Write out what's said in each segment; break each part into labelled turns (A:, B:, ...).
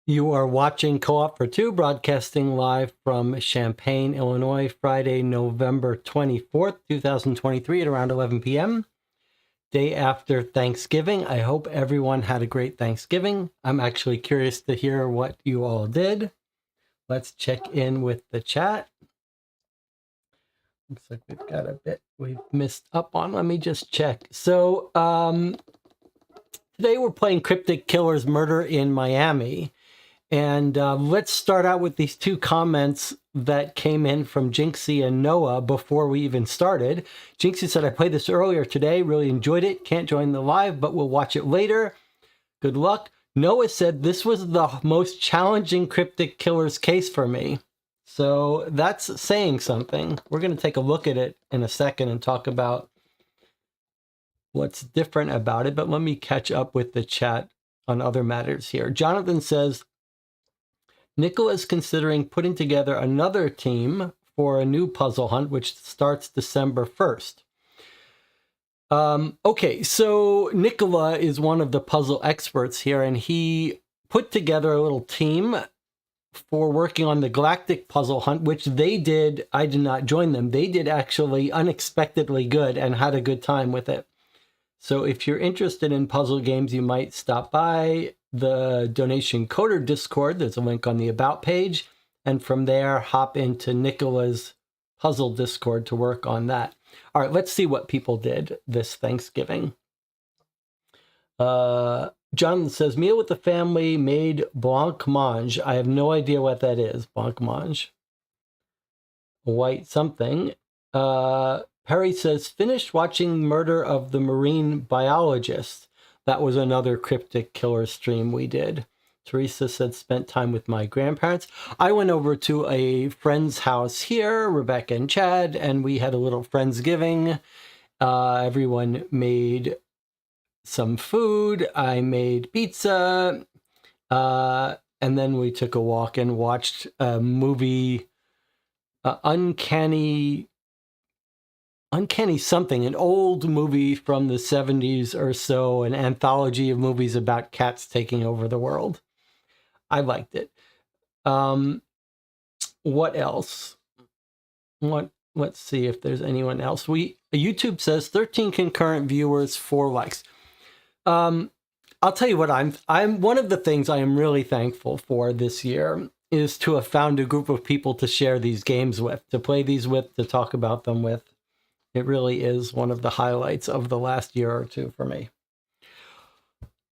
A: You are watching Co-op for Two, broadcasting live from Champaign, Illinois, Friday, November 24th, 2023 at around 11 p.m., day after Thanksgiving. I hope everyone had a great Thanksgiving. I'm actually curious to hear what you all did. Let's check in with the chat. Looks like we've got a bit we've missed up on. Let me just check. So today we're playing Cryptic Killers Murder in Miami. And let's start out with these two comments that came in from Jinxie and Noah before we even started. Jinxie said, I played this earlier today, really enjoyed it. Can't join the live, but we'll watch it later. Good luck. Noah said, this was the most challenging Cryptic Killers case for me. So that's saying something. We're going to take a look at it in a second and talk about what's different about it. But let me catch up with the chat on other matters here. Jonathan says, Nicola is considering putting together another team for a new puzzle hunt, which starts December 1st. Okay, so Nicola is one of the puzzle experts here, and he put together a little team for working on the Galactic puzzle hunt, which they did. I did not join them. They did actually unexpectedly good and had a good time with it. So if you're interested in puzzle games, you might stop by the Donation Coder Discord. There's a link on the About page. And from there, hop into Nicola's puzzle Discord to work on that. All right, let's see what people did this Thanksgiving. Jonathan says, meal with the family made blancmange. I have no idea what that is, blancmange. White something. Perry says, finished watching Murder of the Marine Biologist. That was another Cryptic Killer stream we did. Teresa said, spent time with my grandparents. I went over to a friend's house here, Rebecca and Chad, and we had a little Friendsgiving. Everyone made some food. I made pizza. And then we took a walk and watched a movie, Uncanny Something, an old movie from the 70s or so, an anthology of movies about cats taking over the world. I liked it. What else? Let's see if there's anyone else. YouTube says 13 concurrent viewers, 4 likes. I'll tell you what, I'm one of the things I am really thankful for this year is to have found a group of people to share these games with, to play these with, to talk about them with. It really is one of the highlights of the last year or two for me.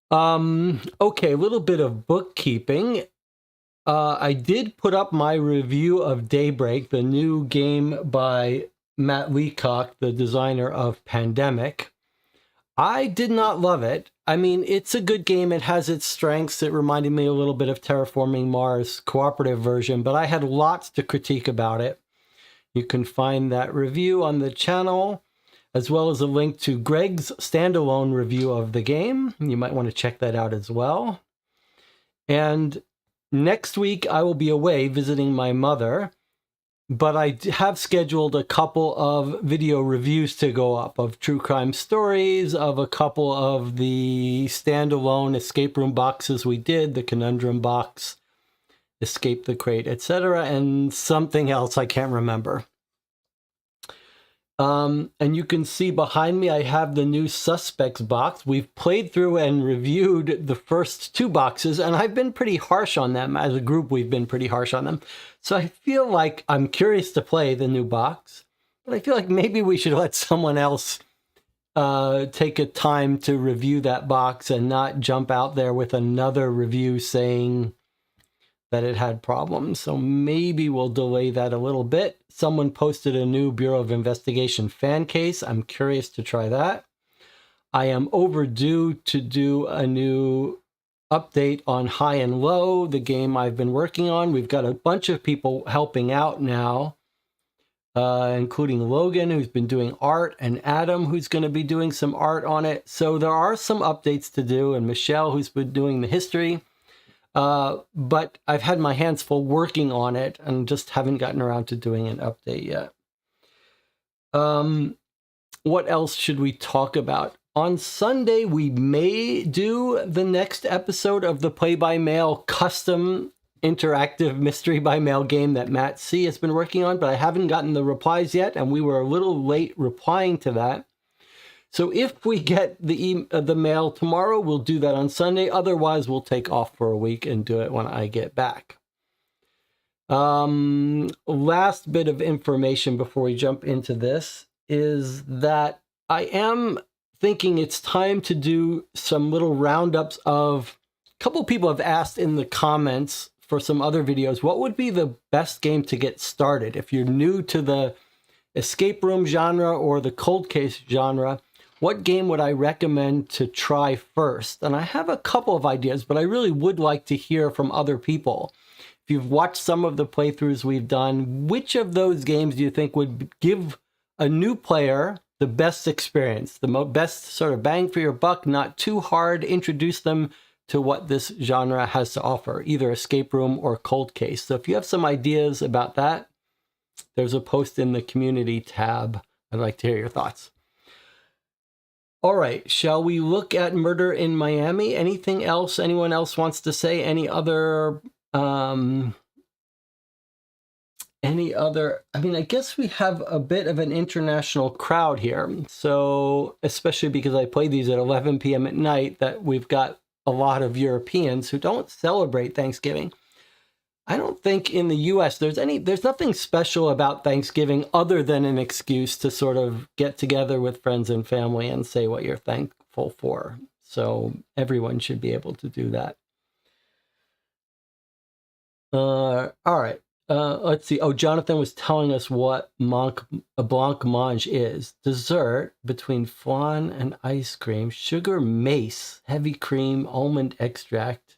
A: Okay, a little bit of bookkeeping. I did put up my review of Daybreak, the new game by Matt Leacock, the designer of Pandemic. I did not love it. I mean, it's a good game. It has its strengths. It reminded me a little bit of Terraforming Mars cooperative version, but I had lots to critique about it. You can find that review on the channel, as well as a link to Greg's standalone review of the game. You might want to check that out as well. And next week, I will be away visiting my mother, but I have scheduled a couple of video reviews to go up of true crime stories, of a couple of the standalone escape room boxes we did, the Conundrum box, Escape the Crate, etc., and something else I can't remember. And you can see behind me, I have the new Suspects box. We've played through and reviewed the first two boxes, and I've been pretty harsh on them. As a group, we've been pretty harsh on them. So I feel like I'm curious to play the new box, but I feel like maybe we should let someone else take a time to review that box and not jump out there with another review saying that it had problems. So maybe we'll delay that a little bit. Someone posted a new Bureau of Investigation fan case. I'm curious to try that. I am overdue to do a new update on High and Low, the game I've been working on. We've got a bunch of people helping out now, including Logan, who's been doing art, and Adam, who's going to be doing some art on it. So there are some updates to do, and Michelle, who's been doing the history. But I've had my hands full working on it and just haven't gotten around to doing an update yet. What else should we talk about? On Sunday, we may do the next episode of the Play-by-Mail custom interactive mystery by mail game that Matt C. has been working on, but I haven't gotten the replies yet, and we were a little late replying to that. So if we get the mail tomorrow, we'll do that on Sunday. Otherwise, we'll take off for a week and do it when I get back. Last bit of information before we jump into this is that I am thinking it's time to do some little roundups of... A couple people have asked in the comments for some other videos, what would be the best game to get started? If you're new to the escape room genre or the cold case genre, what game would I recommend to try first? And I have a couple of ideas, but I really would like to hear from other people. If you've watched some of the playthroughs we've done, which of those games do you think would give a new player the best experience, the best sort of bang for your buck, not too hard, introduce them to what this genre has to offer, either escape room or cold case? So if you have some ideas about that, there's a post in the community tab. I'd like to hear your thoughts. All right, shall we look at Murder in Miami? Anything else anyone else wants to say? Any other, I mean, I guess we have a bit of an international crowd here. So, especially because I play these at 11 p.m. at night, that we've got a lot of Europeans who don't celebrate Thanksgiving. I don't think in the US there's nothing special about Thanksgiving other than an excuse to sort of get together with friends and family and say what you're thankful for. So everyone should be able to do that. All right. Let's see. Oh, Jonathan was telling us what a blancmange is. Dessert between flan and ice cream, sugar mace, heavy cream, almond extract.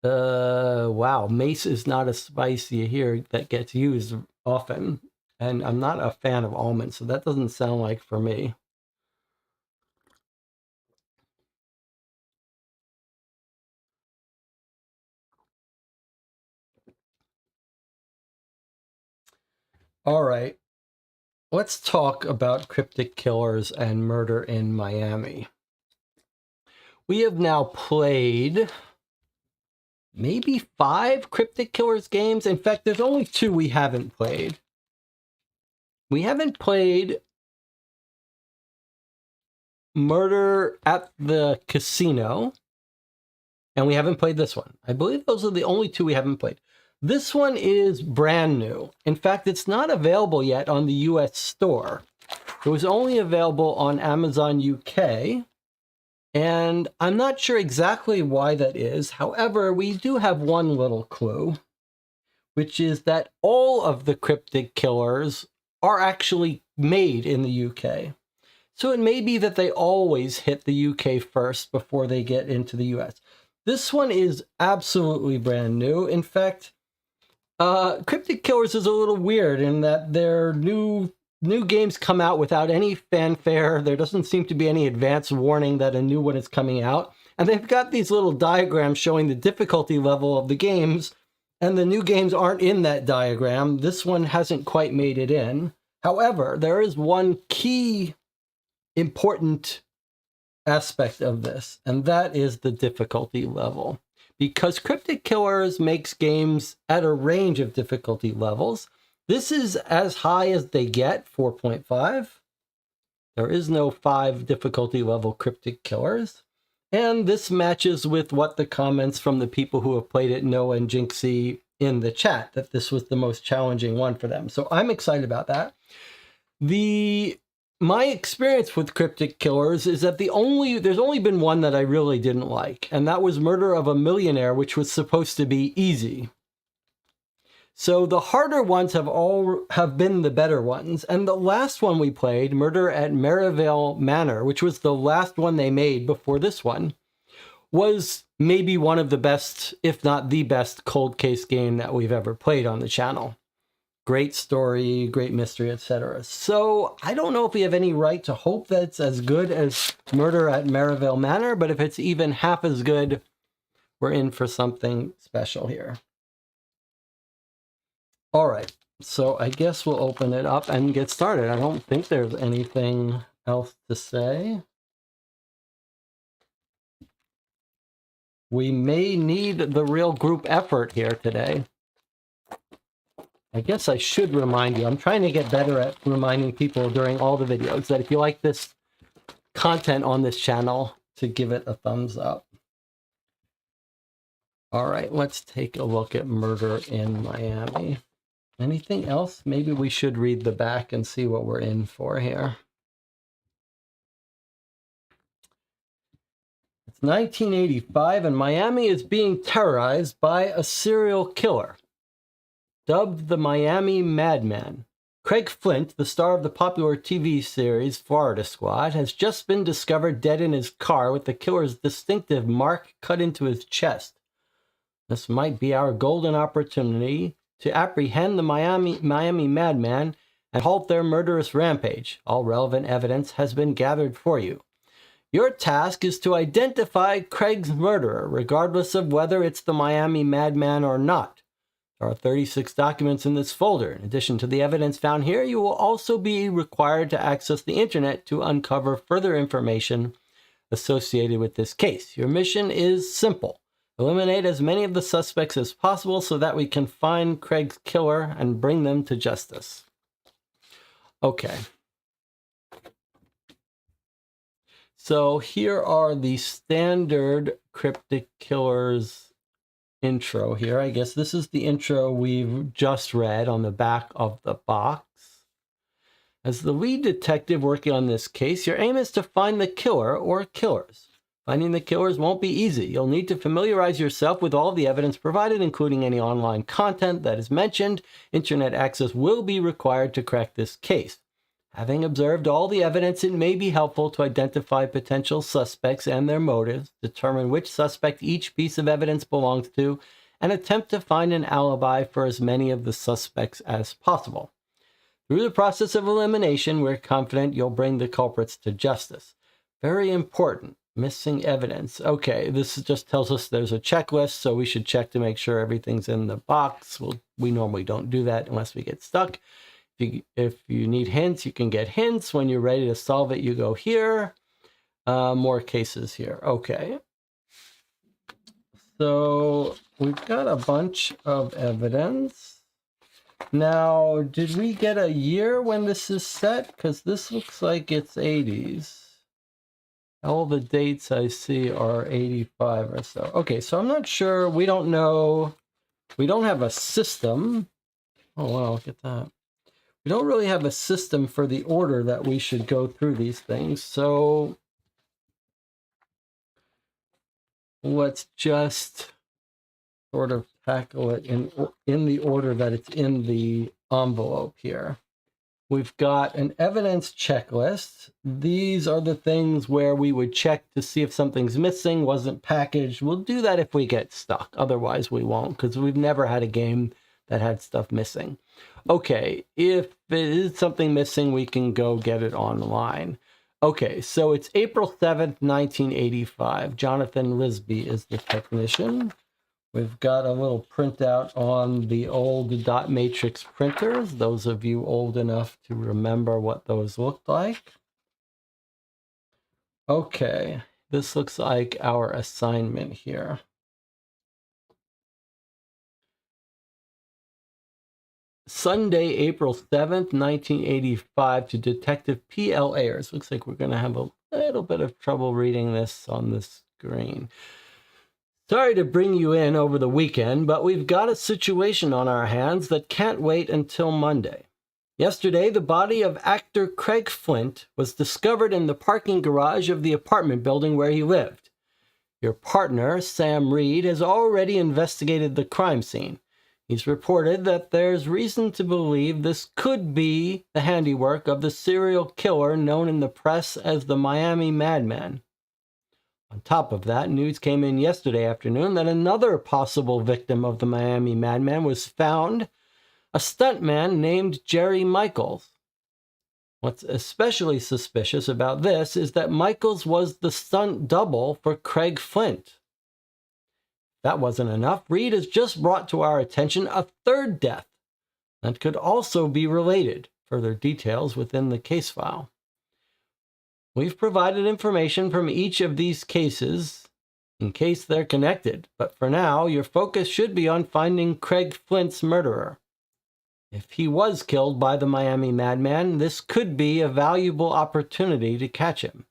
A: Wow, mace is not a spice you hear that gets used often, and I'm not a fan of almonds, so that doesn't sound like for me. All right, let's talk about Cryptic Killers and Murder in Miami. We have now played maybe 5 Cryptic Killers games. In fact, there's only 2 we haven't played. We haven't played Murder at the Casino, and we haven't played this one. I believe those are the only 2 we haven't played. This one is brand new. In fact, it's not available yet on the US store. It was only available on Amazon UK, And I'm not sure exactly why that is. However, we do have one little clue, which is that all of the Cryptic Killers are actually made in the UK. So it may be that they always hit the UK first before they get into the US. This one is absolutely brand new. In fact, Cryptic Killers is a little weird in that their new games come out without any fanfare. There doesn't seem to be any advance warning that a new one is coming out. And they've got these little diagrams showing the difficulty level of the games, and the new games aren't in that diagram. This one hasn't quite made it in. However, there is one key important aspect of this, and that is the difficulty level. Because Cryptic Killers makes games at a range of difficulty levels. This is as high as they get, 4.5. There is no 5 difficulty level Cryptic Killers. And this matches with what the comments from the people who have played it, Noah and Jinxie, in the chat, that this was the most challenging one for them. So I'm excited about that. My experience with Cryptic Killers is that there's only been one that I really didn't like, and that was Murder of a Millionaire, which was supposed to be easy. So the harder ones have been the better ones, and the last one we played, Murder at Merivale Manor, which was the last one they made before this one, was maybe one of the best, if not the best, cold case game that we've ever played on the channel. Great story, great mystery, etc. So I don't know if we have any right to hope that it's as good as Murder at Merivale Manor, but if it's even half as good, we're in for something special here. All right, so I guess we'll open it up and get started. I don't think there's anything else to say. We may need the real group effort here today. I guess I should remind you, I'm trying to get better at reminding people during all the videos that if you like this content on this channel, to give it a thumbs up. All right, let's take a look at Murder in Miami. Anything else? Maybe we should read the back and see what we're in for here. It's 1985 and Miami is being terrorized by a serial killer. Dubbed the Miami Madman, Craig Flint, the star of the popular TV series Florida Squad, has just been discovered dead in his car with the killer's distinctive mark cut into his chest. This might be our golden opportunity to apprehend the Miami Madman and halt their murderous rampage. All relevant evidence has been gathered for you. Your task is to identify Craig's murderer, regardless of whether it's the Miami Madman or not. There are 36 documents in this folder. In addition to the evidence found here, you will also be required to access the internet to uncover further information associated with this case. Your mission is simple. Eliminate as many of the suspects as possible so that we can find Craig's killer and bring them to justice. Okay. So here are the standard Cryptic Killers intro here. I guess this is the intro we've just read on the back of the box. As the lead detective working on this case, your aim is to find the killer or killers. Finding the killers won't be easy. You'll need to familiarize yourself with all the evidence provided, including any online content that is mentioned. Internet access will be required to crack this case. Having observed all the evidence, it may be helpful to identify potential suspects and their motives, determine which suspect each piece of evidence belongs to, and attempt to find an alibi for as many of the suspects as possible. Through the process of elimination, we're confident you'll bring the culprits to justice. Very important. Missing evidence. Okay, this just tells us there's a checklist, so we should check to make sure everything's in the box. We normally don't do that unless we get stuck. If you need hints, you can get hints. When you're ready to solve it, you go here. More cases here. Okay. So we've got a bunch of evidence. Now, did we get a year when this is set? Because this looks like it's 80s. All the dates I see are 85 or so. Okay, so I'm not sure. We don't know. We don't have a system. Oh, wow, look at that. We don't really have a system for the order that we should go through these things. So let's just sort of tackle it in the order that it's in the envelope here. We've got an evidence checklist. These are the things where we would check to see if something's missing, wasn't packaged. We'll do that if we get stuck. Otherwise, we won't, because we've never had a game that had stuff missing. Okay, if it is something missing, we can go get it online. Okay, so it's April 7th, 1985. Jonathan Risby is the technician. We've got a little printout on the old dot matrix printers. Those of you old enough to remember what those looked like. Okay, this looks like our assignment here. Sunday, April 7th, 1985, to Detective P.L. Ayers. Looks like we're going to have a little bit of trouble reading this on the screen. Sorry to bring you in over the weekend, but we've got a situation on our hands that can't wait until Monday. Yesterday, the body of actor Craig Flint was discovered in the parking garage of the apartment building where he lived. Your partner, Sam Reed, has already investigated the crime scene. He's reported that there's reason to believe this could be the handiwork of the serial killer known in the press as the Miami Madman. On top of that, news came in yesterday afternoon that another possible victim of the Miami Madman was found, a stuntman named Jerry Michaels. What's especially suspicious about this is that Michaels was the stunt double for Craig Flint. That wasn't enough. Reed has just brought to our attention a third death that could also be related. Further details within the case file. We've provided information from each of these cases in case they're connected, but for now, your focus should be on finding Craig Flint's murderer. If he was killed by the Miami Madman, this could be a valuable opportunity to catch him.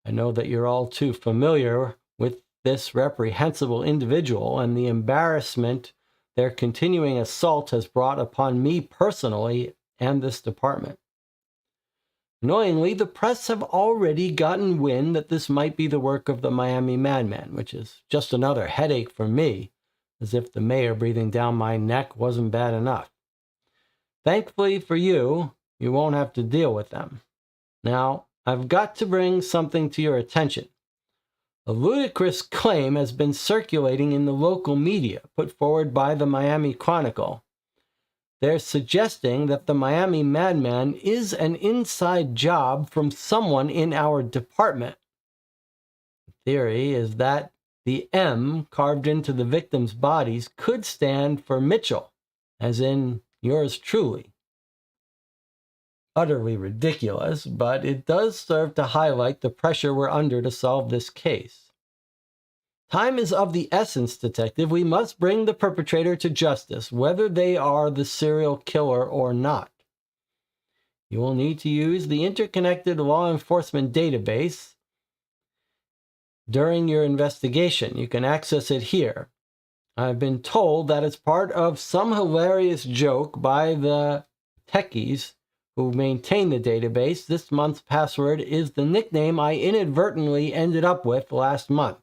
A: I know that you're all too familiar with this reprehensible individual and the embarrassment their continuing assault has brought upon me personally and this department. Annoyingly, the press have already gotten wind that this might be the work of the Miami Madman, which is just another headache for me, as if the mayor breathing down my neck wasn't bad enough. Thankfully for you, you won't have to deal with them. Now, I've got to bring something to your attention. A ludicrous claim has been circulating in the local media, put forward by the Miami Chronicle. They're suggesting that the Miami Madman is an inside job from someone in our department. The theory is that the M carved into the victims' bodies could stand for Mitchell, as in yours truly. Utterly ridiculous, but it does serve to highlight the pressure we're under to solve this case. Time is of the essence, Detective. We must bring the perpetrator to justice, whether they are the serial killer or not. You will need to use the interconnected law enforcement database during your investigation. You can access it here. I've been told that it's part of some hilarious joke by the techies who maintain the database. This month's password is the nickname I inadvertently ended up with last month.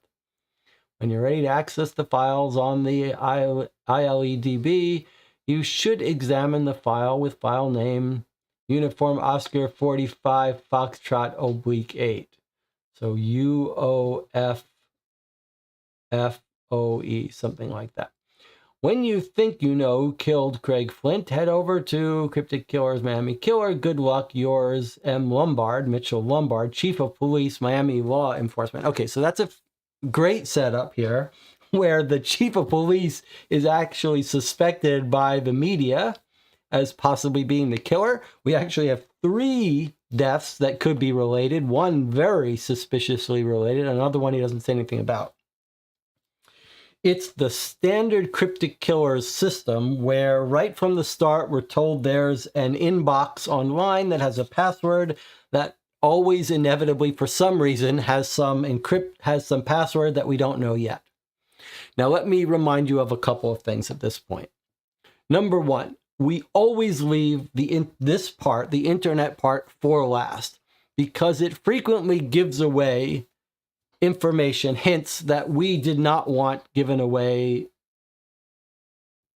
A: When you're ready to access the files on the ILEDB, you should examine the file with file name Uniform Oscar 45 Foxtrot /8. So UOFFOE, something like that. When you think you know who killed Craig Flint, head over to Cryptic Killers, Miami Killer. Good luck, yours, M. Lombard, Mitchell Lombard, Chief of Police, Miami Law Enforcement. Okay, so that's a great setup here where the chief of police is actually suspected by the media as possibly being the killer. We actually have 3 deaths that could be related, one very suspiciously related, another one he doesn't say anything about. It's the standard Cryptic Killers system where right from the start we're told there's an inbox online that has a password that always inevitably, for some reason, has some password that we don't know yet. Now, let me remind you of a couple of things at this point. Number 1, we always leave the internet part, for last, because it frequently gives away information, hints that we did not want given away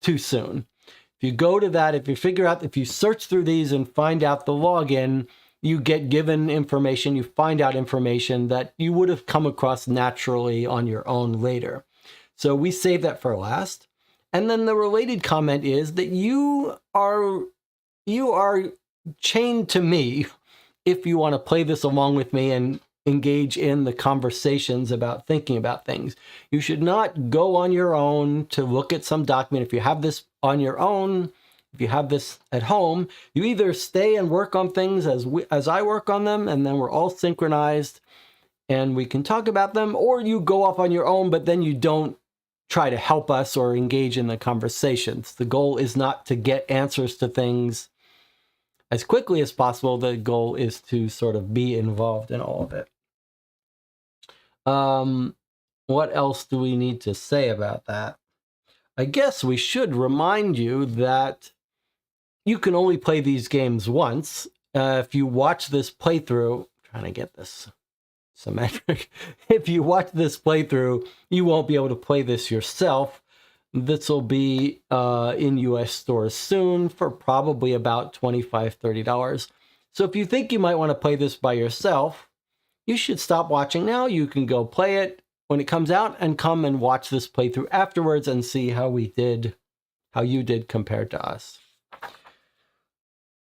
A: too soon. If you go to that, if you search through these and find out the login, you get given information, you find out information that you would have come across naturally on your own later. So we save that for last. And then the related comment is that you are chained to me if you want to play this along with me and engage in the conversations about thinking about things. You should not go on your own to look at some document. If you have this on your own, if you have this at home, you either stay and work on things as I work on them, and then we're all synchronized and we can talk about them, or you go off on your own, but then you don't try to help us or engage in the conversations. The goal is not to get answers to things as quickly as possible. The goal is to sort of be involved in all of it. What else do we need to say about that? I guess we should remind you that you can only play these games once. If you watch this playthrough, trying to get this symmetric. If you watch this playthrough, you won't be able to play this yourself. This will be in US stores soon for probably about $25, $30. So if you think you might want to play this by yourself, you should stop watching now. You can go play it when it comes out and come and watch this playthrough afterwards and see how you did compared to us.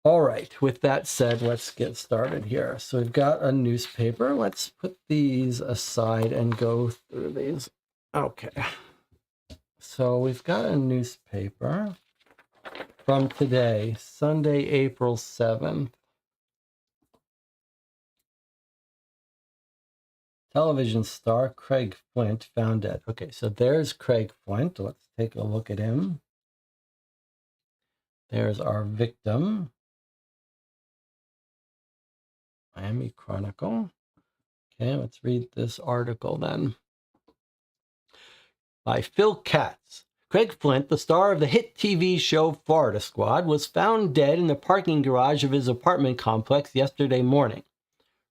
A: All right, with that said, let's get started here. So we've got a newspaper. Let's put these aside and go through these. Okay. So we've got a newspaper from today, Sunday, April 7th. Television star Craig Flint found dead. Okay, so there's Craig Flint. Let's take a look at him. There's our victim. Miami Chronicle. Okay, let's read this article then. By Phil Katz. Craig Flint, the star of the hit TV show Florida Squad, was found dead in the parking garage of his apartment complex yesterday morning.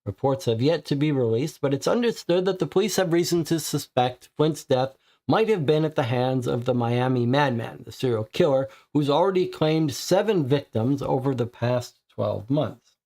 A: Reports have yet to be released, but it's understood that the police have reason to suspect Flint's death might have been at the hands of the Miami madman, the serial killer, who's already claimed 7 victims over the past 12 months.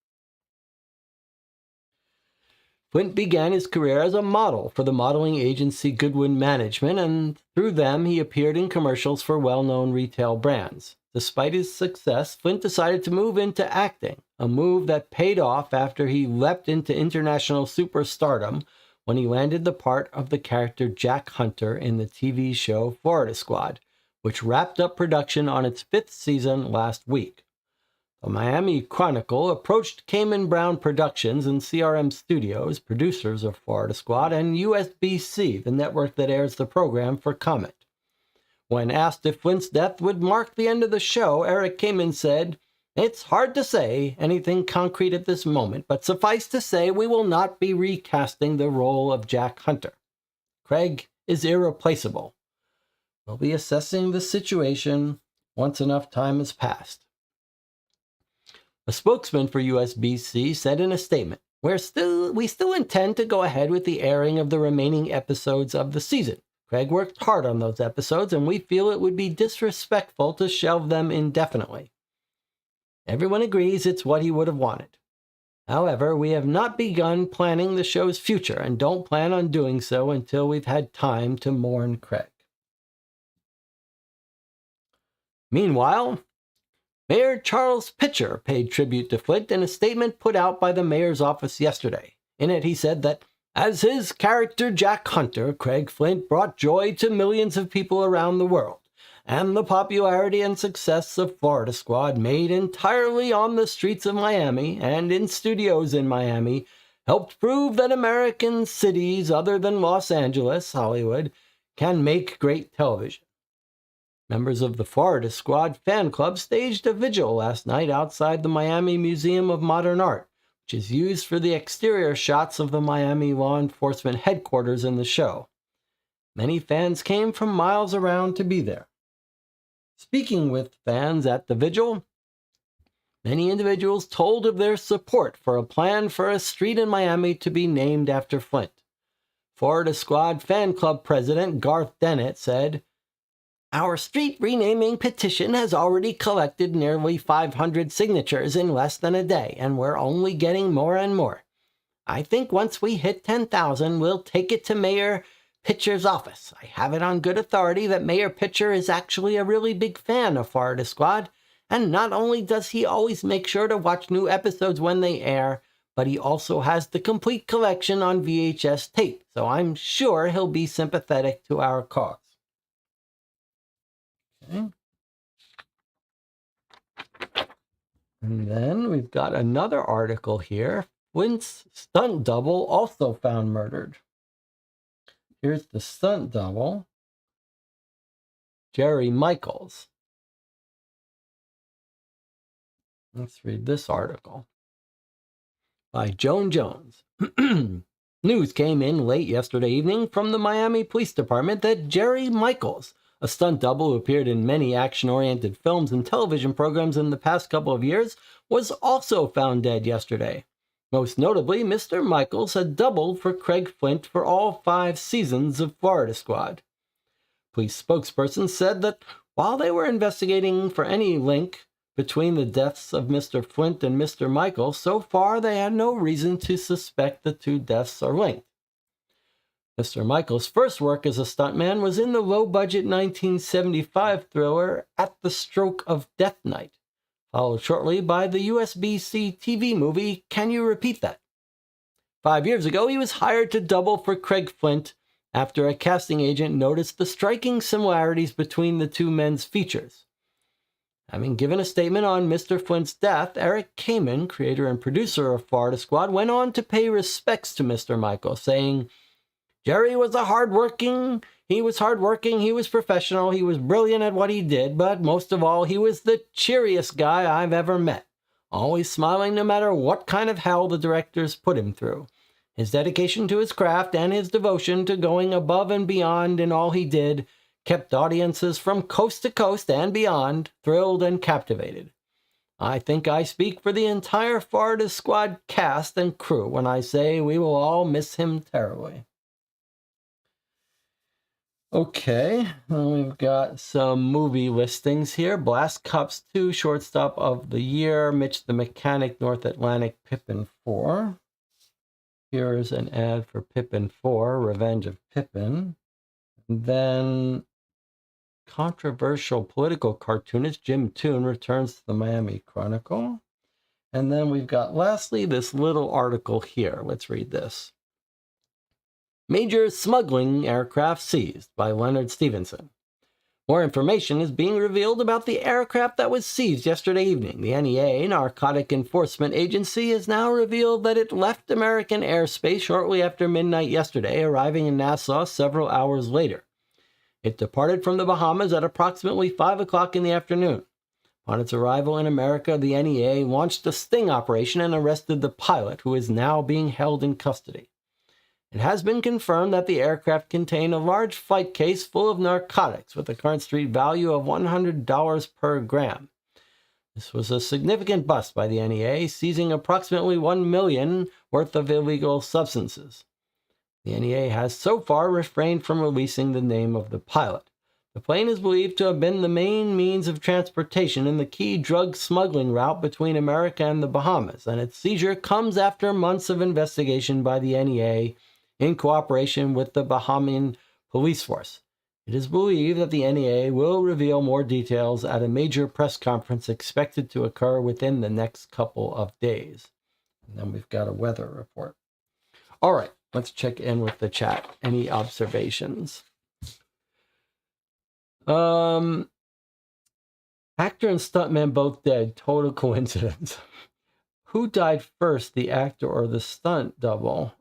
A: Flint began his career as a model for the modeling agency Goodwin Management, and through them he appeared in commercials for well-known retail brands. Despite his success, Flint decided to move into acting, a move that paid off after he leapt into international superstardom when he landed the part of the character Jack Hunter in the TV show Florida Squad, which wrapped up production on its 5th season last week. The Miami Chronicle approached Cayman Brown Productions and CRM Studios, producers of Florida Squad, and USBC, the network that airs the program, for comment. When asked if Flint's death would mark the end of the show, Eric Cayman said, "It's hard to say anything concrete at this moment, but suffice to say we will not be recasting the role of Jack Hunter. Craig is irreplaceable. We'll be assessing the situation once enough time has passed." A spokesman for USBC said in a statement, we still intend to go ahead with the airing of the remaining episodes of the season. Craig worked hard on those episodes, and we feel it would be disrespectful to shelve them indefinitely. Everyone agrees it's what he would have wanted. However, we have not begun planning the show's future and don't plan on doing so until we've had time to mourn Craig. Meanwhile, Mayor Charles Pitcher paid tribute to Flint in a statement put out by the mayor's office yesterday. In it, he said that, as his character Jack Hunter, Craig Flint brought joy to millions of people around the world, and the popularity and success of Florida Squad, made entirely on the streets of Miami and in studios in Miami, helped prove that American cities other than Los Angeles, Hollywood, can make great television. Members of the Florida Squad fan club staged a vigil last night outside the Miami Museum of Modern Art, which is used for the exterior shots of the Miami law enforcement headquarters in the show. Many fans came from miles around to be there. Speaking with fans at the vigil, many individuals told of their support for a plan for a street in Miami to be named after Flint. Florida Squad Fan Club President Garth Dennett said, "Our street renaming petition has already collected nearly 500 signatures in less than a day, and we're only getting more and more. I think once we hit 10,000, we'll take it to Mayor Pitcher's office. I have it on good authority that Mayor Pitcher is actually a really big fan of Florida Squad, and not only does he always make sure to watch new episodes when they air, but he also has the complete collection on VHS tape, so I'm sure he'll be sympathetic to our cause." Okay. And then we've got another article here. Flint's stunt double also found murdered. Here's the stunt double, Jerry Michaels. Let's read this article by Joan Jones. News came in late yesterday evening from the Miami Police Department that Jerry Michaels, a stunt double who appeared in many action-oriented films and television programs in the past couple of years, was also found dead yesterday. Most notably, Mr. Michaels had doubled for Craig Flint for all 5 seasons of Florida Squad. Police spokesperson said that while they were investigating for any link between the deaths of Mr. Flint and Mr. Michaels, so far they had no reason to suspect the 2 deaths are linked. Mr. Michaels' first work as a stuntman was in the low-budget 1975 thriller At the Stroke of Death Night, followed shortly by the USB-C TV movie Can You Repeat That? 5 years ago, he was hired to double for Craig Flint after a casting agent noticed the striking similarities between the 2 men's features. Having given a statement on Mr. Flint's death, Eric Kamen, creator and producer of Florida Squad, went on to pay respects to Mr. Michaels, saying, "Jerry was he was hardworking, he was professional, he was brilliant at what he did, but most of all, he was the cheeriest guy I've ever met, always smiling no matter what kind of hell the directors put him through. His dedication to his craft and his devotion to going above and beyond in all he did kept audiences from coast to coast and beyond thrilled and captivated. I think I speak for the entire Florida Squad cast and crew when I say we will all miss him terribly." Okay, well, we've got some movie listings here. Blast Cops 2, Shortstop of the Year, Mitch the Mechanic, North Atlantic, Pippin 4. Here's an ad for Pippin 4, Revenge of Pippin. And then controversial political cartoonist Jim Toon returns to the Miami Chronicle. And then we've got, lastly, this little article here. Let's read this. Major smuggling aircraft seized by Leonard Stevenson. More information is being revealed about the aircraft that was seized yesterday evening. The NEA, Narcotic Enforcement Agency, has now revealed that it left American airspace shortly after midnight yesterday, arriving in Nassau several hours later. It departed from the Bahamas at approximately 5 o'clock in the afternoon. Upon its arrival in America, the NEA launched a sting operation and arrested the pilot, who is now being held in custody. It has been confirmed that the aircraft contained a large flight case full of narcotics with a current street value of $100 per gram. This was a significant bust by the NEA, seizing approximately $1 million worth of illegal substances. The NEA has so far refrained from releasing the name of the pilot. The plane is believed to have been the main means of transportation in the key drug smuggling route between America and the Bahamas, and its seizure comes after months of investigation by the NEA in cooperation with the Bahamian police force. It is believed that the NEA will reveal more details at a major press conference expected to occur within the next couple of days. And then we've got a weather report. All right, let's check in with the chat. Any observations? Actor and stuntman both dead. Total coincidence. Who died first, the actor or the stunt double?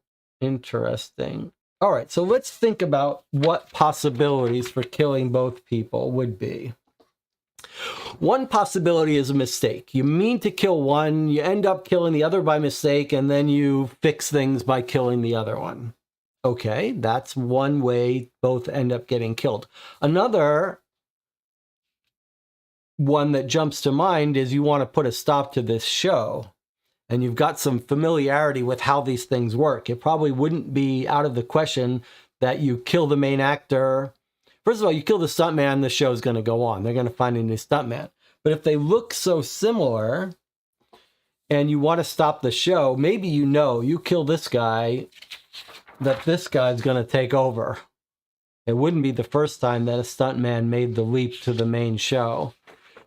A: Interesting. All right, so let's think about what possibilities for killing both people would be. One possibility is a mistake. You mean to kill one, you end up killing the other by mistake, and then you fix things by killing the other one. Okay, that's one way both end up getting killed. Another one that jumps to mind is you want to put a stop to this show. and you've got some familiarity with how these things work, it probably wouldn't be out of the question that you kill the main actor. First of all, you kill the stuntman, the show's going to go on. They're going to find a new stuntman. But if they look so similar and you want to stop the show, maybe you kill this guy, that this guy's going to take over. It wouldn't be the first time that a stuntman made the leap to the main show.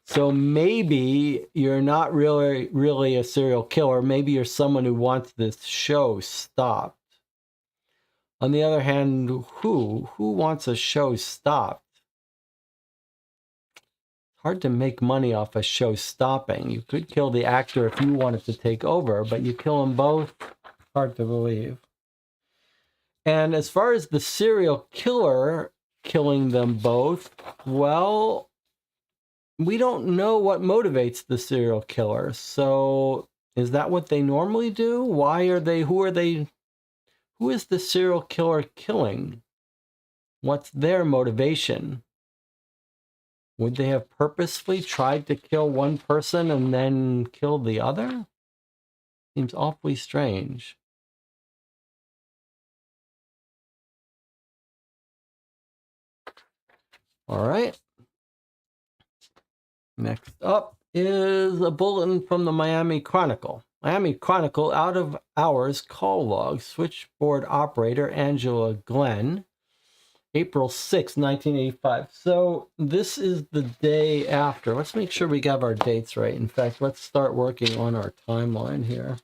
A: So maybe you're not really a serial killer. Maybe you're someone who wants this show stopped. On the other hand, who wants a show stopped? Hard to make money off a show stopping. You could kill the actor if you wanted to take over, but you kill them both? Hard to believe. And as far as the serial killer killing them both, well, we don't know what motivates the serial killer. So is that what they normally do? Who is the serial killer killing? What's their motivation? Would they have purposefully tried to kill one person and then kill the other? Seems awfully strange. All right. Next up is a bulletin from the Miami Chronicle. Miami Chronicle out of hours call log, switchboard operator Angela Glenn, April 6, 1985. So this is the day after. Let's make sure we got our dates right. In fact, let's start working on our timeline here.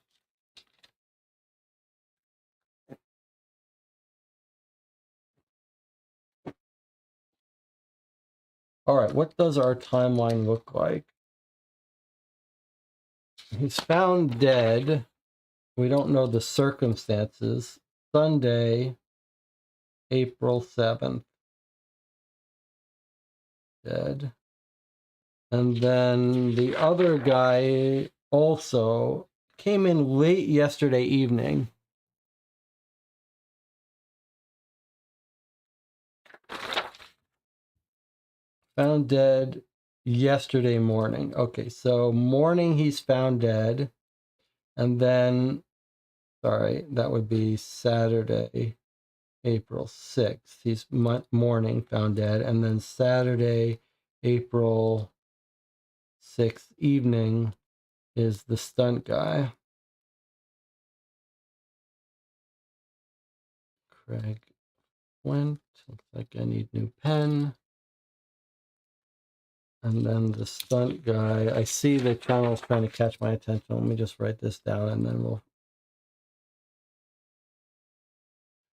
A: All right, what does our timeline look like? He's found dead. We don't know the circumstances. Sunday, April 7th. Dead. And then the other guy also came in late yesterday evening. Found dead yesterday morning. Okay, so morning he's found dead. And then, sorry, that would be Saturday, April 6th. He's morning found dead. And then Saturday, April 6th evening is the stunt guy. Craig went. Looks like I need new pen. And then the stunt guy, I see the channel is trying to catch my attention. Let me just write this down and then we'll...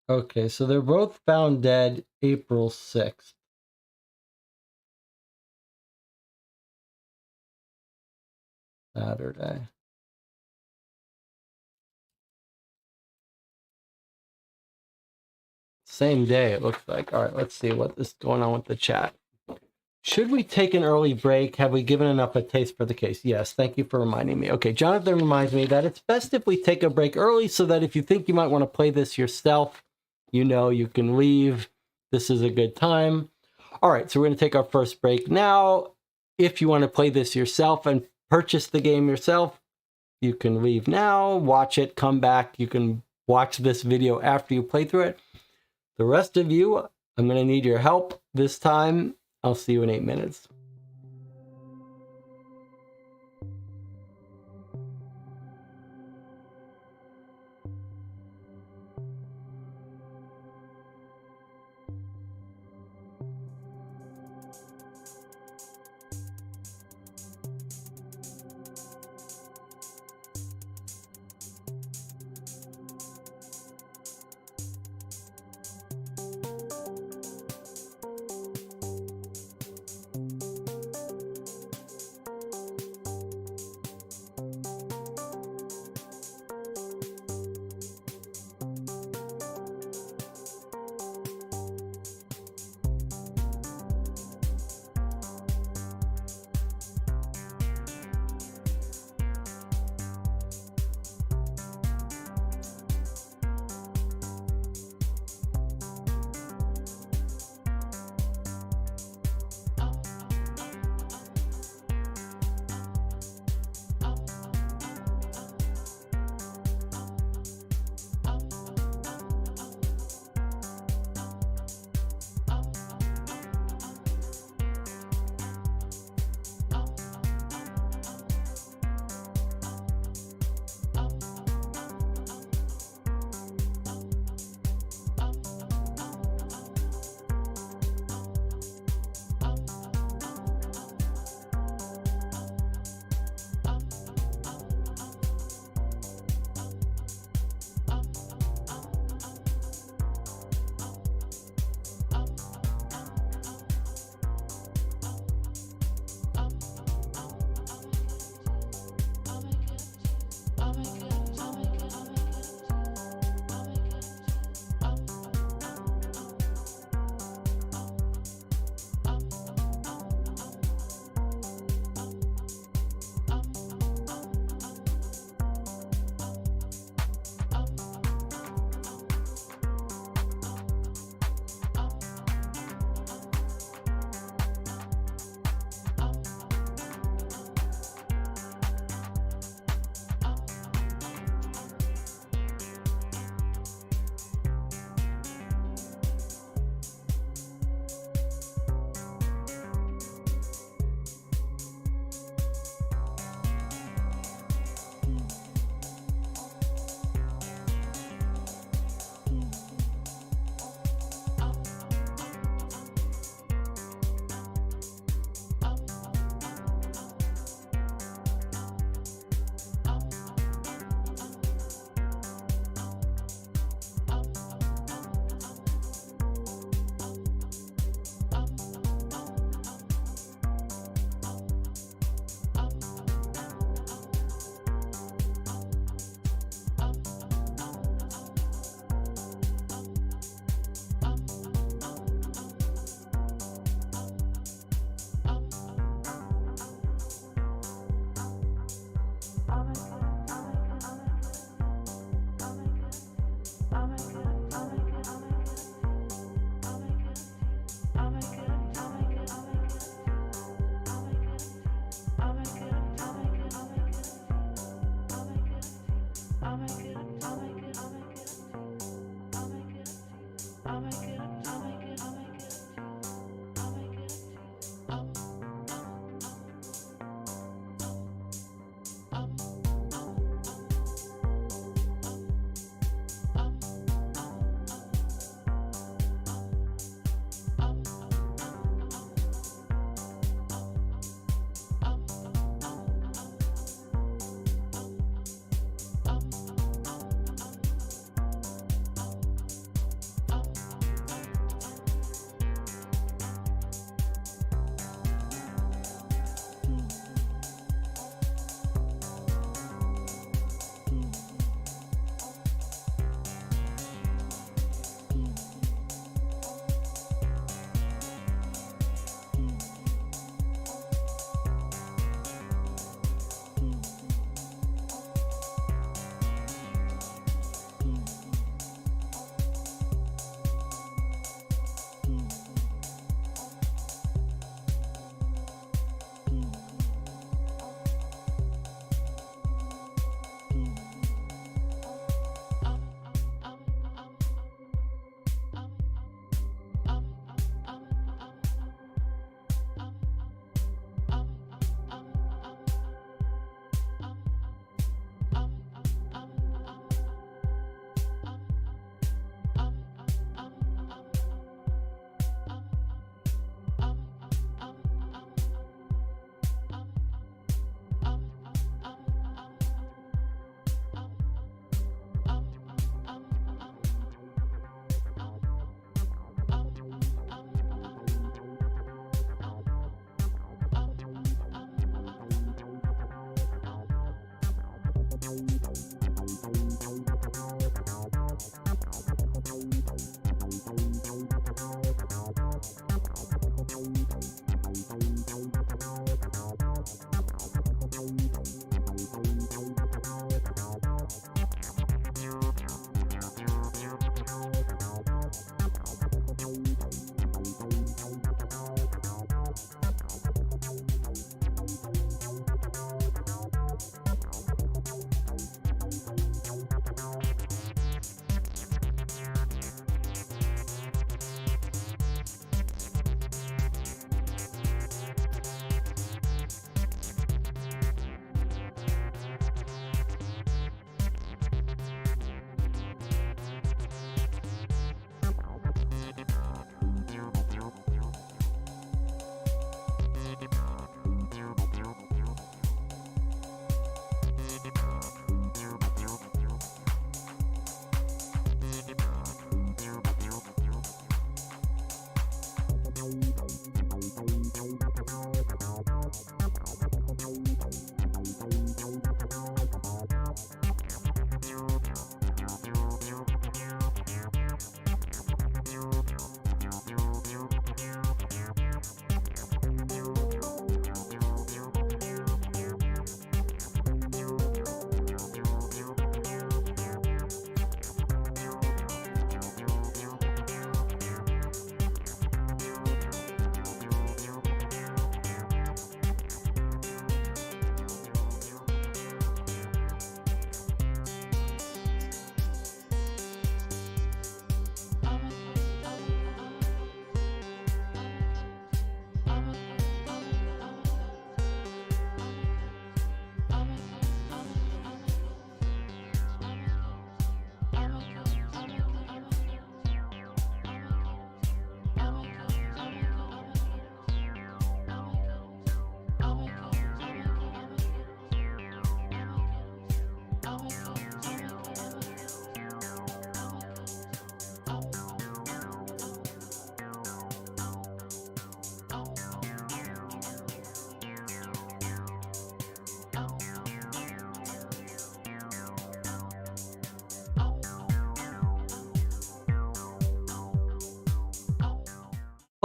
A: Okay, so they're both found dead April 6th. Saturday. Same day, it looks like. All right, let's see what is going on with the chat. Should we take an early break? Have we given enough a taste for the case? Yes, thank you for reminding me. Okay, Jonathan reminds me that it's best if we take a break early so that if you think you might want to play this yourself, you can leave. This is a good time. All right, so we're going to take our first break now. If you want to play this yourself and purchase the game yourself, you can leave now, watch it, come back. You can watch this video after you play through it. The rest of you, I'm going to need your help this time. I'll see you in 8 minutes.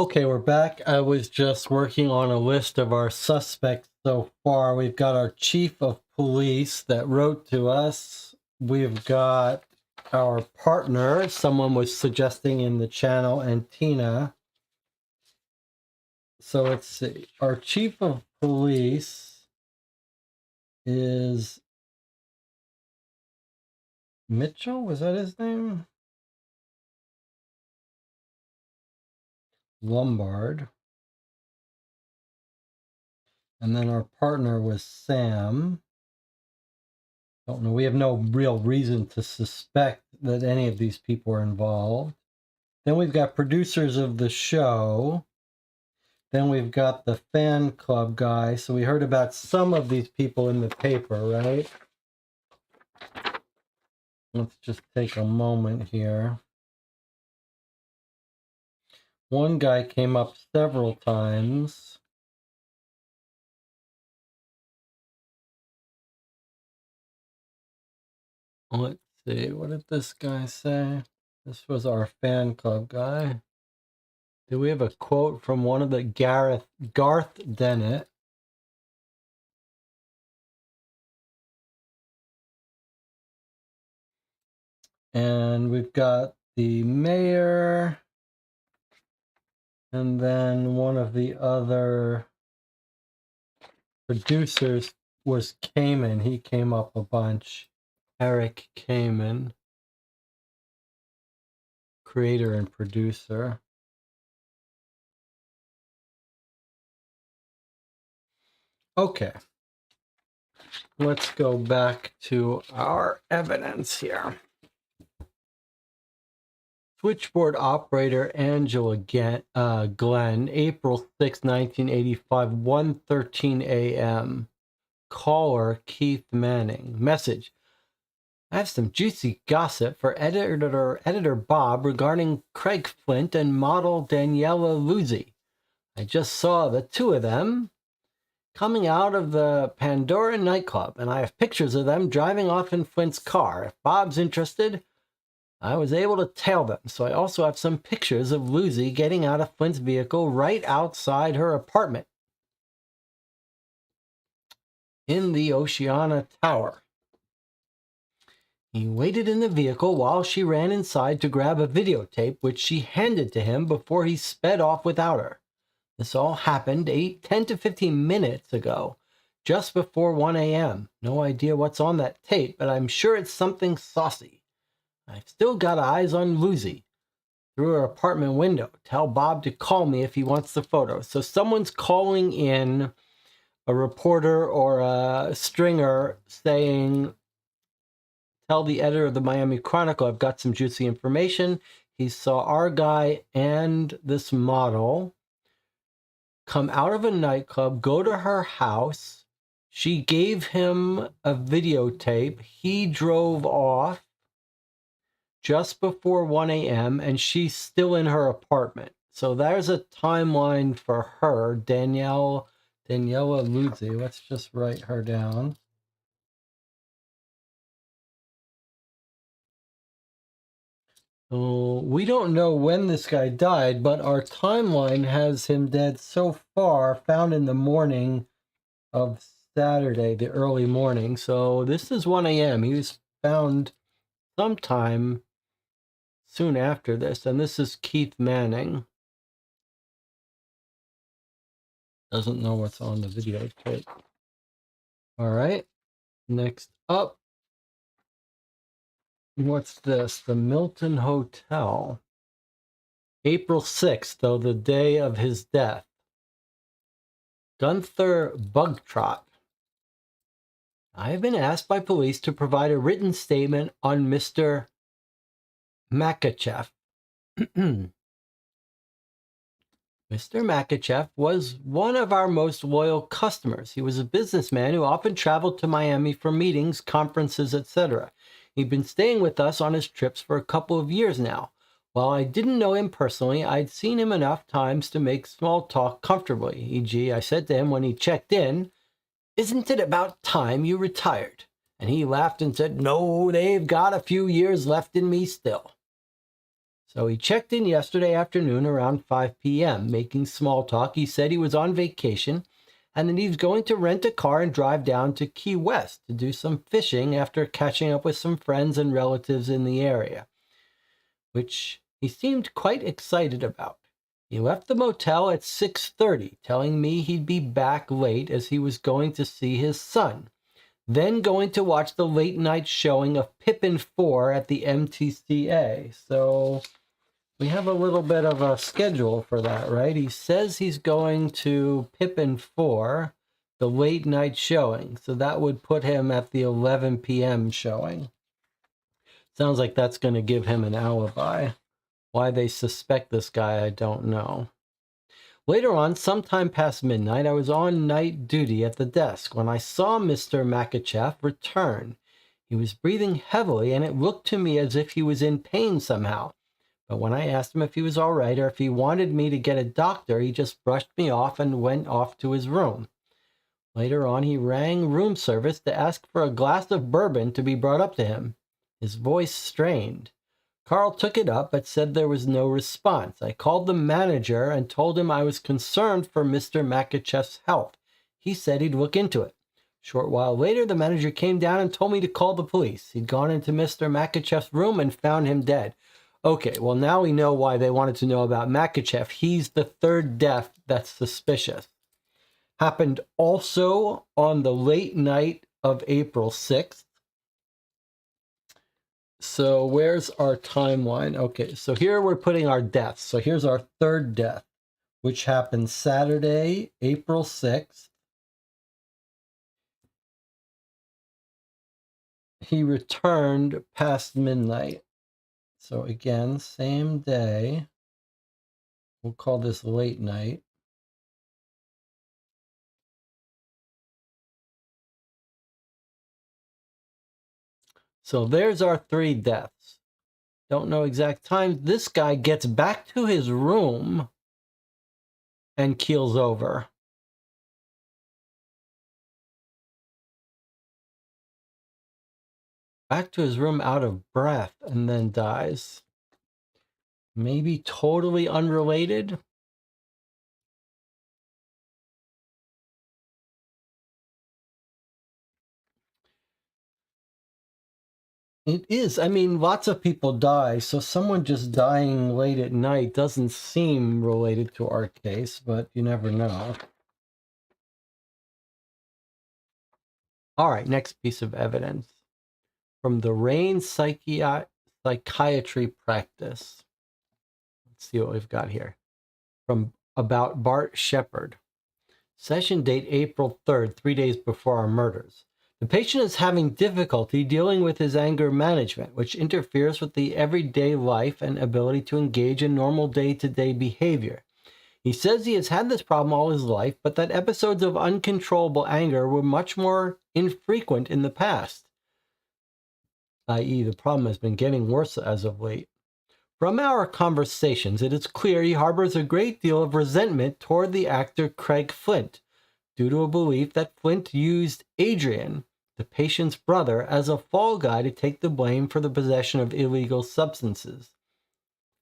A: Okay, we're back. I was just working on a list of our suspects so far. We've got our chief of police that wrote to us. We've got our partner, someone was suggesting in the channel, and Tina. So let's see. Our chief of police is Mitchell. Was that his name? Lombard. And then our partner was Sam. Don't know. We have no real reason to suspect that any of these people are involved. Then we've got producers of the show. Then we've got the fan club guy. So we heard about some of these people in the paper, right? Let's just take a moment here. One guy came up several times. Let's see, what did this guy say? This was our fan club guy. Do we have a quote from one of the Garth Dennett? And we've got the mayor. And then one of the other producers was Kamen. He came up a bunch. Eric Kamen, creator and producer. Okay. Let's go back to our evidence here. Switchboard operator Angela Glenn, April 6, 1985, 1:13 a.m. Caller Keith Manning. Message: I have some juicy gossip for editor Bob regarding Craig Flint and model Daniela Luzzi. I just saw the two of them coming out of the Pandora nightclub, and I have pictures of them driving off in Flint's car. If Bob's interested, I was able to tail them, so I also have some pictures of Luzzi getting out of Flint's vehicle right outside her apartment in the Oceana Tower. He waited in the vehicle while she ran inside to grab a videotape, which she handed to him before he sped off without her. This all happened 10 to 15 minutes ago, just before 1 a.m. No idea what's on that tape, but I'm sure it's something saucy. I've still got eyes on Luzzi through her apartment window. Tell Bob to call me if he wants the photo. So someone's calling in, a reporter or a stringer, saying, tell the editor of the Miami Chronicle I've got some juicy information. He saw our guy and this model come out of a nightclub, go to her house. She gave him a videotape. He drove off just before 1 a.m. and she's still in her apartment. So there's a timeline for her, Daniela Luzzi. Let's just write her down. So we don't know when this guy died, but our timeline has him dead so far, found in the morning of Saturday, the early morning. So this is 1 a.m. He was found sometime soon after this, and this is Keith Manning. Doesn't know what's on the videotape. All right, next up. What's this? The Milton Hotel. April 6th, though, the day of his death. Gunther Bugtrot. I have been asked by police to provide a written statement on Mr. Makachev. Mr. Makachev was one of our most loyal customers. He was a businessman who often traveled to Miami for meetings, conferences, etc. He'd been staying with us on his trips for a couple of years now. While I didn't know him personally, I'd seen him enough times to make small talk comfortably. E.g., I said to him when he checked in, "Isn't it about time you retired?" And he laughed and said, "No, they've got a few years left in me still." So he checked in yesterday afternoon around 5 p.m. Making small talk, he said he was on vacation, and that he's going to rent a car and drive down to Key West to do some fishing after catching up with some friends and relatives in the area, which he seemed quite excited about. He left the motel at 6:30, telling me he'd be back late as he was going to see his son, then going to watch the late night showing of Pippin 4 at the MTCA. So we have a little bit of a schedule for that, right? He says he's going to Pippin 4, the late night showing. So that would put him at the 11 p.m. showing. Sounds like that's going to give him an alibi. Why they suspect this guy, I don't know. Later on, sometime past midnight, I was on night duty at the desk when I saw Mr. Makachev return. He was breathing heavily, and it looked to me as if he was in pain somehow. But when I asked him if he was all right or if he wanted me to get a doctor, he just brushed me off and went off to his room. Later on, he rang room service to ask for a glass of bourbon to be brought up to him. His voice strained. Carl took it up but said there was no response. I called the manager and told him I was concerned for Mr. Makachev's health. He said he'd look into it. A short while later, the manager came down and told me to call the police. He'd gone into Mr. Makachev's room and found him dead. Okay, well, now we know why they wanted to know about Makachev. He's the third death that's suspicious. Happened also on the late night of April 6th. So where's our timeline? Okay, so here we're putting our deaths. So here's our third death, which happened Saturday, April 6th. He returned past midnight. So again, same day. We'll call this late night. So there's our three deaths. Don't know exact times. This guy gets back to his room and keels over. Back to his room out of breath and then dies. Maybe totally unrelated. It is. I mean, lots of people die, so someone just dying late at night doesn't seem related to our case, but you never know. All right, next piece of evidence from the Rain psychiatry practice. Let's see what we've got here. From about Bart Shepard. Session date April 3rd, 3 days before our murders. The patient is having difficulty dealing with his anger management, which interferes with the everyday life and ability to engage in normal day-to-day behavior. He says he has had this problem all his life, but that episodes of uncontrollable anger were much more infrequent in the past, i.e., the problem has been getting worse as of late. From our conversations, it is clear he harbors a great deal of resentment toward the actor Craig Flint, due to a belief that Flint used Adrian, the patient's brother, as a fall guy to take the blame for the possession of illegal substances.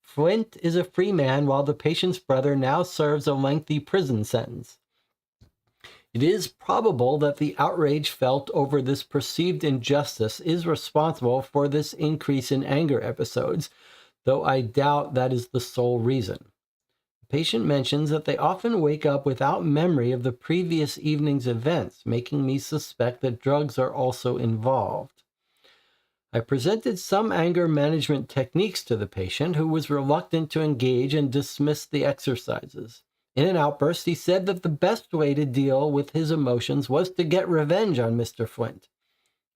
A: Flint is a free man while the patient's brother now serves a lengthy prison sentence. It is probable that the outrage felt over this perceived injustice is responsible for this increase in anger episodes, though I doubt that is the sole reason. The patient mentions that they often wake up without memory of the previous evening's events, making me suspect that drugs are also involved. I presented some anger management techniques to the patient, who was reluctant to engage and dismissed the exercises. In an outburst, he said that the best way to deal with his emotions was to get revenge on Mr. Flint.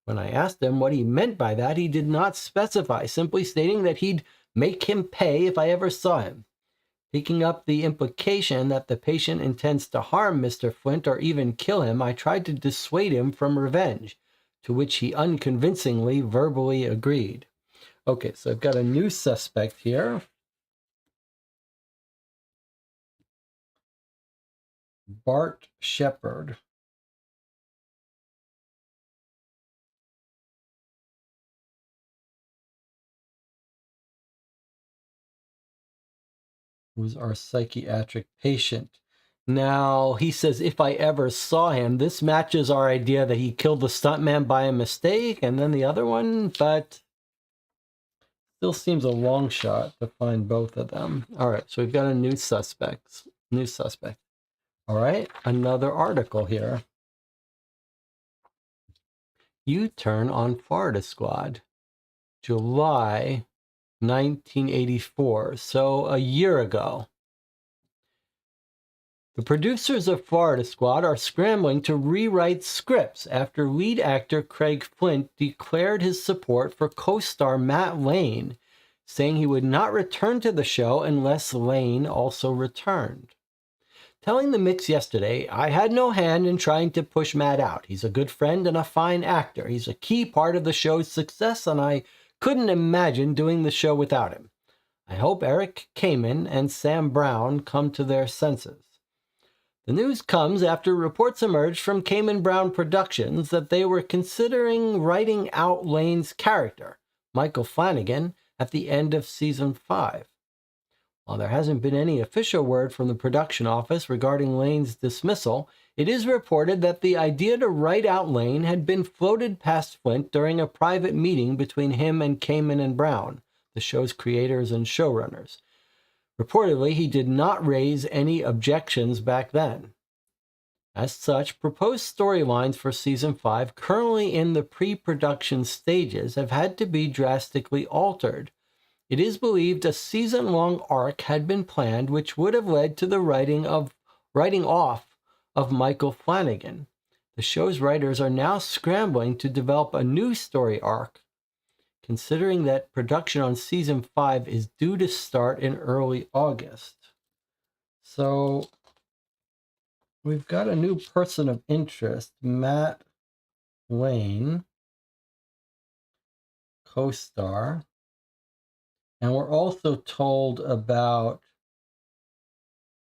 A: When I asked him what he meant by that, he did not specify, simply stating that he'd make him pay if I ever saw him. Picking up the implication that the patient intends to harm Mr. Flint or even kill him, I tried to dissuade him from revenge, to which he unconvincingly verbally agreed. Okay, so I've got a new suspect here. Bart Shepard. Who's our psychiatric patient. Now, he says, if I ever saw him, this matches our idea that he killed the stuntman by a mistake, and then the other one, but still seems a long shot to find both of them. All right, so we've got a new suspect. All right, another article here. U-turn on Florida Squad, July 1984, so a year ago. The producers of Florida Squad are scrambling to rewrite scripts after lead actor Craig Flint declared his support for co-star Matt Lane, saying he would not return to the show unless Lane also returned. Telling the Mix yesterday, I had no hand in trying to push Matt out. He's a good friend and a fine actor. He's a key part of the show's success, and I couldn't imagine doing the show without him. I hope Eric Kamen and Sam Brown come to their senses. The news comes after reports emerged from Kamen Brown Productions that they were considering writing out Lane's character, Michael Flanagan, at the end of season 5. While there hasn't been any official word from the production office regarding Lane's dismissal, it is reported that the idea to write out Lane had been floated past Flint during a private meeting between him and Kamen and Brown, the show's creators and showrunners. Reportedly, he did not raise any objections back then. As such, proposed storylines for season 5, currently in the pre-production stages, have had to be drastically altered. It is believed a season-long arc had been planned, which would have led to the writing off of Michael Flanagan. The show's writers are now scrambling to develop a new story arc, considering that production on season 5 is due to start in early August. So we've got a new person of interest, Matt Lane, co-star. And we're also told about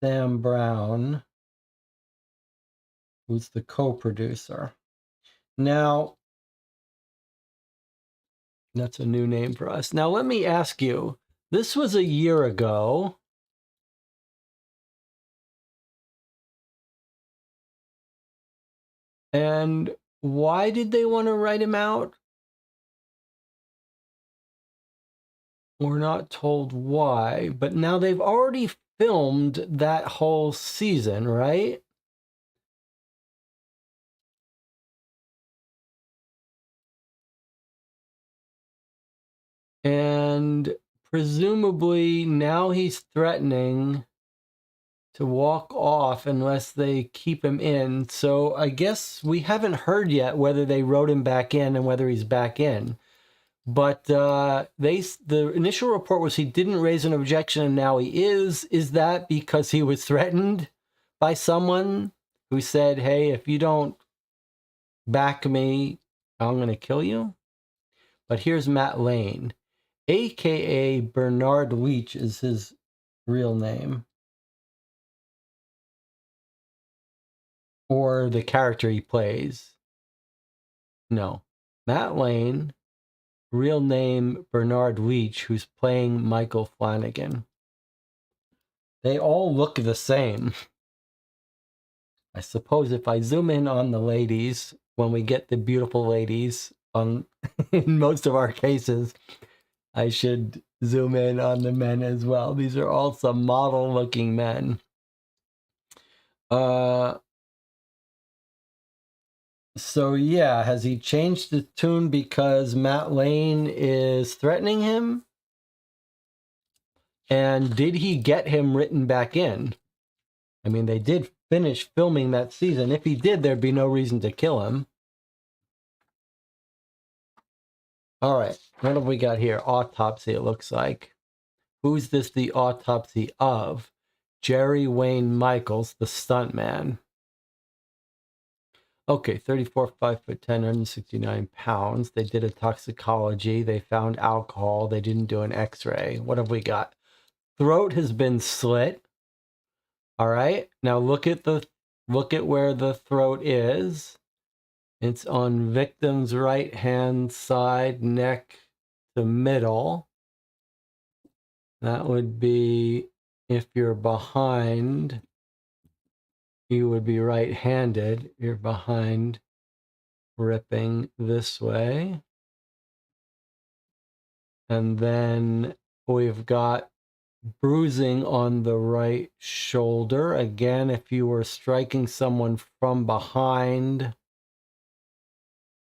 A: Sam Brown, who's the co-producer. Now, that's a new name for us. Now, let me ask you, this was a year ago. And why did they want to write him out? We're not told why, but now they've already filmed that whole season, right? And presumably now he's threatening to walk off unless they keep him in. So I guess we haven't heard yet whether they wrote him back in and whether he's back in. But the initial report was he didn't raise an objection and now he is. Is that because he was threatened by someone who said, hey, if you don't back me, I'm going to kill you? But here's Matt Lane, a.k.a. Bernard Leach is his real name. Or the character he plays. No. Matt Lane, real name Bernard Leach, who's playing Michael Flanagan. They all look the same. I suppose if I zoom in on the ladies, when we get the beautiful ladies on in most of our cases, I should zoom in on the men as well. These are all some model-looking men. So yeah, has he changed the tune because Matt Lane is threatening him? And did he get him written back in? I mean, they did finish filming that season. If he did, there'd be no reason to kill him. All right, what have we got here? Autopsy, it looks like. Who's this the autopsy of? Jerry Wayne Michaels, the stuntman. Okay, 34, 5'10", 169 pounds. They did a toxicology. They found alcohol. They didn't do an x-ray. What have we got? Throat has been slit. All right. Now look at where the throat is. It's on victim's right hand side, neck to middle. That would be if you're behind you would be right-handed. You're behind, ripping this way. And then we've got bruising on the right shoulder. Again, if you were striking someone from behind,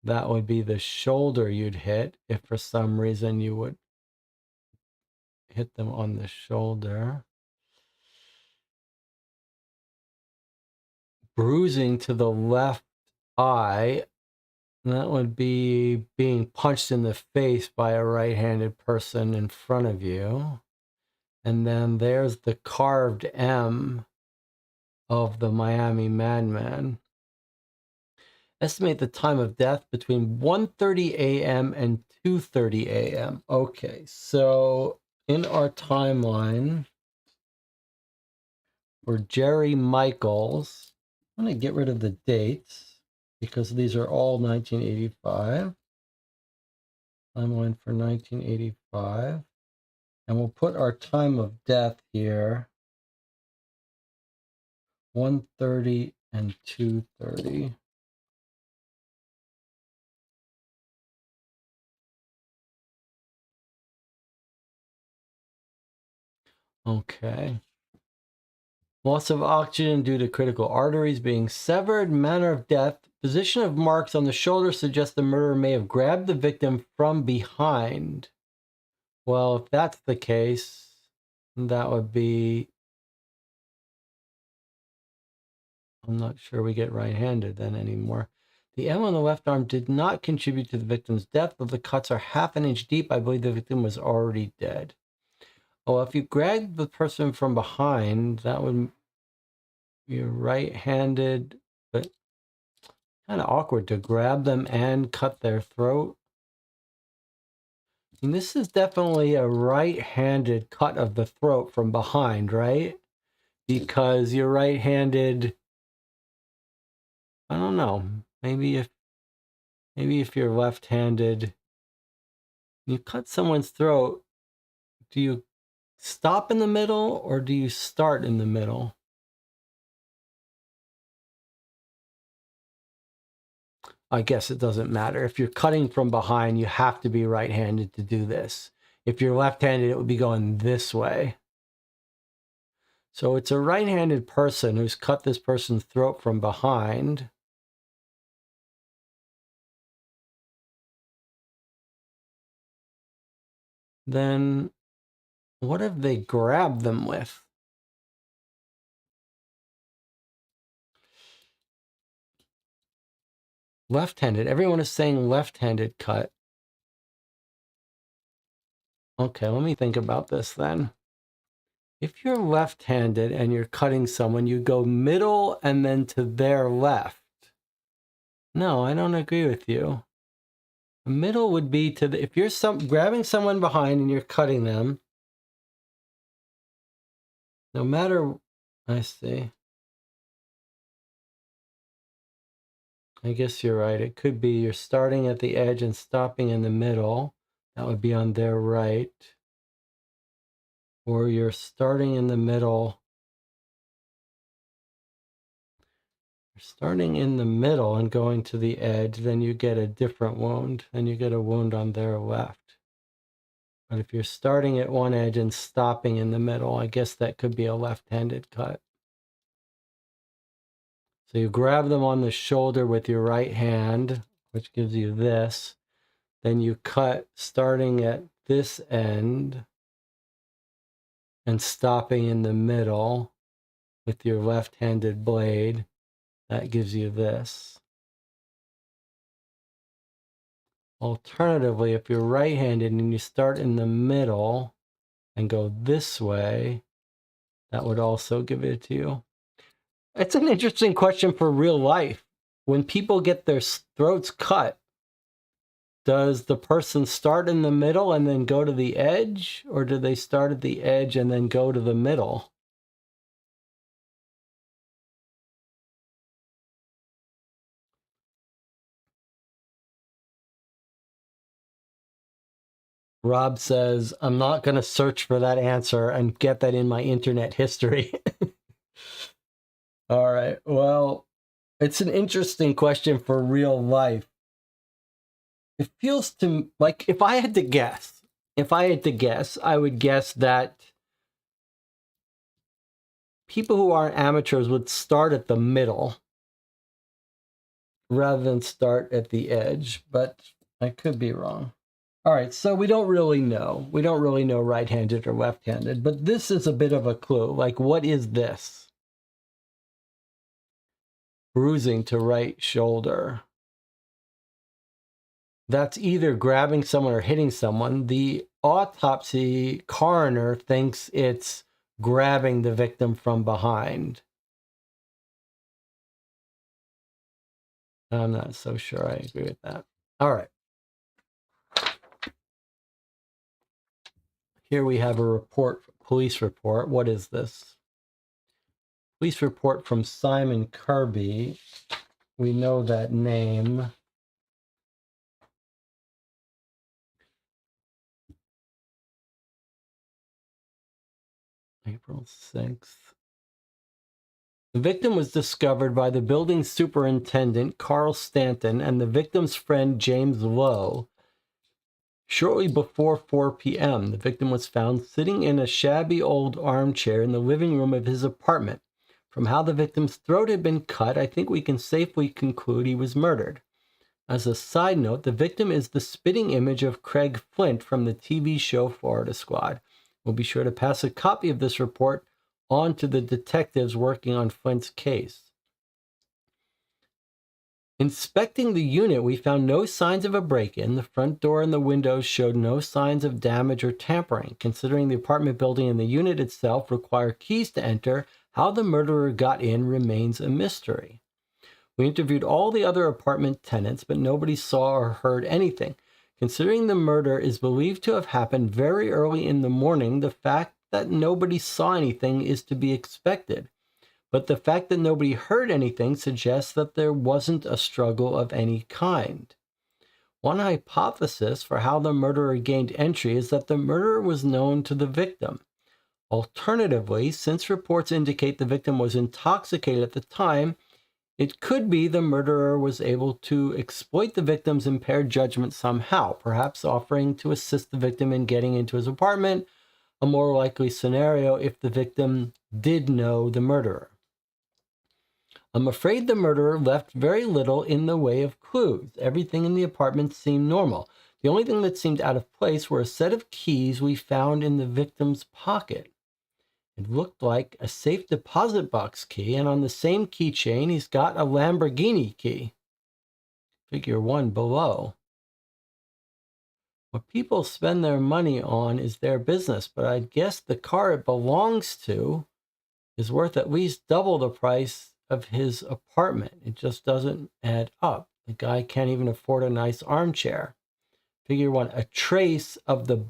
A: that would be the shoulder you'd hit if for some reason you would hit them on the shoulder. Bruising to the left eye, that would be being punched in the face by a right-handed person in front of you. And then there's the carved M of the Miami Madman. Estimate the time of death between 1:30 a.m. and 2:30 a.m. Okay, so in our timeline for Jerry Michaels, I'm going to get rid of the dates because these are all 1985. Timeline for 1985. And we'll put our time of death here, 1:30 and 2:30. Okay. Loss of oxygen due to critical arteries being severed. Manner of death. Position of marks on the shoulder suggests the murderer may have grabbed the victim from behind. Well, if that's the case, that would be... I'm not sure we get right-handed then anymore. The M on the left arm did not contribute to the victim's death, but the cuts are half an inch deep. I believe the victim was already dead. Oh, if you grabbed the person from behind, that would be right-handed, but kind of awkward to grab them and cut their throat. And this is definitely a right-handed cut of the throat from behind, right? Because you're right-handed. I don't know. Maybe if you're left-handed, you cut someone's throat, do you stop in the middle or do you start in the middle? I guess it doesn't matter. If you're cutting from behind, you have to be right-handed to do this. If you're left-handed, it would be going this way. So it's a right-handed person who's cut this person's throat from behind. Then what have they grabbed them with? Left-handed. Everyone is saying left-handed cut. Okay, let me think about this then. If you're left-handed and you're cutting someone, you go middle and then to their left. No, I don't agree with you. The middle would be to the, if you're grabbing someone behind and you're cutting them, no matter, I see. I guess you're right. It could be you're starting at the edge and stopping in the middle. That would be on their right. Or you're starting in the middle. You're starting in the middle and going to the edge, then you get a different wound. Then you get a wound on their left. But if you're starting at one edge and stopping in the middle, I guess that could be a left-handed cut. So you grab them on the shoulder with your right hand, which gives you this. Then you cut starting at this end and stopping in the middle with your left-handed blade. That gives you this. Alternatively, if you're right-handed and you start in the middle and go this way, that would also give it to you. It's an interesting question for real life. When people get their throats cut, does the person start in the middle and then go to the edge? Or do they start at the edge and then go to the middle? Rob says, I'm not going to search for that answer and get that in my internet history. All right. Well, it's an interesting question for real life. It feels to like if I had to guess, I would guess that people who aren't amateurs would start at the middle rather than start at the edge, but I could be wrong. All right, so we don't really know. We don't really know right-handed or left-handed, but this is a bit of a clue. Like, what is this? Bruising to right shoulder. That's either grabbing someone or hitting someone. The autopsy coroner thinks it's grabbing the victim from behind. I'm not so sure I agree with that. All right. Here we have a report, police report. What is this? Police report from Simon Kirby. We know that name. April 6th. The victim was discovered by the building superintendent, Carl Stanton, and the victim's friend, James Lowe. Shortly before 4 p.m., the victim was found sitting in a shabby old armchair in the living room of his apartment. From how the victim's throat had been cut, I think we can safely conclude he was murdered. As a side note, the victim is the spitting image of Craig Flint from the TV show Florida Squad. We'll be sure to pass a copy of this report on to the detectives working on Flint's case. Inspecting the unit, we found no signs of a break-in. The front door and the windows showed no signs of damage or tampering. Considering the apartment building and the unit itself require keys to enter, how the murderer got in remains a mystery. We interviewed all the other apartment tenants, but nobody saw or heard anything. Considering the murder is believed to have happened very early in the morning, the fact that nobody saw anything is to be expected. But the fact that nobody heard anything suggests that there wasn't a struggle of any kind. One hypothesis for how the murderer gained entry is that the murderer was known to the victim. Alternatively, since reports indicate the victim was intoxicated at the time, it could be the murderer was able to exploit the victim's impaired judgment somehow, perhaps offering to assist the victim in getting into his apartment, a more likely scenario if the victim did know the murderer. I'm afraid the murderer left very little in the way of clues. Everything in the apartment seemed normal. The only thing that seemed out of place were a set of keys we found in the victim's pocket. It looked like a safe deposit box key, and on the same keychain, he's got a Lamborghini key. Figure 1 below. What people spend their money on is their business, but I'd guess the car it belongs to is worth at least double the price of his apartment. It just doesn't add up. The guy can't even afford a nice armchair. Figure 1, a trace of the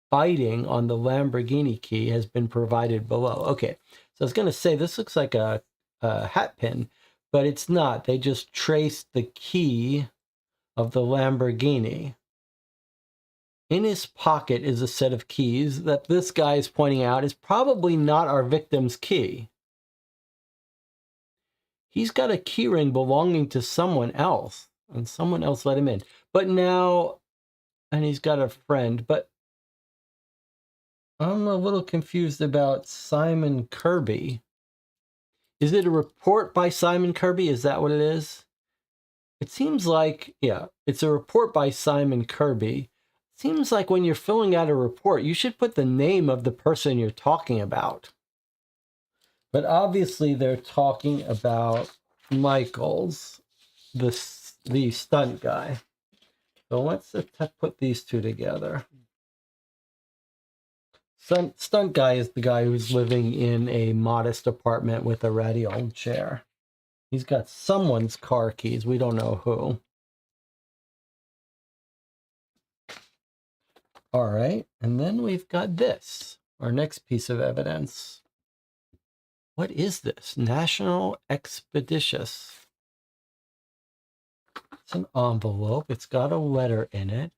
A: biting on the Lamborghini key has been provided below. Okay, so I was going to say this looks like a hat pin, but it's not. They just traced the key of the Lamborghini. In his pocket is a set of keys that this guy is pointing out is probably not our victim's key. He's got a key ring belonging to someone else, and someone else let him in. But now, and he's got a friend, but I'm a little confused about Simon Kirby. Is it a report by Simon Kirby? Is that what it is? It seems like, yeah, it's a report by Simon Kirby. It seems like when you're filling out a report, you should put the name of the person you're talking about. But obviously they're talking about Michaels, the stunt guy. So let's put these two together. Stunt guy is the guy who's living in a modest apartment with a ratty old chair. He's got someone's car keys. We don't know who. All right. And then we've got this, our next piece of evidence. What is this? National Expeditious. It's an envelope. It's got a letter in it.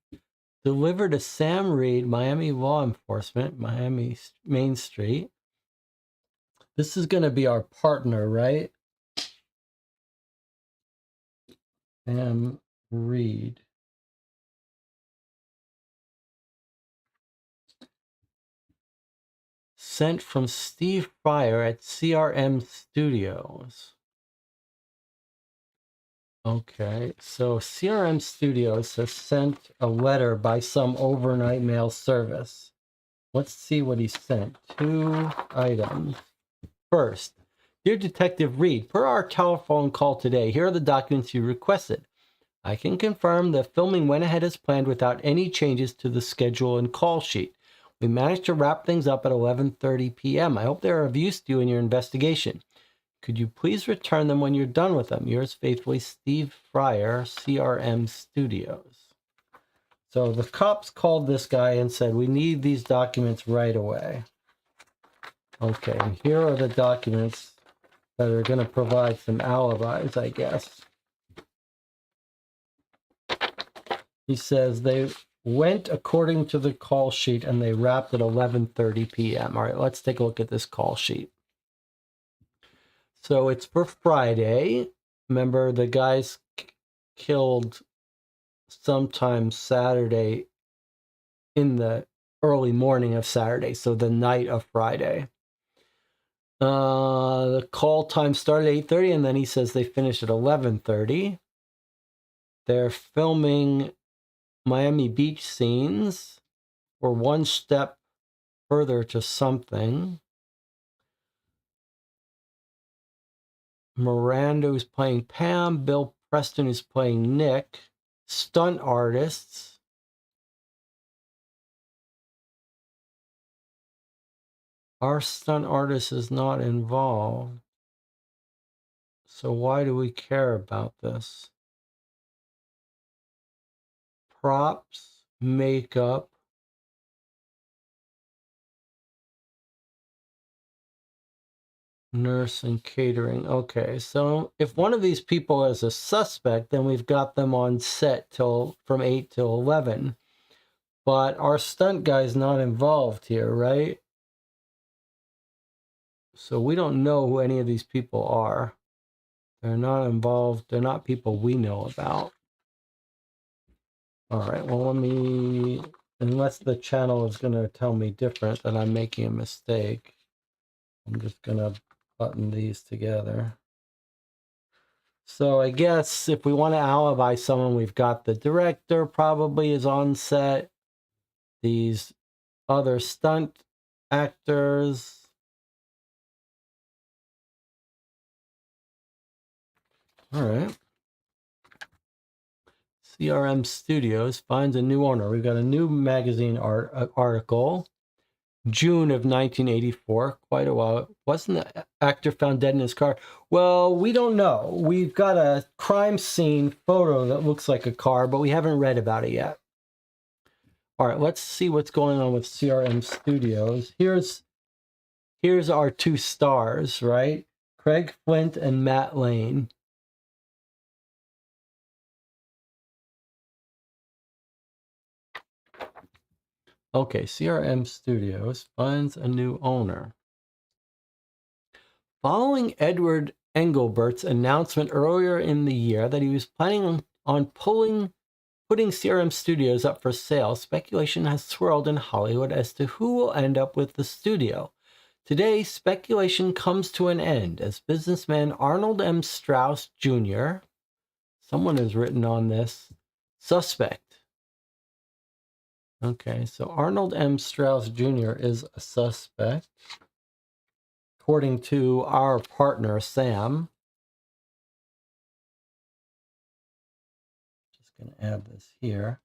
A: Delivered to Sam Reed, Miami Law Enforcement, Miami Main Street. This is going to be our partner, right? Sam Reed. Sent from Steve Fryer at CRM Studios. Okay, so CRM Studios has sent a letter by some overnight mail service. Let's see what he sent. 2 items. First, dear Detective Reed, per our telephone call today, here are the documents you requested. I can confirm that filming went ahead as planned without any changes to the schedule and call sheet. We managed to wrap things up at 11:30 p.m. I hope they are of use to you in your investigation. Could you please return them when you're done with them? Yours faithfully, Steve Fryer, CRM Studios. So the cops called this guy and said, we need these documents right away. Okay, and here are the documents that are going to provide some alibis, I guess. He says they went according to the call sheet and they wrapped at 11:30 p.m. All right, let's take a look at this call sheet. So it's for Friday. Remember, the guys killed sometime Saturday in the early morning of Saturday, so the night of Friday. The call time started at 8:30, and then he says they finished at 11:30. They're filming Miami Beach scenes. We're one step further to something. Miranda is playing Pam. Bill Preston is playing Nick. Stunt artists. Our stunt artist is not involved. So why do we care about this? Props, makeup. Nurse and catering. Okay, so if one of these people is a suspect, then we've got them on set from 8 till 11. But our stunt guy's not involved here, right? So we don't know who any of these people are. They're not involved. They're not people we know about. All right, well, unless the channel is going to tell me different, that I'm making a mistake. I'm just going to button these together. So I guess if we want to alibi someone, we've got the director probably is on set. These other stunt actors. All right. CRM Studios finds a new owner. We've got a new magazine article. June of 1984, quite a while. Wasn't the actor found dead in his car? Well, we don't know. We've got a crime scene photo that looks like a car, but we haven't read about it yet. All right, let's see what's going on with CRM Studios. Here's our 2 stars, right? Craig Flint and Matt Lane. Okay, CRM Studios finds a new owner. Following Edward Engelbert's announcement earlier in the year that he was planning on putting CRM Studios up for sale, speculation has swirled in Hollywood as to who will end up with the studio. Today, speculation comes to an end as businessman Arnold M. Strauss Jr., someone has written on this, suspect. Okay, so Arnold M. Strauss Jr. is a suspect, according to our partner, Sam. Just going to add this here.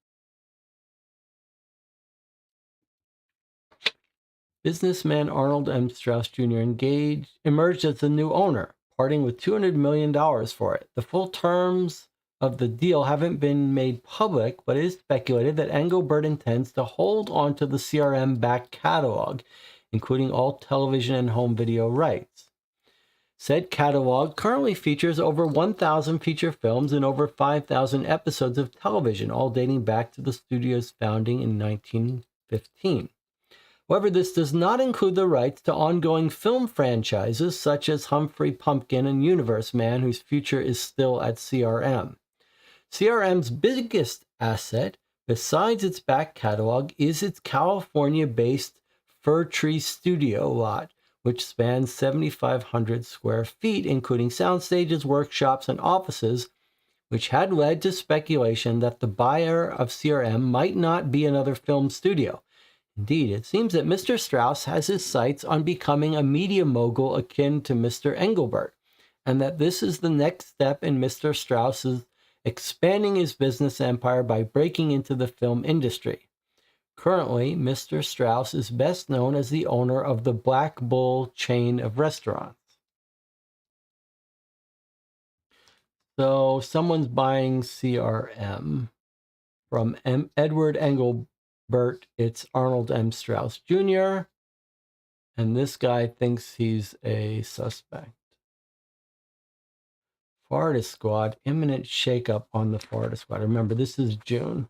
A: Businessman Arnold M. Strauss Jr. emerged as the new owner, parting with $200 million for it. The full terms of the deal haven't been made public, but it is speculated that Engelbert intends to hold on to the CRM back catalog, including all television and home video rights. Said catalog currently features over 1,000 feature films and over 5,000 episodes of television, all dating back to the studio's founding in 1915. However, this does not include the rights to ongoing film franchises such as Humphrey Pumpkin and Universe Man, whose future is still at CRM. CRM's biggest asset, besides its back catalog, is its California-based Fir Tree Studio lot, which spans 7,500 square feet, including sound stages, workshops, and offices, which had led to speculation that the buyer of CRM might not be another film studio. Indeed, it seems that Mr. Strauss has his sights on becoming a media mogul akin to Mr. Engelbert, and that this is the next step in Mr. Strauss's expanding his business empire by breaking into the film industry. Currently, Mr. Strauss is best known as the owner of the Black Bull chain of restaurants. So someone's buying CRM from Edward Engelbert. It's Arnold M. Strauss Jr., and this guy thinks he's a suspect. Florida Squad, imminent shakeup on the Florida Squad. Remember, this is June.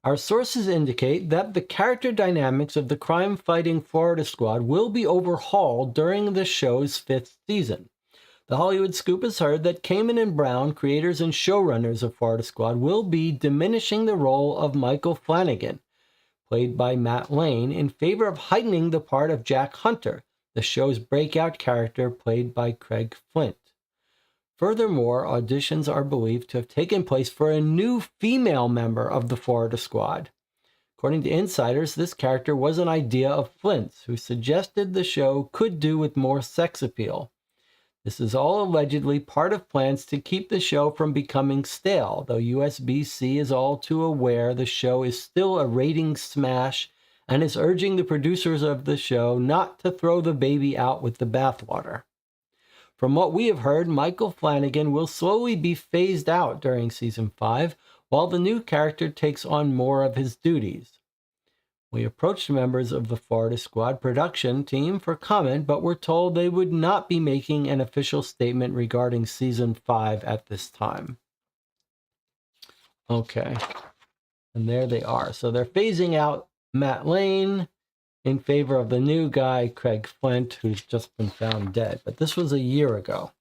A: Our sources indicate that the character dynamics of the crime-fighting Florida Squad will be overhauled during the show's 5th season. The Hollywood Scoop has heard that Kamen and Brown, creators and showrunners of Florida Squad, will be diminishing the role of Michael Flanagan, played by Matt Lane, in favor of heightening the part of Jack Hunter, the show's breakout character played by Craig Flint. Furthermore, auditions are believed to have taken place for a new female member of the Florida Squad. According to insiders, this character was an idea of Flint's, who suggested the show could do with more sex appeal. This is all allegedly part of plans to keep the show from becoming stale, though USBC is all too aware the show is still a ratings smash and is urging the producers of the show not to throw the baby out with the bathwater. From what we have heard, Michael Flanagan will slowly be phased out during season 5, while the new character takes on more of his duties. We approached members of the Florida Squad production team for comment, but were told they would not be making an official statement regarding season 5 at this time. Okay, and there they are. So they're phasing out Matt Lane in favor of the new guy, Craig Flint, who's just been found dead. But this was a year ago.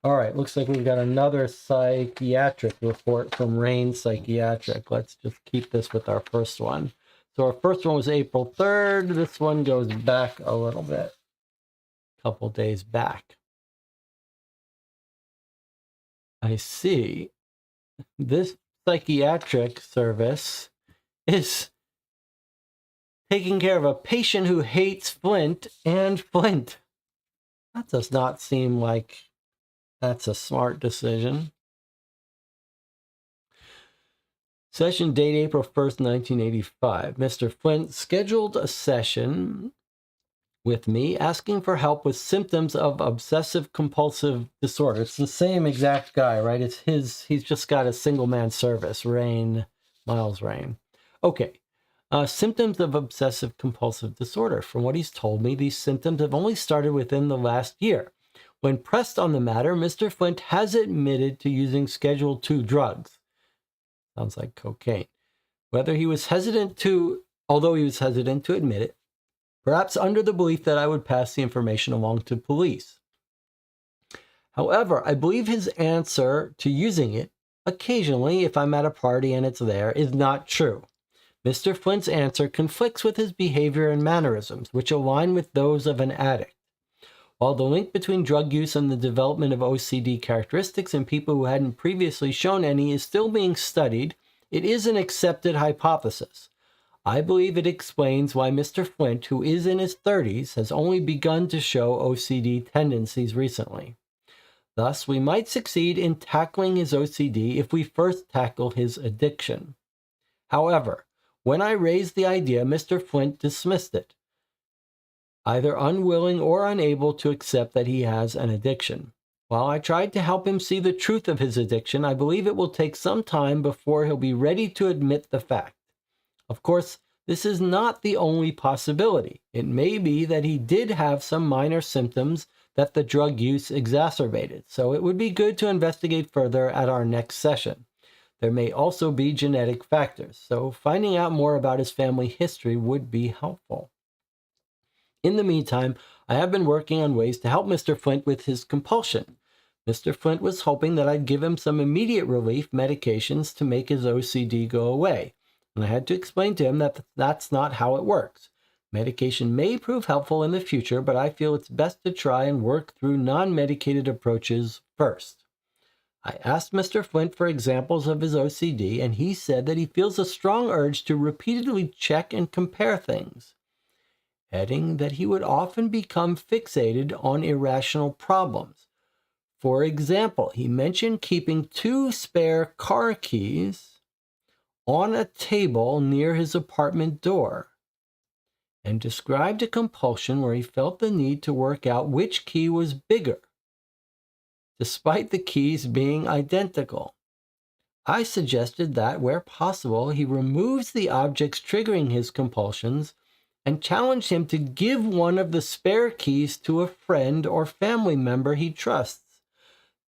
A: All right, looks like we've got another psychiatric report from Rain Psychiatric. Let's just keep this with our first one. So our first one was April 3rd. This one goes back a little bit, a couple days back. I see. This psychiatric service is taking care of a patient who hates Flint and Flint. That does not seem like that's a smart decision. Session date April 1st, 1985. Mr. Flint scheduled a session with me asking for help with symptoms of obsessive compulsive disorder. It's the same exact guy, right? It's his, he's just got a single man service, Miles Rain. Okay. Symptoms of obsessive compulsive disorder. From what he's told me, these symptoms have only started within the last year. When pressed on the matter, Mr. Flint has admitted to using Schedule II drugs. Sounds like cocaine. Although he was hesitant to admit it, perhaps under the belief that I would pass the information along to police. However, I believe his answer to using it, occasionally if I'm at a party and it's there, is not true. Mr. Flint's answer conflicts with his behavior and mannerisms, which align with those of an addict. While the link between drug use and the development of OCD characteristics in people who hadn't previously shown any is still being studied, it is an accepted hypothesis. I believe it explains why Mr. Flint, who is in his 30s, has only begun to show OCD tendencies recently. Thus, we might succeed in tackling his OCD if we first tackle his addiction. However, when I raised the idea, Mr. Flint dismissed it, either unwilling or unable to accept that he has an addiction. While I tried to help him see the truth of his addiction, I believe it will take some time before he'll be ready to admit the fact. Of course, this is not the only possibility. It may be that he did have some minor symptoms that the drug use exacerbated, so it would be good to investigate further at our next session. There may also be genetic factors, so finding out more about his family history would be helpful. In the meantime, I have been working on ways to help Mr. Flint with his compulsion. Mr. Flint was hoping that I'd give him some immediate relief medications to make his OCD go away, and I had to explain to him that that's not how it works. Medication may prove helpful in the future, but I feel it's best to try and work through non-medicated approaches first. I asked Mr. Flint for examples of his OCD, and he said that he feels a strong urge to repeatedly check and compare things, adding that he would often become fixated on irrational problems. For example, he mentioned keeping 2 spare car keys on a table near his apartment door, and described a compulsion where he felt the need to work out which key was bigger, despite the keys being identical. I suggested that, where possible, he removes the objects triggering his compulsions and challenged him to give one of the spare keys to a friend or family member he trusts,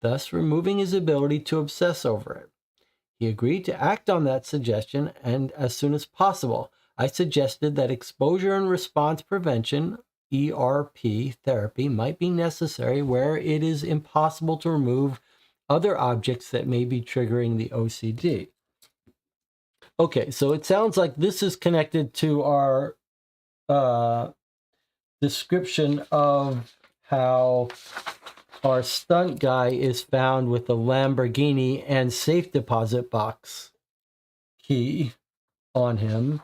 A: thus removing his ability to obsess over it. He agreed to act on that suggestion, and as soon as possible, I suggested that exposure and response prevention, ERP therapy, might be necessary where it is impossible to remove other objects that may be triggering the OCD. Okay, so it sounds like this is connected to our description of how our stunt guy is found with a Lamborghini and safe deposit box key on him.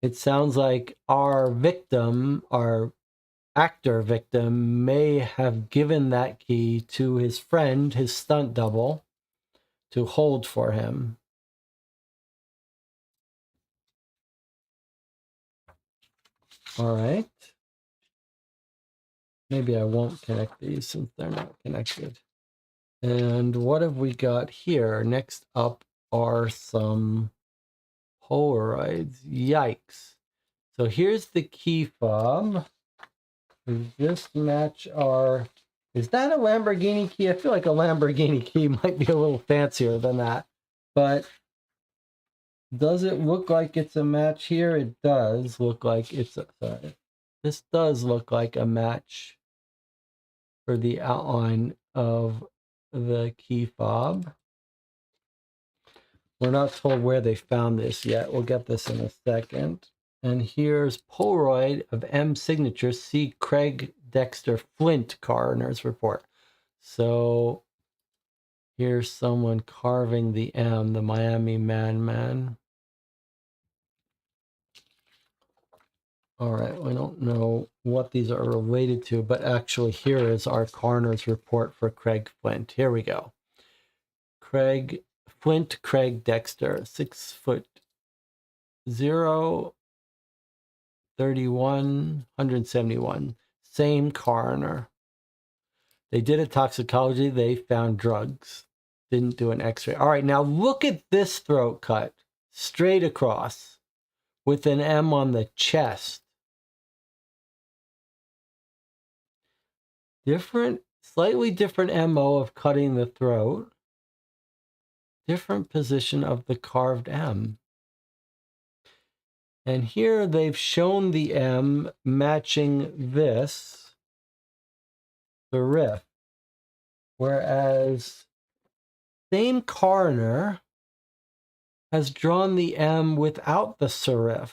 A: It sounds like our victim, our actor victim, may have given that key to his friend, his stunt double, to hold for him. All right. Maybe I won't connect these since they're not connected. And what have we got here? Next up are some Polaroids. Yikes. So here's the key fob. Does this match our... Is that a Lamborghini key? I feel like a Lamborghini key might be a little fancier than that. But does it look like it's a match here? It does look like it's a... Sorry. This does look like a match for the outline of the key fob. We're not told where they found this yet. We'll get this in a second. And here's Polaroid of M signature. See Craig Dexter Flint coroner's report. So here's someone carving the M, the Miami man. All right, we don't know what these are related to, but actually here is our coroner's report for Craig Flint. Here we go. Craig Dexter, 6'0", 31, 171. Same coroner. They did a toxicology. They found drugs. Didn't do an x-ray. All right, now look at this throat cut. Straight across with an M on the chest. Slightly different MO of cutting the throat. Different position of the carved M. And here they've shown the M matching this, the riff. Whereas same coroner has drawn the M without the serif.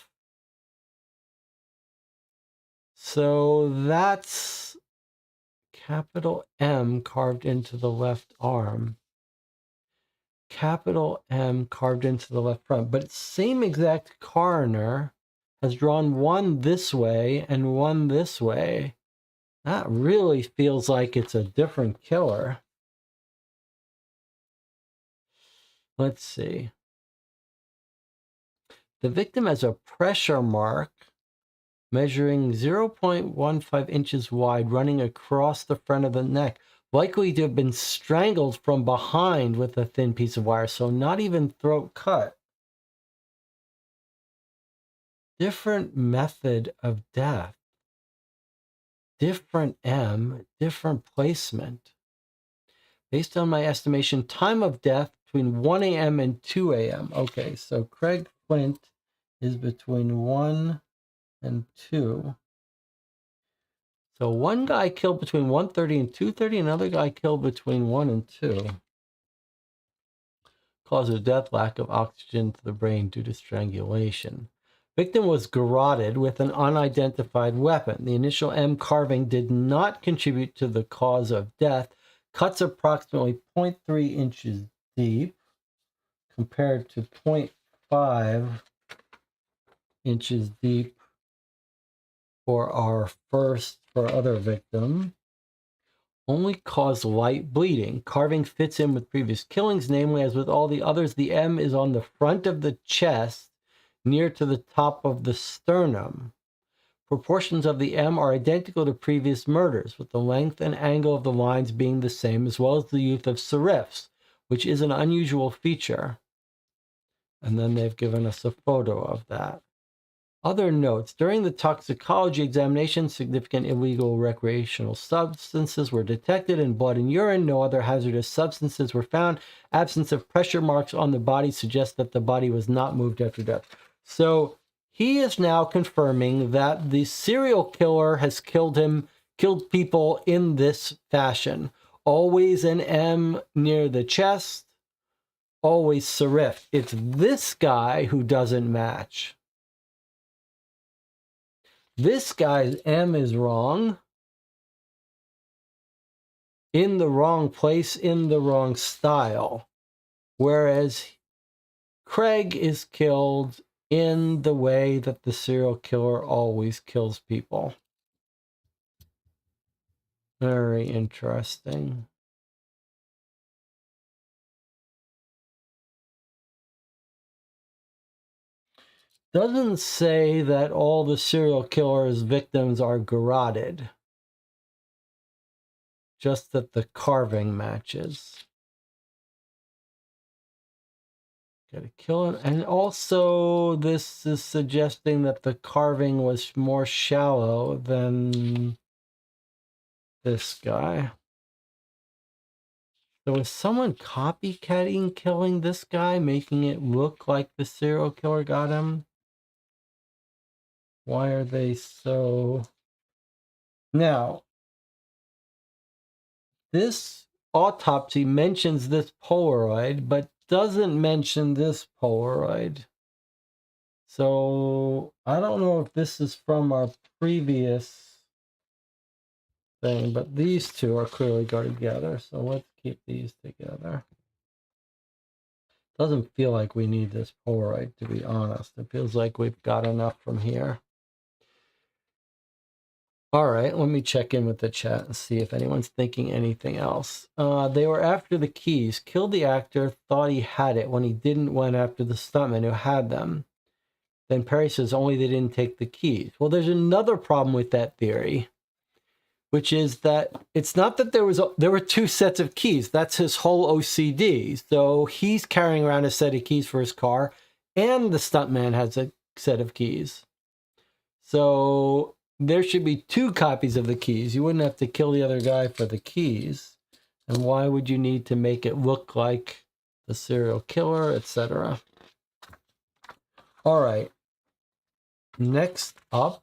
A: So that's capital M carved into the left arm. Capital M carved into the left front. But same exact coroner has drawn one this way and one this way. That really feels like it's a different killer. Let's see. The victim has a pressure mark measuring 0.15 inches wide running across the front of the neck, likely to have been strangled from behind with a thin piece of wire, so not even throat cut. Different method of death. Different M, different placement. Based on my estimation, time of death between 1 a.m. and 2 a.m. Okay, so Craig Flint is between 1 and 2. So one guy killed between 1:30 and 2:30, another guy killed between 1 and 2. Cause of death, lack of oxygen to the brain due to strangulation. Victim was garroted with an unidentified weapon. The initial M carving did not contribute to the cause of death. Cuts approximately 0.3 inches deep compared to 0.5 inches deep for our other victim. Only caused light bleeding. Carving fits in with previous killings, namely, as with all the others, the M is on the front of the chest, near to the top of the sternum. Proportions of the M are identical to previous murders, with the length and angle of the lines being the same, as well as the use of serifs, which is an unusual feature. And then they've given us a photo of that. Other notes. During the toxicology examination, significant illegal recreational substances were detected in blood and urine. No other hazardous substances were found. Absence of pressure marks on the body suggests that the body was not moved after death. So he is now confirming that the serial killer has killed people in this fashion. Always an M near the chest, always serif. It's this guy who doesn't match. This guy's M is wrong, in the wrong place, in the wrong style, whereas Craig is killed in the way that the serial killer always kills people. Very interesting. Doesn't say that all the serial killer's victims are garroted. Just that the carving matches. Gotta kill him. And also, this is suggesting that the carving was more shallow than this guy. So is someone copycatting killing this guy, making it look like the serial killer got him? Why are they so... Now, this autopsy mentions this Polaroid, but doesn't mention this Polaroid. So I don't know if this is from our previous thing, but these two are clearly go together. So let's keep these together. Doesn't feel like we need this Polaroid, to be honest. It feels like we've got enough from here. All right, let me check in with the chat and see if anyone's thinking anything else. They were after the keys. Killed the actor, thought he had it when he didn't, went after the stuntman who had them. Then Perry says only they didn't take the keys. Well, there's another problem with that theory, which is that it's not that there were two sets of keys. That's his whole OCD. So he's carrying around a set of keys for his car, and the stuntman has a set of keys. So there should be two copies of the keys. You wouldn't have to kill the other guy for the keys. And why would you need to make it look like the serial killer, etc.? All right. Next up,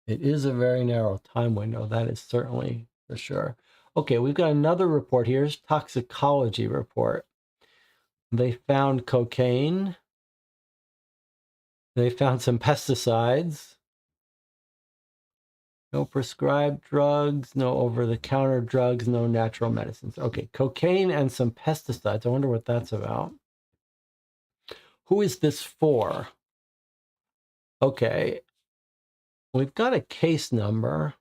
A: it is a very narrow time window. That is certainly for sure. Okay, we've got another report. Here's toxicology report. They found cocaine. They found some pesticides. No prescribed drugs, no over-the-counter drugs, no natural medicines. Okay, cocaine and some pesticides. I wonder what that's about. Who is this for? Okay, we've got a case number.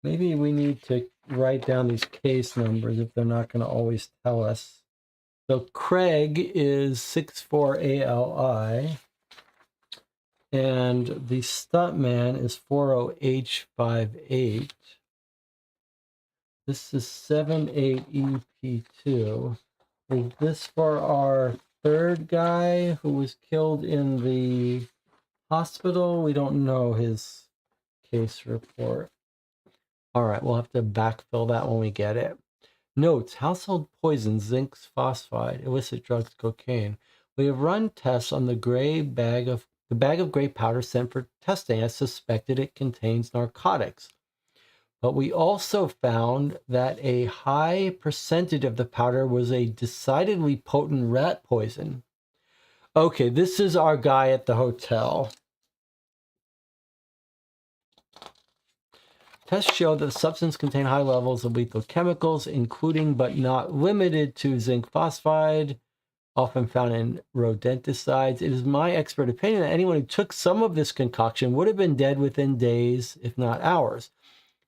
A: Maybe we need to write down these case numbers if they're not going to always tell us. So Craig is 64ALI. And the stuntman is 40H58. This is 78EP2. Is this for our third guy who was killed in the hospital? We don't know his case report. All right, we'll have to backfill that when we get it. Notes, household poison, zinc phosphide, illicit drugs, cocaine. We have run tests on the gray bag of the bag of gray powder sent for testing. I suspected it contains narcotics. But we also found that a high percentage of the powder was a decidedly potent rat poison. Okay, this is our guy at the hotel. Tests show that the substance contained high levels of lethal chemicals, including but not limited to zinc phosphide, often found in rodenticides. It is my expert opinion that anyone who took some of this concoction would have been dead within days, if not hours.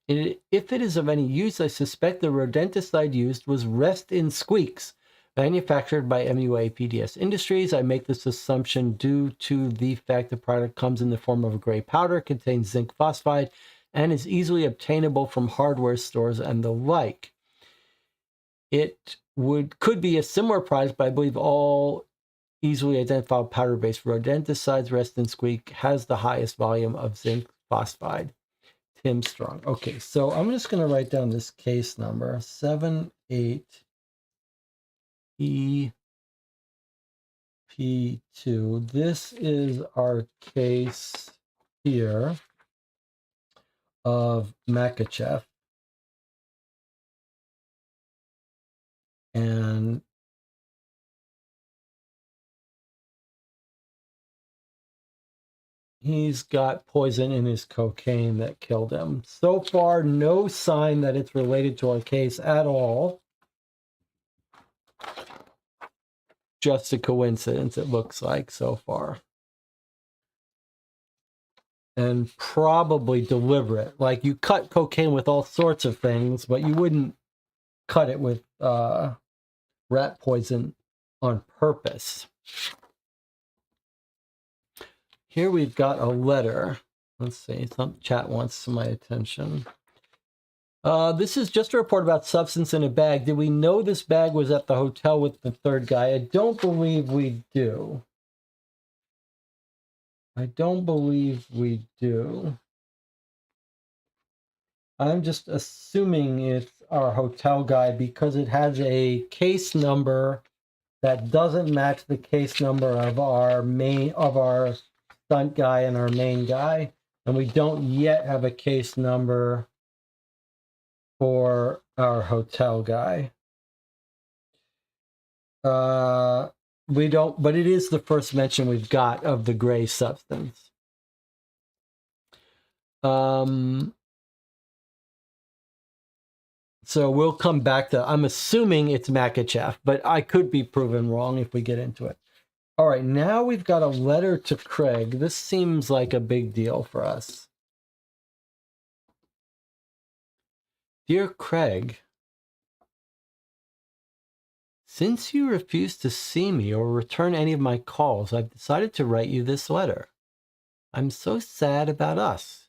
A: If it is of any use, I suspect the rodenticide used was Rest in Squeaks, manufactured by MUA PDS Industries. I make this assumption due to the fact the product comes in the form of a gray powder, contains zinc phosphide, and is easily obtainable from hardware stores and the like. It could be a similar product, but I believe all easily identifiable powder-based rodenticides, Rest and Squeak, has the highest volume of zinc phosphide. Tim Strong. Okay, so I'm just going to write down this case number, 78EP2. This is our case here of Makachev. And he's got poison in his cocaine that killed him. So far, no sign that it's related to our case at all. Just a coincidence, it looks like, so far. And probably deliberate. Like, you cut cocaine with all sorts of things, but you wouldn't cut it with rat poison on purpose. Here we've got a letter. Let's see, some chat wants my attention. This is just a report about substance in a bag. Did we know this bag was at the hotel with the third guy? I don't believe we do. I don't believe we do. I'm just assuming it's our hotel guy because it has a case number that doesn't match the case number of our stunt guy and our main guy, and we don't yet have a case number for our hotel guy. We don't, but it is the first mention we've got of the gray substance. So we'll come back to, I'm assuming it's Makachev, but I could be proven wrong if we get into it. All right, now we've got a letter to Craig. This seems like a big deal for us. Dear Craig, since you refuse to see me or return any of my calls, I've decided to write you this letter. I'm so sad about us.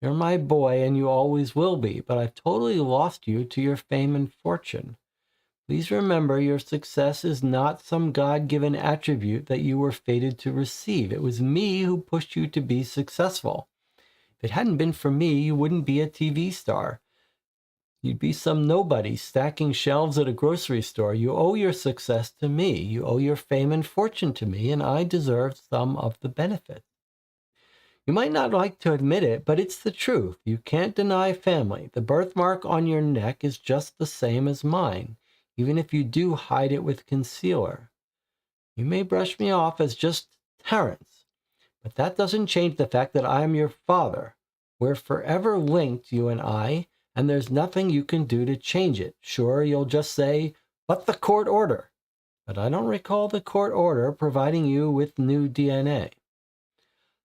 A: You're my boy and you always will be, but I've totally lost you to your fame and fortune. Please remember your success is not some God-given attribute that you were fated to receive. It was me who pushed you to be successful. If it hadn't been for me, you wouldn't be a TV star. You'd be some nobody stacking shelves at a grocery store. You owe your success to me. You owe your fame and fortune to me, and I deserve some of the benefits. You might not like to admit it, but it's the truth. You can't deny family. The birthmark on your neck is just the same as mine, even if you do hide it with concealer. You may brush me off as just Terrence, but that doesn't change the fact that I am your father. We're forever linked, you and I, and there's nothing you can do to change it. Sure, you'll just say, but the court order. But I don't recall the court order providing you with new DNA.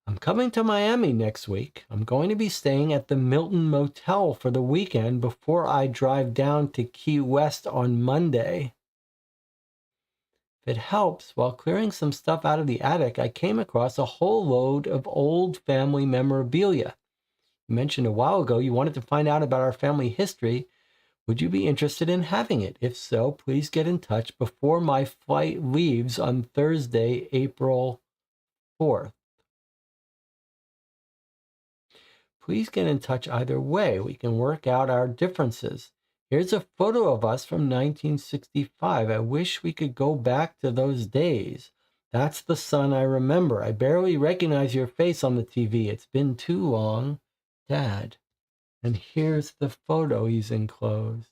A: I'm coming to Miami next week. I'm going to be staying at the Milton Motel for the weekend before I drive down to Key West on Monday. If it helps, while clearing some stuff out of the attic, I came across a whole load of old family memorabilia. You mentioned a while ago you wanted to find out about our family history. Would you be interested in having it? If so, please get in touch before my flight leaves on Thursday, April 4th. Please get in touch either way. We can work out our differences. Here's a photo of us from 1965. I wish we could go back to those days. That's the son I remember. I barely recognize your face on the TV. It's been too long, Dad. And here's the photo he's enclosed.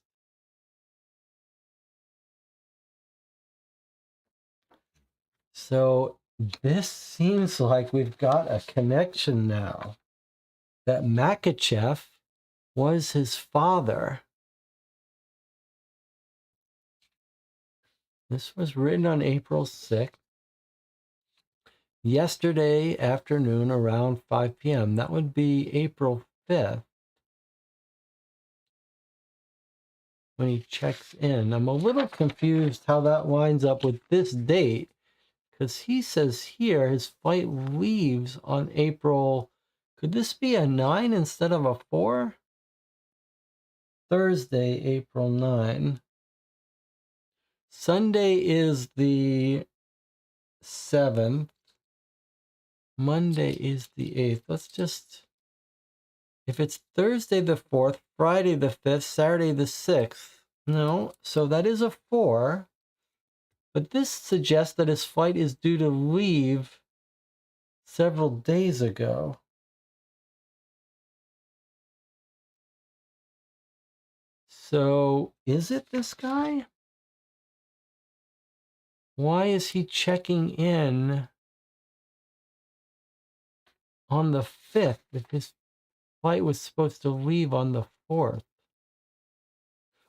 A: So this seems like we've got a connection now. That Makachev was his father. This was written on April 6th. Yesterday afternoon around 5 p.m. That would be April 5th when he checks in. I'm a little confused how that lines up with this date, because he says here his flight leaves on April. Could this be a 9 instead of a 4? Thursday, April 9. Sunday is the 7th. Monday is the 8th. Let's just, if it's Thursday the 4th, Friday the 5th, Saturday the 6th. No, so that is a 4. But this suggests that his flight is due to leave several days ago. So is it this guy? Why is he checking in on the 5th if his flight was supposed to leave on the 4th?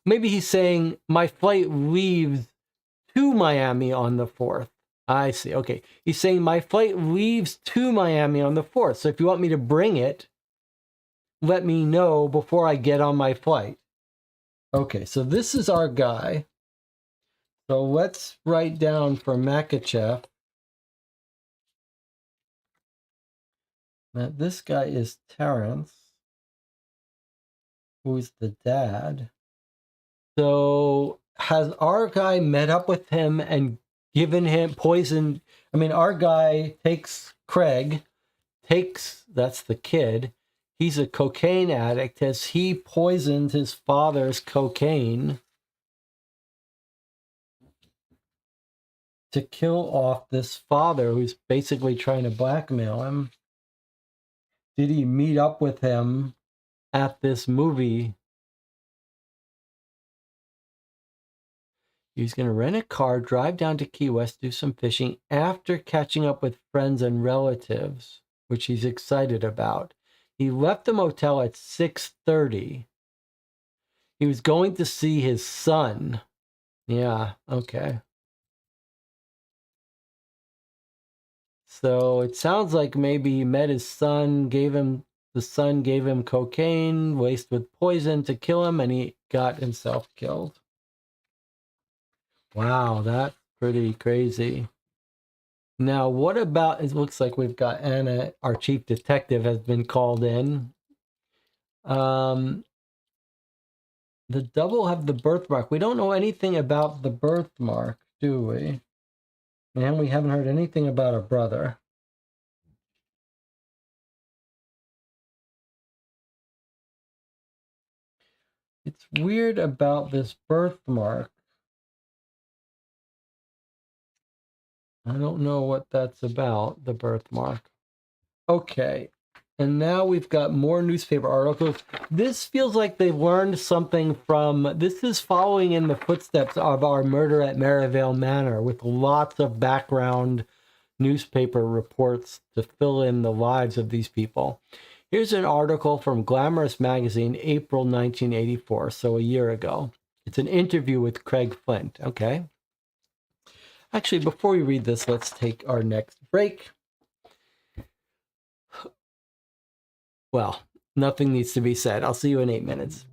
A: Maybe he's saying my flight leaves to Miami on the 4th. I see. Okay. He's saying my flight leaves to Miami on the 4th. So if you want me to bring it, let me know before I get on my flight. Okay. So this is our guy. So let's write down for Makachev that this guy is Terrence, who's the dad. So has our guy met up with him and given him poison? I mean, our guy takes Craig, that's the kid. He's a cocaine addict. Has he poisoned his father's cocaine to kill off this father who's basically trying to blackmail him? Did he meet up with him at this movie? He's going to rent a car, drive down to Key West, do some fishing after catching up with friends and relatives, which he's excited about. He left the motel at 6:30. He was going to see his son. Yeah, okay. So it sounds like maybe he met his son, the son gave him cocaine laced with poison to kill him, and he got himself killed. Wow, that's pretty crazy. Now, what about, it looks like we've got Anna, our chief detective, has been called in. The double have the birthmark. We don't know anything about the birthmark, do we? And we haven't heard anything about a brother. It's weird about this birthmark. I don't know what that's about, the birthmark. Okay. And now we've got more newspaper articles. This feels like they learned something from, this is following in the footsteps of our murder at Maryvale Manor with lots of background newspaper reports to fill in the lives of these people. Here's an article from Glamorous Magazine, April 1984, so a year ago. It's an interview with Craig Flint, okay? Actually, before we read this, let's take our next break. Well, nothing needs to be said. I'll see you in 8 minutes.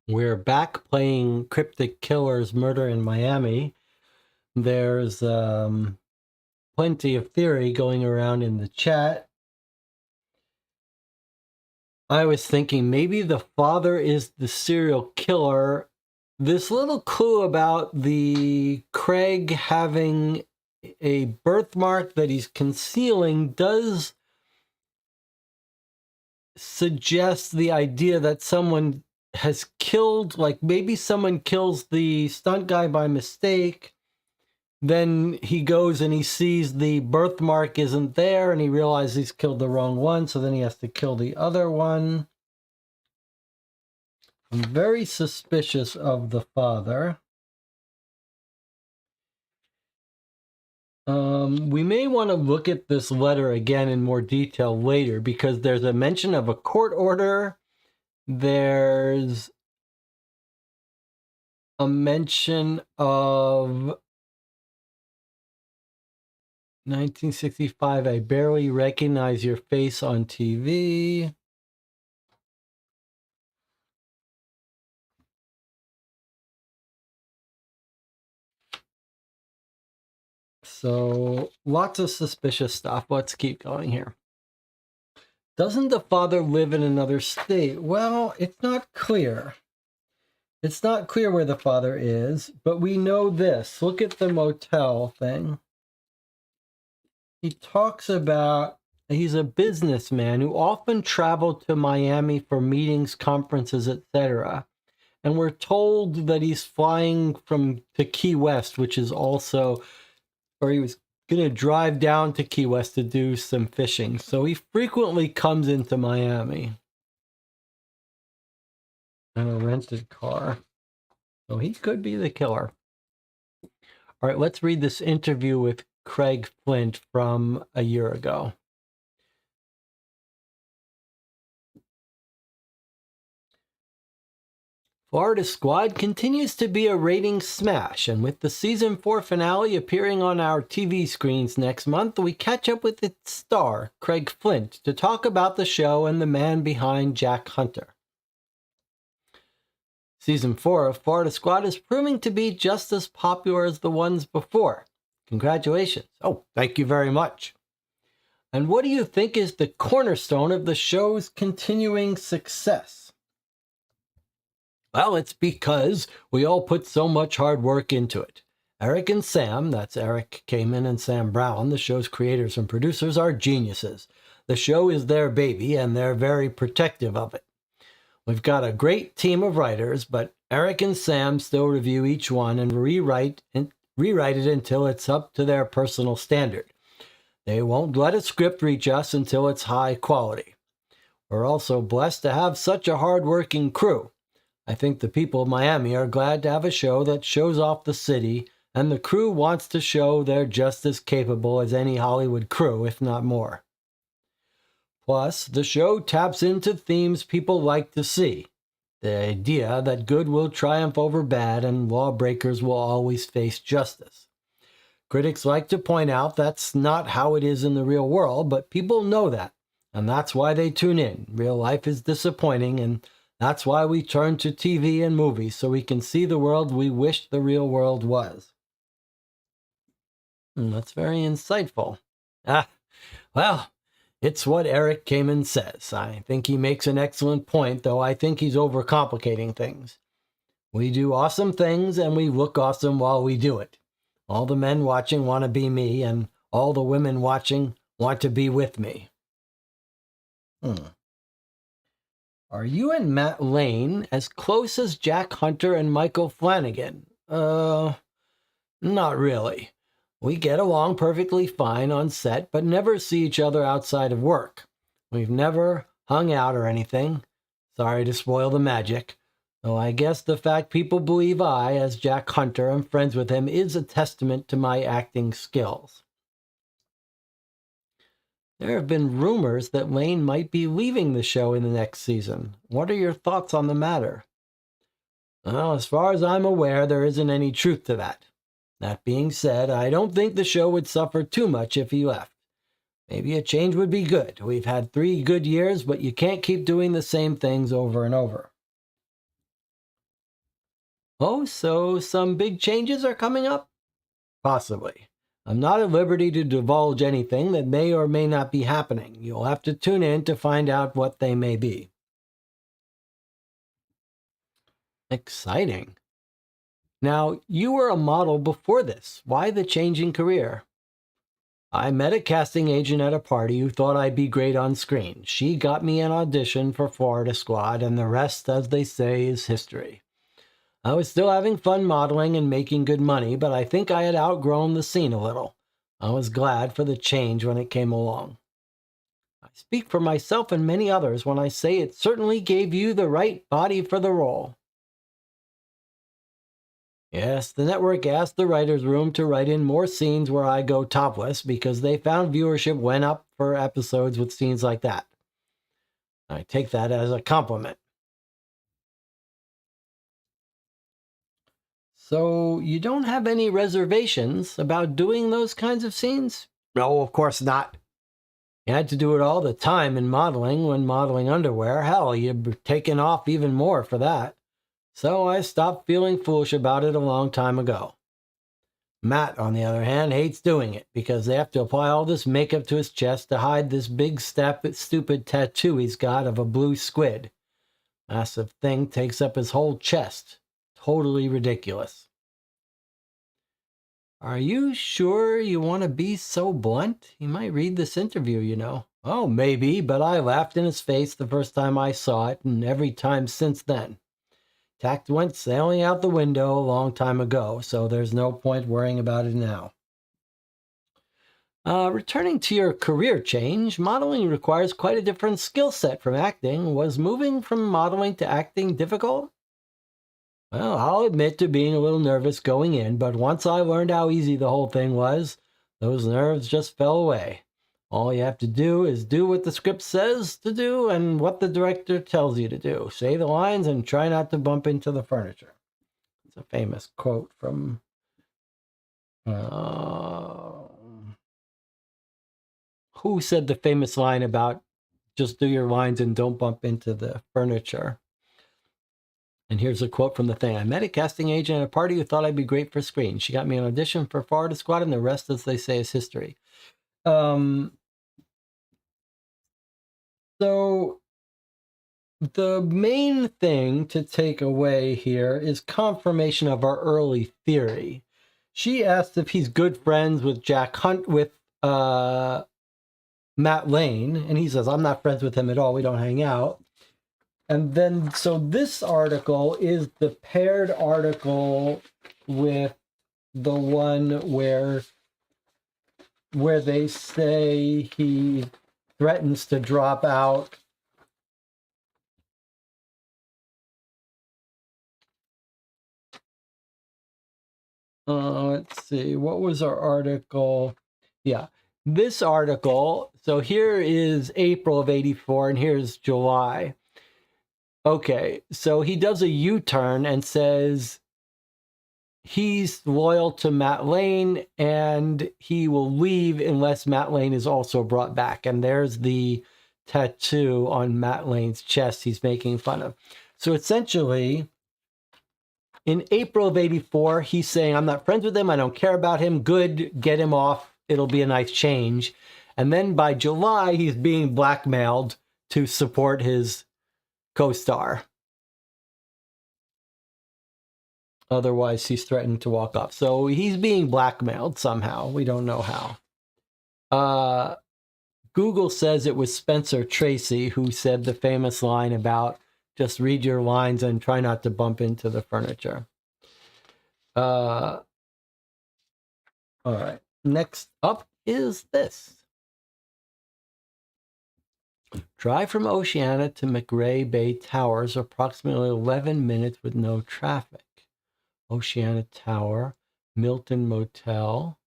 A: We're back playing Cryptic Killers Murder in Miami. There's plenty of theory going around in the chat. I was thinking maybe the father is the serial killer. This little clue about the Craig having a birthmark that he's concealing does suggest the idea that someone has killed, like maybe someone kills the stunt guy by mistake Then he goes and he sees the birthmark isn't there, and he realizes he's killed the wrong one, so then he has to kill the other one. I'm very suspicious of the father. We may want to look at this letter again in more detail later, because there's a mention of a court order. There's a mention of 1965, I barely recognize your face on TV. So lots of suspicious stuff. Let's keep going here. Doesn't the father live in another state? Well, it's not clear. It's not clear where the father is, but we know this. Look at the motel thing. He talks about he's a businessman who often traveled to Miami for meetings, conferences, etc. And we're told that he's flying to Key West, which is also, or he was going to drive down to Key West to do some fishing. So he frequently comes into Miami in a rented car. So he could be the killer. All right, let's read this interview with Craig Flint from a year ago. Florida Squad continues to be a ratings smash, and with the season 4 finale appearing on our TV screens next month, we catch up with its star, Craig Flint, to talk about the show and the man behind Jack Hunter. Season 4 of Florida Squad is proving to be just as popular as the ones before. Congratulations. Oh, thank you very much. And what do you think is the cornerstone of the show's continuing success? Well, it's because we all put so much hard work into it. Eric and Sam, that's Eric Kamen and Sam Brown, the show's creators and producers, are geniuses. The show is their baby, and they're very protective of it. We've got a great team of writers, but Eric and Sam still review each one and rewrite it until it's up to their personal standard. They won't let a script reach us until it's high quality. We're also blessed to have such a hard-working crew. I think the people of Miami are glad to have a show that shows off the city, and the crew wants to show they're just as capable as any Hollywood crew, if not more. Plus, the show taps into themes people like to see. The idea that good will triumph over bad and lawbreakers will always face justice. Critics like to point out that's not how it is in the real world, but people know that, and that's why they tune in. Real life is disappointing, and that's why we turn to TV and movies, so we can see the world we wish the real world was. That's very insightful. Well, it's what Eric Kamen says. I think he makes an excellent point, though I think he's overcomplicating things. We do awesome things, and we look awesome while we do it. All the men watching want to be me, and all the women watching want to be with me. Are you and Matt Lane as close as Jack Hunter and Michael Flanagan? Not really. We get along perfectly fine on set, but never see each other outside of work. We've never hung out or anything. Sorry to spoil the magic. Though I guess the fact people believe I, as Jack Hunter, am friends with him is a testament to my acting skills. There have been rumors that Lane might be leaving the show in the next season. What are your thoughts on the matter? Well, as far as I'm aware, there isn't any truth to that. That being said, I don't think the show would suffer too much if he left. Maybe a change would be good. We've had 3 good years, but you can't keep doing the same things over and over. Oh, so some big changes are coming up? Possibly. I'm not at liberty to divulge anything that may or may not be happening. You'll have to tune in to find out what they may be. Exciting. Now, you were a model before this. Why the changing career? I met a casting agent at a party who thought I'd be great on screen. She got me an audition for Florida Squad, and the rest, as they say, is history. I was still having fun modeling and making good money, but I think I had outgrown the scene a little. I was glad for the change when it came along. I speak for myself and many others when I say it certainly gave you the right body for the role. Yes, the network asked the writer's room to write in more scenes where I go topless because they found viewership went up for episodes with scenes like that. I take that as a compliment. So, you don't have any reservations about doing those kinds of scenes? No, of course not. You had to do it all the time in modeling when modeling underwear. Hell, you'd taken off even more for that. So I stopped feeling foolish about it a long time ago. Matt, on the other hand, hates doing it because they have to apply all this makeup to his chest to hide this big stupid tattoo he's got of a blue squid. Massive thing takes up his whole chest. Totally ridiculous. Are you sure you want to be so blunt? He might read this interview, you know. Oh, maybe, but I laughed in his face the first time I saw it and every time since then. Tact went sailing out the window a long time ago, so there's no point worrying about it now. Returning to your career change, modeling requires quite a different skill set from acting. Was moving from modeling to acting difficult? Well, I'll admit to being a little nervous going in, but once I learned how easy the whole thing was, those nerves just fell away. All you have to do is do what the script says to do and what the director tells you to do. Say the lines and try not to bump into the furniture. It's a famous quote from... who said the famous line about just do your lines and don't bump into the furniture? And here's a quote from the thing. I met a casting agent at a party who thought I'd be great for screen. She got me an audition for Florida Squad, and the rest, as they say, is history. So the main thing to take away here is confirmation of our early theory. She asked if he's good friends with Matt Lane, and he says, I'm not friends with him at all. We don't hang out. And then, so this article is the paired article with the one where they say he threatens to drop out. Let's see, what was our article? Yeah, this article. So here is April of '84, and here's July. Okay, so he does a U-turn and says he's loyal to Matt Lane and he will leave unless Matt Lane is also brought back. And there's the tattoo on Matt Lane's chest he's making fun of. So essentially, in April of '84, he's saying, I'm not friends with him. I don't care about him. Good, get him off. It'll be a nice change. And then by July, he's being blackmailed to support his co-star. Otherwise, he's threatened to walk off. So he's being blackmailed somehow. We don't know how. Google says it was Spencer Tracy who said the famous line about just read your lines and try not to bump into the furniture. All right. Next up is this. Drive from Oceana to McRae Bay Towers, approximately 11 minutes with no traffic. Oceana Tower, Milton Motel,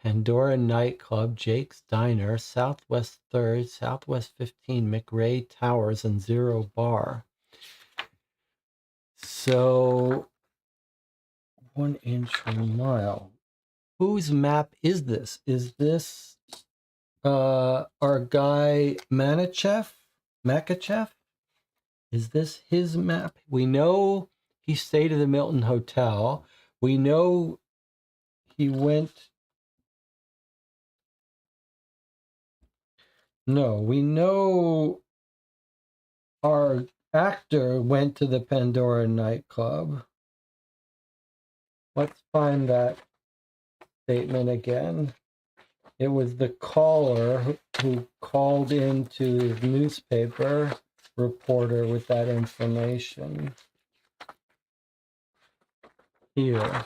A: Pandora Nightclub, Jake's Diner, Southwest 3rd, Southwest 15, McRae Towers, and Zero Bar. So, 1 inch per mile. Whose map is this? Is this our guy Makachev? Is this his map? We know he stayed at the Milton Hotel. We know he went... No, we know our actor went to the Pandora nightclub. Let's find that statement again. It was the caller who called into the newspaper reporter with that information. here.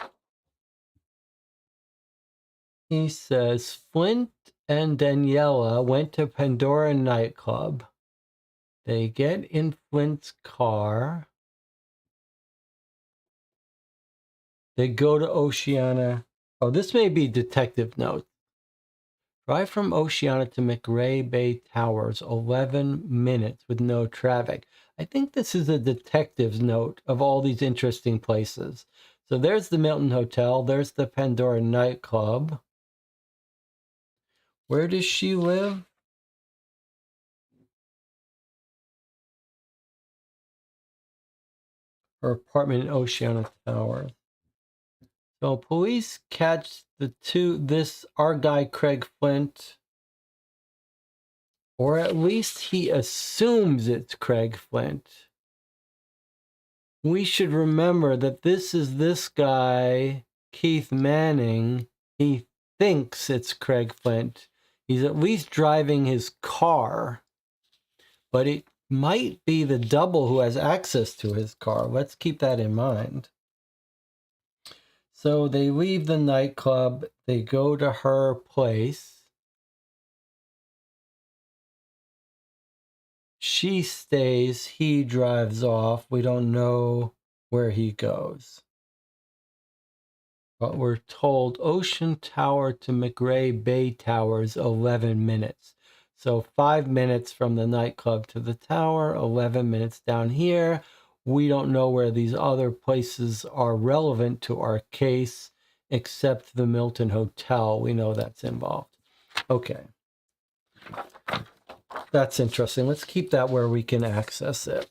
A: He says Flint and Daniela went to Pandora nightclub. They get in Flint's car. They go to Oceana. Oh, this may be detective note. Drive from Oceana to McRae Bay Towers, 11 minutes with no traffic. I think this is a detective's note of all these interesting places. So there's the Milton Hotel. There's the Pandora nightclub. Where does she live? Her apartment in Oceana Towers. So police catch our guy Craig Flint, or at least he assumes it's Craig Flint. We should remember that this is this guy, Keith Manning. He thinks it's Craig Flint. He's at least driving his car, but it might be the double who has access to his car. Let's keep that in mind. So they leave the nightclub. They go to her place. She stays. He drives off. We don't know where he goes. But we're told Ocean Tower to McRae Bay Towers, 11 minutes. So 5 minutes from the nightclub to the tower, 11 minutes down here. We don't know where these other places are relevant to our case, except the Milton Hotel. We know that's involved. Okay. That's interesting. Let's keep that where we can access it.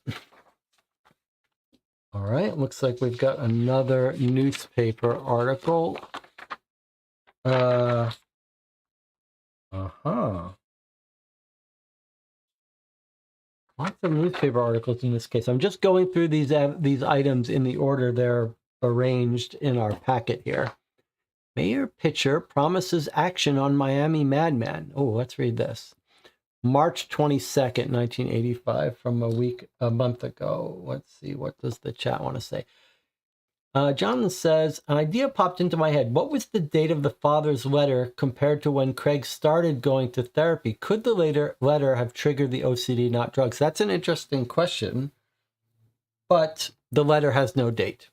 A: All right. Looks like we've got another newspaper article. Lots of newspaper articles in this case. I'm just going through these items in the order they're arranged in our packet here. Mayor Pitcher promises action on Miami madman. Oh, let's read this. March 22nd, 1985, from a month ago. Let's see, what does the chat want to say? Jonathan says, an idea popped into my head. What was the date of the father's letter compared to when Craig started going to therapy? Could the letter have triggered the OCD, not drugs? That's an interesting question, but the letter has no date.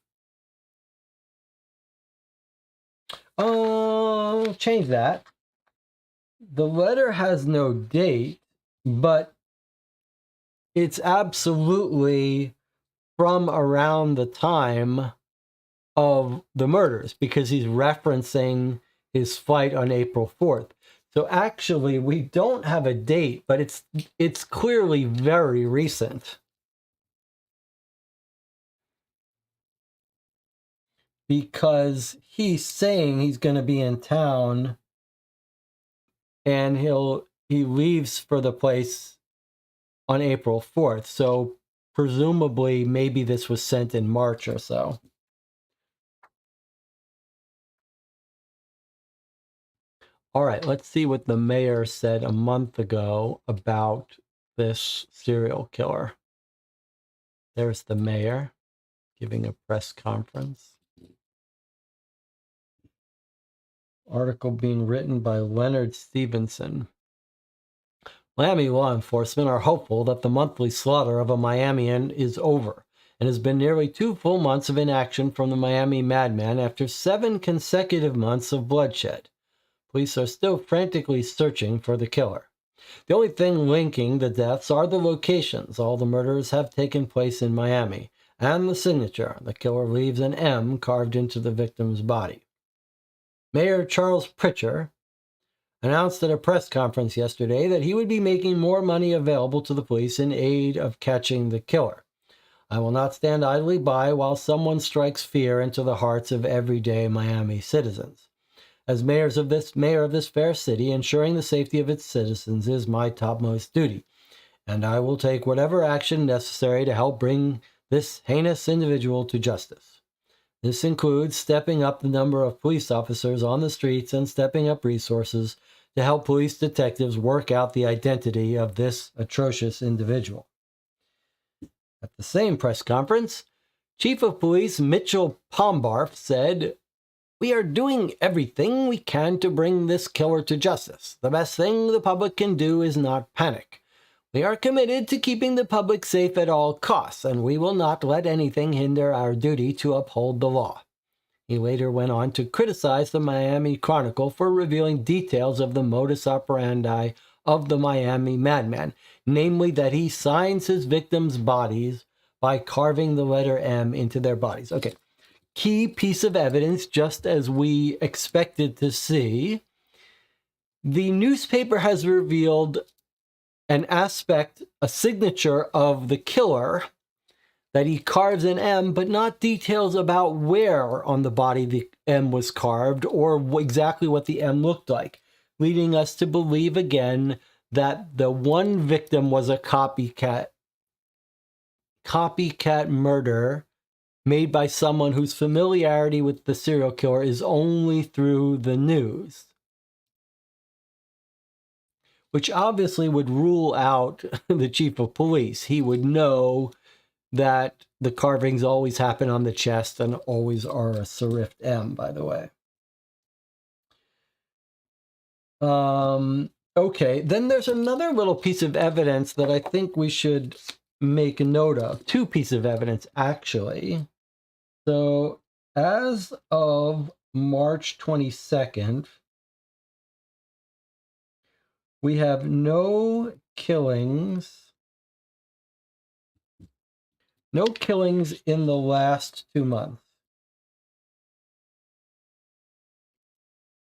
A: Change that. The letter has no date, but it's absolutely from around the time of the murders, because he's referencing his flight on April 4th. So actually, we don't have a date, but it's clearly very recent. Because he's saying he's going to be in town and he leaves for the place on April 4th. So presumably maybe this was sent in March or so. All right, let's see what the mayor said a month ago about this serial killer. There's the mayor giving a press conference. Article being written by Leonard Stevenson. Miami law enforcement are hopeful that the monthly slaughter of a Miamian is over, and has been nearly 2 full months of inaction from the Miami madman after 7 consecutive months of bloodshed. Police are still frantically searching for the killer. The only thing linking the deaths are the locations. All the murders have taken place in Miami, and the signature. The killer leaves an M carved into the victim's body. Mayor Charles Pritchard announced at a press conference yesterday that he would be making more money available to the police in aid of catching the killer. I will not stand idly by while someone strikes fear into the hearts of everyday Miami citizens. As mayor of this fair city, ensuring the safety of its citizens is my topmost duty, and I will take whatever action necessary to help bring this heinous individual to justice. This includes stepping up the number of police officers on the streets and stepping up resources to help police detectives work out the identity of this atrocious individual. At the same press conference, Chief of Police Mitchell Pombarf said, "We are doing everything we can to bring this killer to justice. The best thing the public can do is not panic. We are committed to keeping the public safe at all costs, and we will not let anything hinder our duty to uphold the law." He later went on to criticize the Miami Chronicle for revealing details of the modus operandi of the Miami madman, namely that he signs his victims' bodies by carving the letter M into their bodies. Okay, key piece of evidence, just as we expected to see. The newspaper has revealed an aspect, a signature of the killer, that he carves an M, but not details about where on the body the M was carved or exactly what the M looked like, leading us to believe again that the one victim was a copycat murder made by someone whose familiarity with the serial killer is only through the news, which obviously would rule out the chief of police. He would know that the carvings always happen on the chest and always are a serif M, by the way. Okay, then there's another little piece of evidence that I think we should make a note of. Two pieces of evidence, actually. So, as of March 22nd, we have no killings in the last 2 months.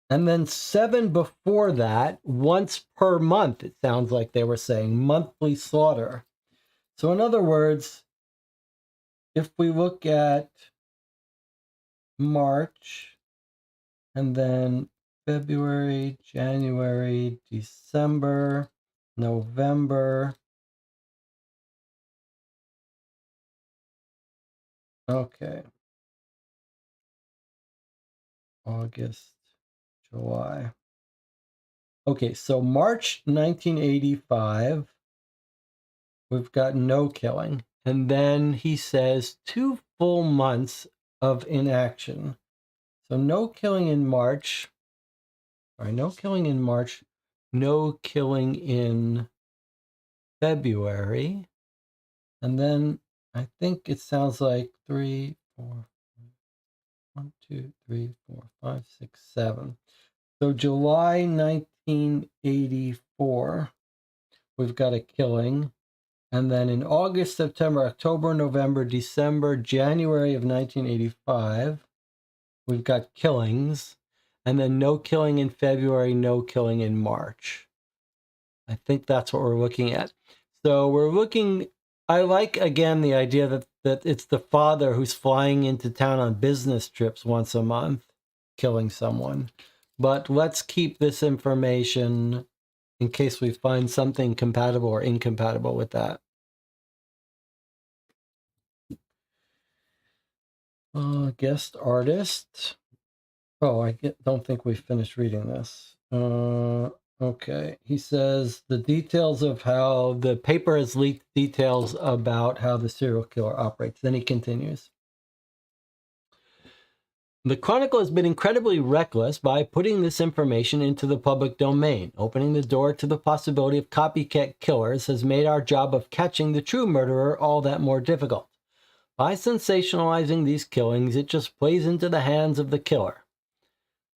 A: And then 7 before that, once per month, it sounds like they were saying, monthly slaughter. So in other words, if we look at March, and then February, January, December, November. Okay. August, July. Okay, so March 1985, we've got no killing. And then he says 2 full months of inaction. So no killing in March. Sorry, no killing in March. No killing in February. And then I think it sounds like 3, 4, 1, 2, 3, 4, 5, 6, 7. So July 1984, we've got a killing. And then in August, September, October, November, December, January of 1985, we've got killings. And then no killing in February, no killing in March. I think that's what we're looking at. So we're looking, I like, again, the idea that it's the father who's flying into town on business trips once a month, killing someone. But let's keep this information in case we find something compatible or incompatible with that. Guest artist. Oh, don't think we finished reading this. Okay. He says the details of how the paper has leaked details about how the serial killer operates. Then he continues. The Chronicle has been incredibly reckless by putting this information into the public domain. Opening the door to the possibility of copycat killers has made our job of catching the true murderer all that more difficult. By sensationalizing these killings, it just plays into the hands of the killer.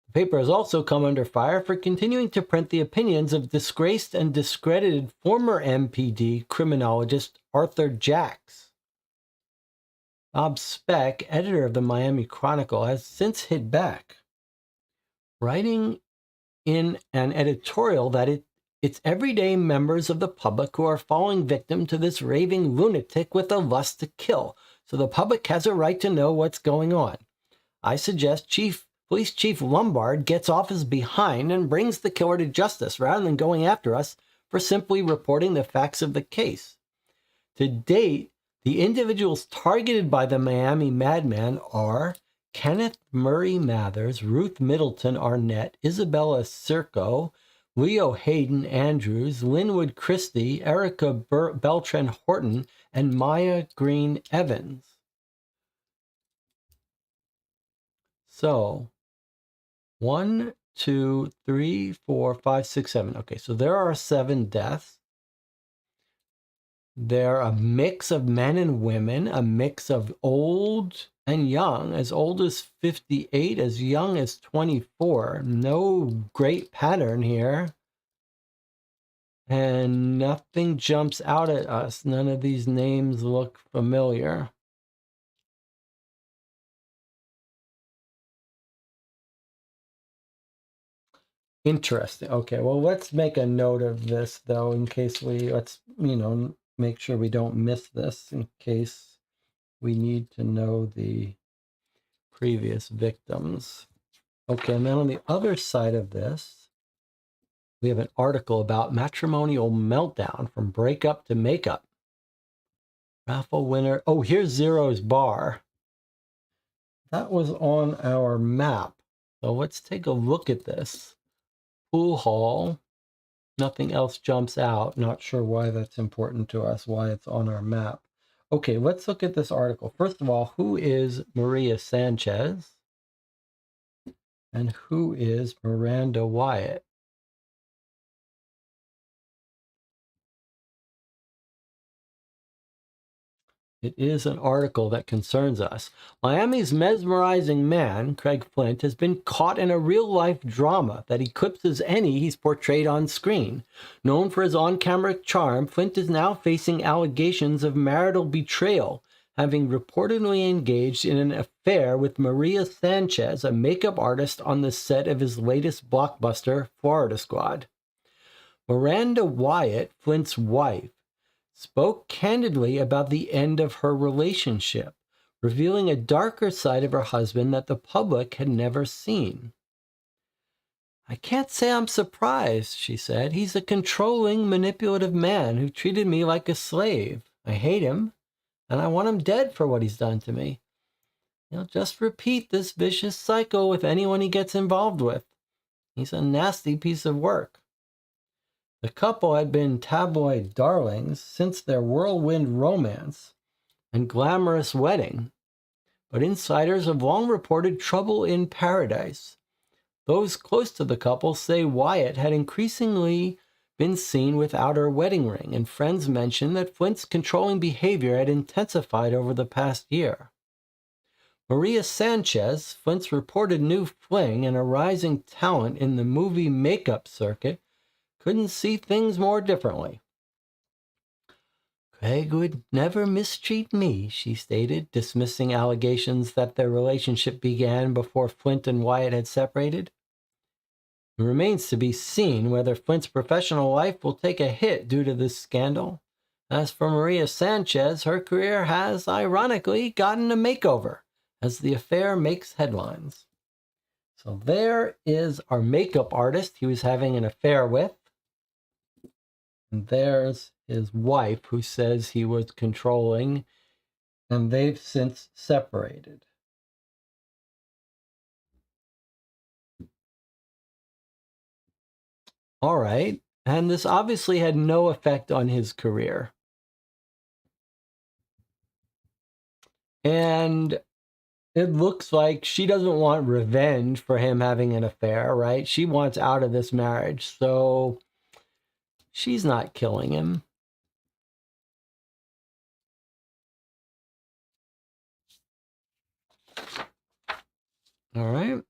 A: The paper has also come under fire for continuing to print the opinions of disgraced and discredited former MPD criminologist Arthur Jacks. Bob Speck, editor of the Miami Chronicle, has since hit back, writing in an editorial that it's everyday members of the public who are falling victim to this raving lunatic with a lust to kill, so the public has a right to know what's going on. I suggest Police Chief Lombard gets off his behind and brings the killer to justice rather than going after us for simply reporting the facts of the case. To date, the individuals targeted by the Miami madman are Kenneth Murray Mathers, Ruth Middleton Arnett, Isabella Circo, Leo Hayden Andrews, Linwood Christie, Erica Beltran Horton, and Maya Green Evans. So 1, 2, 3, 4, 5, 6, 7. Okay, so there are 7 deaths. They're a mix of men and women, a mix of old and young, as old as 58, as young as 24. No great pattern here. And nothing jumps out at us. None of these names look familiar. Interesting. Okay, well, let's make a note of this, though, in case let's make sure we don't miss this, in case we need to know the previous victims. Okay, and then on the other side of this, we have an article about matrimonial meltdown from breakup to makeup. Raffle winner. Oh, here's Zero's bar. That was on our map. So let's take a look at this. Pool hall. Nothing else jumps out. Not sure why that's important to us, why it's on our map. Okay, let's look at this article. First of all, who is Maria Sanchez? And who is Miranda Wyatt? It is an article that concerns us. Miami's mesmerizing man, Craig Flint, has been caught in a real-life drama that eclipses any he's portrayed on screen. Known for his on-camera charm, Flint is now facing allegations of marital betrayal, having reportedly engaged in an affair with Maria Sanchez, a makeup artist on the set of his latest blockbuster, Florida Squad. Miranda Wyatt, Flint's wife, spoke candidly about the end of her relationship, revealing a darker side of her husband that the public had never seen. "I can't say I'm surprised," she said. "He's a controlling, manipulative man who treated me like a slave. I hate him, and I want him dead for what he's done to me. He'll just repeat this vicious cycle with anyone he gets involved with. He's a nasty piece of work." The couple had been tabloid darlings since their whirlwind romance and glamorous wedding, but insiders have long reported trouble in paradise. Those close to the couple say Wyatt had increasingly been seen without her wedding ring, and friends mention that Flint's controlling behavior had intensified over the past year. Maria Sanchez, Flint's reported new fling and a rising talent in the movie makeup circuit, couldn't see things more differently. "Craig would never mistreat me," she stated, dismissing allegations that their relationship began before Flint and Wyatt had separated. It remains to be seen whether Flint's professional life will take a hit due to this scandal. As for Maria Sanchez, her career has, ironically, gotten a makeover as the affair makes headlines. So there is our makeup artist he was having an affair with. And there's his wife, who says he was controlling, and they've since separated. All right. And this obviously had no effect on his career. And it looks like she doesn't want revenge for him having an affair, right? She wants out of this marriage. So she's not killing him. All right.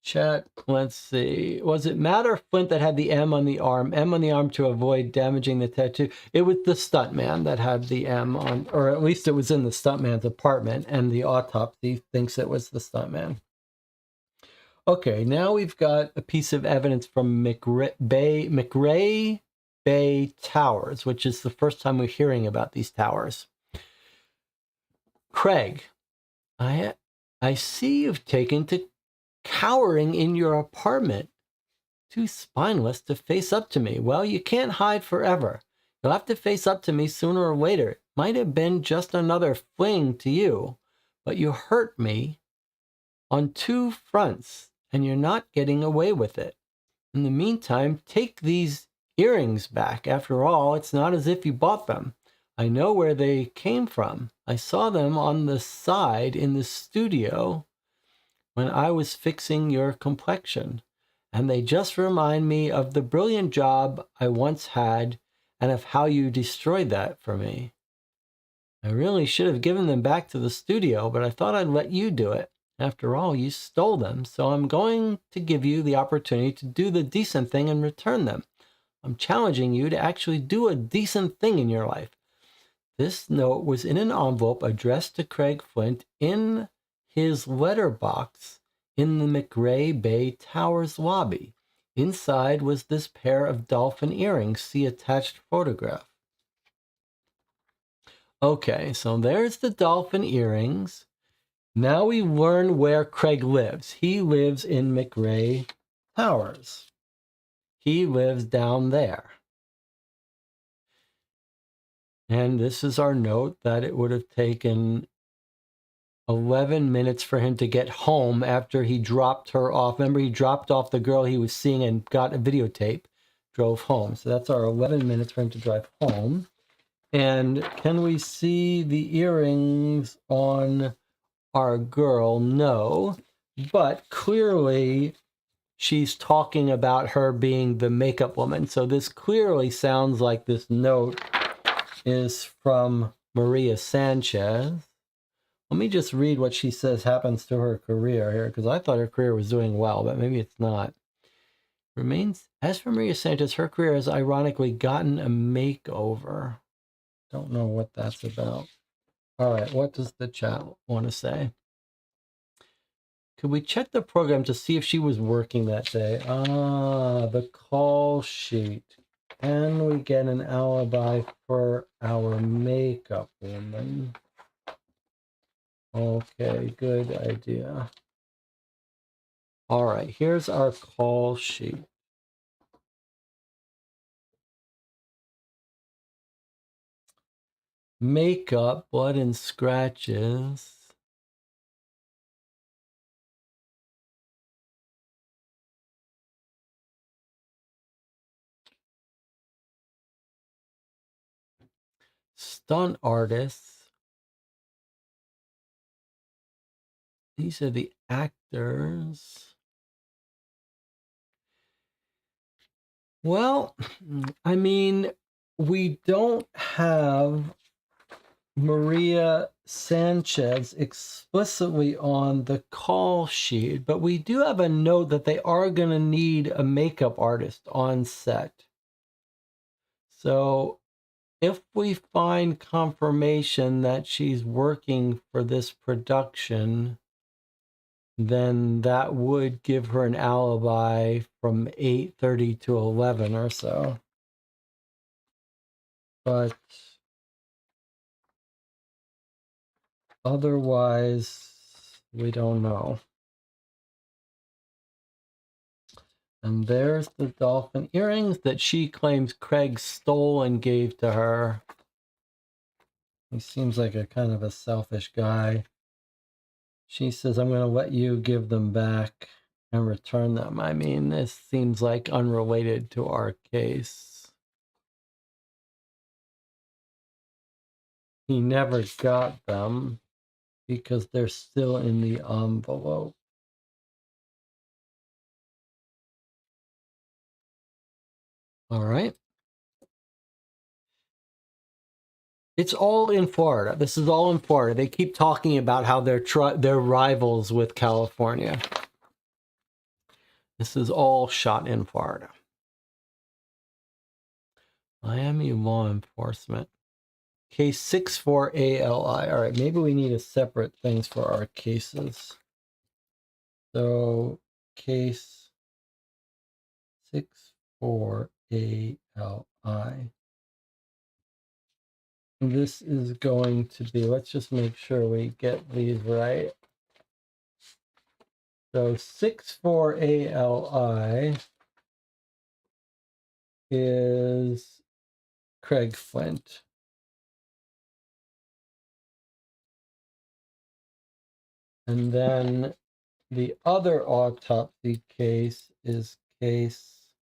A: Chat, let's see. Was it Matt or Flint that had the M on the arm? M on the arm to avoid damaging the tattoo. It was the stuntman that had the M on, or at least it was in the stuntman's apartment, and the autopsy thinks it was the stuntman. Okay, now we've got a piece of evidence from McRae Bay Towers, which is the first time we're hearing about these towers. "Craig, I see you've taken to cowering in your apartment. Too spineless to face up to me. Well, you can't hide forever. You'll have to face up to me sooner or later. It might have been just another fling to you, but you hurt me on 2 fronts, and you're not getting away with it. In the meantime, take these earrings back. After all, it's not as if you bought them. I know where they came from. I saw them on the side in the studio when I was fixing your complexion, and they just remind me of the brilliant job I once had and of how you destroyed that for me. I really should have given them back to the studio, but I thought I'd let you do it. After all, you stole them, so I'm going to give you the opportunity to do the decent thing and return them. I'm challenging you to actually do a decent thing in your life. This note was in an envelope addressed to Craig Flint in his letterbox in the McRae Bay Towers lobby. Inside was this pair of dolphin earrings. See attached photograph. Okay, so there's the dolphin earrings. Now we learn where Craig lives. He lives in McRae Towers. He lives down there. And this is our note that it would have taken 11 minutes for him to get home after he dropped her off. Remember, he dropped off the girl he was seeing and got a videotape, drove home. So that's our 11 minutes for him to drive home. And can we see the earrings on our girl? No, but clearly she's talking about her being the makeup woman. So this clearly sounds like this note is from Maria Sanchez. Let me just read what she says happens to her career here, because I thought her career was doing well, but maybe it's not. Remains, as for Maria Sanchez, her career has ironically gotten a makeover. Don't know what that's about. All right, what does the chat want to say? Could we check the program to see if she was working that day? Ah, the call sheet. Can we get an alibi for our makeup woman? Okay, good idea. All right, here's our call sheet. Makeup, blood and scratches. Stunt artists. These are the actors. Well, I mean, we don't have Maria Sanchez explicitly on the call sheet, but we do have a note that they are going to need a makeup artist on set. So if we find confirmation that she's working for this production, then that would give her an alibi from 8:30 to 11 or so. But otherwise, we don't know. And there's the dolphin earrings that she claims Craig stole and gave to her. He seems like a kind of a selfish guy. She says, I'm going to let you give them back and return them. I mean, this seems like unrelated to our case. He never got them because they're still in the envelope. All right. It's all in Florida. This is all in Florida. They keep talking about how they're rivals with California. This is all shot in Florida. Miami law enforcement. Case 64ALI. All right, maybe we need a separate things for our cases. So case 64ALI. This is going to be, let's just make sure we get these right. So 64ALI is Craig Flint. And then the other autopsy case is case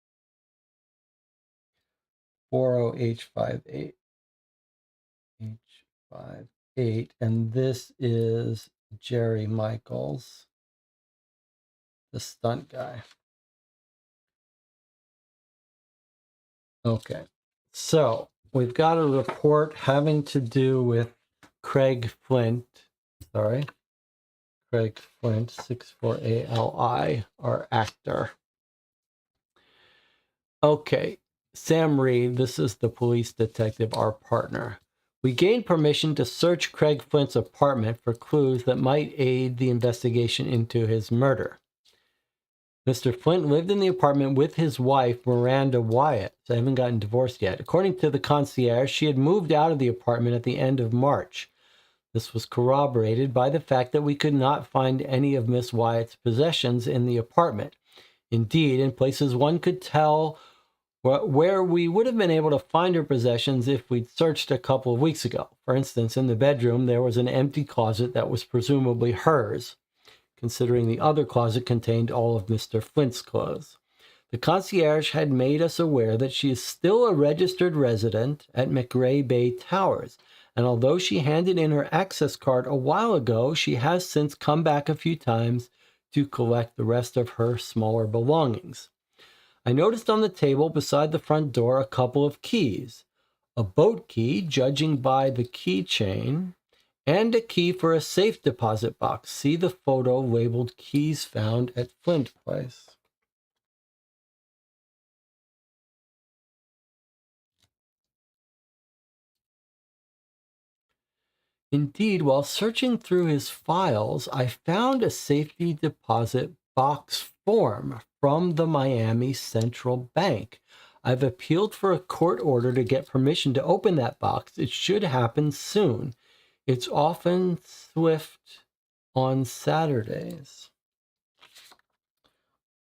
A: 40H58. H58. And this is Jerry Michaels. the stunt guy. Okay, so we've got a report having to do with Craig Flint. Sorry, Craig Flint, 64ALI, our actor. Okay, Sam Reed, this is the police detective, our partner. We gained permission to search Craig Flint's apartment for clues that might aid the investigation into his murder. Mr. Flint lived in the apartment with his wife, Miranda Wyatt. They haven't gotten divorced yet. According to the concierge, she had moved out of the apartment at the end of March. This was corroborated by the fact that we could not find any of Miss Wyatt's possessions in the apartment. Indeed, in places one could tell where we would have been able to find her possessions if we'd searched a couple of weeks ago. For instance, in the bedroom, there was an empty closet that was presumably hers, considering the other closet contained all of Mr. Flint's clothes. The concierge had made us aware that she is still a registered resident at McRae Bay Towers, and although she handed in her access card a while ago, she has since come back a few times to collect the rest of her smaller belongings. I noticed on the table beside the front door a couple of keys, a boat key, judging by the keychain, and a key for a safe deposit box. See the photo labeled keys found at Flint Place. Indeed, while searching through his files, I found a safety deposit box form from the Miami Central Bank. I've appealed for a court order to get permission to open that box. It should happen soon. It's often swift on Saturdays.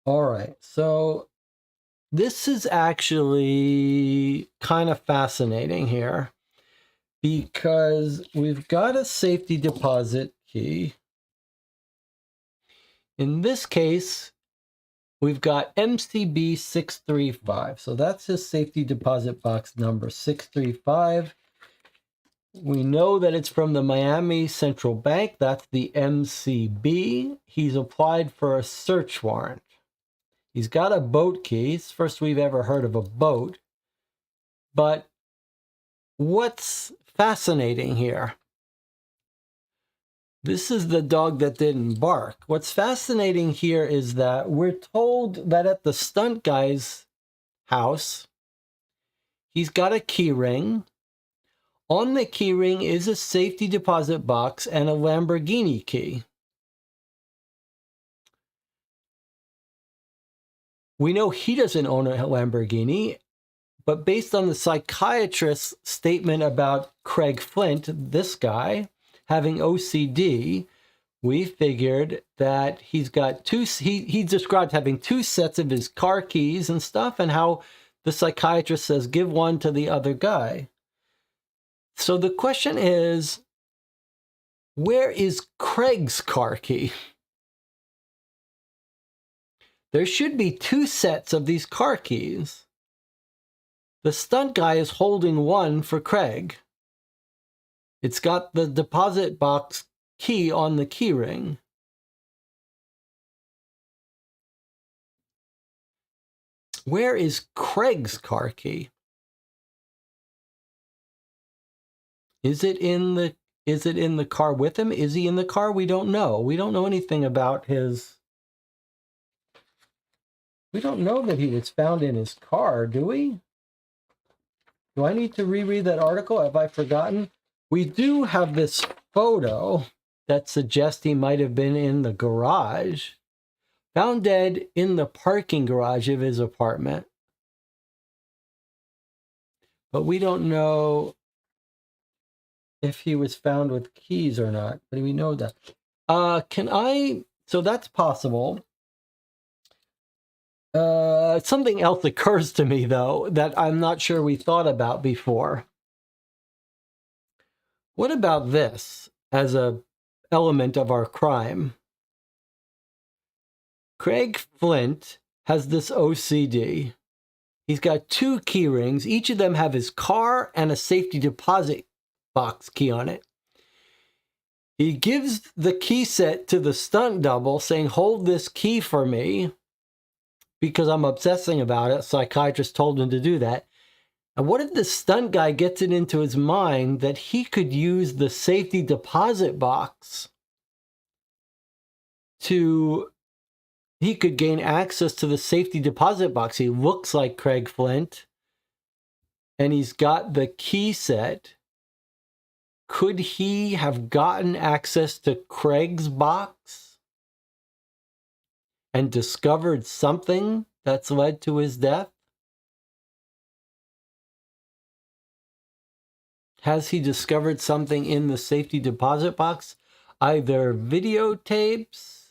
A: All right, so this is actually kind of fascinating here because we've got a safety deposit key. In this case, we've got MCB 635. So that's his safety deposit box number 635. We know that it's from the Miami Central Bank. That's the MCB. He's applied for a search warrant. He's got a boat key. It's the first we've ever heard of a boat. But what's fascinating here? This is the dog that didn't bark. What's fascinating here is that we're told that at the stunt guy's house, he's got a key ring. On the key ring is a safety deposit box and a Lamborghini key. We know he doesn't own a Lamborghini, but based on the psychiatrist's statement about Craig Flint, this guy, having OCD, we figured that he's got he described having two sets of his car keys and stuff, and how the psychiatrist says, give one to the other guy. So the question is, where is Craig's car key? There should be two sets of these car keys. The stunt guy is holding one for Craig. It's got the deposit box key on the key ring. Where is Craig's car key? Is it in the car with him? Is he in the car? We don't know. We don't know anything about his... We don't know that he was found in his car, do we? Do I need to reread that article? Have I forgotten? We do have this photo that suggests he might have been in the garage. Found dead in the parking garage of his apartment. But we don't know if he was found with keys or not. But we know that. So that's possible. Something else occurs to me, though, that I'm not sure we thought about before. What about this as an element of our crime? Craig Flint has this OCD. He's got two key rings. Each of them have his car and a safety deposit box key on it. He gives the key set to the stunt double, saying, hold this key for me because I'm obsessing about it. Psychiatrist told him to do that. And what if the stunt guy gets it into his mind that he could use the safety deposit box he could gain access to the safety deposit box. He looks like Craig Flint, and he's got the key set. Could he have gotten access to Craig's box and discovered something that's led to his death? Has he discovered something in the safety deposit box? Either videotapes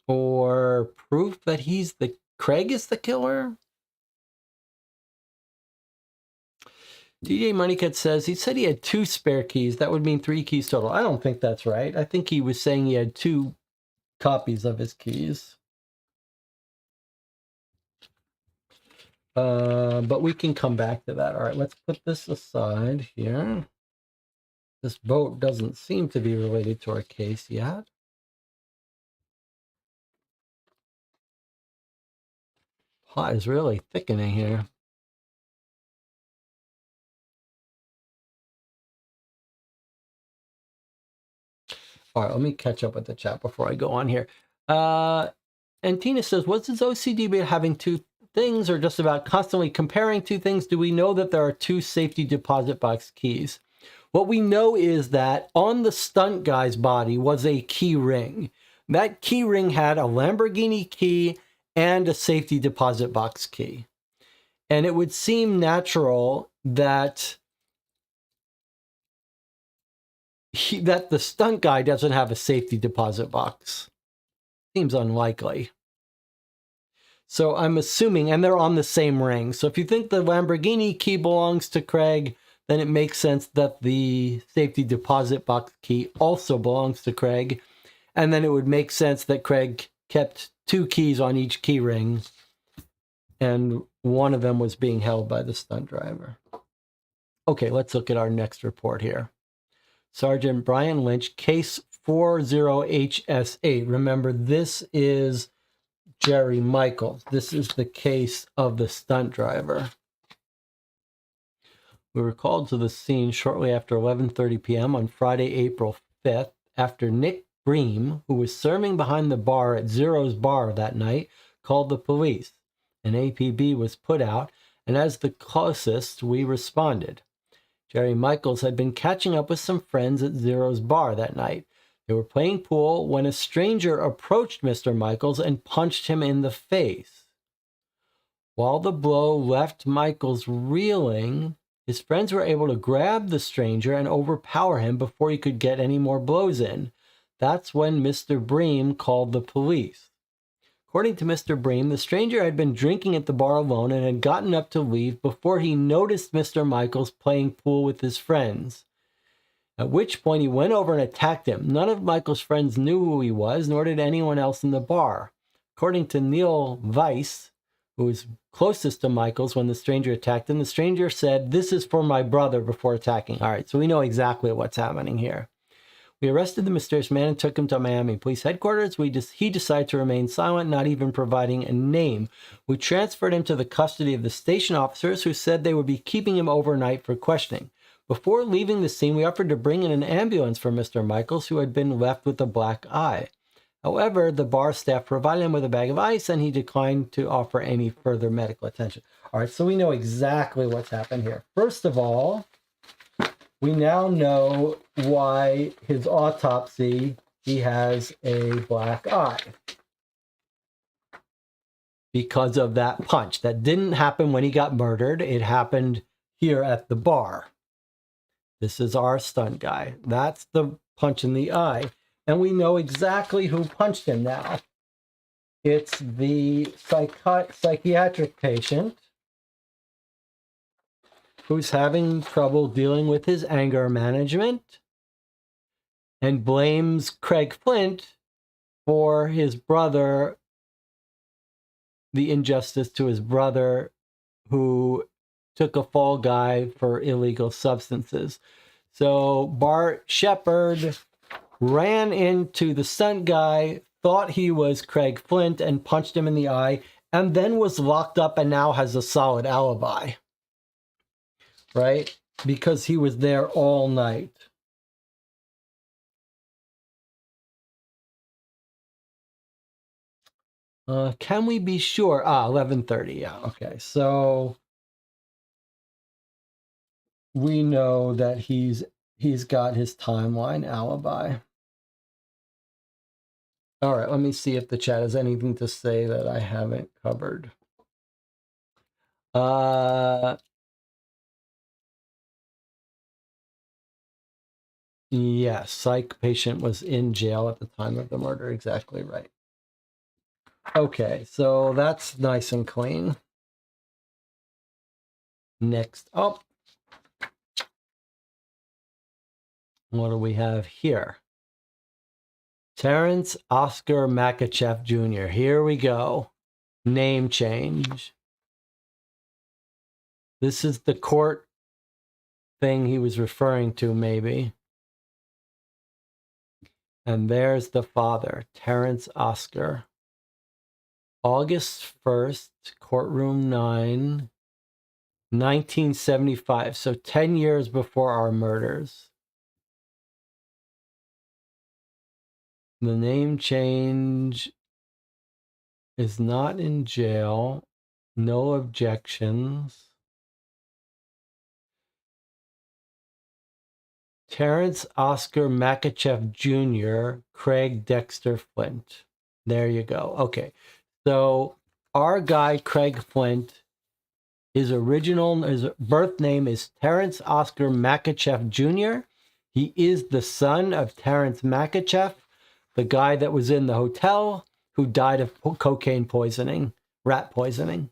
A: or proof that Craig is the killer? DJ Moneycut says he said he had 2 spare keys. That would mean 3 keys total. I don't think that's right. I think he was saying he had 2 copies of his keys. But we can come back to that. All right, let's put this aside here. This boat doesn't seem to be related to our case yet. Plot is really thickening here. All right, let me catch up with the chat before I go on here. And Tina says, what's his OCD about having 2 things or just about constantly comparing 2 things? Do we know that there are 2 safety deposit box keys? What we know is that on the stunt guy's body was a key ring. That key ring had a Lamborghini key and a safety deposit box key. And it would seem natural that that the stunt guy doesn't have a safety deposit box. Seems unlikely. So I'm assuming, and they're on the same ring. So if you think the Lamborghini key belongs to Craig, then it makes sense that the safety deposit box key also belongs to Craig. And then it would make sense that Craig kept 2 keys on each key ring, and one of them was being held by the stunt driver. Okay, let's look at our next report here. Sergeant Brian Lynch, case 40HS8. Remember, this is Jerry Michaels. This is the case of the stunt driver. We were called to the scene shortly after 11:30 p.m. on Friday, April 5th, after Nick Bream, who was serving behind the bar at Zero's Bar that night, called the police. An APB was put out, and as the closest, we responded. Jerry Michaels had been catching up with some friends at Zero's Bar that night. They were playing pool when a stranger approached Mr. Michaels and punched him in the face. While the blow left Michaels reeling, his friends were able to grab the stranger and overpower him before he could get any more blows in. That's when Mr. Bream called the police. According to Mr. Bream, the stranger had been drinking at the bar alone and had gotten up to leave before he noticed Mr. Michaels playing pool with his friends, at which point he went over and attacked him. None of Michaels' friends knew who he was, nor did anyone else in the bar. According to Neil Weiss, who was closest to Michaels when the stranger attacked him, the stranger said, "This is for my brother," before attacking. All right, so we know exactly what's happening here. We arrested the mysterious man and took him to Miami Police Headquarters. He decided to remain silent, not even providing a name. We transferred him to the custody of the station officers, who said they would be keeping him overnight for questioning. Before leaving the scene, we offered to bring in an ambulance for Mr. Michaels, who had been left with a black eye. However, the bar staff provided him with a bag of ice, and he declined to offer any further medical attention. All right, so we know exactly what's happened here. First of all, we now know why his autopsy, he has a black eye. Because of that punch. That didn't happen when he got murdered. It happened here at the bar. This is our stunt guy. That's the punch in the eye. And we know exactly who punched him now. It's the psychiatric patient who's having trouble dealing with his anger management and blames Craig Flint for his brother, the injustice to his brother, who took a fall guy for illegal substances. So Bart Shepard ran into the stunt guy, thought he was Craig Flint, and punched him in the eye, and then was locked up and now has a solid alibi. Right? Because he was there all night. Can we be sure? 11:30. Yeah, okay. So we know that he's got his timeline alibi. All right, let me see if the chat has anything to say that I haven't covered. Yes, psych patient was in jail at the time of the murder. Exactly right. Okay, so that's nice and clean. Next up, what do we have here? Terrence Oscar Makachev Jr. Here we go. Name change. This is the court thing he was referring to, maybe. And there's the father, Terrence Oscar. August 1st, courtroom 9, 1975. So 10 years before our murders. The name change is not in jail. No objections. Terrence Oscar Makachev Jr., Craig Dexter Flint. There you go. Okay. So our guy, Craig Flint, his birth name is Terrence Oscar Makachev Jr. He is the son of Terrence Makachev, the guy that was in the hotel who died of cocaine poisoning, rat poisoning.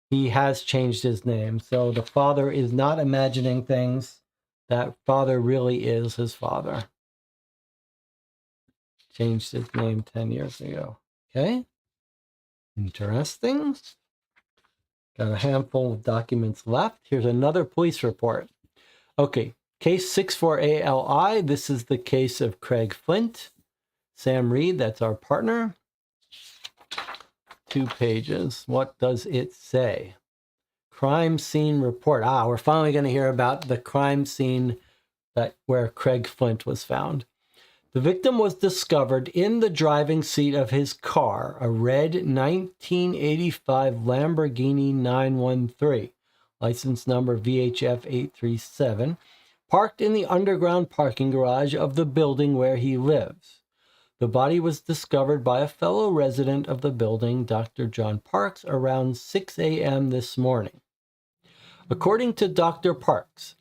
A: He has changed his name. So the father is not imagining things. That father really is his father. Changed his name 10 years ago. Okay. Interesting. Got a handful of documents left. Here's another police report. Okay. Case 64ALI. This is the case of Craig Flint. Sam Reed, that's our partner. 2 pages. What does it say? Crime scene report. We're finally going to hear about the crime scene where Craig Flint was found. The victim was discovered in the driving seat of his car, a red 1985 Lamborghini 913, license number VHF 837, parked in the underground parking garage of the building where he lives. The body was discovered by a fellow resident of the building, Dr. John Parks, around 6 a.m. this morning. According to Dr. Parks,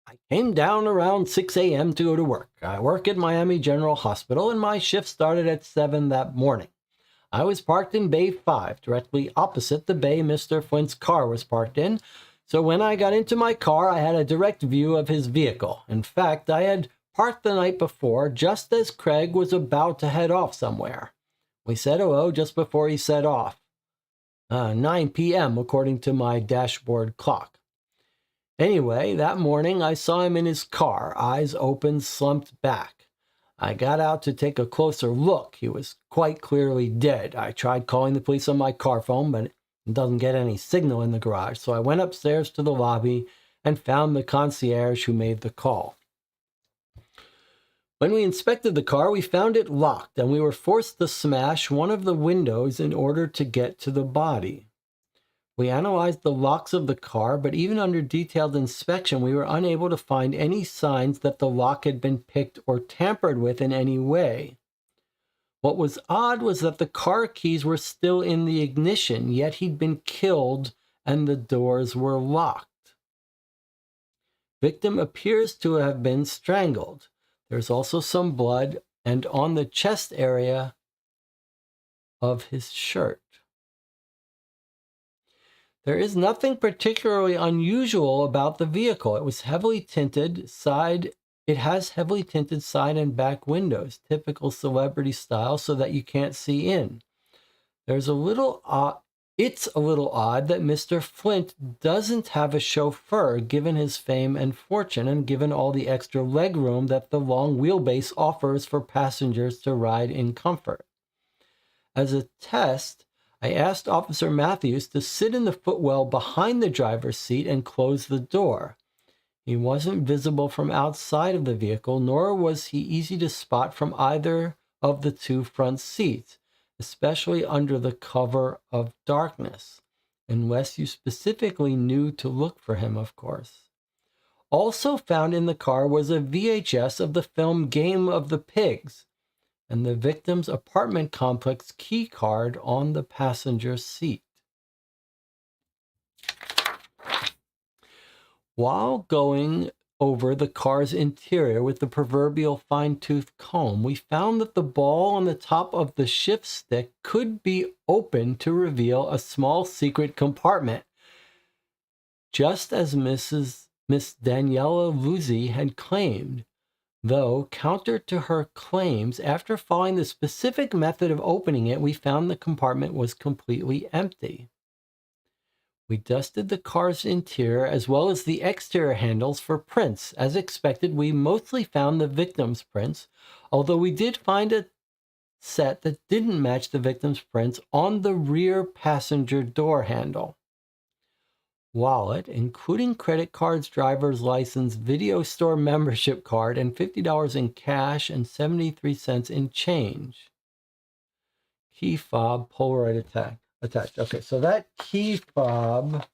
A: I came down around 6 a.m. to go to work. I work at Miami General Hospital, and my shift started at 7 that morning. I was parked in Bay 5, directly opposite the bay Mr. Flint's car was parked in. So when I got into my car, I had a direct view of his vehicle. In fact, I had parked the night before, just as Craig was about to head off somewhere. We said hello just before he set off. 9 p.m., according to my dashboard clock. Anyway, that morning I saw him in his car, eyes open, slumped back. I got out to take a closer look. He was quite clearly dead. I tried calling the police on my car phone, but it doesn't get any signal in the garage. So I went upstairs to the lobby and found the concierge who made the call. When we inspected the car, we found it locked, and we were forced to smash one of the windows in order to get to the body. We analyzed the locks of the car, but even under detailed inspection, we were unable to find any signs that the lock had been picked or tampered with in any way. What was odd was that the car keys were still in the ignition, yet he'd been killed and the doors were locked. Victim appears to have been strangled. There's also some blood and on the chest area of his shirt. There is nothing particularly unusual about the vehicle. It has heavily tinted side and back windows, typical celebrity style, so that you can't see in. There's a little It's a little odd that Mr. Flint doesn't have a chauffeur given his fame and fortune and given all the extra legroom that the long wheelbase offers for passengers to ride in comfort. As a test, I asked Officer Matthews to sit in the footwell behind the driver's seat and close the door. He wasn't visible from outside of the vehicle, nor was he easy to spot from either of the two front seats, especially under the cover of darkness, unless you specifically knew to look for him, of course. Also found in the car was a VHS of the film Game of the Pigs and the victim's apartment complex key card on the passenger seat. While going over the car's interior with the proverbial fine-tooth comb, we found that the ball on the top of the shift stick could be opened to reveal a small secret compartment, just as Miss Daniela Luzzi had claimed. Though, counter to her claims, after following the specific method of opening it, we found the compartment was completely empty. We dusted the car's interior as well as the exterior handles for prints. As expected, we mostly found the victim's prints, although we did find a set that didn't match the victim's prints on the rear passenger door handle. Wallet, including credit cards, driver's license, video store membership card, and $50 in cash and 73 cents in change. Key fob, Polaroid attached. Okay, so that key fob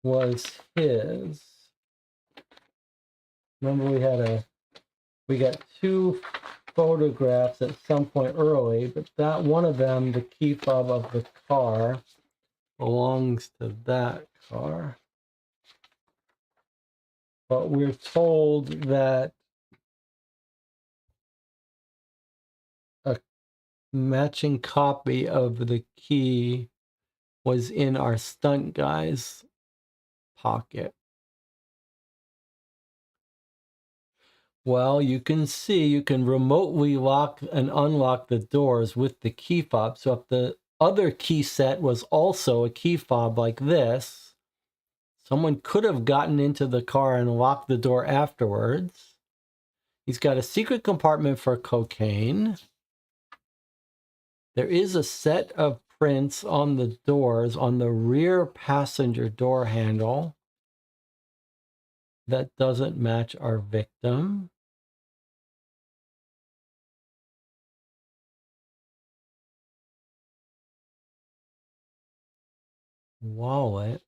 A: was his. Remember, we got two photographs at some point early, but that one of them, the key fob of the car, belongs to that car. But we're told that a matching copy of the key was in our stunt guy's pocket. Well, you can see you can remotely lock and unlock the doors with the key fob. So if the other key set was also a key fob like this, someone could have gotten into the car and locked the door afterwards. He's got a secret compartment for cocaine. There is a set of prints on the doors on the rear passenger door handle that doesn't match our victim. Wallet.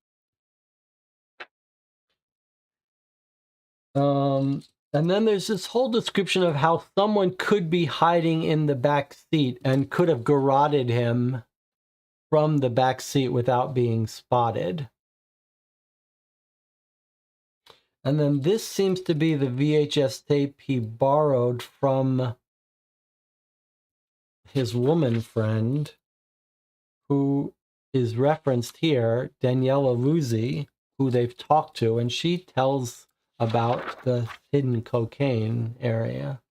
A: And then there's this whole description of how someone could be hiding in the back seat and could have garroted him from the back seat without being spotted. And then this seems to be the VHS tape he borrowed from his woman friend, who is referenced here, Daniela Luzzi, who they've talked to, and she tells about the hidden cocaine area.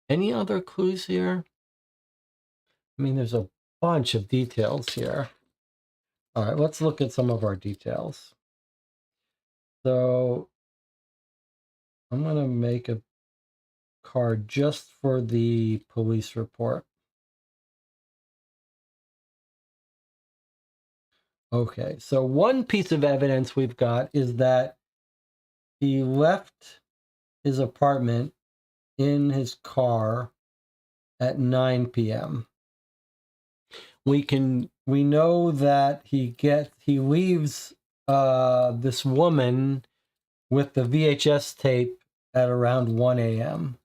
A: Any other clues here? I mean, there's a bunch of details here. All right, let's look at some of our details. So I'm going to make a card just for the police report. Okay, so one piece of evidence we've got is that he left his apartment in his car at 9 p.m. We know that he leaves this woman with the VHS tape at around 1 a.m.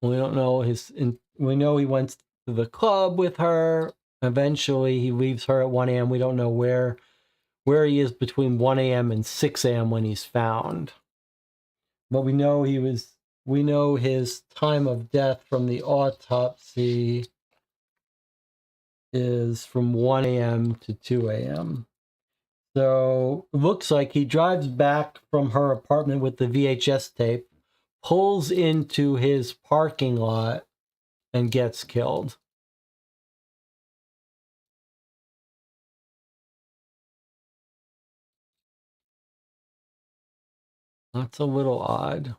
A: We don't know we know he went to the club with her. Eventually he leaves her at 1 a.m. We don't know where he is between 1 a.m. and 6 a.m. when he's found. But we know his time of death from the autopsy is from 1 a.m. to 2 a.m. So looks like he drives back from her apartment with the VHS tape, pulls into his parking lot, and gets killed. That's a little odd.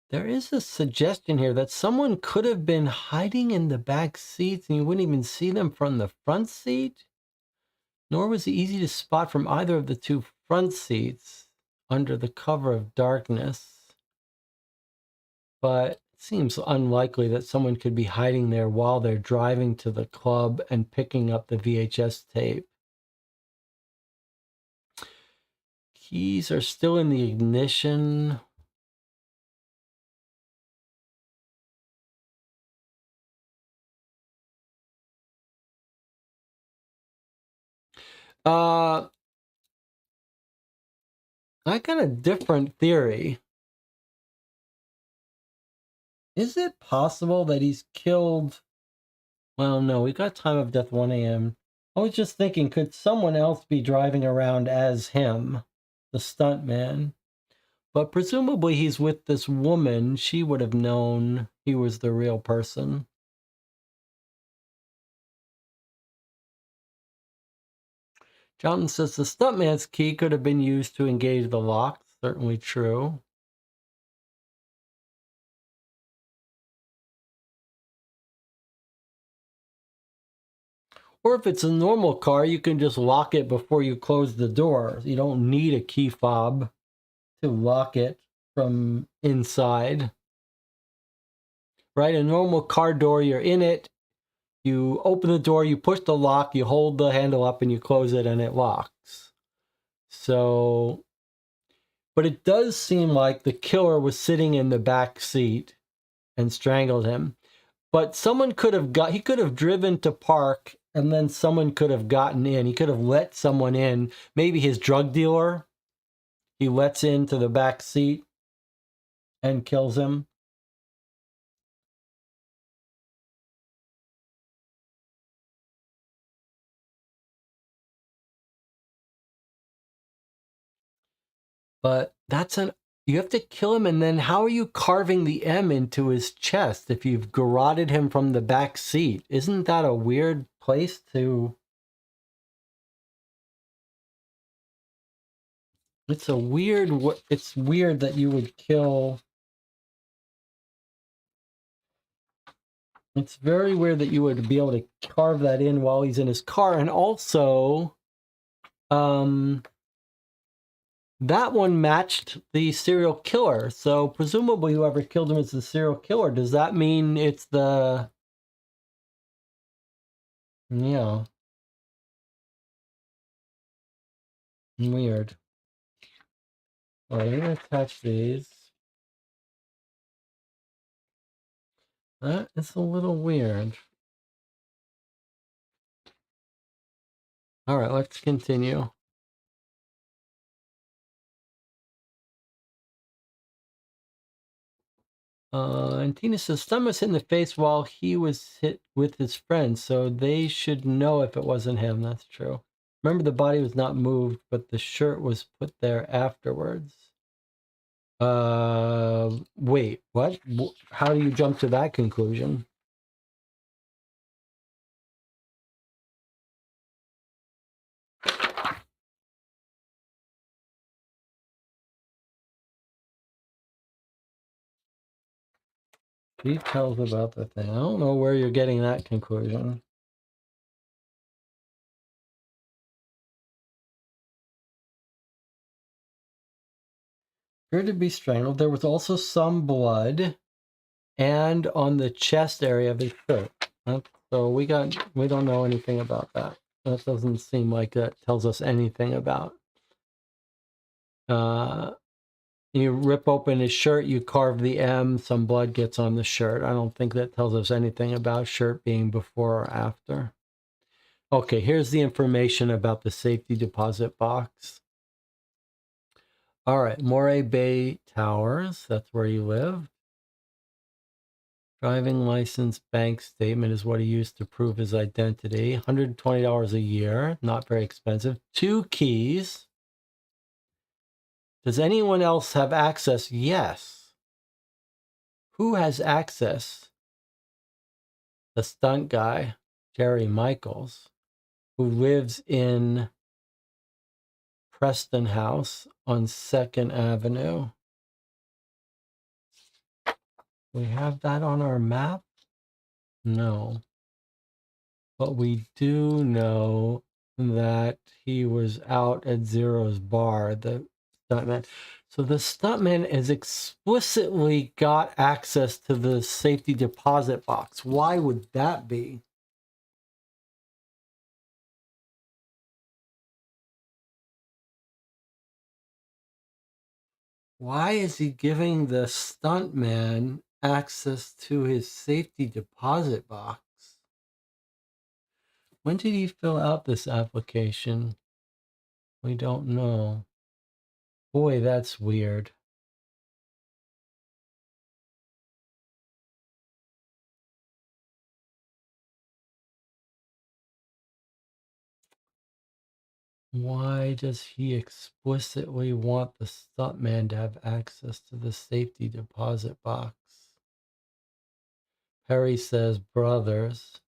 A: There is a suggestion here that someone could have been hiding in the back seats and you wouldn't even see them from the front seat. Nor was it easy to spot from either of the two front seats under the cover of darkness. But it seems unlikely that someone could be hiding there while they're driving to the club and picking up the VHS tape. Keys are still in the ignition. I got a different theory. Is it possible that he's killed? Well, no, we got time of death 1 a.m. I was just thinking, could someone else be driving around as him, the stuntman? But presumably he's with this woman. She would have known he was the real person. Jonathan says the stuntman's key could have been used to engage the lock. Certainly true. Or if it's a normal car, you can just lock it before you close the door. You don't need a key fob to lock it from inside. Right? A normal car door, you're in it, you open the door, you push the lock, you hold the handle up and you close it and it locks. So, but it does seem like the killer was sitting in the back seat and strangled him. But someone could have he could have driven to park and then someone could have gotten in. He could have let someone in, maybe his drug dealer. He lets into the back seat and kills him. But you have to kill him, and then how are you carving the M into his chest if you've garroted him from the back seat? Isn't that a weird place to... It's weird that you would kill... It's very weird that you would be able to carve that in while he's in his car, and also... that one matched the serial killer. So presumably whoever killed him is the serial killer. Does that mean it's the... Yeah. Weird. All right, I'm going to attach these. That is a little weird. All right, let's continue. And Tina says, Stun was hit in the face while he was hit with his friends, so they should know if it wasn't him. That's true. Remember, the body was not moved, but the shirt was put there afterwards. Wait, what? How do you jump to that conclusion? Details about the thing. I don't know where you're getting that conclusion. Appeared to be strangled. There was also some blood, and on the chest area of his shirt. So we don't know anything about that. That doesn't seem like that tells us anything about. You rip open his shirt, you carve the M, some blood gets on the shirt. I don't think that tells us anything about shirt being before or after. Okay, here's the information about the safety deposit box. All right, Moray Bay Towers, that's where you live. Driving license, bank statement is what he used to prove his identity. $120 a year, not very expensive. 2 keys. Does anyone else have access? Yes. Who has access? The stunt guy, Jerry Michaels, who lives in Preston House on 2nd Avenue. We have that on our map? No. But we do know that he was out at Zero's bar, the stuntman. So the stuntman has explicitly got access to the safety deposit box. Why would that be? Why is he giving the stuntman access to his safety deposit box? When did he fill out this application? We don't know. Boy, that's weird. Why does he explicitly want the stuntman to have access to the safety deposit box? Perry says brothers.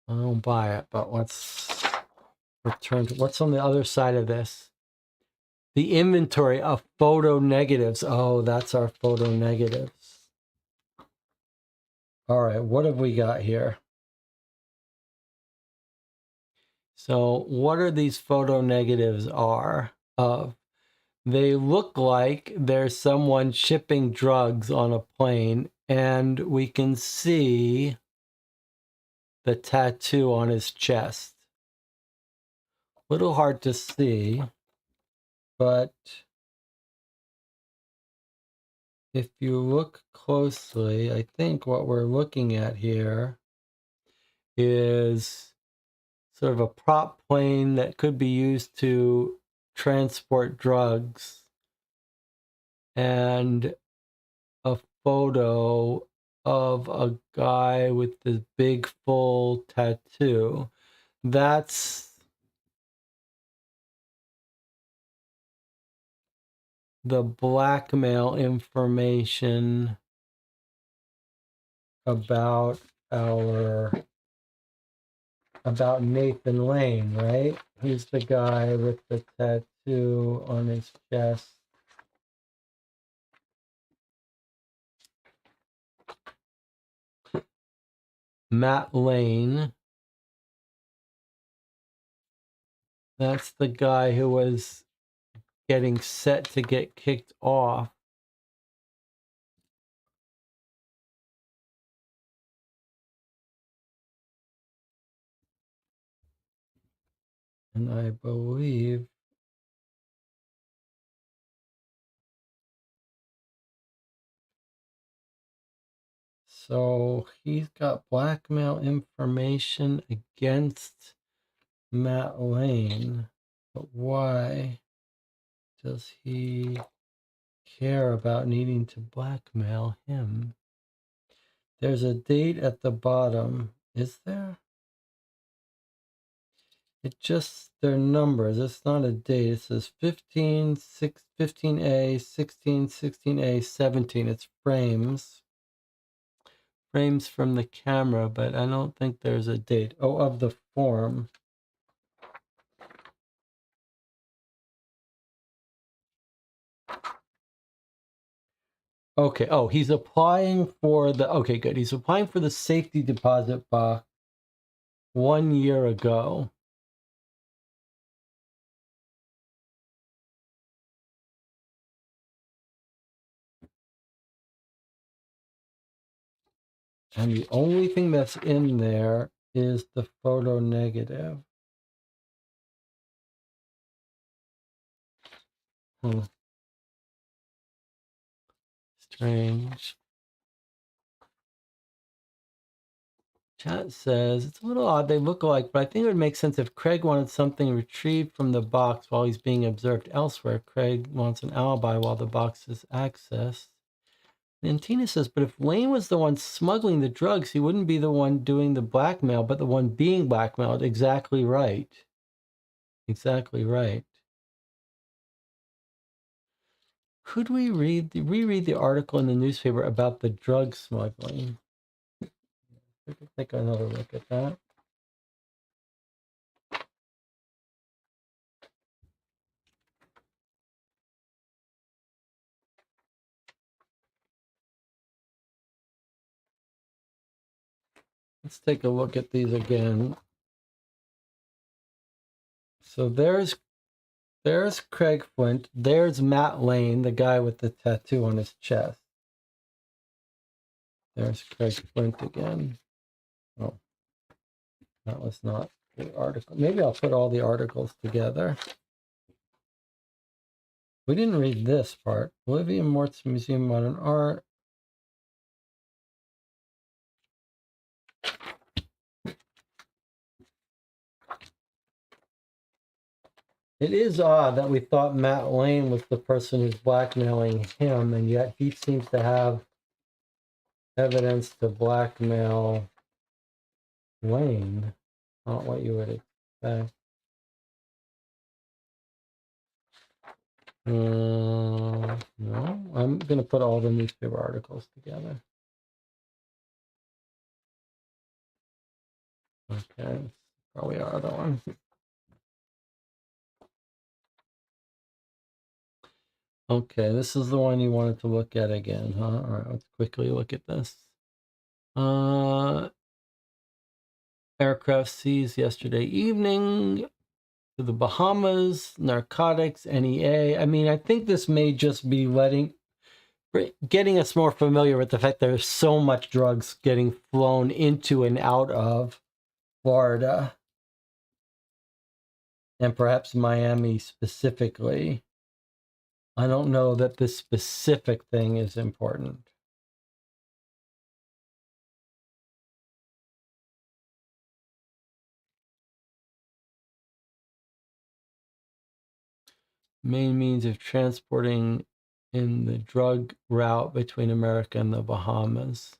A: I don't buy it, but let's return to what's on the other side of this. The inventory of photo negatives. Oh, that's our photo negatives. All right, what have we got here? So what are these photo negatives are of? They look like there's someone shipping drugs on a plane, and we can see the tattoo on his chest. Little hard to see, but if you look closely, I think what we're looking at here is sort of a prop plane that could be used to transport drugs, and a photo of a guy with this big full tattoo. That's the blackmail information about Nathan Lane, right? He's the guy with the tattoo on his chest. Matt Lane. That's the guy who was getting set to get kicked off. And I believe so he's got blackmail information against Matt Lane. But why does he care about needing to blackmail him? There's a date at the bottom. Is there? It just, they're numbers. It's not a date. It says 15, 15A, 16, 16A, 17. It's frames. Frames from the camera, but I don't think there's a date. Oh, of the form. Okay. Oh, he's applying for the, okay, good. He's applying for the safety deposit box 1 year ago. And the only thing that's in there is the photo negative. Strange. Chat says, it's a little odd they look alike, but I think it would make sense if Craig wanted something retrieved from the box while he's being observed elsewhere. Craig wants an alibi while the box is accessed. And Tina says, but if Wayne was the one smuggling the drugs, he wouldn't be the one doing the blackmail, but the one being blackmailed. Exactly right. Exactly right. Could we reread the article in the newspaper about the drug smuggling? We could take another look at that. Let's take a look at these again. So there's Craig Flint. There's Matt Lane, the guy with the tattoo on his chest. There's Craig Flint again. Oh, that was not the article. Maybe I'll put all the articles together. We didn't read this part. Olivia Mort's Museum of Modern Art. It is odd that we thought Matt Lane was the person who's blackmailing him, and yet he seems to have evidence to blackmail Wayne. Not what you would expect. No, I'm going to put all the newspaper articles together. Okay, probably our other one. Okay, this is the one you wanted to look at again, huh? All right, let's quickly look at this. Aircraft seized yesterday evening to the Bahamas, narcotics, NEA. I mean, I think this may just be getting us more familiar with the fact there's so much drugs getting flown into and out of Florida, and perhaps Miami specifically. I don't know that this specific thing is important. Main means of transporting in the drug route between America and the Bahamas.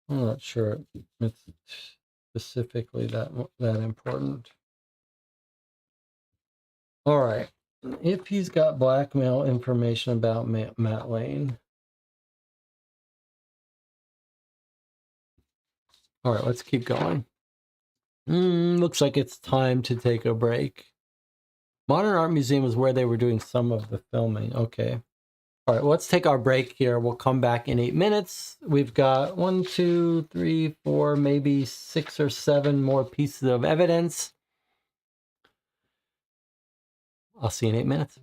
A: I'm not sure it's specifically that important. All right. If he's got blackmail information about Matt Lane. All right, let's keep going. Looks like it's time to take a break. Modern Art Museum is where they were doing some of the filming. Okay. All right, let's take our break here. We'll come back in 8 minutes. We've got 1, 2, 3, 4, maybe 6 or 7 more pieces of evidence. I'll see you in 8 minutes.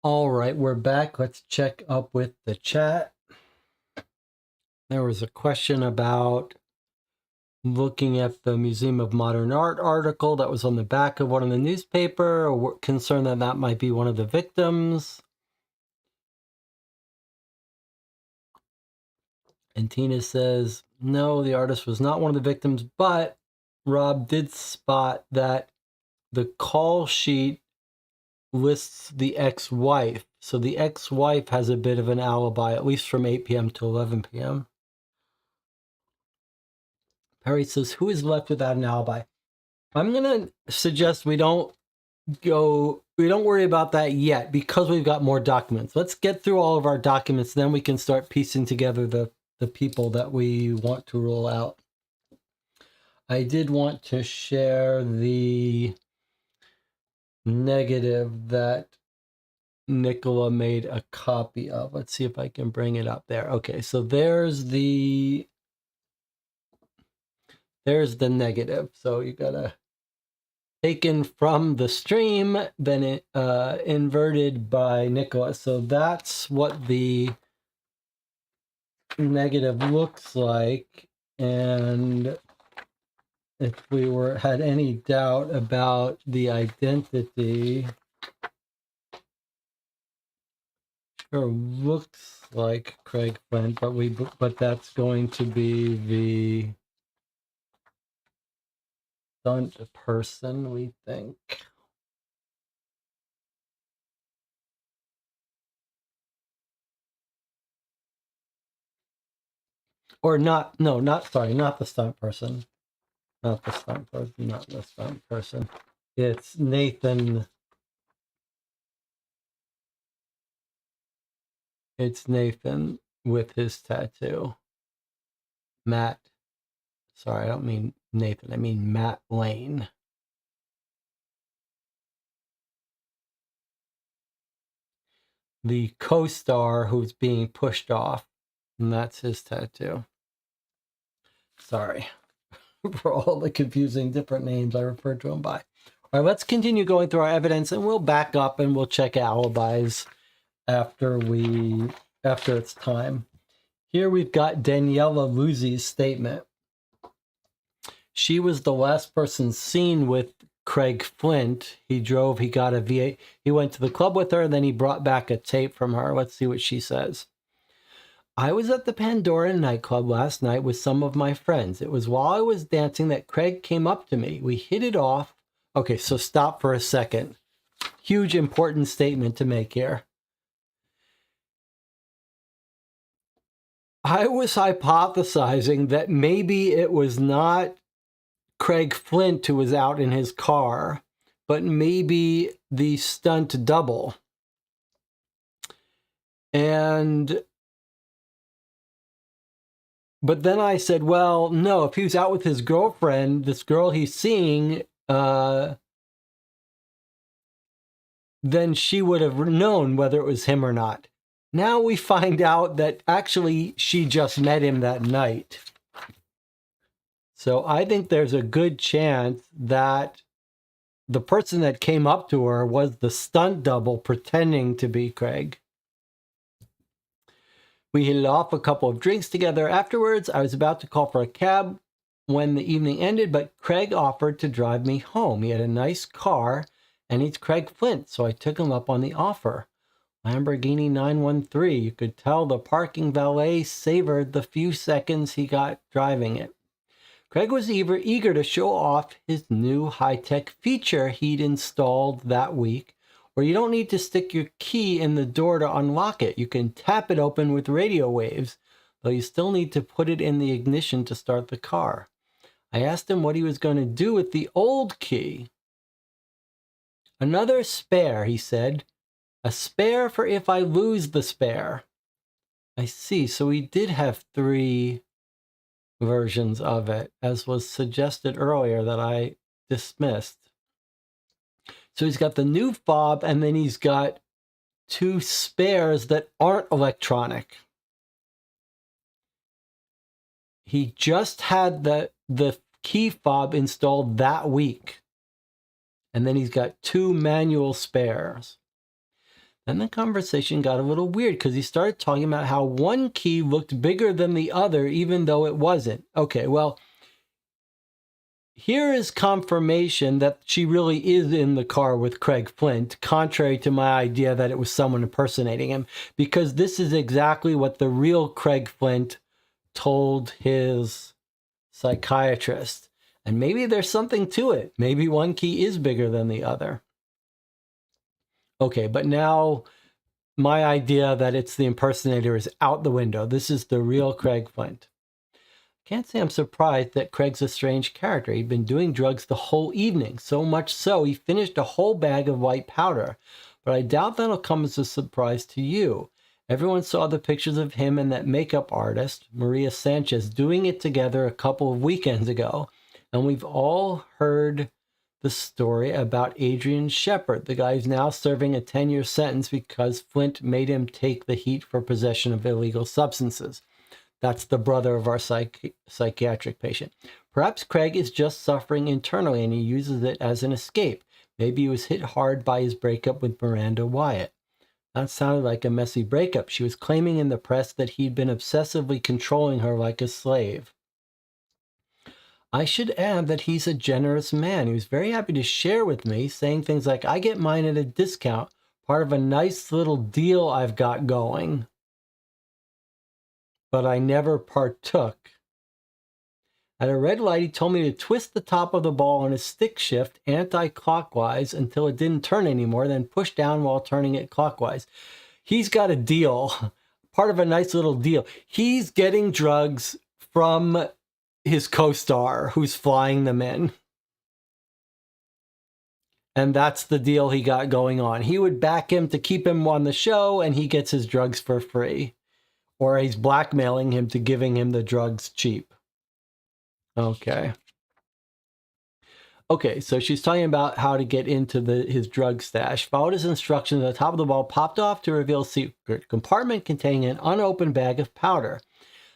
A: All right, we're back. Let's check up with the chat. There was a question about looking at the Museum of Modern Art article that was on the back of one of the newspaper, or concerned that that might be one of the victims. And Tina says, no, the artist was not one of the victims, but Rob did spot that the call sheet lists the ex-wife. So the ex-wife has a bit of an alibi, at least from 8 p.m. to 11 p.m. Perry says, who is left without an alibi? I'm going to suggest we don't worry about that yet because we've got more documents. Let's get through all of our documents, then we can start piecing together the people that we want to rule out. I did want to share the negative that Nicola made a copy of. Let's see if I can bring it up there. Okay, so there's the negative. So you gotta taken from the stream, then it inverted by Nicola. So that's what the negative looks like. And if we had any doubt about the identity, sure looks like Craig Flint, but that's going to be the stunt person, we think. Or not the stunt person. Not the stunt person, not the stunt person. It's Nathan. It's Nathan with his tattoo. Matt. Sorry, I don't mean Nathan. I mean Matt Lane. The co-star who's being pushed off. And that's his tattoo. Sorry for all the confusing different names I referred to him by. All right, let's continue going through our evidence, and we'll back up and we'll check alibis after it's time. Here we've got Daniela Luzzi's statement. She was the last person seen with Craig Flint. He got a V8. He went to the club with her, and then he brought back a tape from her. Let's see what she says. I was at the Pandora nightclub last night with some of my friends. It was while I was dancing that Craig came up to me. We hit it off. Okay, so stop for a second. Huge important statement to make here. I was hypothesizing that maybe it was not Craig Flint who was out in his car, but maybe the stunt double. But then I said, well, no, if he was out with his girlfriend, this girl he's seeing, then she would have known whether it was him or not. Now we find out that actually she just met him that night. So I think there's a good chance that the person that came up to her was the stunt double pretending to be Craig. We hit it off, a couple of drinks together. Afterwards, I was about to call for a cab when the evening ended, but Craig offered to drive me home. He had a nice car, and he's Craig Flint, so I took him up on the offer. Lamborghini 913. You could tell the parking valet savored the few seconds he got driving it. Craig was eager to show off his new high-tech feature he'd installed that week, where you don't need to stick your key in the door to unlock it. You can tap it open with radio waves, though you still need to put it in the ignition to start the car. I asked him what he was going to do with the old key. Another spare, he said. A spare for if I lose the spare. I see. So he did have 3 versions of it, as was suggested earlier that I dismissed. So he's got the new fob, and then he's got 2 spares that aren't electronic. He just had the key fob installed that week. And then he's got 2 manual spares. Then the conversation got a little weird because he started talking about how one key looked bigger than the other, even though it wasn't. Okay, well, here is confirmation that she really is in the car with Craig Flint, contrary to my idea that it was someone impersonating him, because this is exactly what the real Craig Flint told his psychiatrist. And maybe there's something to it. Maybe one key is bigger than the other. Okay, but now my idea that it's the impersonator is out the window. This is the real Craig Flint. Can't say I'm surprised that Craig's a strange character. He'd been doing drugs the whole evening, so much so he finished a whole bag of white powder. But I doubt that'll come as a surprise to you. Everyone saw the pictures of him and that makeup artist, Maria Sanchez, doing it together a couple of weekends ago. And we've all heard the story about Adrian Shepard, the guy who's now serving a 10-year sentence because Flint made him take the heat for possession of illegal substances. That's the brother of our psychiatric patient. Perhaps Craig is just suffering internally and he uses it as an escape. Maybe he was hit hard by his breakup with Miranda Wyatt. That sounded like a messy breakup. She was claiming in the press that he'd been obsessively controlling her like a slave. I should add that he's a generous man. He was very happy to share with me, saying things like, I get mine at a discount, part of a nice little deal I've got going. But I never partook. At a red light, he told me to twist the top of the ball on a stick shift anti-clockwise until it didn't turn anymore, then push down while turning it clockwise. He's got a deal, part of a nice little deal. He's getting drugs from his co-star who's flying them in. And that's the deal he got going on. He would back him to keep him on the show, and he gets his drugs for free. Or he's blackmailing him to giving him the drugs cheap. Okay. Okay, so she's talking about how to get into his drug stash. Followed his instructions. The top of the ball popped off to reveal a secret compartment containing an unopened bag of powder.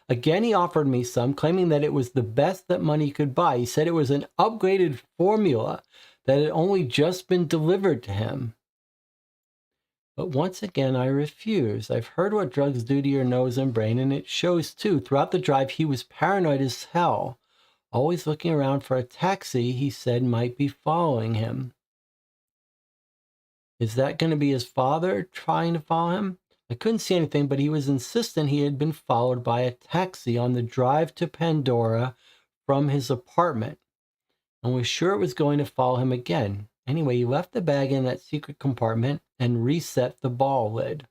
A: Again, he offered me some, claiming that it was the best that money could buy. He said it was an upgraded formula that had only just been delivered to him. But once again, I refused. I've heard what drugs do to your nose and brain, and it shows too. Throughout the drive, he was paranoid as hell, always looking around for a taxi he said might be following him. Is that going to be his father trying to follow him? I couldn't see anything, but he was insistent he had been followed by a taxi on the drive to Pandora from his apartment, and was sure it was going to follow him again. Anyway, he left the bag in that secret compartment and reset the ball lid.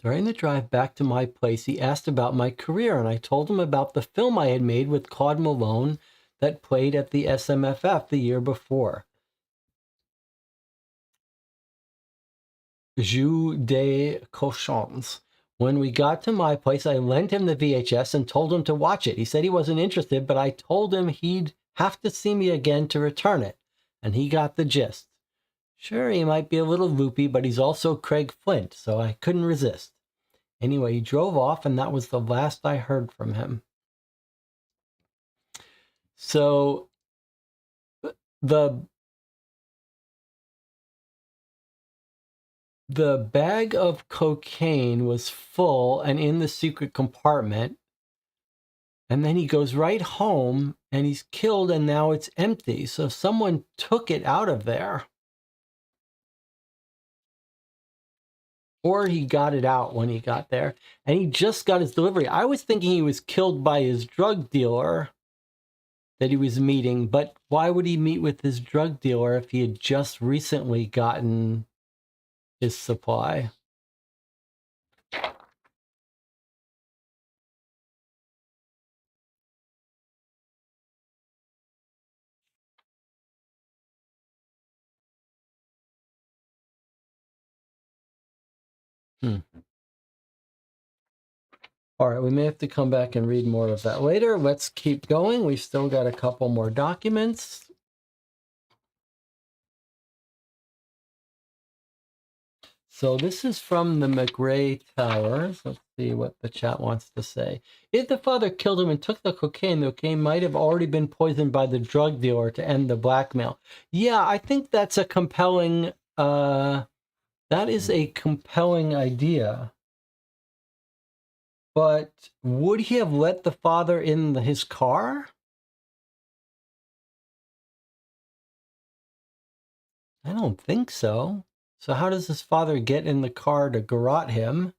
A: During the drive back to my place, he asked about my career, and I told him about the film I had made with Claude Malone that played at the SMFF the year before. Jus des Cochons. When we got to my place, I lent him the VHS and told him to watch it. He said he wasn't interested, but I told him he'd have to see me again to return it, and he got the gist. Sure, he might be a little loopy, but he's also Craig Flint, so I couldn't resist. Anyway, he drove off, and that was the last I heard from him. So, the bag of cocaine was full and in the secret compartment, and then he goes right home, and he's killed, and now it's empty. So someone took it out of there. Or he got it out when he got there, and he just got his delivery. I was thinking he was killed by his drug dealer that he was meeting, but why would he meet with his drug dealer if he had just recently gotten his supply? All right, we may have to come back and read more of that later. Let's keep going. We've still got a couple more documents. So this is from the McRae Towers. Let's see what the chat wants to say. If the father killed him and took the cocaine might have already been poisoned by the drug dealer to end the blackmail. Yeah, I think that's a compelling, that is a compelling idea. But would he have let the father in his car? I don't think so. So how does his father get in the car to garrote him?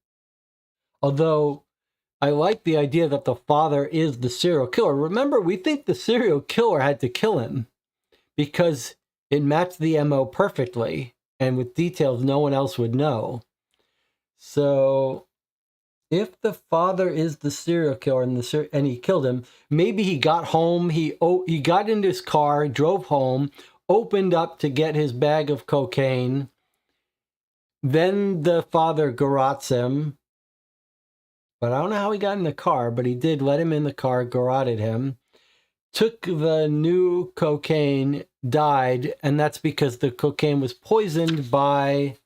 A: Although I like the idea that the father is the serial killer. Remember, we think the serial killer had to kill him because it matched the MO perfectly and with details no one else would know. So if the father is the serial killer and he killed him, maybe he got home, he got into his car, drove home, opened up to get his bag of cocaine. Then the father garrotes him. But I don't know how he got in the car, but he did let him in the car, garroted him, took the new cocaine, died, and that's because the cocaine was poisoned by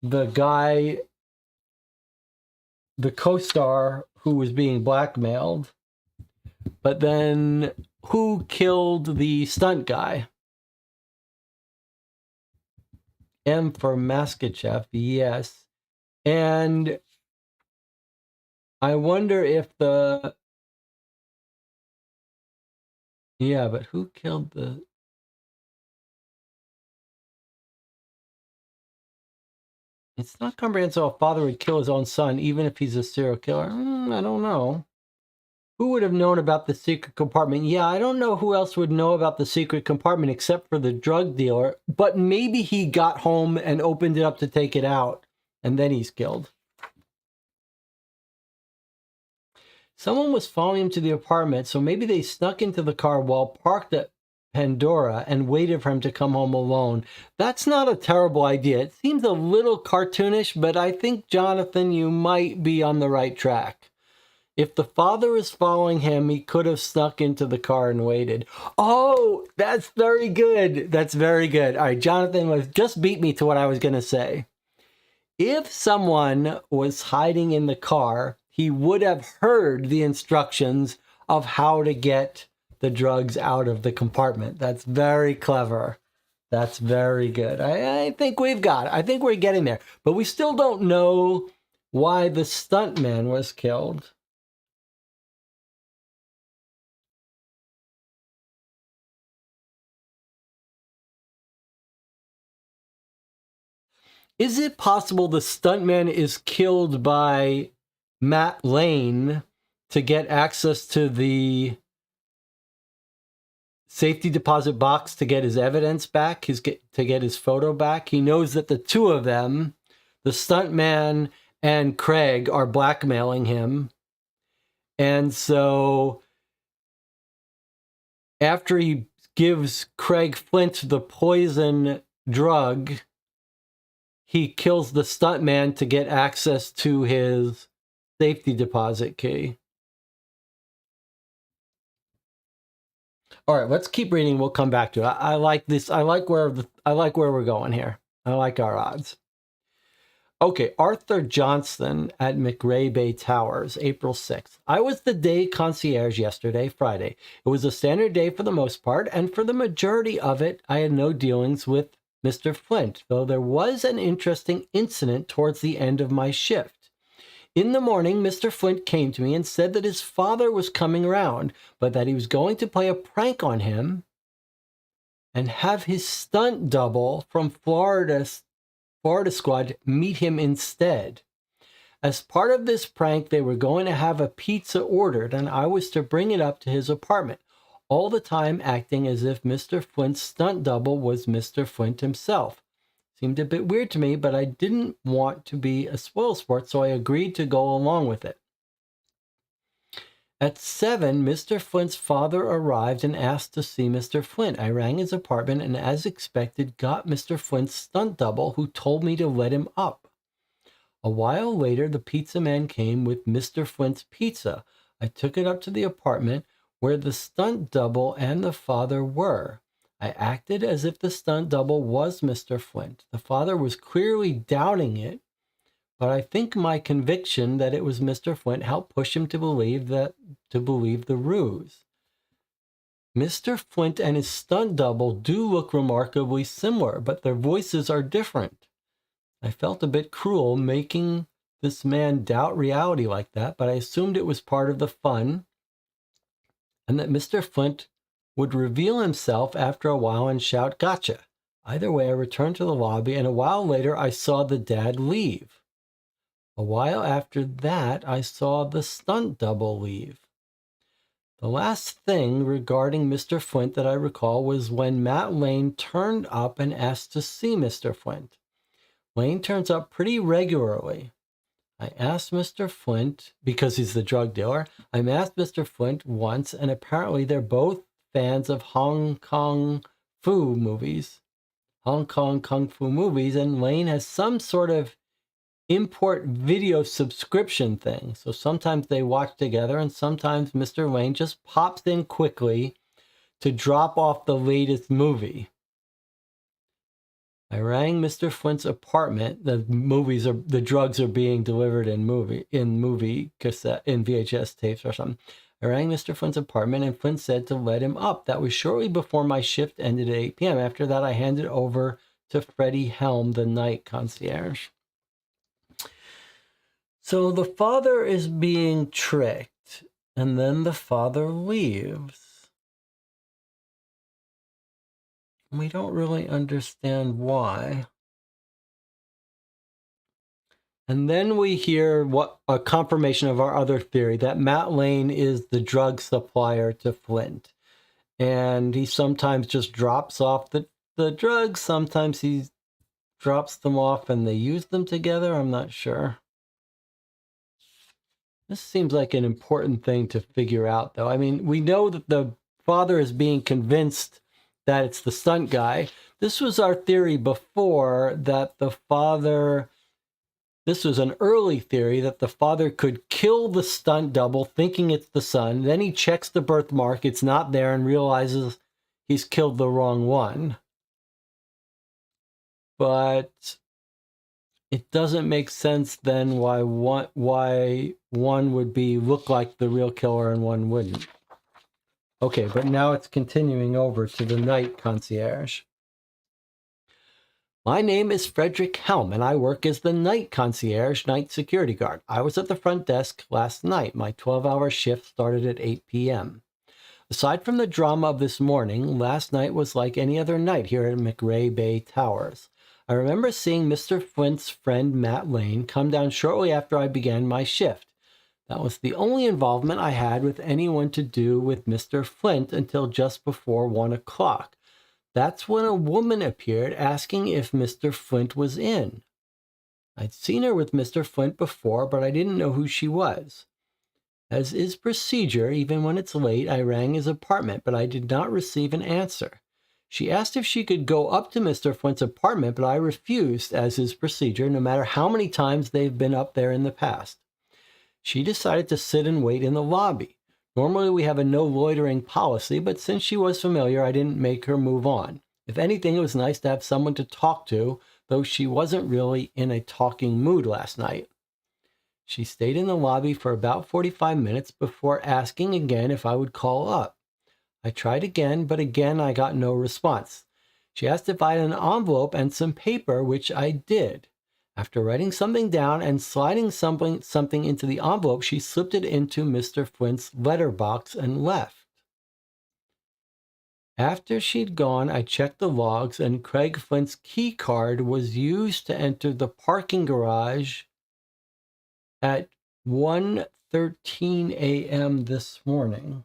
A: the guy, the co-star who was being blackmailed. But then who killed the stunt guy? M for Maskachev, yes. And I wonder if yeah, but who killed the... It's not comprehensible a father would kill his own son, even if he's a serial killer. I don't know. Who would have known about the secret compartment? Yeah, I don't know who else would know about the secret compartment except for the drug dealer, but maybe he got home and opened it up to take it out, and then he's killed. Someone was following him to the apartment, so maybe they snuck into the car while parked at Pandora and waited for him to come home alone. That's not a terrible idea. It seems a little cartoonish, but I think, Jonathan, you might be on the right track. If the father is following him, he could have snuck into the car and waited. Oh, that's very good. That's very good. All right, Jonathan just beat me to what I was going to say. If someone was hiding in the car, he would have heard the instructions of how to get the drugs out of the compartment. That's very clever. That's very good. I think we've got it. I think we're getting there. But we still don't know why the stuntman was killed. Is it possible the stuntman is killed by Matt Lane to get access to the safety deposit box to get his evidence back, to get his photo back? He knows that the two of them, the stuntman and Craig, are blackmailing him. And so after he gives Craig Flint the poison drug, he kills the stuntman to get access to his safety deposit key. All right, let's keep reading. We'll come back to it. I like this. I like where we're going here. I like our odds. Okay, Arthur Johnston at McRae Bay Towers, April 6th. I was the day concierge yesterday, Friday. It was a standard day for the most part, and for the majority of it, I had no dealings with Mr. Flint, though there was an interesting incident towards the end of my shift. In the morning, Mr. Flint came to me and said that his father was coming around, but that he was going to play a prank on him and have his stunt double from Florida Squad meet him instead. As part of this prank, they were going to have a pizza ordered, and I was to bring it up to his apartment, all the time acting as if Mr. Flint's stunt double was Mr. Flint himself. Seemed a bit weird to me, but I didn't want to be a spoilsport, so I agreed to go along with it. At 7, Mr. Flint's father arrived and asked to see Mr. Flint. I rang his apartment and, as expected, got Mr. Flint's stunt double, who told me to let him up. A while later, the pizza man came with Mr. Flint's pizza. I took it up to the apartment where the stunt double and the father were. I acted as if the stunt double was Mr. Flint. The father was clearly doubting it, but I think my conviction that it was Mr. Flint helped push him to believe the ruse. Mr. Flint and his stunt double do look remarkably similar, but their voices are different. I felt a bit cruel making this man doubt reality like that, but I assumed it was part of the fun and that Mr. Flint would reveal himself after a while and shout, "Gotcha." Either way, I returned to the lobby, and a while later, I saw the dad leave. A while after that, I saw the stunt double leave. The last thing regarding Mr. Flint that I recall was when Matt Lane turned up and asked to see Mr. Flint. Lane turns up pretty regularly. I asked Mr. Flint, because he's the drug dealer, I asked Mr. Flint once, and apparently they're both fans of Hong Kong Kung Fu movies, and Lane has some sort of import video subscription thing. So sometimes they watch together, and sometimes Mr. Lane just pops in quickly to drop off the latest movie. I rang Mr. Flint's apartment. The drugs are being delivered in movie cassette, in VHS tapes or something. I rang Mr. Flint's apartment, and Flint said to let him up. That was shortly before my shift ended at 8 p.m. After that, I handed over to Freddie Helm, the night concierge. So the father is being tricked, and then the father leaves. We don't really understand why. And then we hear a confirmation of our other theory, that Matt Lane is the drug supplier to Flint. And he sometimes just drops off the drugs. Sometimes he drops them off and they use them together. I'm not sure. This seems like an important thing to figure out, though. I mean, we know that the father is being convinced that it's the stunt guy. This was our theory before, that the father... This was an early theory that the father could kill the stunt double thinking it's the son. Then he checks the birthmark. It's not there and realizes he's killed the wrong one. But it doesn't make sense then why one would look like the real killer and one wouldn't. Okay, but now it's continuing over to the night concierge. My name is Frederick Helm, and I work as the night concierge, night security guard. I was at the front desk last night. My 12-hour shift started at 8 p.m. Aside from the drama of this morning, last night was like any other night here at McRae Bay Towers. I remember seeing Mr. Flint's friend Matt Lane come down shortly after I began my shift. That was the only involvement I had with anyone to do with Mr. Flint until just before 1 o'clock. That's when a woman appeared asking if Mr. Flint was in. I'd seen her with Mr. Flint before, but I didn't know who she was. As is procedure, even when it's late, I rang his apartment, but I did not receive an answer. She asked if she could go up to Mr. Flint's apartment, but I refused, as is procedure, no matter how many times they've been up there in the past. She decided to sit and wait in the lobby. Normally we have a no loitering policy, but since she was familiar, I didn't make her move on. If anything, it was nice to have someone to talk to, though she wasn't really in a talking mood last night. She stayed in the lobby for about 45 minutes before asking again if I would call up. I tried again, but again I got no response. She asked if I had an envelope and some paper, which I did. After writing something down and sliding something into the envelope, she slipped it into Mr. Flint's letterbox and left. After she'd gone, I checked the logs, and Craig Flint's key card was used to enter the parking garage at 1:13 a.m. this morning.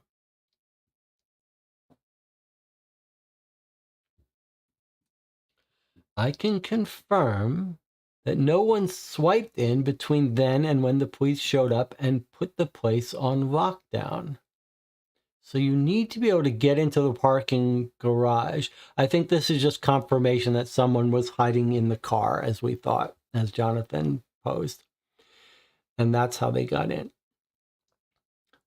A: I can confirm that no one swiped in between then and when the police showed up and put the place on lockdown. So you need to be able to get into the parking garage. I think this is just confirmation that someone was hiding in the car, as we thought, as Jonathan posed. And that's how they got in.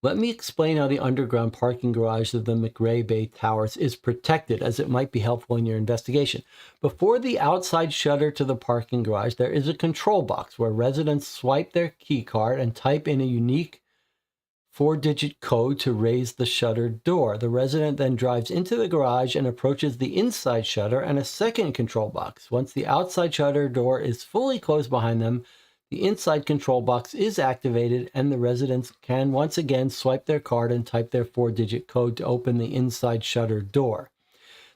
A: Let me explain how the underground parking garage of the McRae Bay Towers is protected, as it might be helpful in your investigation. Before the outside shutter to the parking garage, there is a control box where residents swipe their key card and type in a unique 4-digit code to raise the shutter door. The resident then drives into the garage and approaches the inside shutter and a second control box. Once the outside shutter door is fully closed behind them, the inside control box is activated and the residents can once again swipe their card and type their 4-digit code to open the inside shutter door.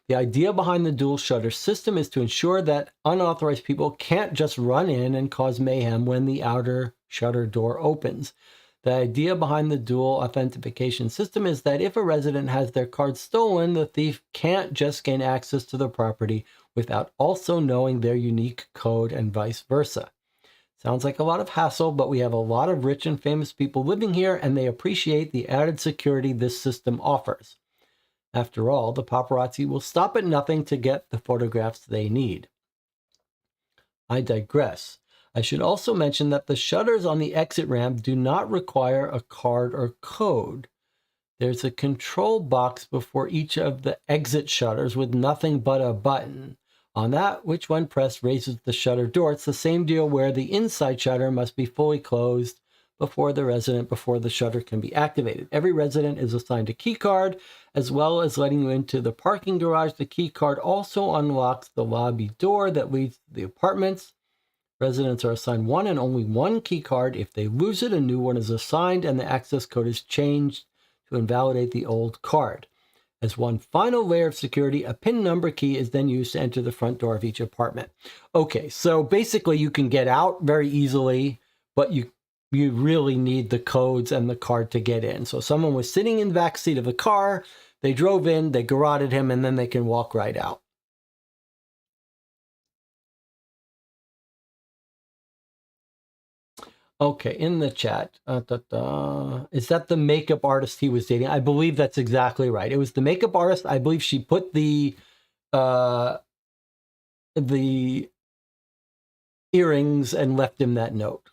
A: The idea behind the dual shutter system is to ensure that unauthorized people can't just run in and cause mayhem when the outer shutter door opens. The idea behind the dual authentication system is that if a resident has their card stolen, the thief can't just gain access to the property without also knowing their unique code and vice versa. Sounds like a lot of hassle, but we have a lot of rich and famous people living here, and they appreciate the added security this system offers. After all, the paparazzi will stop at nothing to get the photographs they need. I digress. I should also mention that the shutters on the exit ramp do not require a card or code. There's a control box before each of the exit shutters with nothing but a button. On that, which when pressed raises the shutter door. It's the same deal where the inside shutter must be fully closed before the shutter can be activated. Every resident is assigned a key card, as well as letting you into the parking garage. The key card also unlocks the lobby door that leads to the apartments. Residents are assigned one and only one key card. If they lose it, a new one is assigned and the access code is changed to invalidate the old card. As one final layer of security, a PIN number key is then used to enter the front door of each apartment. Okay, so basically you can get out very easily, but you really need the codes and the card to get in. So someone was sitting in the back seat of the car, they drove in, they garroted him, and then they can walk right out. Okay, in the chat, is that the makeup artist he was dating? I believe that's exactly right. It was the makeup artist. I believe she put the earrings and left him that note.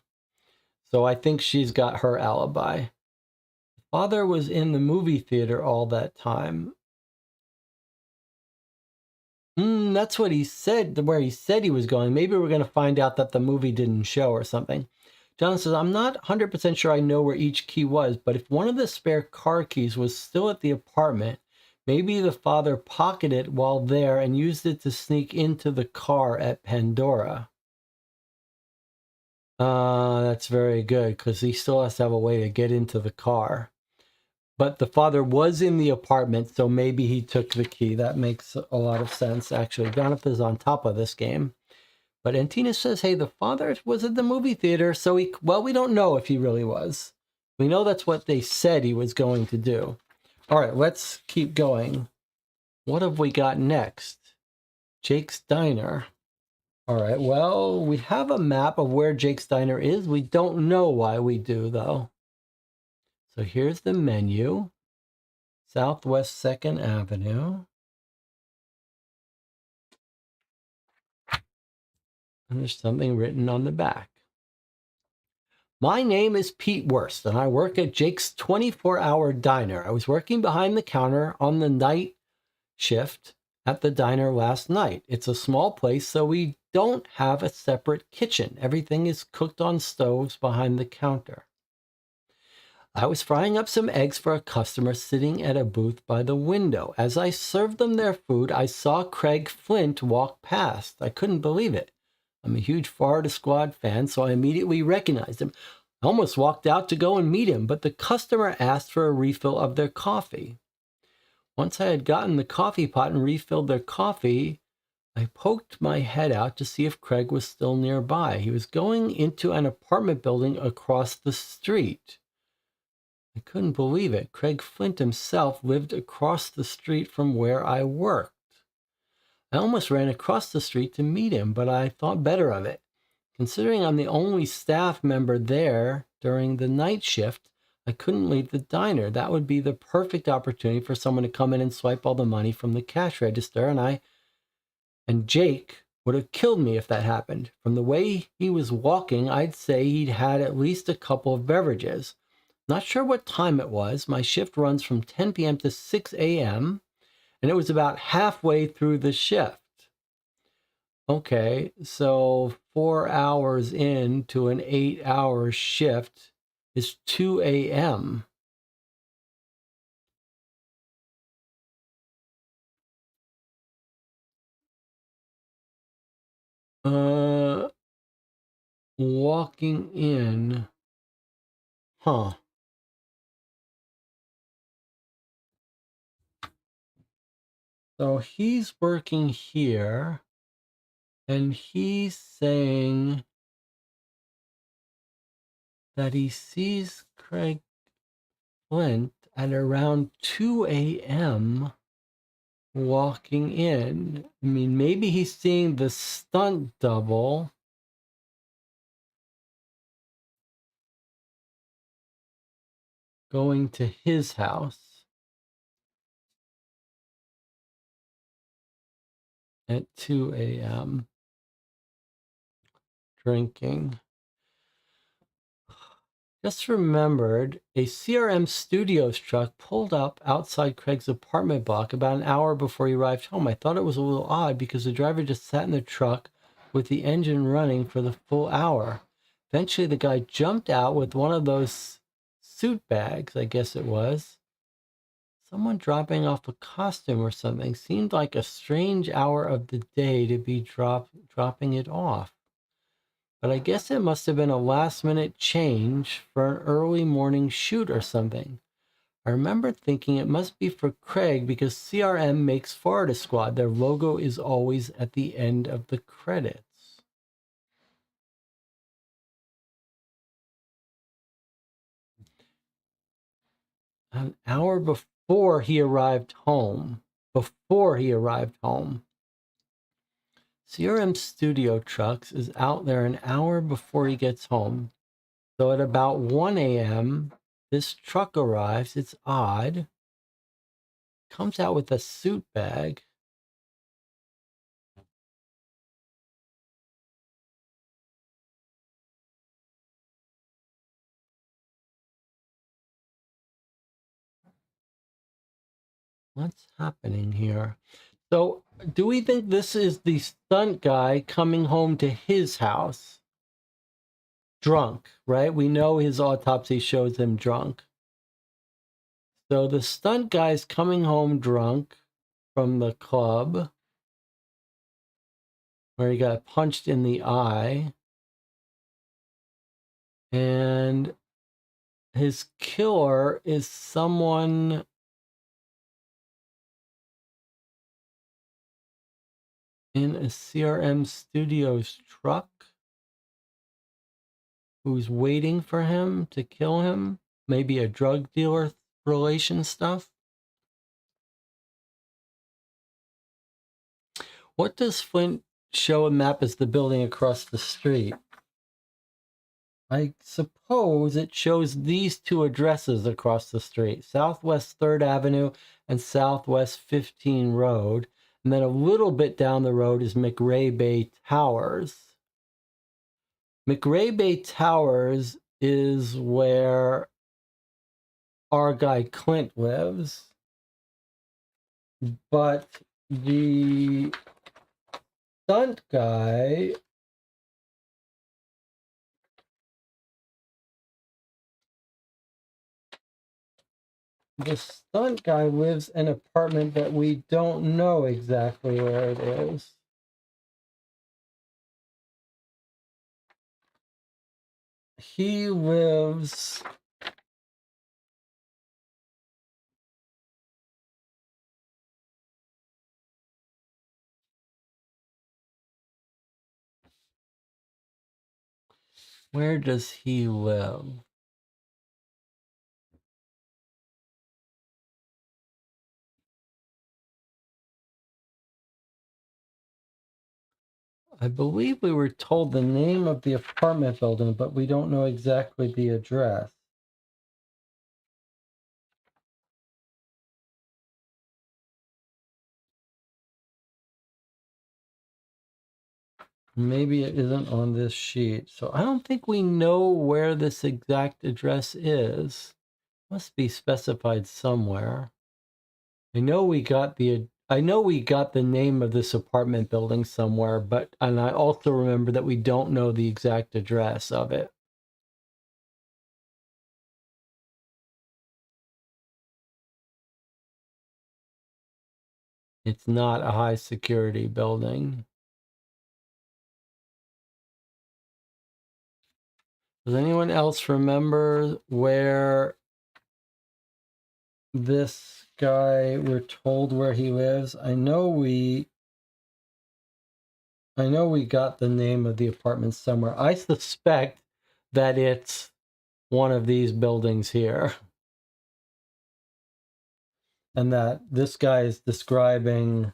A: So I think she's got her alibi. Father was in the movie theater all that time. That's what he said, where he said he was going. Maybe we're going to find out that the movie didn't show or something. John says, I'm not 100% sure I know where each key was, but if one of the spare car keys was still at the apartment, maybe the father pocketed it while there and used it to sneak into the car at Pandora. That's very good, because he still has to have a way to get into the car. But the father was in the apartment, so maybe he took the key. That makes a lot of sense, actually. Jonathan's on top of this game. But Antina says, hey, the father was at the movie theater, so we don't know if he really was. We know that's what they said he was going to do. All right, let's keep going. What have we got next? Jake's Diner. All right, well, we have a map of where Jake's Diner is. We don't know why we do, though. So here's the menu. Southwest 2nd Avenue. And there's something written on the back. My name is Pete Wurst, and I work at Jake's 24-hour diner. I was working behind the counter on the night shift at the diner last night. It's a small place, so we don't have a separate kitchen. Everything is cooked on stoves behind the counter. I was frying up some eggs for a customer sitting at a booth by the window. As I served them their food, I saw Craig Flint walk past. I couldn't believe it. I'm a huge Florida Squad fan, so I immediately recognized him. I almost walked out to go and meet him, but the customer asked for a refill of their coffee. Once I had gotten the coffee pot and refilled their coffee, I poked my head out to see if Craig was still nearby. He was going into an apartment building across the street. I couldn't believe it. Craig Flint himself lived across the street from where I worked. I almost ran across the street to meet him, but I thought better of it. Considering I'm the only staff member there during the night shift, I couldn't leave the diner. That would be the perfect opportunity for someone to come in and swipe all the money from the cash register, and Jake would have killed me if that happened. From the way he was walking, I'd say he'd had at least a couple of beverages. Not sure what time it was. My shift runs from 10 p.m. to 6 a.m., and it was about halfway through the shift. Okay, so 4 hours into an 8-hour shift is 2 a.m. Walking in. Huh. So he's working here, and he's saying that he sees Craig Flint at around 2 a.m. walking in. I mean, maybe he's seeing the stunt double. Going to his house at 2 a.m. drinking. Just remembered a CRM Studios truck pulled up outside Craig's apartment block about an hour before he arrived home. I thought it was a little odd because the driver just sat in the truck with the engine running for the full hour. Eventually, the guy jumped out with one of those suit bags, I guess it was. Someone dropping off a costume or something. Seemed like a strange hour of the day to be dropping it off. But I guess it must have been a last-minute change for an early morning shoot or something. I remember thinking it must be for Craig because CRM makes Florida Squad. Their logo is always at the end of the credits. An hour before he arrived home. CRM Studio Trucks is out there an hour before he gets home. So at about 1 a.m., this truck arrives. It's odd. Comes out with a suit bag. What's happening here? So, do we think this is the stunt guy coming home to his house? Drunk, right? We know his autopsy shows him drunk. So the stunt guy's coming home drunk from the club where he got punched in the eye. And his killer is someone in a CRM Studios truck who's waiting for him to kill him. Maybe a drug dealer relation stuff. What does Flint show a map as the building across the street? I suppose it shows these two addresses across the street, Southwest 3rd Avenue and Southwest 15 Road. And then a little bit down the road is McRae Bay Towers. McRae Bay Towers is where our guy Clint lives. But the stunt guy... The stunt guy lives in an apartment that we don't know exactly where it is. He lives... Where does he live? I believe we were told the name of the apartment building, but we don't know exactly the address. Maybe it isn't on this sheet. So I don't think we know where this exact address is. Must be specified somewhere. I know we got the name of this apartment building somewhere, and I also remember that we don't know the exact address of it. It's not a high security building. Does anyone else remember where this guy, we're told where he lives? I know we got the name of the apartment somewhere. I suspect that it's one of these buildings here. And that this guy is describing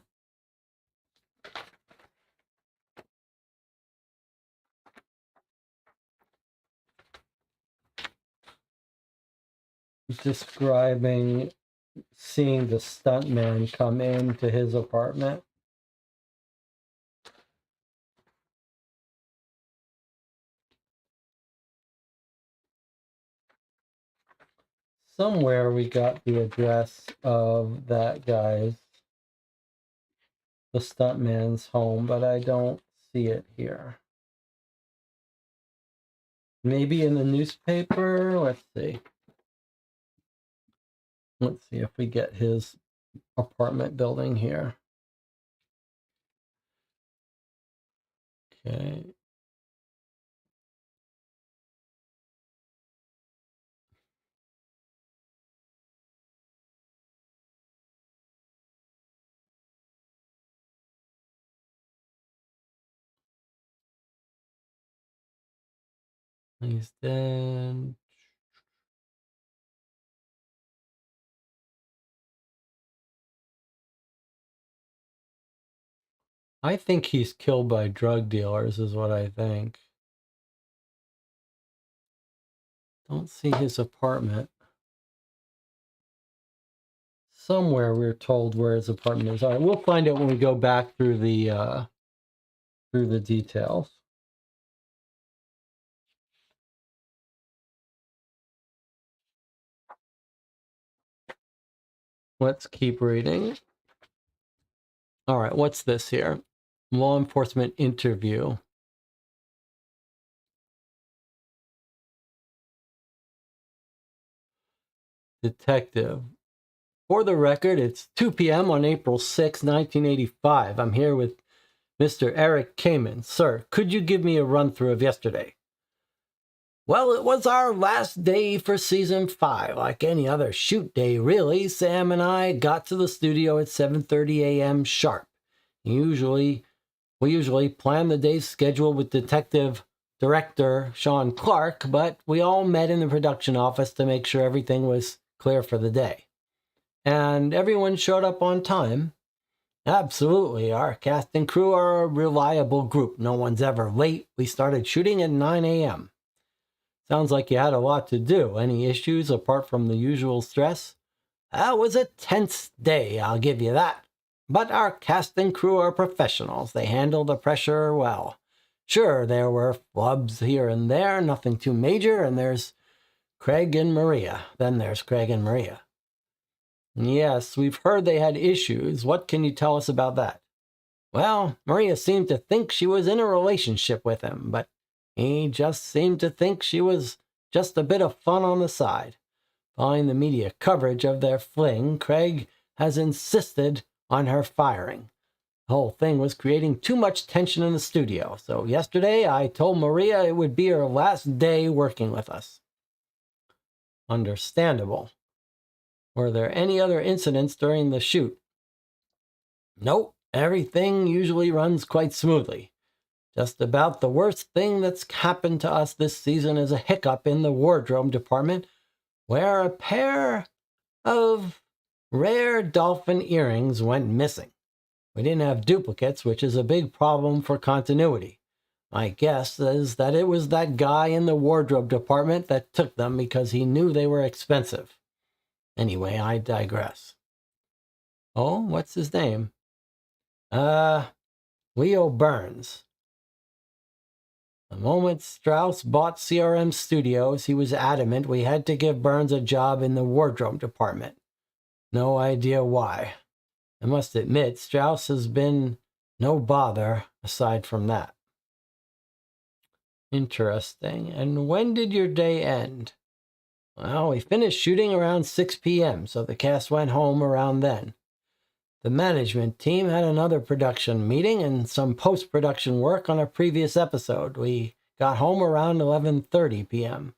A: seeing the stuntman come into his apartment. Somewhere we got the address of that guy's, the stuntman's home, but I don't see it here. Maybe in the newspaper. Let's see. Let's see if we get his apartment building here. Okay. He's dead. I think he's killed by drug dealers, is what I think. Don't see his apartment. Somewhere we're told where his apartment is. All right, we'll find it when we go back through the details. Let's keep reading. All right, what's this here? Law enforcement interview. Detective. For the record, it's 2 p.m. on April 6, 1985. I'm here with Mr. Eric Kamen. Sir, could you give me a run-through of yesterday? Well, it was our last day for season 5, like any other shoot day, really. Sam and I got to the studio at 7:30 a.m. sharp. We usually plan the day's schedule with Detective Director Sean Clark, but we all met in the production office to make sure everything was clear for the day. And everyone showed up on time. Absolutely. Our cast and crew are a reliable group. No one's ever late. We started shooting at 9 a.m. Sounds like you had a lot to do. Any issues apart from the usual stress? That was a tense day, I'll give you that. But our cast and crew are professionals. They handle the pressure well. Sure, there were flubs here and there, nothing too major, and there's Craig and Maria. Then there's Craig and Maria. Yes, we've heard they had issues. What can you tell us about that? Well, Maria seemed to think she was in a relationship with him, but he just seemed to think she was just a bit of fun on the side. Following the media coverage of their fling, Craig has insisted on her firing. The whole thing was creating too much tension in the studio, so yesterday I told Maria it would be her last day working with us. Understandable. Were there any other incidents during the shoot? Nope, everything usually runs quite smoothly. Just about the worst thing that's happened to us this season is a hiccup in the wardrobe department where a pair of rare dolphin earrings went missing. We didn't have duplicates, which is a big problem for continuity. My guess is that it was that guy in the wardrobe department that took them because he knew they were expensive. Anyway, I digress. Oh, what's his name? Leo Burns. The moment Strauss bought CRM Studios, he was adamant we had to give Burns a job in the wardrobe department. No idea why. I must admit, Strauss has been no bother aside from that. Interesting. And when did your day end? Well, we finished shooting around 6 p.m., so the cast went home around then. The management team had another production meeting and some post-production work on a previous episode. We got home around 11:30 p.m.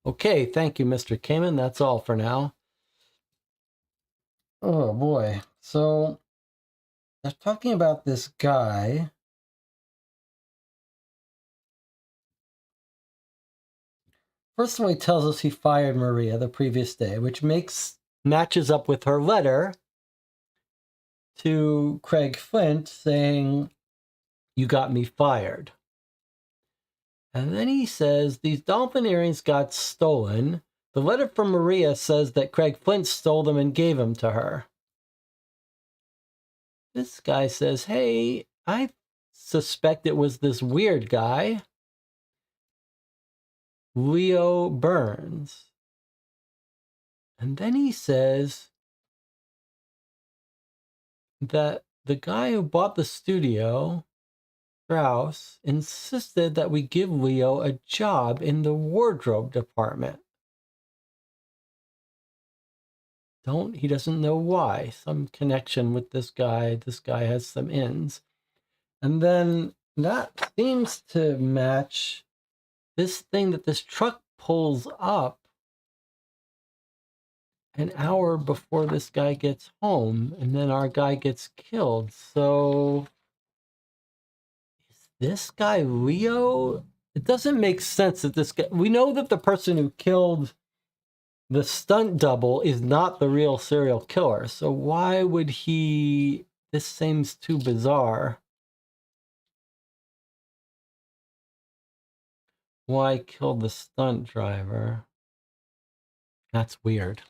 A: Okay, thank you, Mr. Kamen. That's all for now. Oh, boy. So, they're talking about this guy. First of all, he tells us he fired Maria the previous day, which matches up with her letter to Craig Flint saying, "You got me fired." And then he says these dolphin earrings got stolen. The letter from Maria says that Craig Flint stole them and gave them to her. This guy says, hey, I suspect it was this weird guy, Leo Burns. And then he says that the guy who bought the studio, Strauss, insisted that we give Leo a job in the wardrobe department. He doesn't know why. Some connection with this guy. This guy has some ins. And then that seems to match this thing that this truck pulls up an hour before this guy gets home, and then our guy gets killed. So is this guy Leo? It doesn't make sense that this guy... We know that the person who killed the stunt double is not the real serial killer. So why would he... This seems too bizarre. Why kill the stunt driver? That's weird.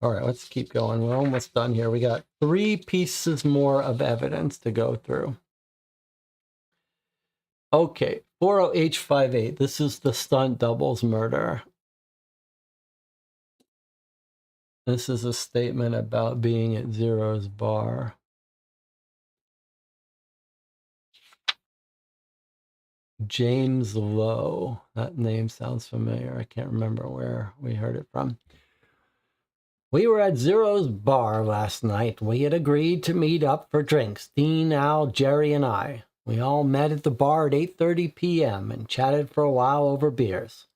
A: All right, let's keep going. We're almost done here. We got 3 pieces more of evidence to go through. Okay, 40H58. This is the stunt double's murder. This is a statement about being at Zero's bar. James Lowe. That name sounds familiar. I can't remember where we heard it from. We were at Zero's bar last night. We had agreed to meet up for drinks, Dean, Al, Jerry, and I. We all met at the bar at 8:30 p.m. and chatted for a while over beers.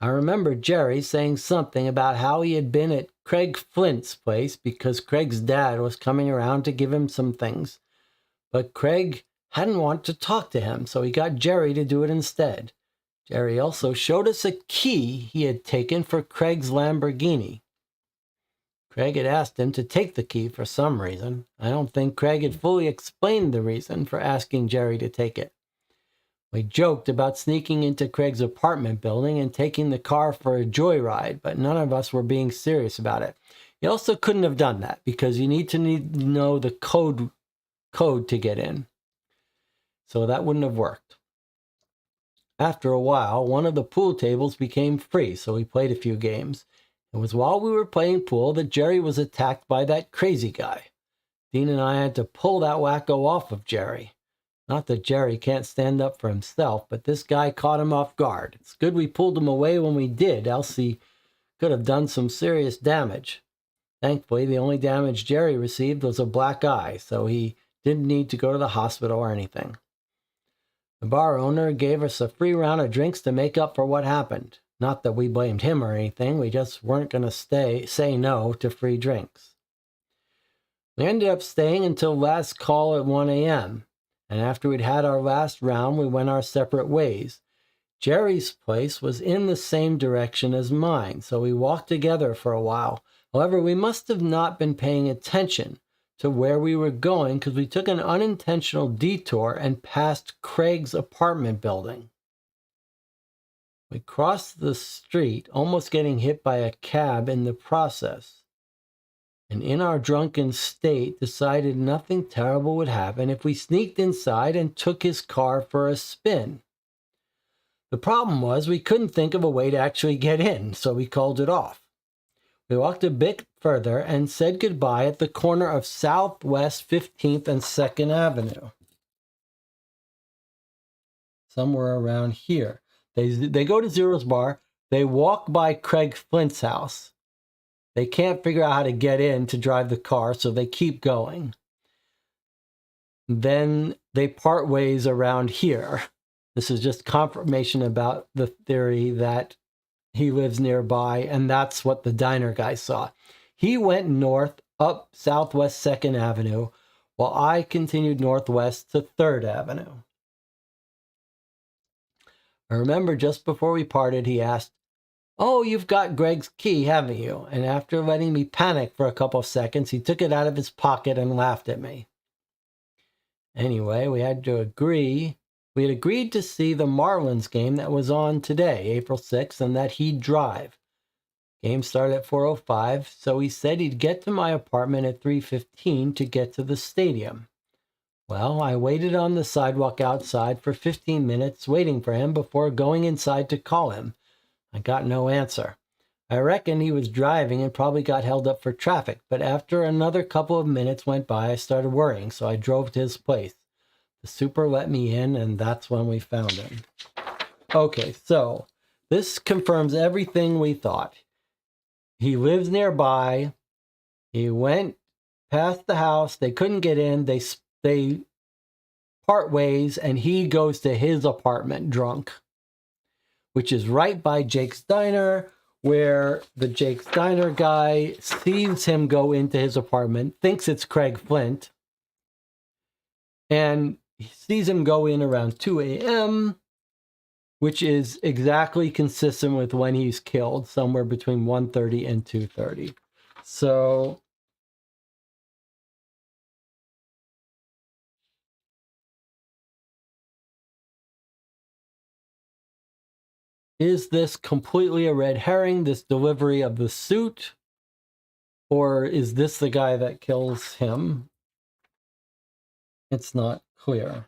A: I remember Jerry saying something about how he had been at Craig Flint's place because Craig's dad was coming around to give him some things. But Craig hadn't wanted to talk to him, so he got Jerry to do it instead. Jerry also showed us a key he had taken for Craig's Lamborghini. Craig had asked him to take the key for some reason. I don't think Craig had fully explained the reason for asking Jerry to take it. We joked about sneaking into Craig's apartment building and taking the car for a joyride, but none of us were being serious about it. You also couldn't have done that because you need to know the code to get in. So that wouldn't have worked. After a while, one of the pool tables became free, so we played a few games. It was while we were playing pool that Jerry was attacked by that crazy guy. Dean and I had to pull that wacko off of Jerry. Not that Jerry can't stand up for himself, but this guy caught him off guard. It's good we pulled him away when we did, else he could have done some serious damage. Thankfully, the only damage Jerry received was a black eye, so he didn't need to go to the hospital or anything. The bar owner gave us a free round of drinks to make up for what happened. Not that we blamed him or anything, we just weren't going to say no to free drinks. We ended up staying until last call at 1 a.m., and after we'd had our last round, we went our separate ways. Jerry's place was in the same direction as mine, so we walked together for a while. However, we must have not been paying attention to where we were going because we took an unintentional detour and passed Craig's apartment building. We crossed the street, almost getting hit by a cab in the process, and in our drunken state decided nothing terrible would happen if we sneaked inside and took his car for a spin. The problem was we couldn't think of a way to actually get in, so we called it off. We walked a bit further and said goodbye at the corner of Southwest 15th and 2nd Avenue. Somewhere around here. They go to Zero's bar. They walk by Craig Flint's house. They can't figure out how to get in to drive the car, so they keep going. Then they part ways around here. This is just confirmation about the theory that he lives nearby, and that's what the diner guy saw. He went north up Southwest 2nd Avenue, while I continued northwest to 3rd Avenue. I remember just before we parted, he asked, "Oh, you've got Greg's key, haven't you?" And after letting me panic for a couple of seconds, he took it out of his pocket and laughed at me. Anyway, we had agreed to see the Marlins game that was on today, April 6th, and that he'd drive. Game started at 4:05, so he said he'd get to my apartment at 3:15 to get to the stadium. Well, I waited on the sidewalk outside for 15 minutes, waiting for him before going inside to call him. I got no answer. I reckon he was driving and probably got held up for traffic, but after another couple of minutes went by, I started worrying, so I drove to his place. The super let me in, and that's when we found him. Okay, so this confirms everything we thought. He lives nearby. He went past the house. They couldn't get in. They part ways, and he goes to his apartment drunk, which is right by Jake's Diner, where the Jake's Diner guy sees him go into his apartment, thinks it's Craig Flint, and he sees him go in around 2 a.m., which is exactly consistent with when he's killed, somewhere between 1:30 and 2:30. So is this completely a red herring, this delivery of the suit? Or is this the guy that kills him? It's not clear.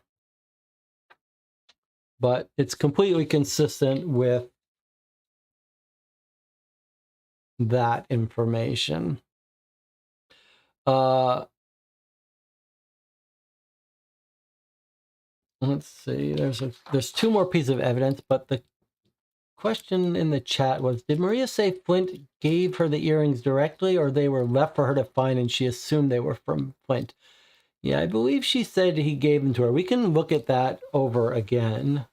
A: But it's completely consistent with that information. Let's see. There's two more pieces of evidence, but the question in the chat was, did Maria say Flint gave her the earrings directly, or they were left for her to find and she assumed they were from Flint? Yeah, I believe she said he gave them to her. We can look at that over again.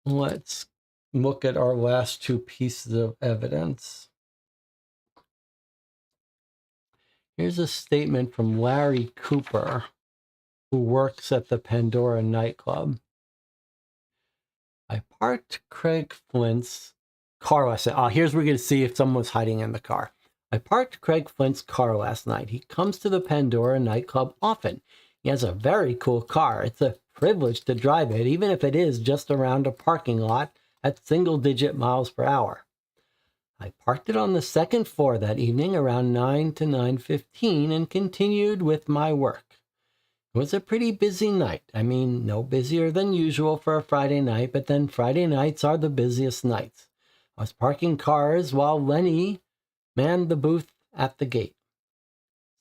A: Let's look at our last two pieces of evidence. Here's a statement from Larry Cooper, who works at the Pandora nightclub. I parked Craig Flint's car last night. Here's where we're going to see if someone was hiding in the car. I parked Craig Flint's car last night. He comes to the Pandora nightclub often. He has a very cool car. It's a privilege to drive it, even if it is just around a parking lot at single-digit miles per hour. I parked it on the second floor that evening around 9 to 9:15 and continued with my work. It was a pretty busy night. I mean, no busier than usual for a Friday night, but then Friday nights are the busiest nights. I was parking cars while Lenny manned the booth at the gate.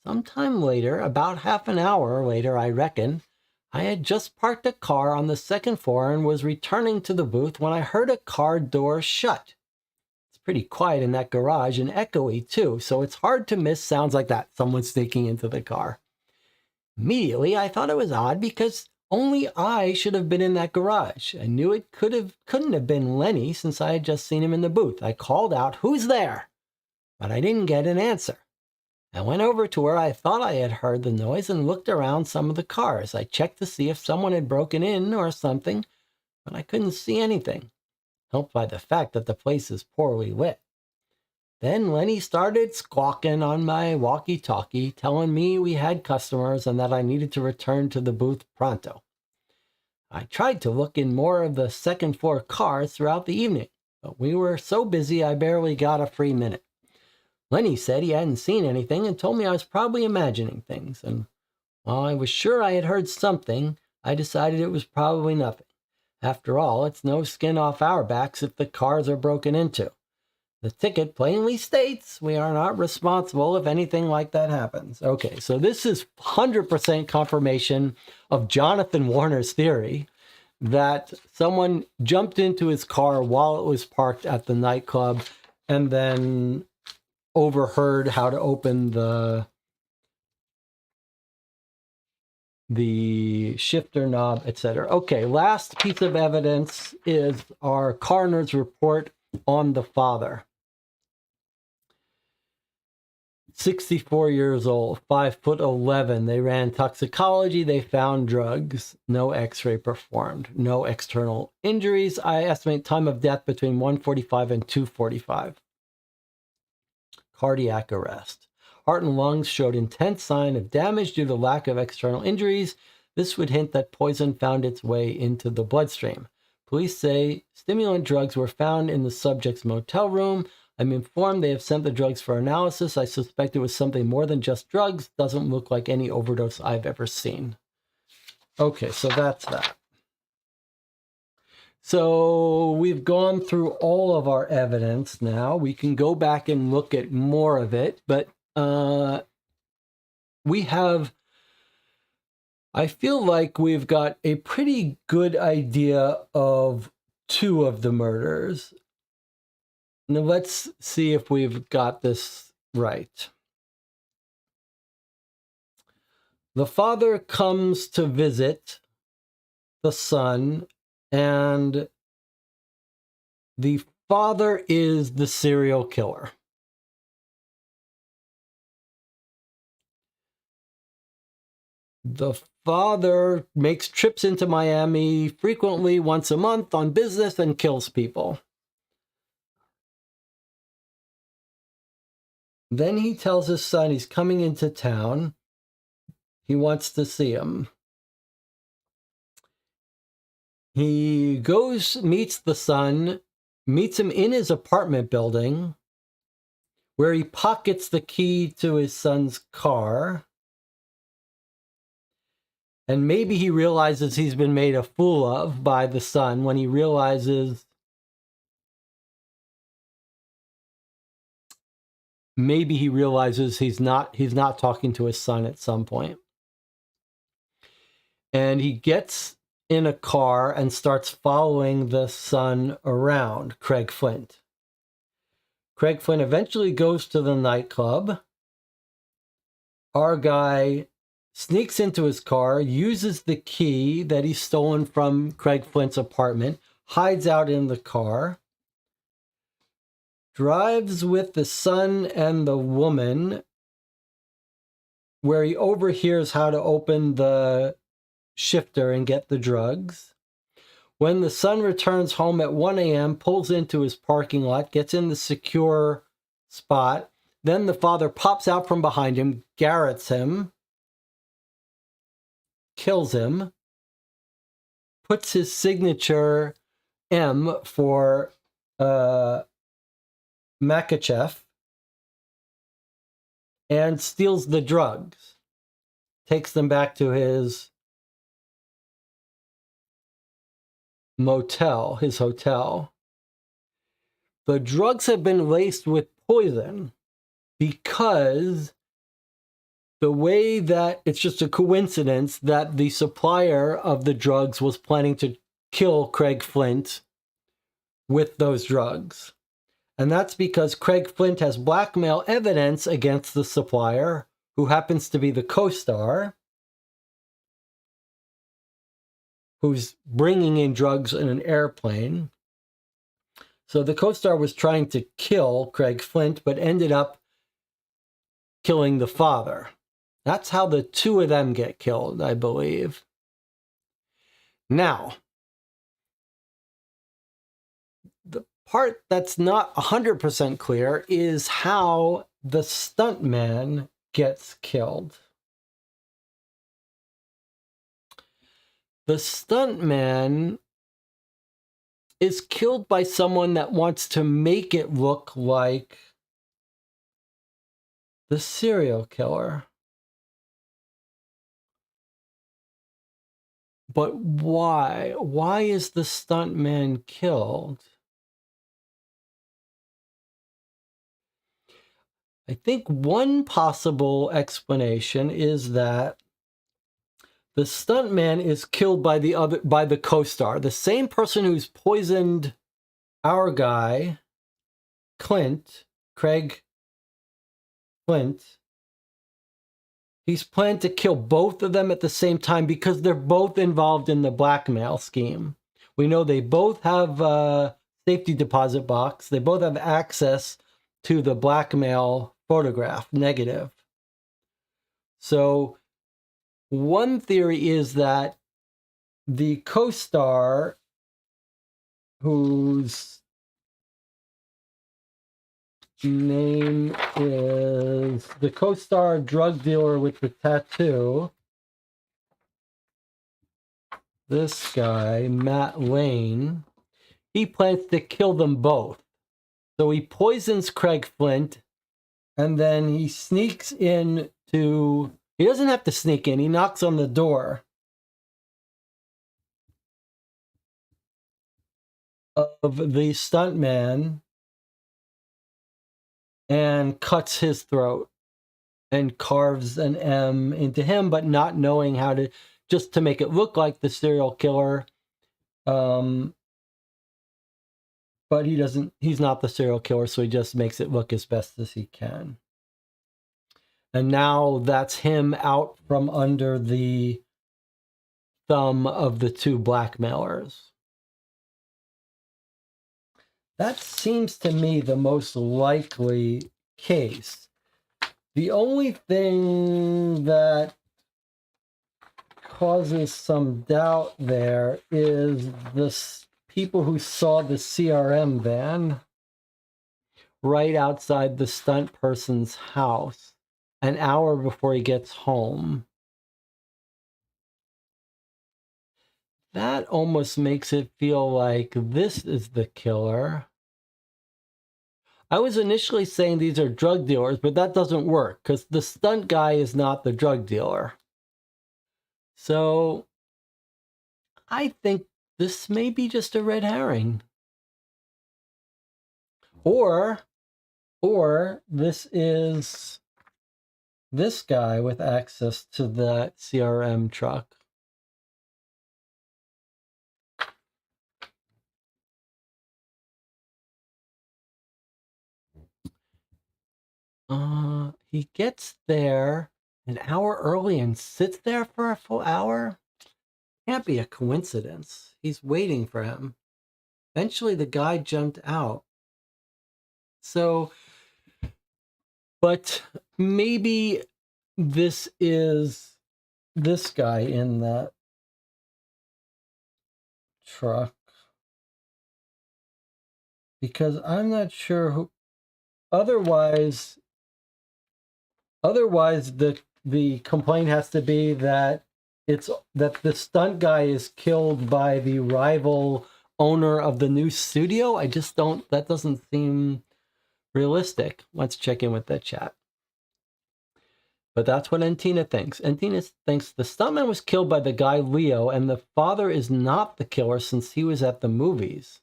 A: Sometime later, about half an hour later, I reckon, I had just parked a car on the second floor and was returning to the booth when I heard a car door shut. It's pretty quiet in that garage and echoey too, so it's hard to miss sounds like that, someone sneaking into the car. Immediately, I thought it was odd because only I should have been in that garage. I knew it couldn't have been Lenny since I had just seen him in the booth. I called out, "Who's there?" But I didn't get an answer. I went over to where I thought I had heard the noise and looked around some of the cars. I checked to see if someone had broken in or something, but I couldn't see anything, helped by the fact that the place is poorly lit. Then Lenny started squawking on my walkie-talkie, telling me we had customers and that I needed to return to the booth pronto. I tried to look in more of the second floor cars throughout the evening, but we were so busy I barely got a free minute. Lenny said he hadn't seen anything and told me I was probably imagining things, and while I was sure I had heard something, I decided it was probably nothing. After all, it's no skin off our backs if the cars are broken into. The ticket plainly states we are not responsible if anything like that happens. Okay, so this is 100% confirmation of Jonathan Warner's theory that someone jumped into his car while it was parked at the nightclub and then overheard how to open the shifter knob, etc. Okay, last piece of evidence is our coroner's report on the father. 64 years old, 5'11". They ran toxicology. They found drugs. No x-ray performed. No external injuries. I estimate time of death between 1:45 and 2:45. Cardiac arrest. Heart and lungs showed intense sign of damage due to lack of external injuries. This would hint that poison found its way into the bloodstream. Police say stimulant drugs were found in the subject's motel room. I'm informed they have sent the drugs for analysis. I suspect it was something more than just drugs. Doesn't look like any overdose I've ever seen. Okay, so that's that. So we've gone through all of our evidence now. We can go back and look at more of it, but we have, I feel like we've got a pretty good idea of two of the murders. Now let's see if we've got this right. The father comes to visit the son, and the father is the serial killer. The father makes trips into Miami frequently once a month on business and kills people. Then he tells his son he's coming into town. He wants to see him. He goes, meets the son, meets him in his apartment building, where he pockets the key to his son's car. And maybe he realizes he's been made a fool of by the son when he realizes he's not talking to his son at some point. And he gets in a car and starts following the son around, Craig Flint. Craig Flint eventually goes to the nightclub. Our guy sneaks into his car, uses the key that he's stolen from Craig Flint's apartment, hides out in the car, drives with the son and the woman, where he overhears how to open the shifter and get the drugs. When the son returns home at 1 a.m., pulls into his parking lot, gets in the secure spot. Then the father pops out from behind him, garrots him, kills him, puts his signature M for Makachev, and steals the drugs. Takes them back to his motel, his hotel. The drugs have been laced with poison because the way that it's just a coincidence that the supplier of the drugs was planning to kill Craig Flint with those drugs. And that's because Craig Flint has blackmail evidence against the supplier, who happens to be the co-star, who's bringing in drugs in an airplane. So the co-star was trying to kill Craig Flint, but ended up killing the father. That's how the two of them get killed, I believe. Now, the part that's not 100% clear is how the stuntman gets killed. The stuntman is killed by someone that wants to make it look like the serial killer. But why? Why is the stuntman killed? I think one possible explanation is that the stuntman is killed by the co-star, the same person who's poisoned our guy, Craig Flint. He's planned to kill both of them at the same time because they're both involved in the blackmail scheme. We know they both have a safety deposit box. They both have access to the blackmail photograph, negative. So one theory is that the co-star, whose name is the co-star drug dealer with the tattoo, this guy, Matt Lane, he plans to kill them both. So he poisons Craig Flint, and then he sneaks in to... He doesn't have to sneak in. He knocks on the door of the stuntman and cuts his throat and carves an M into him, but not knowing how to... Just to make it look like the serial killer. But he's not the serial killer, so he just makes it look as best as he can. And now that's him out from under the thumb of the two blackmailers. That seems to me the most likely case. The only thing that causes some doubt there is the people who saw the CRM van right outside the stunt person's house an hour before he gets home. That almost makes it feel like this is the killer. I was initially saying these are drug dealers, but that doesn't work because the stunt guy is not the drug dealer. So I think this may be just a red herring. Or this is this guy with access to that CRM truck. He gets there an hour early and sits there for a full hour? Can't be a coincidence. He's waiting for him. Eventually, the guy jumped out. So, but maybe this is this guy in that truck. Because I'm not sure who. Otherwise, the complaint has to be that the stunt guy is killed by the rival owner of the new studio. I just don't. That doesn't seem realistic. Let's check in with the chat. But that's what Antina thinks. Antina thinks the stuntman was killed by the guy Leo, and the father is not the killer since he was at the movies.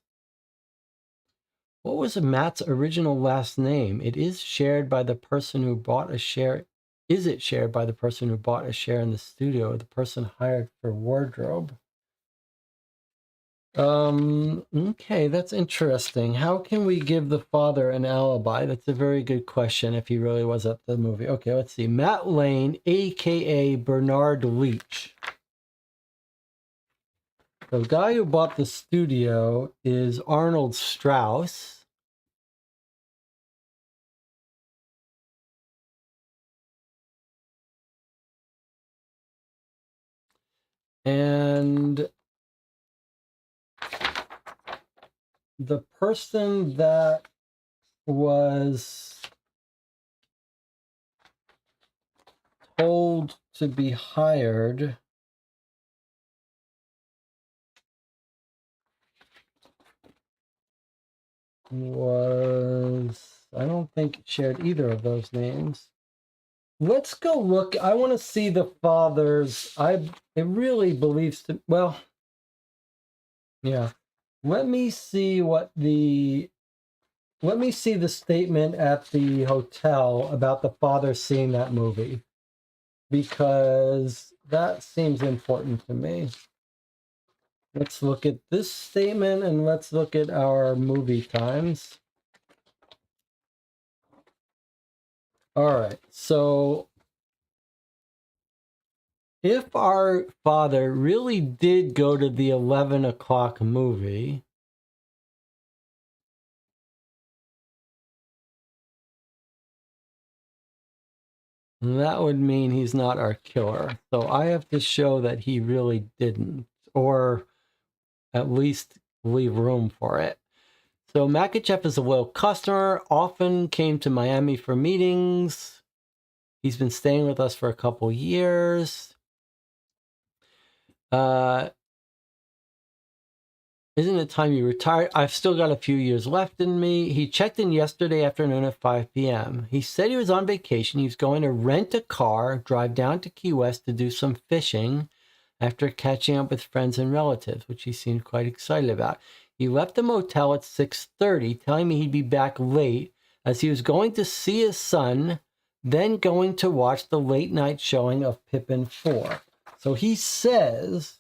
A: What was Matt's original last name? It is shared by the person who bought a share. Is it shared by the person who bought a share in the studio, or the person hired for wardrobe? Okay, that's interesting. How can we give the father an alibi? That's a very good question if he really was at the movie. Okay, let's see. Matt Lane, aka Bernard Leach. The guy who bought the studio is Arnold Strauss. And the person that was told to be hired was, I don't think it shared either of those names. Let's go look. I want to see the father's. It really believes to. Well, yeah. Let me see the statement at the hotel about the father seeing that movie, because that seems important to me. Let's look at this statement and let's look at our movie times. All right, so if our father really did go to the 11 o'clock movie, that would mean he's not our killer. So I have to show that he really didn't, or at least leave room for it. So Makachev is a loyal customer, often came to Miami for meetings. He's been staying with us for a couple years. Isn't it time you retired? I've still got a few years left in me. He checked in yesterday afternoon at 5 p.m. He said he was on vacation. He was going to rent a car, drive down to Key West to do some fishing after catching up with friends and relatives, which he seemed quite excited about. He left the motel at 6:30, telling me he'd be back late as he was going to see his son, then going to watch the late night showing of Pippin 4. So he says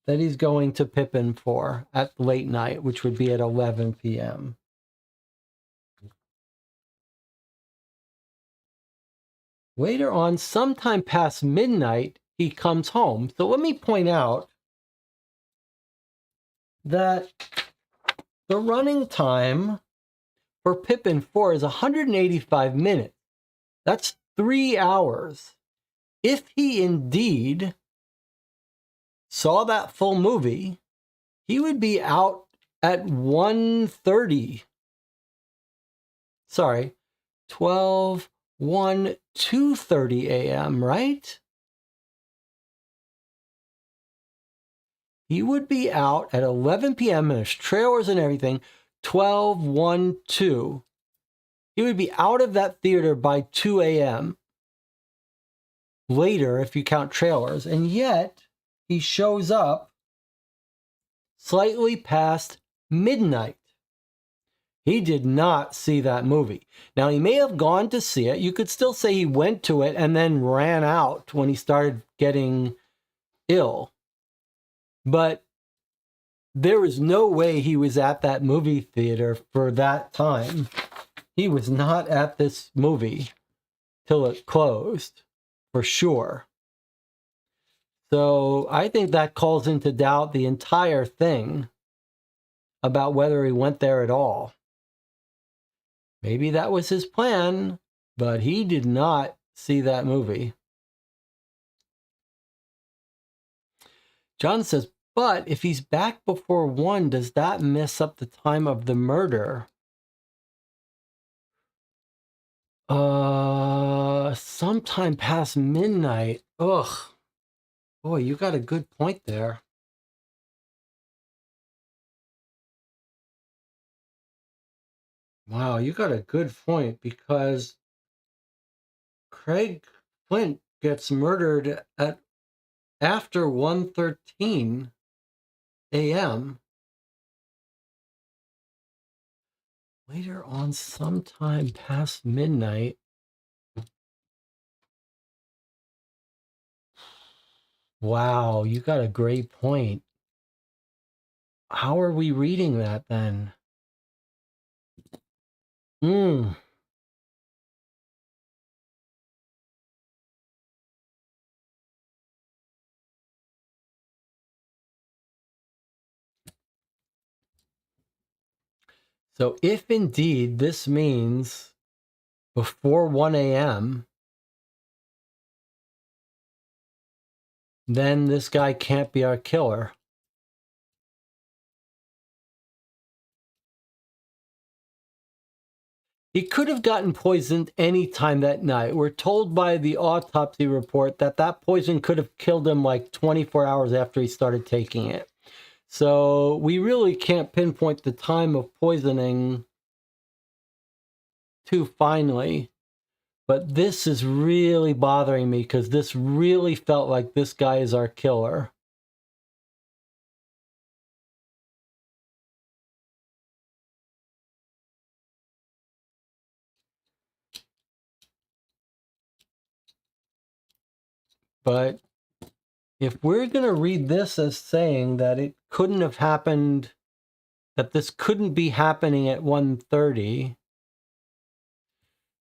A: that he's going to Pippin 4 at late night, which would be at 11 p.m. Later on, sometime past midnight, he comes home. So let me point out that the running time for Pippin 4 is 185 minutes. That's 3 hours. If he indeed saw that full movie, he would be out at 1:30. Sorry, 12, 1, 2:30 a.m., right? He would be out at 11 p.m. and there's trailers and everything, 12, 1, 2. He would be out of that theater by 2 a.m. later if you count trailers, and yet he shows up slightly past midnight. He did not see that movie. Now, he may have gone to see it. You could still say he went to it and then ran out when he started getting ill. But there was no way he was at that movie theater for that time. He was not at this movie till it closed, for sure. So I think that calls into doubt the entire thing about whether he went there at all. Maybe that was his plan, but he did not see that movie. John says, but if he's back before 1, does that mess up the time of the murder? Sometime past midnight. Ugh. Boy, you got a good point there. Wow, you got a good point, because Craig Flint gets murdered at after 1:13 a.m. Later on, sometime past midnight. Wow, you got a great point. How are we reading that then? So if indeed this means before 1 a.m., then this guy can't be our killer. He could have gotten poisoned any time that night. We're told by the autopsy report that that poison could have killed him like 24 hours after he started taking it. So we really can't pinpoint the time of poisoning too finely. But this is really bothering me, because this really felt like this guy is our killer. But if we're going to read this as saying that it couldn't have happened, that this couldn't be happening at 1:30,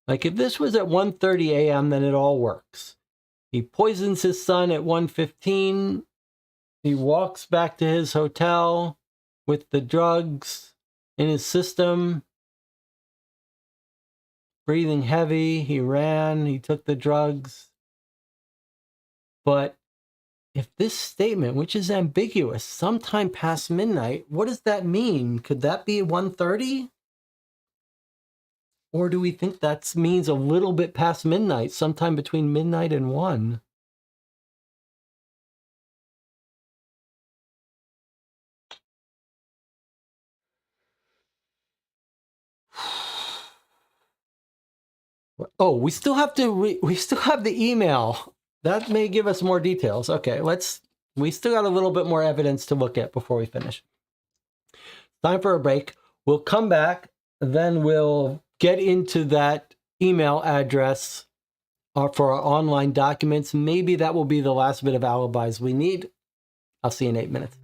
A: like if this was at 1:30 a.m., then it all works. He poisons his son at 1:15. He walks back to his hotel with the drugs in his system, breathing heavy. He ran, he took the drugs. But if this statement, which is ambiguous, sometime past midnight, what does that mean? Could that be 1:30? Or do we think that means a little bit past midnight, sometime between midnight and 1? Oh, we still have we still have the email. That may give us more details. Okay, we still got a little bit more evidence to look at before we finish. Time for a break. We'll come back, then we'll get into that email address for our online documents. Maybe that will be the last bit of alibis we need. I'll see you in 8 minutes.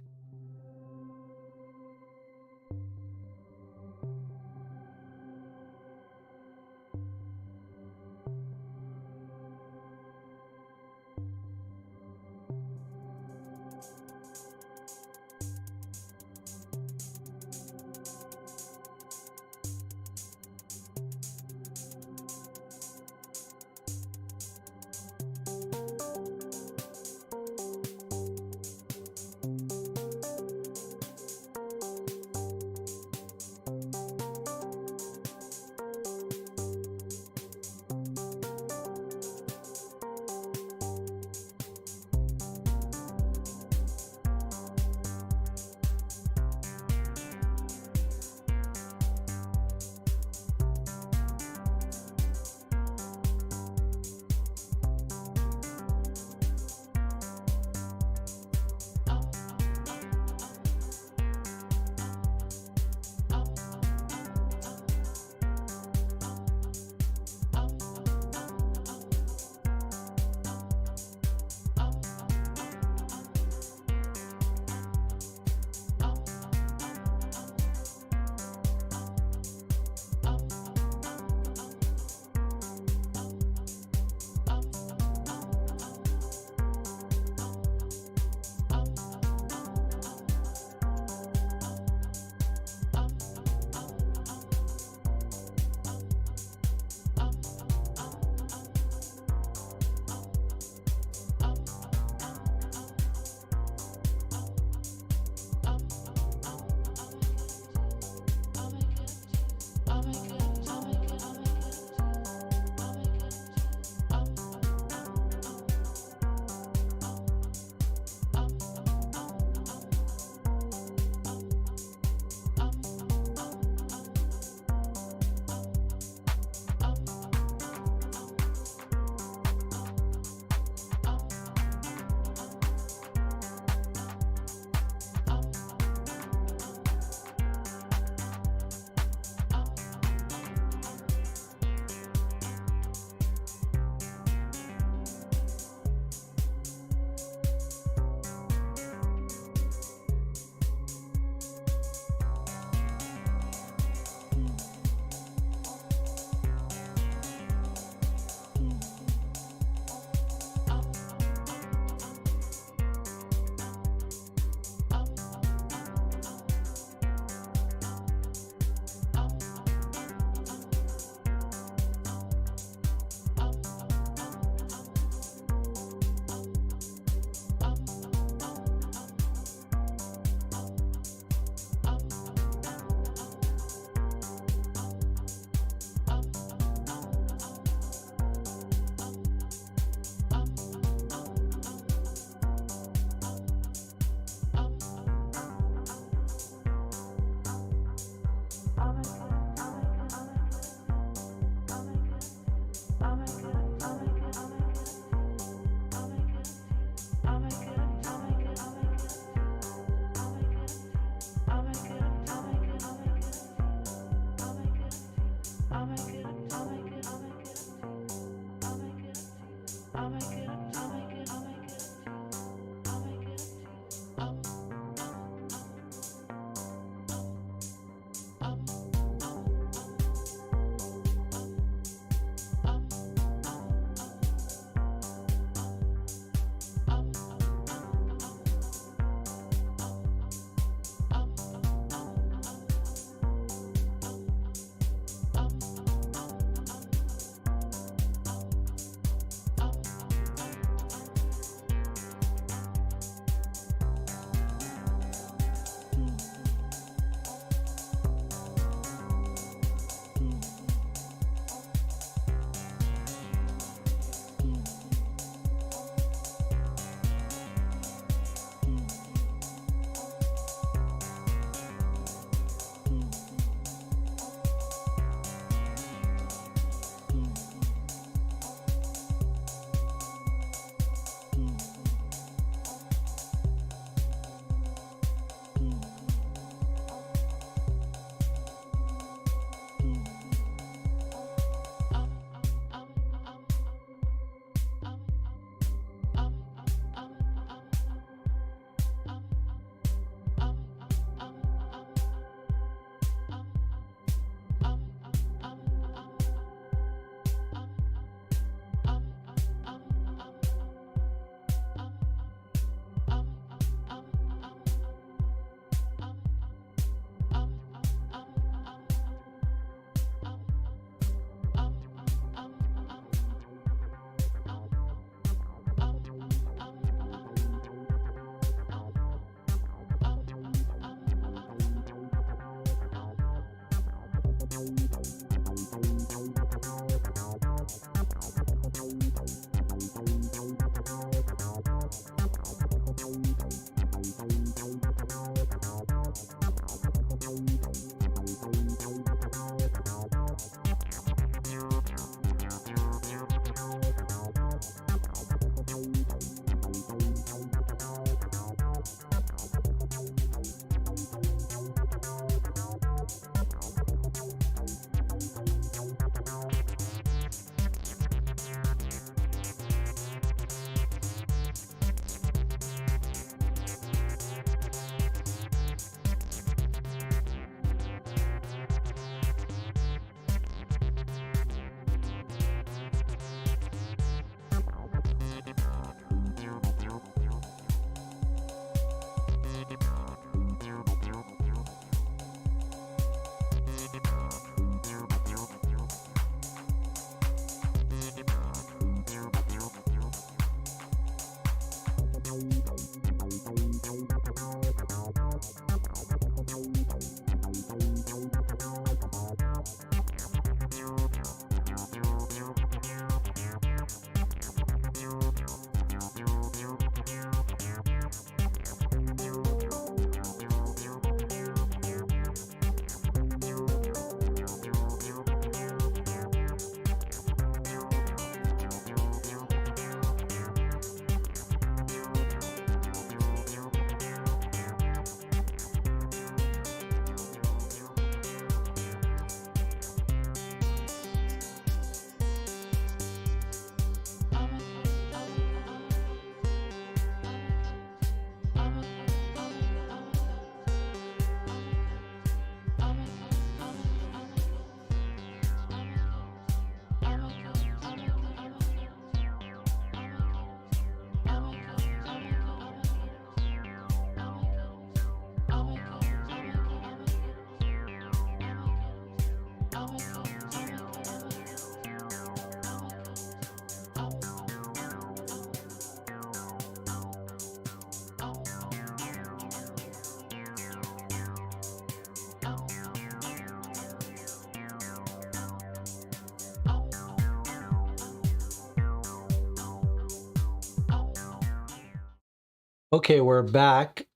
A: Okay, we're back.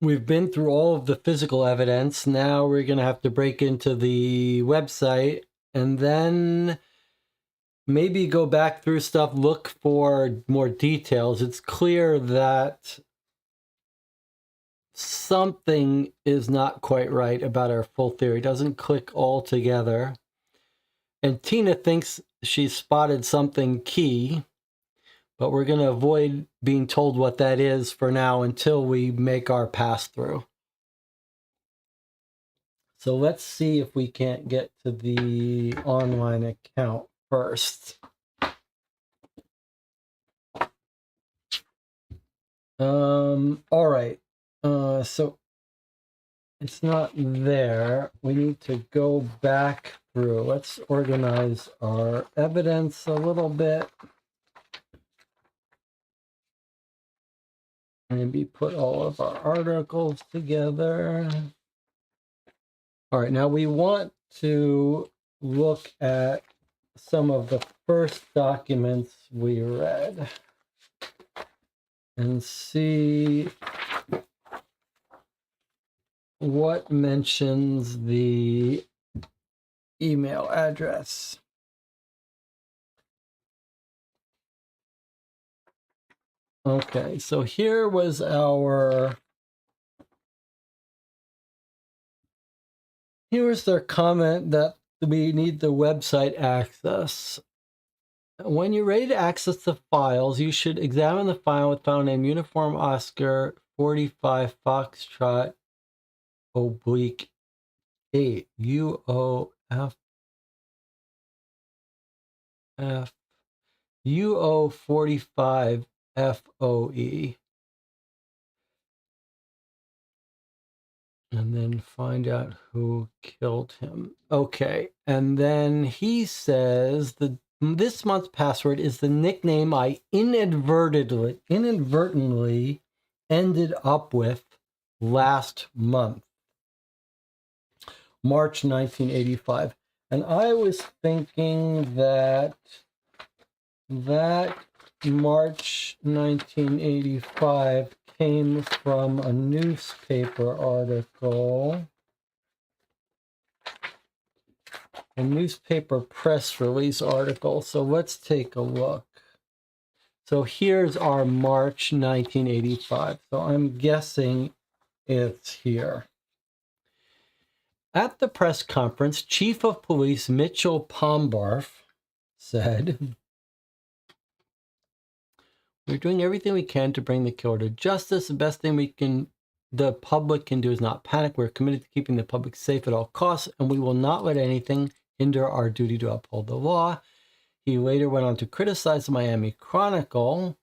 A: We've been through all of the physical evidence. Now we're going to have to break into the website and then maybe go back through stuff, look for more details. It's clear that something is not quite right about our full theory. It doesn't click all together. And Tina thinks she's spotted something key, but we're going to avoid being told what that is for now until we make our pass through. So let's see if we can't get to the online account first. All right. So it's not there. We need to go back through. Let's organize our evidence a little bit. Maybe put all of our articles together. All right, now we want to look at some of the first documents we read and see what mentions the email address. Okay, so here was here's their comment that we need the website access. When you're ready to access the files, you should examine the file with file name Uniform Oscar 45 Foxtrot oblique 8 UO45 FOE. And then find out who killed him. Okay, and then he says this month's password is the nickname I inadvertently ended up with last month, March 1985. And I was thinking that March 1985 came from a newspaper article, a newspaper press release article. So let's take a look. So here's our March 1985. So I'm guessing it's here. At the press conference, Chief of Police Mitchell Pombarf said, "We're doing everything we can to bring the killer to justice. The best thing the public can do is not panic. We're committed to keeping the public safe at all costs, and we will not let anything hinder our duty to uphold the law." He later went on to criticize the Miami Chronicle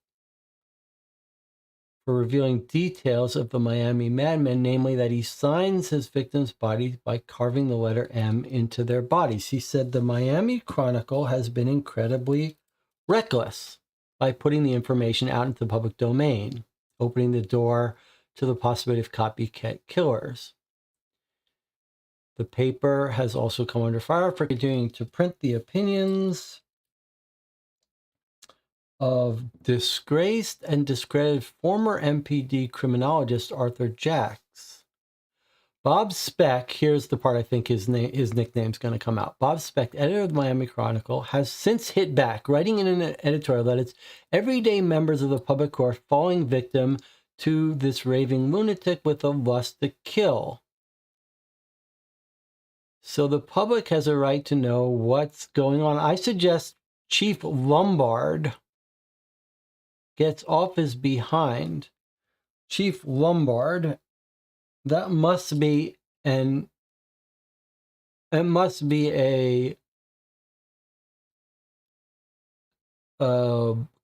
A: for revealing details of the Miami madman, namely that he signs his victims' bodies by carving the letter M into their bodies. He said the Miami Chronicle has been incredibly reckless by putting the information out into the public domain, opening the door to the possibility of copycat killers. The paper has also come under fire for continuing to print the opinions of disgraced and discredited former MPD criminologist Arthur Jacks. Bob Speck, here's the part I think his nickname's going to come out. Bob Speck, editor of the Miami Chronicle, has since hit back, writing in an editorial that it's everyday members of the public who are falling victim to this raving lunatic with a lust to kill. So the public has a right to know what's going on. I suggest Chief Lombard gets off his behind. Chief Lombard, that must be a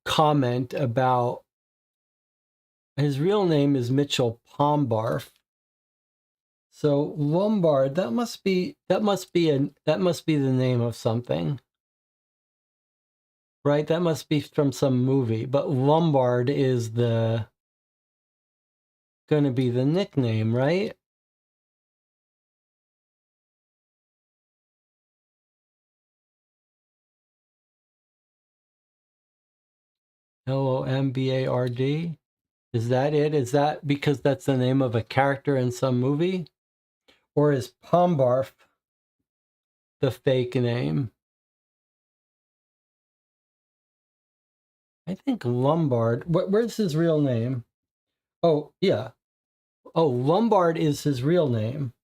A: comment about his real name is Mitchell Pombarf. So Lombard, that must be the name of something. Right? That must be from some movie, but Lombard is going to be the nickname, right? Lombard. Is that it? Is that because that's the name of a character in some movie? Or is Pombarf the fake name? I think Lombard. Where's his real name? Oh, yeah. oh, Lombard is his real name.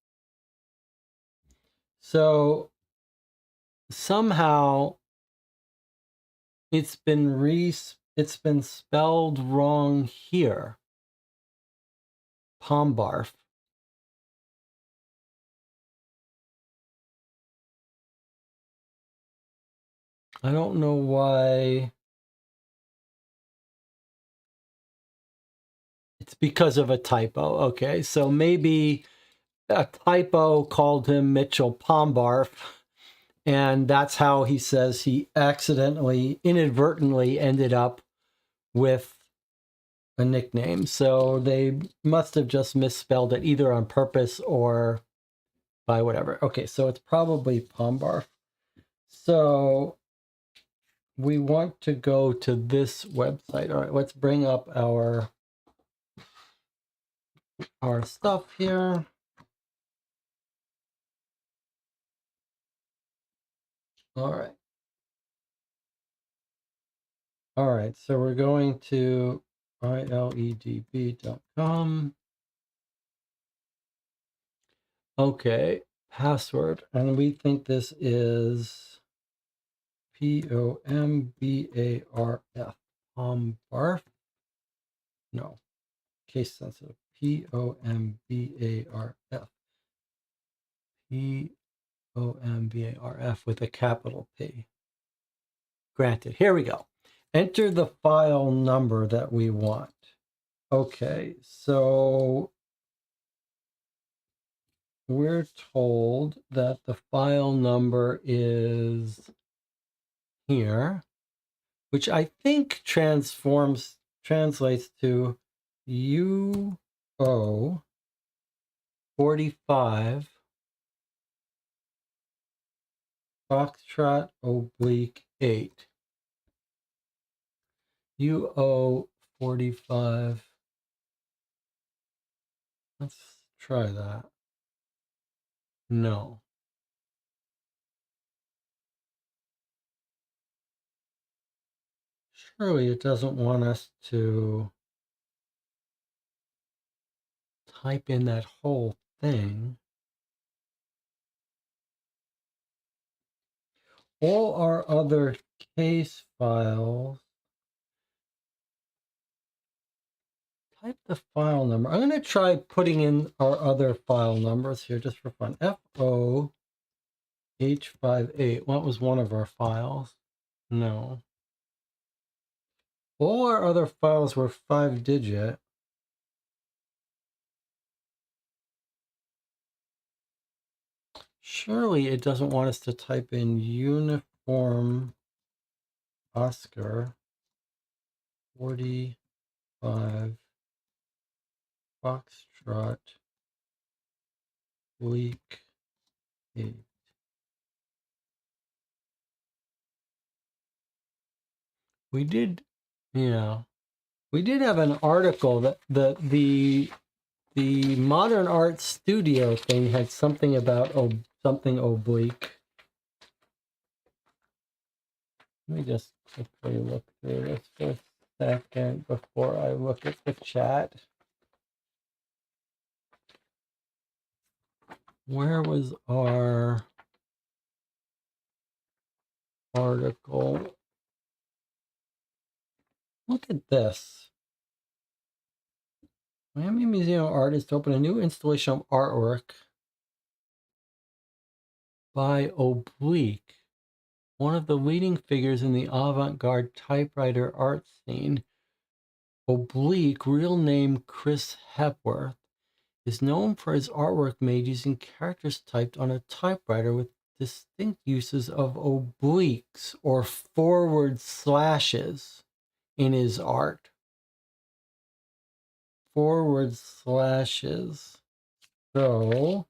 A: So somehow it's been spelled wrong here. Pombarf. I don't know why. It's because of a typo. Okay, so maybe a typo called him Mitchell Pombarf, and that's how he says he inadvertently ended up with a nickname. So they must have just misspelled it either on purpose or by whatever. Okay, so it's probably Pombarf. So we want to go to this website. All right, let's bring up our stuff here. All right. All right, so we're going to iledb.com. Okay, password. And we think this is Pombarf. Pombarf? No, case sensitive. Pombarf. Pombarf with a capital P. Granted. Here we go. Enter the file number that we want. Okay, so we're told that the file number is here, which I think translates to UO 45 Foxtrot oblique 8. UO 45. Let's try that. No. Surely it doesn't want us to type in that whole thing. All our other case files, type the file number. I'm going to try putting in our other file numbers here just for fun. FOH58. What was one of our files? No. All our other files were 5-digit. Surely it doesn't want us to type in uniform Oscar 45 Foxtrot Bleak 8. We did, yeah. We did have an article that the modern art studio thing had something about something oblique. Let me just quickly look through this for a second before I look at the chat. Where was our article? Look at this. Miami Museum of Art is to open a new installation of artwork by Oblique, one of the leading figures in the avant-garde typewriter art scene. Oblique, real name Chris Hepworth, is known for his artwork made using characters typed on a typewriter with distinct uses of obliques or forward slashes in his art. Forward slashes. So,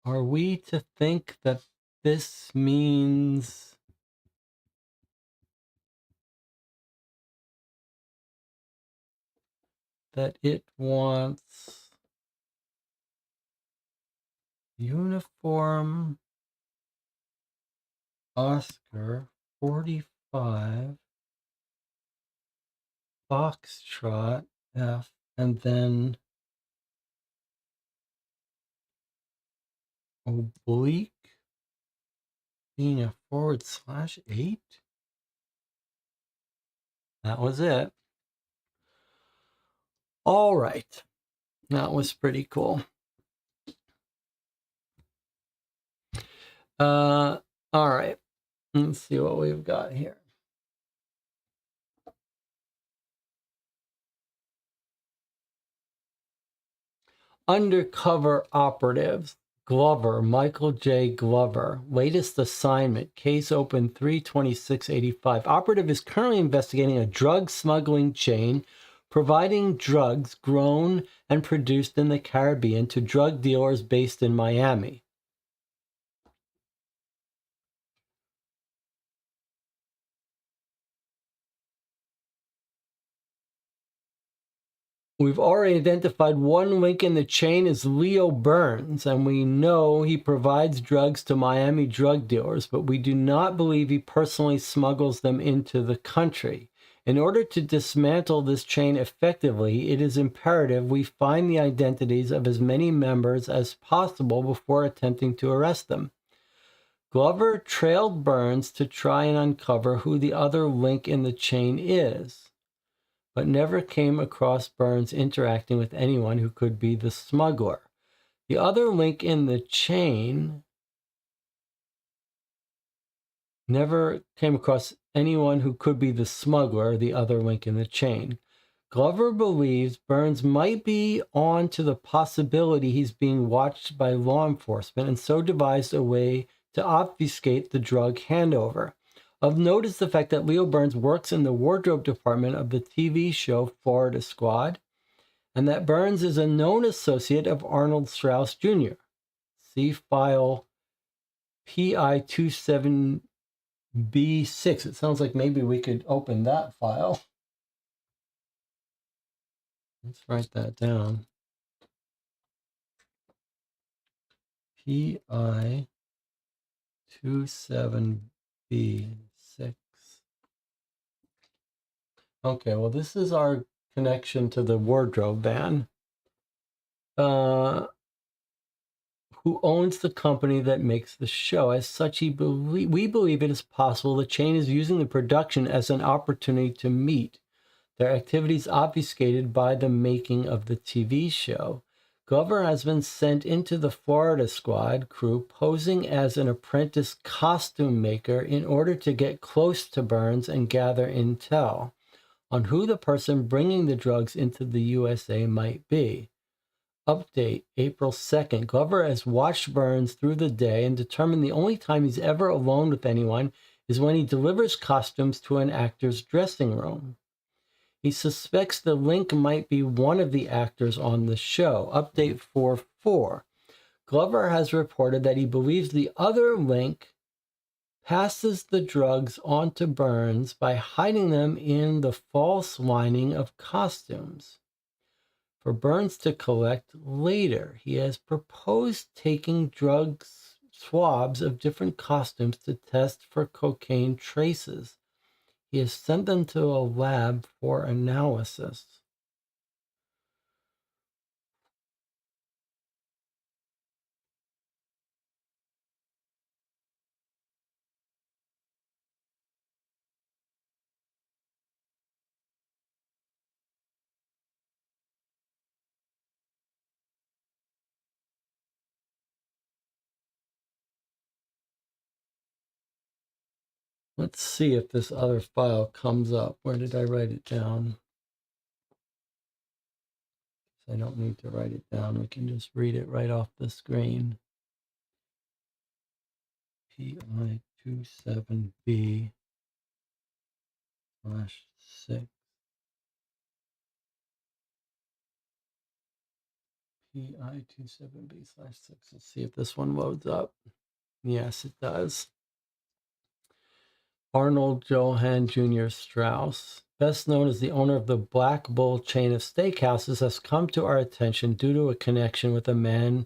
A: are we to think that this means that it wants uniform Oscar 45 Foxtrot F, and then oblique being a /8. That was it. All right. That was pretty cool. All right. Let's see what we've got here. Undercover operatives. Glover, Michael J. Glover. Latest assignment. Case open 3/26/85. Operative is currently investigating a drug smuggling chain providing drugs grown and produced in the Caribbean to drug dealers based in Miami. We've already identified one link in the chain as Leo Burns, and we know he provides drugs to Miami drug dealers, but we do not believe he personally smuggles them into the country. In order to dismantle this chain effectively, it is imperative we find the identities of as many members as possible before attempting to arrest them. Glover trailed Burns to try and uncover who the other link in the chain is, but never came across Burns interacting with anyone who could be the smuggler. The other link in the chain never came across anyone who could be the smuggler, the other link in the chain. Glover believes Burns might be on to the possibility he's being watched by law enforcement and so devised a way to obfuscate the drug handover. Of note is the fact that Leo Burns works in the wardrobe department of the TV show Florida Squad, and that Burns is a known associate of Arnold Strauss Jr. See file PI27B6. It sounds like maybe we could open that file. Let's write that down. PI27B6. Okay, well, this is our connection to the wardrobe van. Who owns the company that makes the show. As such, we believe it is possible the chain is using the production as an opportunity to meet. Their activities obfuscated by the making of the TV show. Glover has been sent into the Florida Squad crew posing as an apprentice costume maker in order to get close to Burns and gather intel on who the person bringing the drugs into the USA might be. Update, April 2nd. Glover has watched Burns through the day and determined the only time he's ever alone with anyone is when he delivers costumes to an actor's dressing room. He suspects the link might be one of the actors on the show. Update 4/4. Glover has reported that he believes the other link passes the drugs on to Burns by hiding them in the false lining of costumes for Burns to collect later. He has proposed taking drug swabs of different costumes to test for cocaine traces. He has sent them to a lab for analysis. Let's see if this other file comes up. Where did I write it down? I don't need to write it down. We can just read it right off the screen. PI27B/6. PI27B/6. Let's see if this one loads up. Yes, it does. Arnold Johann Jr. Strauss, best known as the owner of the Black Bull chain of steakhouses, has come to our attention due to a connection with a man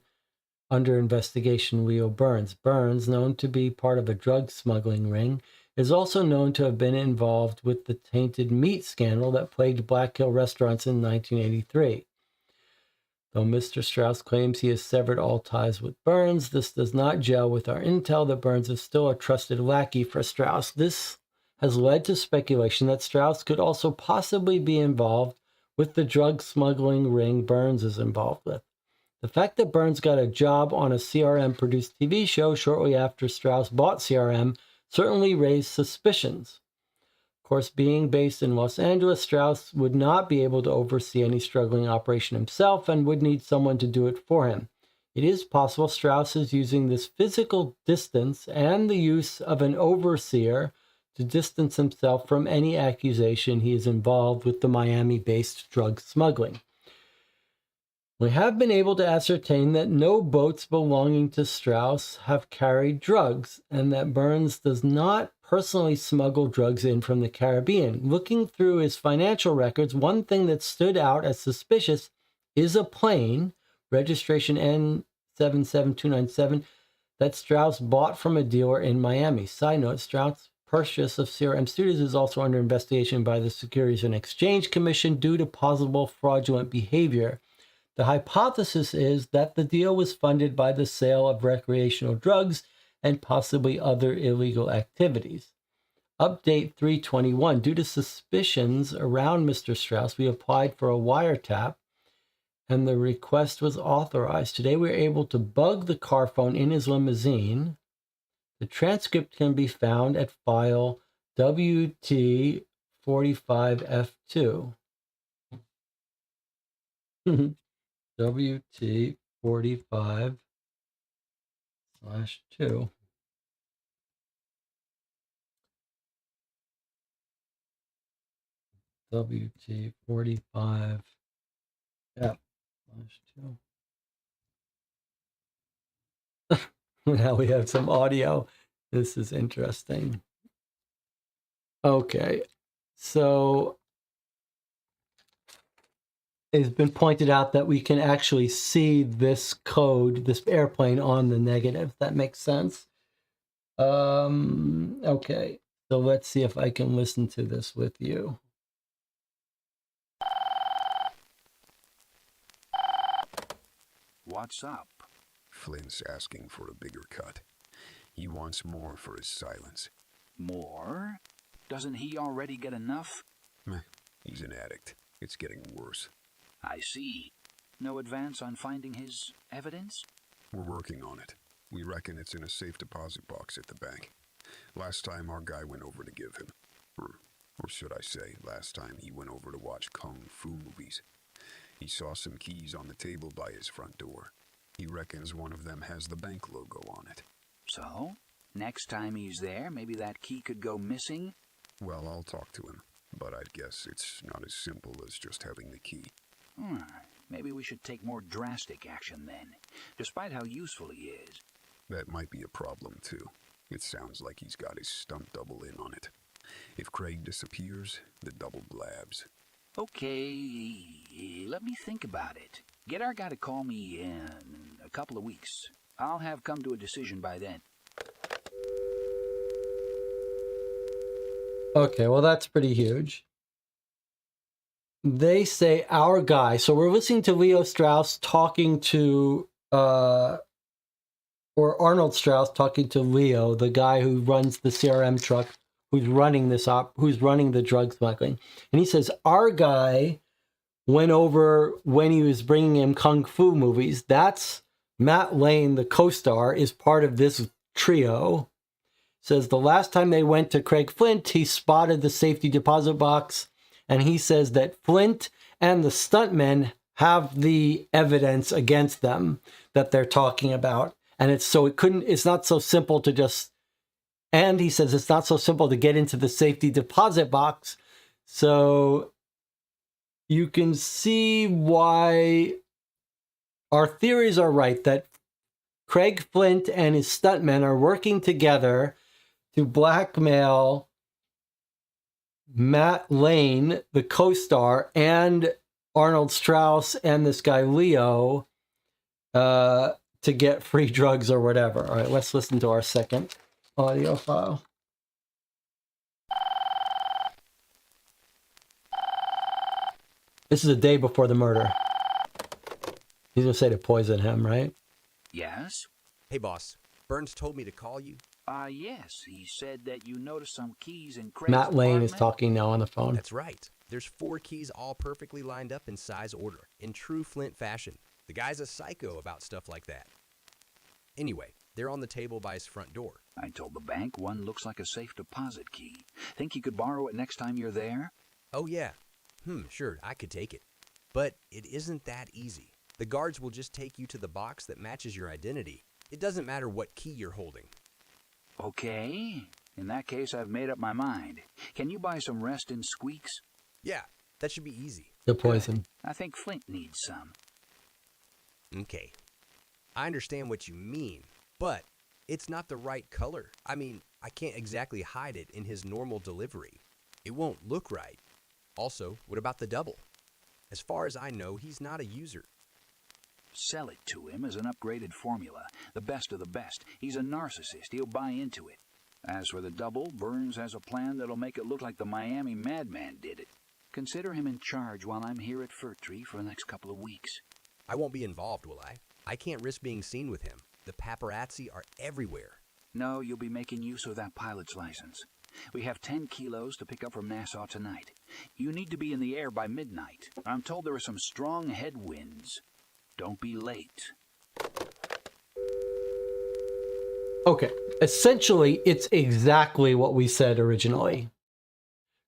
A: under investigation, Leo Burns. Burns, known to be part of a drug smuggling ring, is also known to have been involved with the tainted meat scandal that plagued Black Hill restaurants in 1983. Though Mr. Strauss claims he has severed all ties with Burns, this does not gel with our intel that Burns is still a trusted lackey for Strauss. This has led to speculation that Strauss could also possibly be involved with the drug smuggling ring Burns is involved with. The fact that Burns got a job on a CRM-produced TV show shortly after Strauss bought CRM certainly raised suspicions. Of course, being based in Los Angeles, Strauss would not be able to oversee any struggling operation himself and would need someone to do it for him. It is possible Strauss is using this physical distance and the use of an overseer to distance himself from any accusation he is involved with the Miami-based drug smuggling. We have been able to ascertain that no boats belonging to Strauss have carried drugs, and that Burns does not personally smuggle drugs in from the Caribbean. Looking through his financial records, one thing that stood out as suspicious is a plane, registration N77297, that Strauss bought from a dealer in Miami. Side note, Strauss' purchase of CRM Studios is also under investigation by the Securities and Exchange Commission due to possible fraudulent behavior. The hypothesis is that the deal was funded by the sale of recreational drugs and possibly other illegal activities. Update 321. Due to suspicions around Mr. Strauss, we applied for a wiretap and the request was authorized. Today we were able to bug the car phone in his limousine. The transcript can be found at file WT45F2. WT45/2. WT45F/2. Now we have some audio. This is interesting. Okay, so it's been pointed out that we can actually see this code, this airplane on the negative. That makes sense. Okay, so let's see if I can listen to this with you.
B: What's up?
C: Flint's asking for a bigger cut. He wants more for his silence.
B: More? Doesn't he already get enough?
C: He's an addict. It's getting worse.
B: I see. No advance on finding his evidence?
C: We're working on it. We reckon it's in a safe deposit box at the bank. Last time our guy went over to give him. Or should I say, last time he went over to watch Kung Fu movies. He saw some keys on the table by his front door. He reckons one of them has the bank logo on it.
B: So, next time he's there, maybe that key could go missing?
C: Well, I'll talk to him, but I'd guess it's not as simple as just having the key.
B: Maybe we should take more drastic action then, despite how useful he is.
C: That might be a problem, too. It sounds like he's got his stunt double in on it. If Craig disappears, the double blabs.
B: Okay, let me think about it. Get our guy to call me in a couple of weeks. I'll have come to a decision by then.
A: Okay, well, that's pretty huge. They say our guy. So we're listening to Leo Strauss talking to, or Arnold Strauss talking to Leo, the guy who runs the CRM truck, who's running the drug smuggling. And he says, our guy went over when he was bringing him Kung Fu movies. That's Matt Lane, the co-star, is part of this trio. Says the last time they went to Craig Flint, he spotted the safety deposit box. And he says that Flint and the stuntmen have the evidence against them that they're talking about. And it's not so simple to just, and he says it's not so simple to get into the safety deposit box. So you can see why our theories are right, that Craig Flint and his stuntmen are working together to blackmail Matt Lane, the co-star, and Arnold Strauss and this guy Leo to get free drugs or whatever. All right, let's listen to our second audio file. This is a day before the murder. He's going to say to poison him, right?
B: Yes?
D: Hey, boss. Burns told me to call you.
B: Yes. He said that you noticed some keys in Craig's
A: Matt Lane is
B: apartment.
A: talking now on the phone.
D: That's right. There's 4 keys all perfectly lined up in size order, in true Flint fashion. The guy's a psycho about stuff like that. Anyway, they're on the table by his front door.
B: I told the bank one looks like a safe deposit key. Think you could borrow it next time you're there?
D: Oh, yeah. Sure, I could take it. But it isn't that easy. The guards will just take you to the box that matches your identity. It doesn't matter what key you're holding.
B: Okay. In that case, I've made up my mind. Can you buy some rest in squeaks?
D: Yeah, that should be easy.
A: The poison.
B: I think Flint needs some.
D: Okay. I understand what you mean, but it's not the right color. I mean, I can't exactly hide it in his normal delivery. It won't look right. Also, what about the double? As far as I know, he's not a user.
B: Sell it to him as an upgraded formula. The best of the best. He's a narcissist. He'll buy into it. As for the double, Burns has a plan that'll make it look like the Miami madman did it. Consider him in charge while I'm here at Fir Tree for the next couple of weeks.
D: I won't be involved, will I? I can't risk being seen with him. The paparazzi are everywhere.
B: No, you'll be making use of that pilot's license. We have 10 kilos to pick up from Nassau tonight. You need to be in the air by midnight. I'm told there are some strong headwinds. Don't be late.
A: Okay, essentially, it's exactly what we said originally.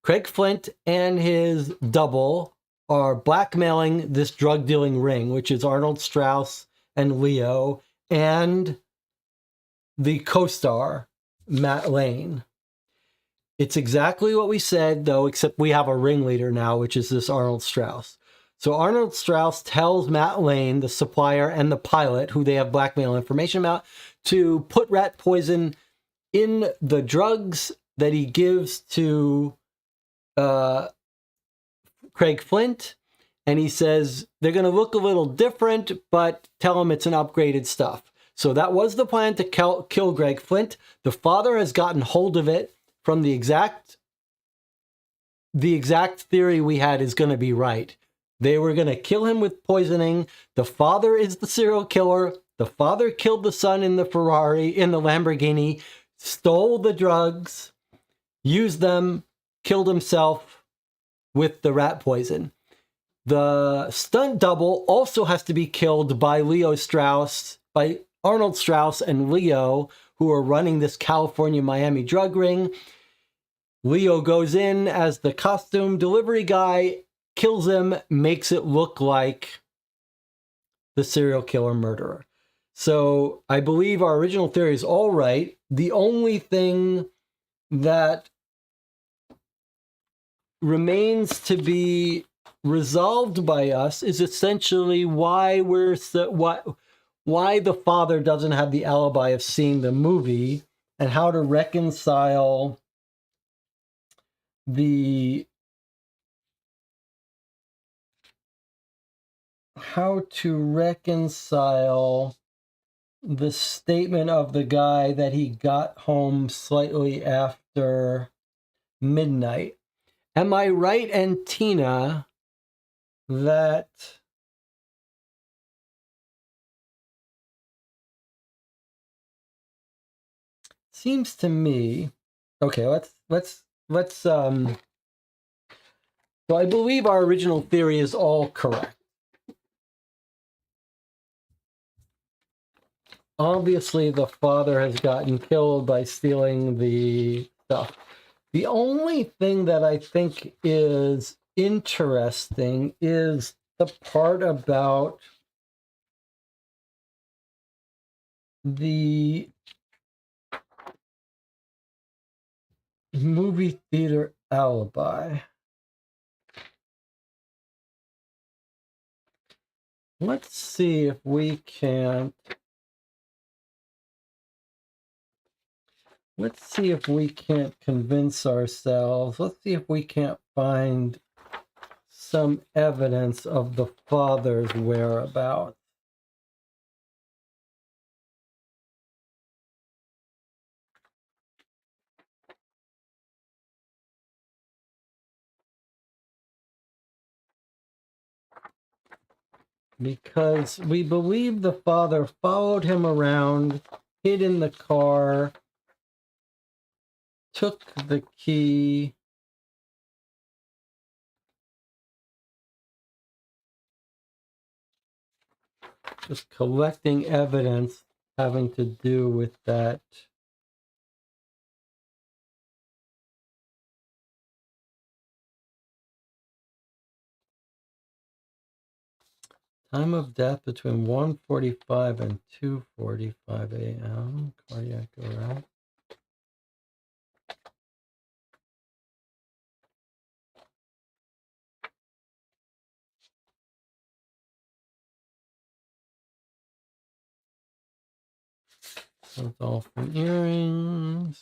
A: Craig Flint and his double are blackmailing this drug dealing ring, which is Arnold Strauss and Leo, and the co-star, Matt Lane. It's exactly what we said, though, except we have a ringleader now, which is this Arnold Strauss. So Arnold Strauss tells Matt Lane, the supplier and the pilot, who they have blackmail information about, to put rat poison in the drugs that he gives to Craig Flint. And he says they're going to look a little different, but tell him it's an upgraded stuff. So that was the plan to kill Craig Flint. The father has gotten hold of it from the exact theory we had is going to be right. They were going to kill him with poisoning. The father is the serial killer. The father killed the son in the Lamborghini, stole the drugs, used them, killed himself with the rat poison. The stunt double also has to be killed by by Arnold Strauss and Leo, who are running this California-Miami drug ring. Leo goes in as the costume delivery guy, kills him, makes it look like the serial killer murderer. So I believe our original theory is all right. The only thing that remains to be resolved by us is essentially why the father doesn't have the alibi of seeing the movie, and how to reconcile the statement of the guy that he got home slightly after midnight. Am I right, and Tina, that seems to me okay, let's so I believe our original theory is all correct. Obviously, the father has gotten killed by stealing the stuff. The only thing that I think is interesting is the part about the movie theater alibi. Let's see if we can't convince ourselves. Let's see if we can't find some evidence of the father's whereabouts. because we believe the father followed him around, hid in the car, took the key, just collecting evidence having to do with that. Time of death between 1:45 and 2:45 a.m. Cardiac arrest. So dolphin earrings.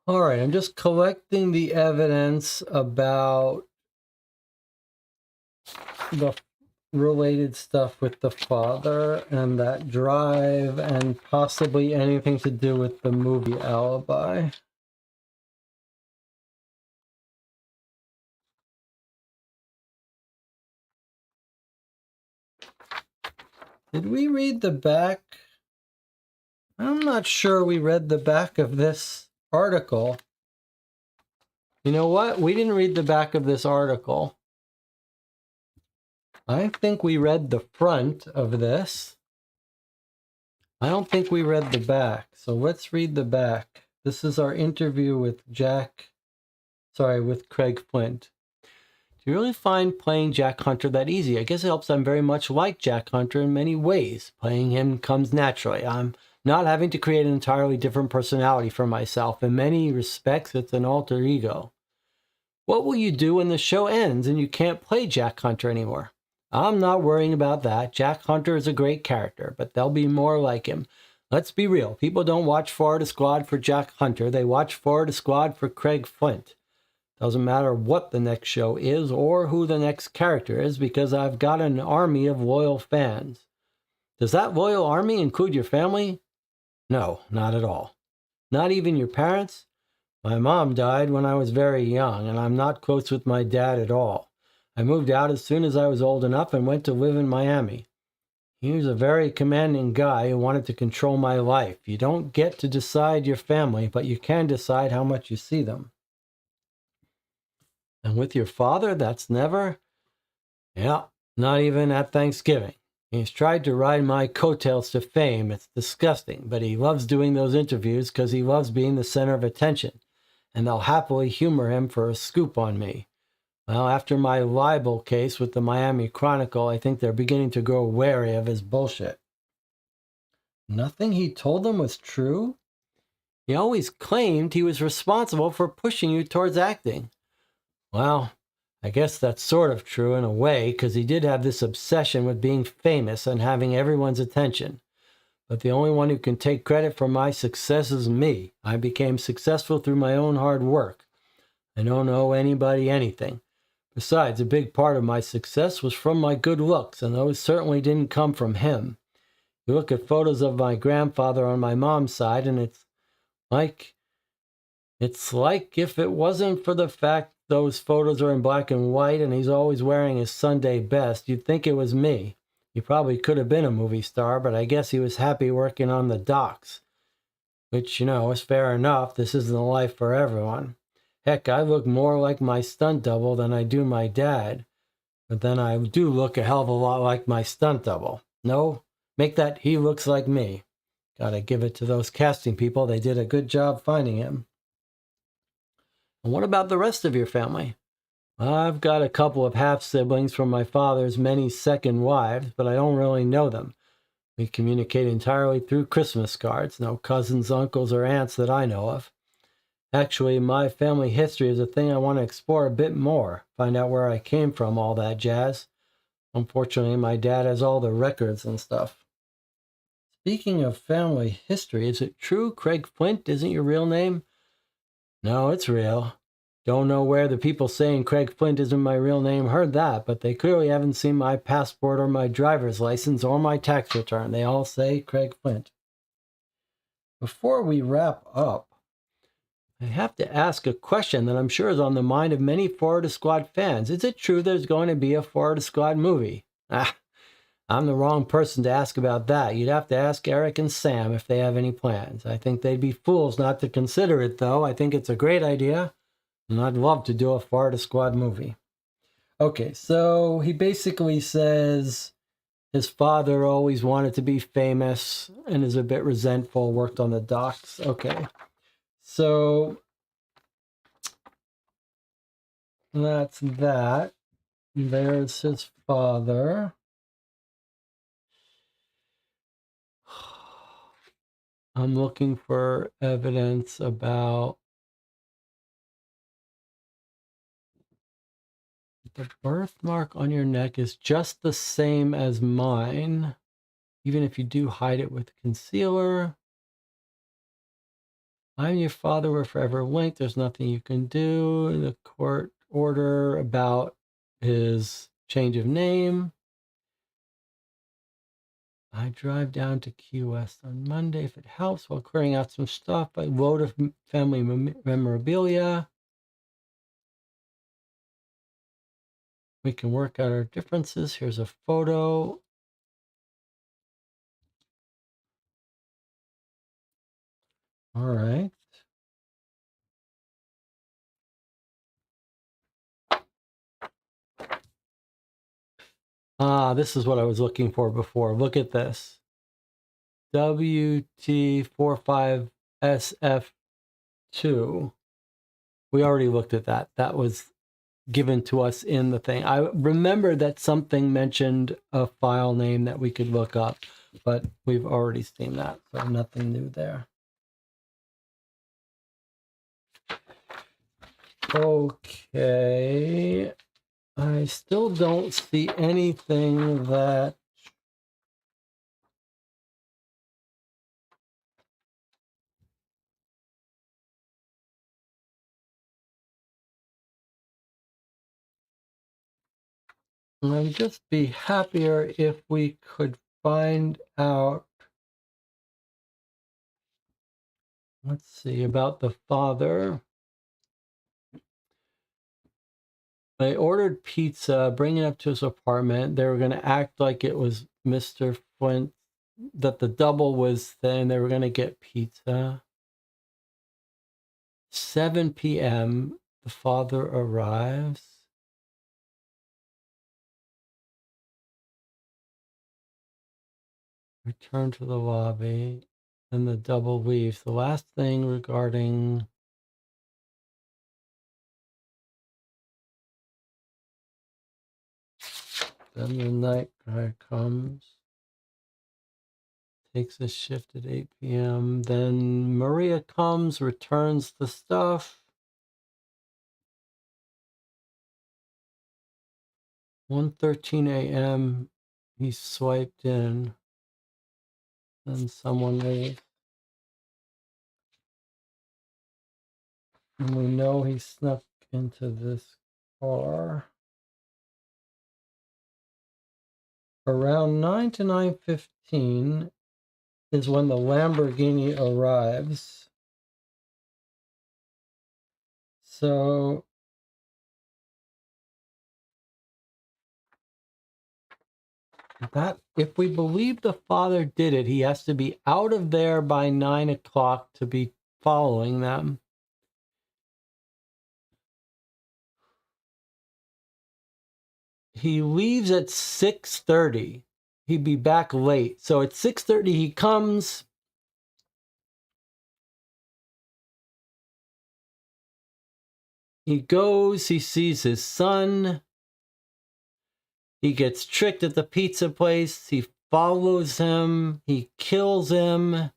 A: All right, I'm just collecting the evidence about the related stuff with the father and that drive and possibly anything to do with the movie Alibi. Did we read the back? I'm not sure we read the back of this article. You know what? We didn't read the back of this article. I think we read the front of this. I don't think we read the back. So let's read the back. This is our interview with with Craig Flint. Do you really find playing Jack Hunter that easy? I guess it helps. I'm very much like Jack Hunter in many ways. Playing him comes naturally. I'm not having to create an entirely different personality for myself. In many respects, it's an alter ego. What will you do when the show ends and you can't play Jack Hunter anymore? I'm not worrying about that. Jack Hunter is a great character, but there'll be more like him. Let's be real. People don't watch Florida Squad for Jack Hunter. They watch Florida Squad for Craig Flint. Doesn't matter what the next show is or who the next character is, because I've got an army of loyal fans. Does that loyal army include your family? No, not at all. Not even your parents? My mom died when I was very young, and I'm not close with my dad at all. I moved out as soon as I was old enough and went to live in Miami. He was a very commanding guy who wanted to control my life. You don't get to decide your family, but you can decide how much you see them. And with your father, that's never? Yeah, not even at Thanksgiving. He's tried to ride my coattails to fame. It's disgusting, but he loves doing those interviews because he loves being the center of attention. And they'll happily humor him for a scoop on me. Well, after my libel case with the Miami Chronicle, I think they're beginning to grow wary of his bullshit. Nothing he told them was true? He always claimed he was responsible for pushing you towards acting. Well, I guess that's sort of true in a way, because he did have this obsession with being famous and having everyone's attention. But the only one who can take credit for my success is me. I became successful through my own hard work. I don't owe anybody anything. Besides, a big part of my success was from my good looks, and those certainly didn't come from him. You look at photos of my grandfather on my mom's side, and it's like if it wasn't for the fact those photos are in black and white and he's always wearing his Sunday best, you'd think it was me. He probably could have been a movie star, but I guess he was happy working on the docks. Which, is fair enough. This isn't a life for everyone. Heck, I look more like my stunt double than I do my dad. But then I do look a hell of a lot like my stunt double. No, make that he looks like me. Gotta give it to those casting people. They did a good job finding him. And what about the rest of your family? I've got a couple of half-siblings from my father's many second wives, but I don't really know them. We communicate entirely through Christmas cards. No cousins, uncles, or aunts that I know of. Actually, my family history is a thing I want to explore a bit more. Find out where I came from, all that jazz. Unfortunately, my dad has all the records and stuff. Speaking of family history, is it true Craig Flint isn't your real name? No, it's real. Don't know where the people saying Craig Flint isn't my real name heard that, but they clearly haven't seen my passport or my driver's license or my tax return. They all say Craig Flint. Before we wrap up, I have to ask a question that I'm sure is on the mind of many Florida Squad fans. Is it true there's going to be a Florida Squad movie? I'm the wrong person to ask about that. You'd have to ask Eric and Sam if they have any plans. I think they'd be fools not to consider it, though. I think it's a great idea, and I'd love to do a Florida Squad movie. Okay, so he basically says his father always wanted to be famous and is a bit resentful, worked on the docks. Okay, so that's that. There's his father. I'm looking for evidence about the birthmark on your neck is just the same as mine, even if you do hide it with concealer. I'm your father, we're forever linked. There's nothing you can do. The court order about his change of name. I drive down to Key West on Monday if it helps while clearing out some stuff. I load of family memorabilia. We can work out our differences. Here's a photo. All right. This is what I was looking for before. Look at this. WT45SF2. We already looked at that. That was given to us in the thing. I remember that something mentioned a file name that we could look up, but we've already seen that, so nothing new there. Okay. I still don't see anything that I'd just be happier if we could find out, let's see, about the father. They ordered pizza, bring it up to his apartment. They were going to act like it was Mr. Flint, that the double was then. They were going to get pizza. 7 p.m., the father arrives. Return to the lobby. Then the double leaves. The last thing regarding... Then the night guy comes. Takes a shift at 8 p.m. Then Maria comes, returns the stuff. 1:13 a.m. He swiped in. Then someone leaves. And we know he snuck into this car. Around 9 to 9:15 is when the Lamborghini arrives. So that, if we believe the father did it, he has to be out of there by 9 o'clock to be following them. He leaves at 6:30. He'd be back late. So at 6:30 he comes. He goes, he sees his son. He gets tricked at the pizza place. He follows him. He kills him.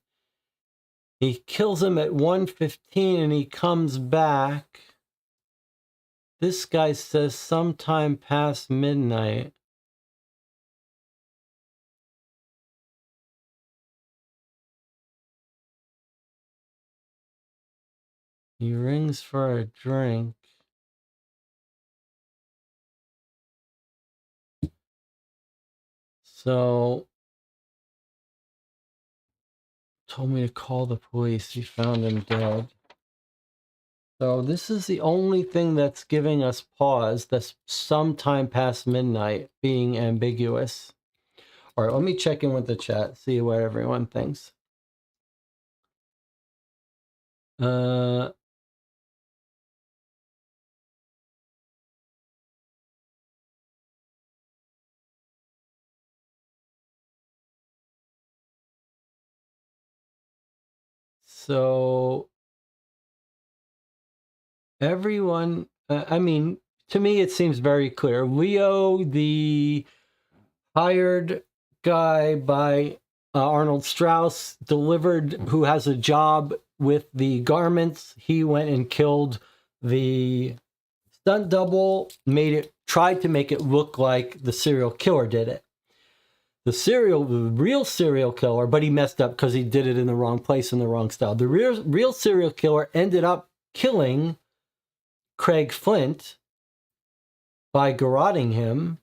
A: He kills him at 1:15 and he comes back. This guy says sometime past midnight. He rings for a drink. So, told me to call the police. He found him dead. So this is the only thing that's giving us pause. That's sometime past midnight being ambiguous. All right, let me check in with the chat, see what everyone thinks. So everyone, I mean, to me, it seems very clear. Leo, the hired guy by Arnold Strauss, delivered, who has a job with the garments. He went and killed the stunt double, tried to make it look like the serial killer did it. The real serial killer, but he messed up because he did it in the wrong place in the wrong style. The real serial killer ended up killing Craig Flint by garroting him,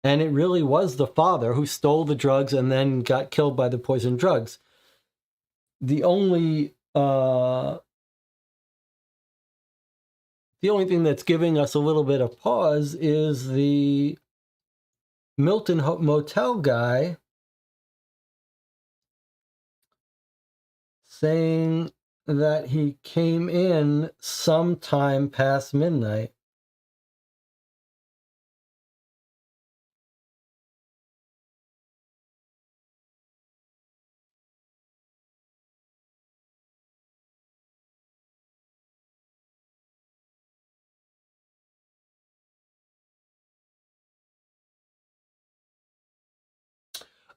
A: and it really was the father who stole the drugs and then got killed by the poison drugs. The only thing that's giving us a little bit of pause is the Milton Motel guy saying that he came in sometime past midnight.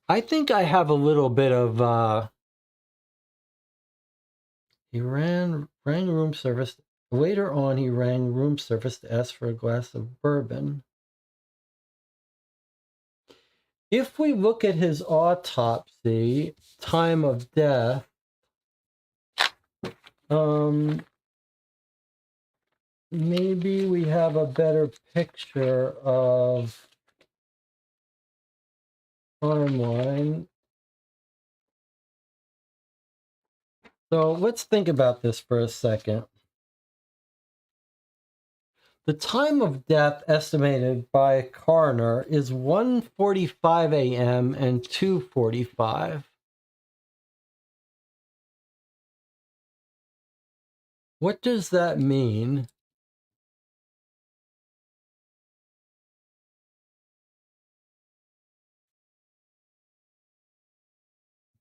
A: I think I have a little bit of he rang room service. Later on, he rang room service to ask for a glass of bourbon. If we look at his autopsy, time of death, maybe we have a better picture of timeline. So let's think about this for a second. The time of death estimated by a coroner is 1:45 a.m. and 2:45. What does that mean?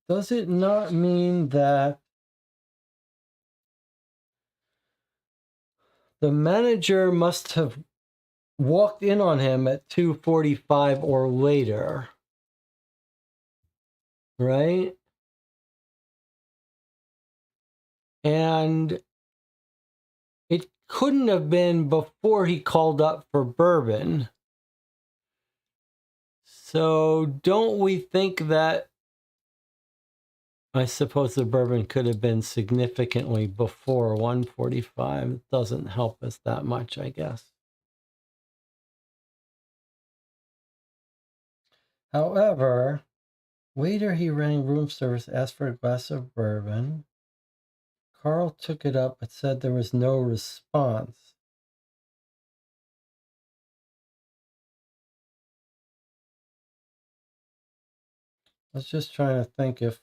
A: Does it not mean that the manager must have walked in on him at 2:45 or later? Right? And it couldn't have been before he called up for bourbon. So don't we think that, I suppose the bourbon could have been significantly before 1:45. It doesn't help us that much, I guess. However, later he rang room service, asked for a glass of bourbon. Carl took it up but said there was no response. I was just trying to think if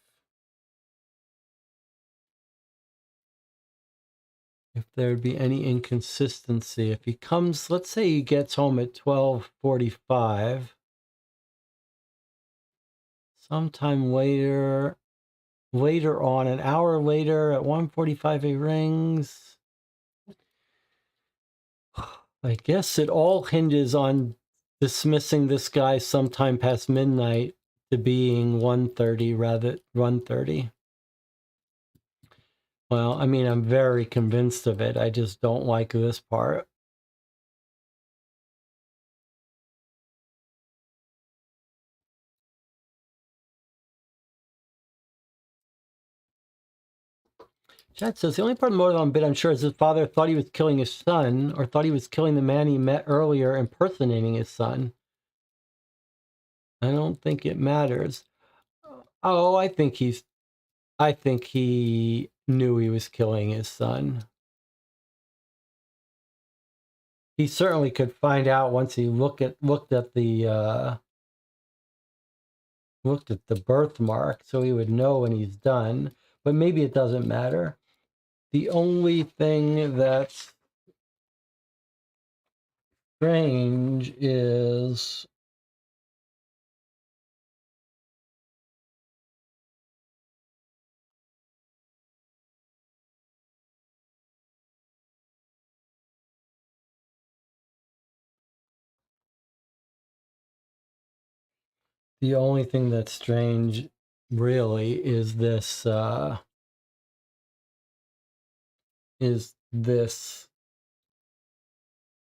A: there'd be any inconsistency. If he comes, let's say he gets home at 12:45, sometime later on, an hour later at 1:45 he rings. I guess it all hinges on dismissing this guy sometime past midnight to being 1:30 rather 1:30. Well, I mean, I'm very convinced of it. I just don't like this part. Chad says the only part of the motive I'm a bit unsure is his father thought he was killing his son or thought he was killing the man he met earlier, impersonating his son. I don't think it matters. Oh, I think he knew he was killing his son. He certainly could find out once he looked at the birthmark, so he would know when he's done. But maybe it doesn't matter. The only thing that's strange is the only thing that's strange really is this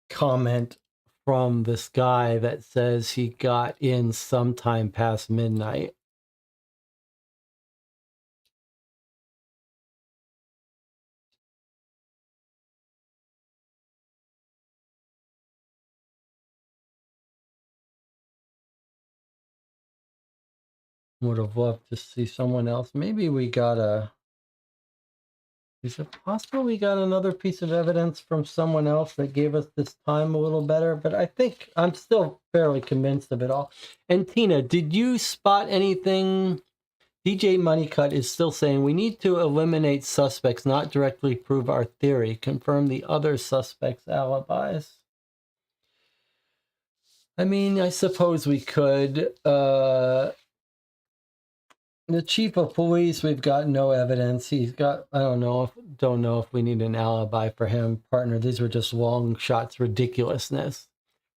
A: comment from this guy that says he got in sometime past midnight. Would have loved to see someone else. Maybe we got is it possible we got another piece of evidence from someone else that gave us this time a little better? But I think I'm still fairly convinced of it all. And Tina, did you spot anything? DJ Moneycut is still saying we need to eliminate suspects, not directly prove our theory. Confirm the other suspects' alibis. I mean, I suppose we could. The chief of police, we've got no evidence. He's got, I don't know if we need an alibi for him, partner. These were just long shots, ridiculousness.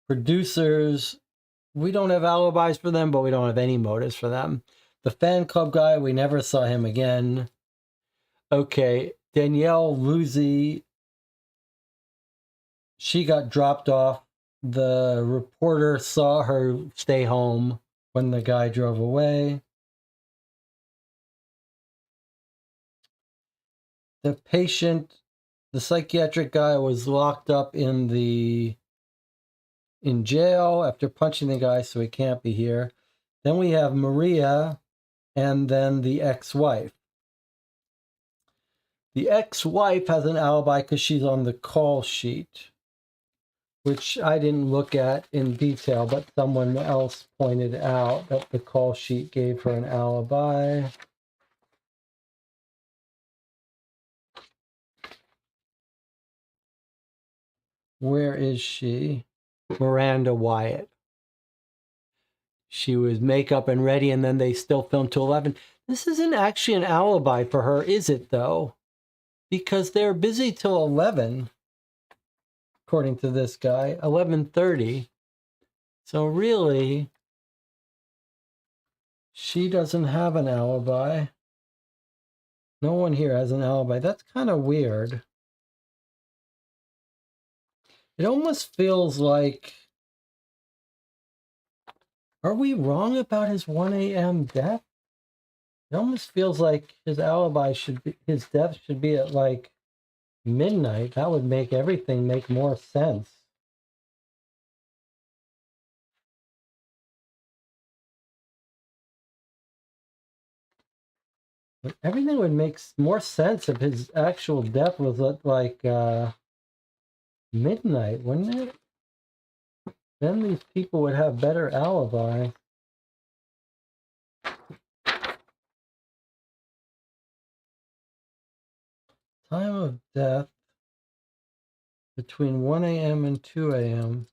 A: Producers, we don't have alibis for them, but we don't have any motives for them. The fan club guy, we never saw him again. Okay, Danielle Luzzi, she got dropped off. The reporter saw her stay home when the guy drove away. The patient, the psychiatric guy, was locked up in jail after punching the guy, so he can't be here. Then we have Maria and then the ex-wife. The ex-wife has an alibi because she's on the call sheet, which I didn't look at in detail, but someone else pointed out that the call sheet gave her an alibi. Where is she? Miranda Wyatt. She was makeup and ready, and then they still filmed till 11. This isn't actually an alibi for her, is it, though? Because they're busy till 11, according to this guy, 11:30. So really, she doesn't have an alibi. No one here has an alibi. That's kind of weird. It almost feels like, are we wrong about his 1 a.m. death? It almost feels like his death should be at like midnight. That would make everything make more sense. But everything would make more sense if his actual death was at like midnight, wouldn't it? Then these people would have better alibi. Time of death between 1 a.m. and 2 a.m.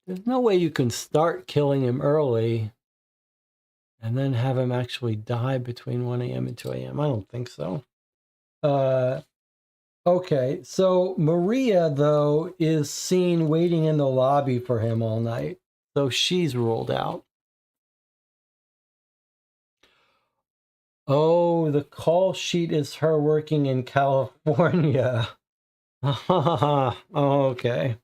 A: There's no way you can start killing him early and then have him actually die between 1 a.m. and 2 a.m. I don't think so. Okay, so Maria, though, is seen waiting in the lobby for him all night. So she's ruled out. Oh, the call sheet is her working in California. Okay.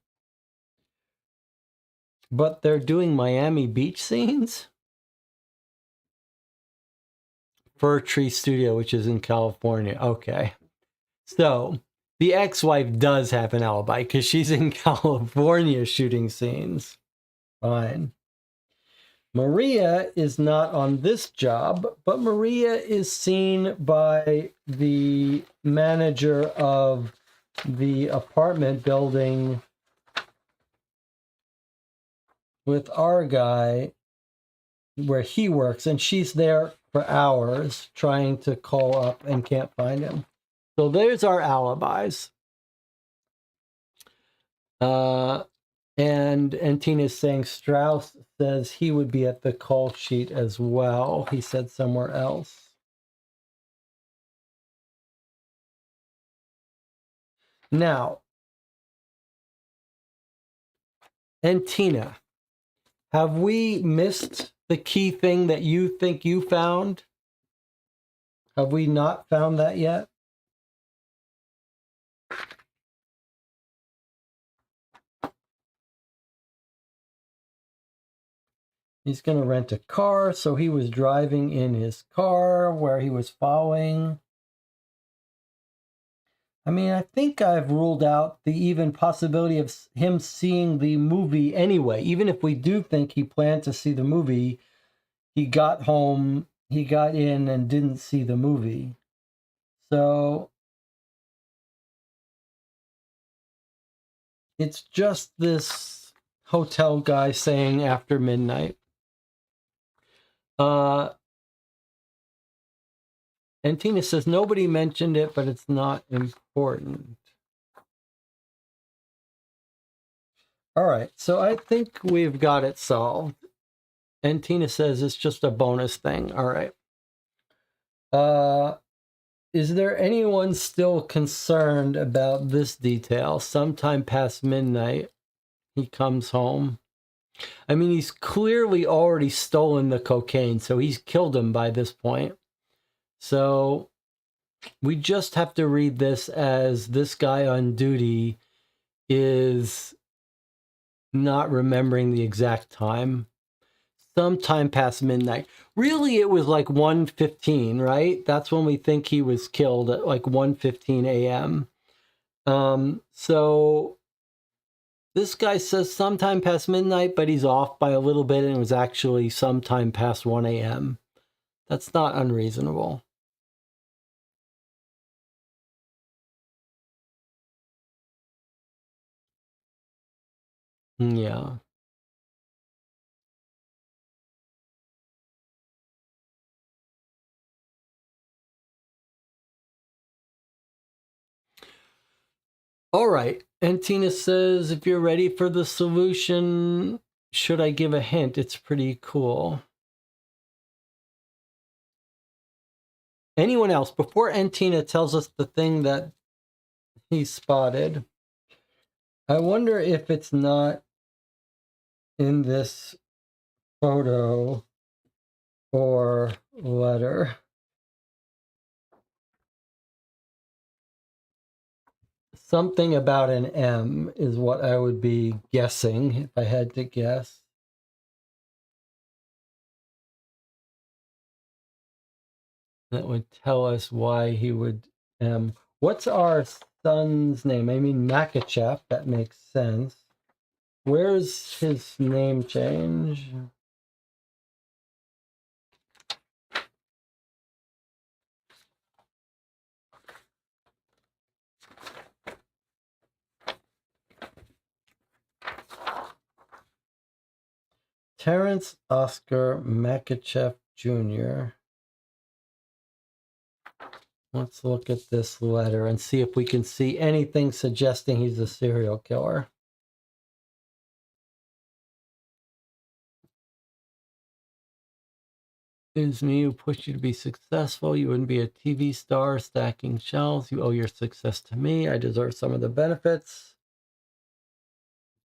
A: But they're doing Miami Beach scenes? Fir Tree Studio, which is in California. Okay. So the ex-wife does have an alibi because she's in California shooting scenes. Fine. Maria is not on this job, but Maria is seen by the manager of the apartment building with our guy where he works, and she's there for hours trying to call up and can't find him. So there's our alibis. And Tina's saying Strauss says he would be at the call sheet as well. He said somewhere else. Now, and Tina, have we missed the key thing that you think you found? Have we not found that yet? He's going to rent a car, so he was driving in his car where he was following. I mean, I think I've ruled out the even possibility of him seeing the movie anyway. Even if we do think he planned to see the movie, he got home, he got in and didn't see the movie. So it's just this hotel guy saying after midnight. And Tina says nobody mentioned it, but it's not important. All right, so I think we've got it solved. And Tina says it's just a bonus thing. All right. Is there anyone still concerned about this detail? Sometime past midnight, he comes home. I mean, he's clearly already stolen the cocaine, so he's killed him by this point. So we just have to read this as this guy on duty is not remembering the exact time. Sometime past midnight. Really, it was like 1:15, right? That's when we think he was killed, at like 1:15 a.m. So this guy says sometime past midnight, but he's off by a little bit, and it was actually sometime past 1 a.m. That's not unreasonable. Yeah. All right. And Tina says, if you're ready for the solution, should I give a hint? It's pretty cool. Anyone else, before Tina tells us the thing that he spotted, I wonder if it's not in this photo or letter. Something about an M is what I would be guessing if I had to guess. That would tell us why he would M. What's our son's name? I mean, Makachev. That makes sense. Where's his name change? Terrence Oscar Makachev Jr. Let's look at this letter and see if we can see anything suggesting he's a serial killer. It is me who pushed you to be successful. You wouldn't be a TV star stacking shelves. You owe your success to me. I deserve some of the benefits.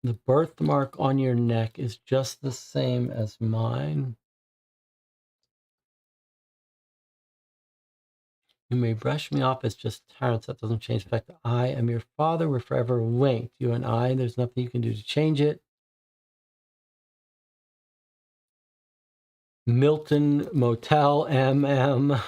A: The birthmark on your neck is just the same as mine. You may brush me off as just Terrence. That doesn't change the fact that I am your father. We're forever linked. You and I, there's nothing you can do to change it. Milton Motel MM.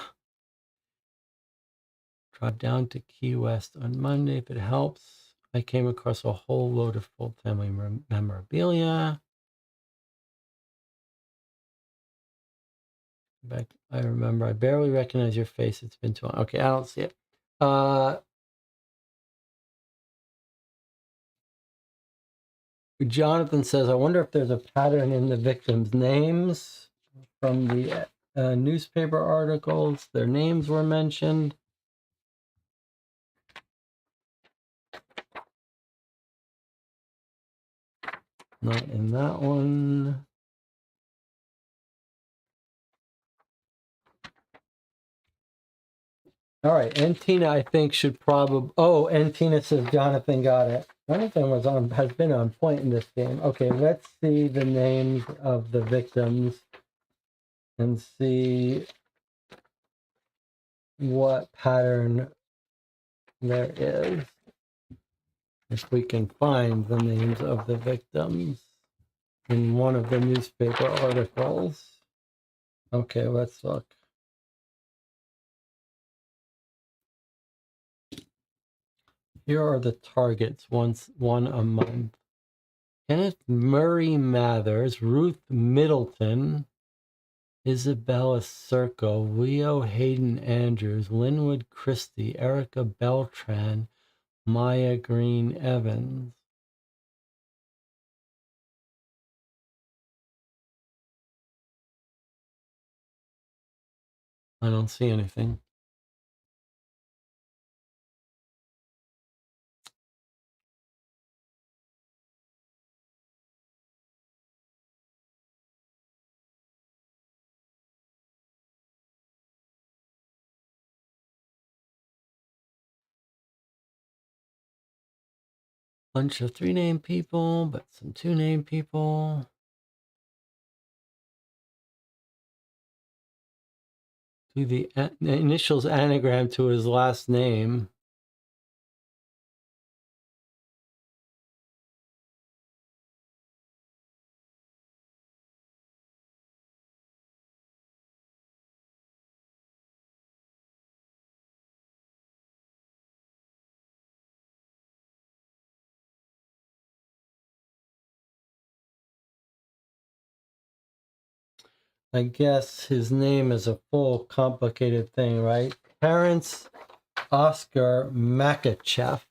A: Drive down to Key West on Monday if it helps. I came across a whole load of full family memorabilia. Back, I remember. I barely recognize your face. It's been too long. Okay, I don't see it. Jonathan says, I wonder if there's a pattern in the victims' names from the newspaper articles. Their names were mentioned. Not in that one. All right, and Tina, I think, should probably. Oh, and Tina says Jonathan got it. Jonathan has been on point in this game. Okay, let's see the names of the victims and see what pattern there is. If we can find the names of the victims in one of the newspaper articles. Okay, let's look. Here are the targets, one a month. Kenneth Murray Mathers, Ruth Middleton, Isabella Serco, Leo Hayden Andrews, Linwood Christie, Erica Beltran, Maya Green Evans. I don't see anything. Bunch of 3-name people, but some 2-name people. Do the initials anagram to his last name. I guess his name is a full complicated thing, right? Terrence Oscar Makachev.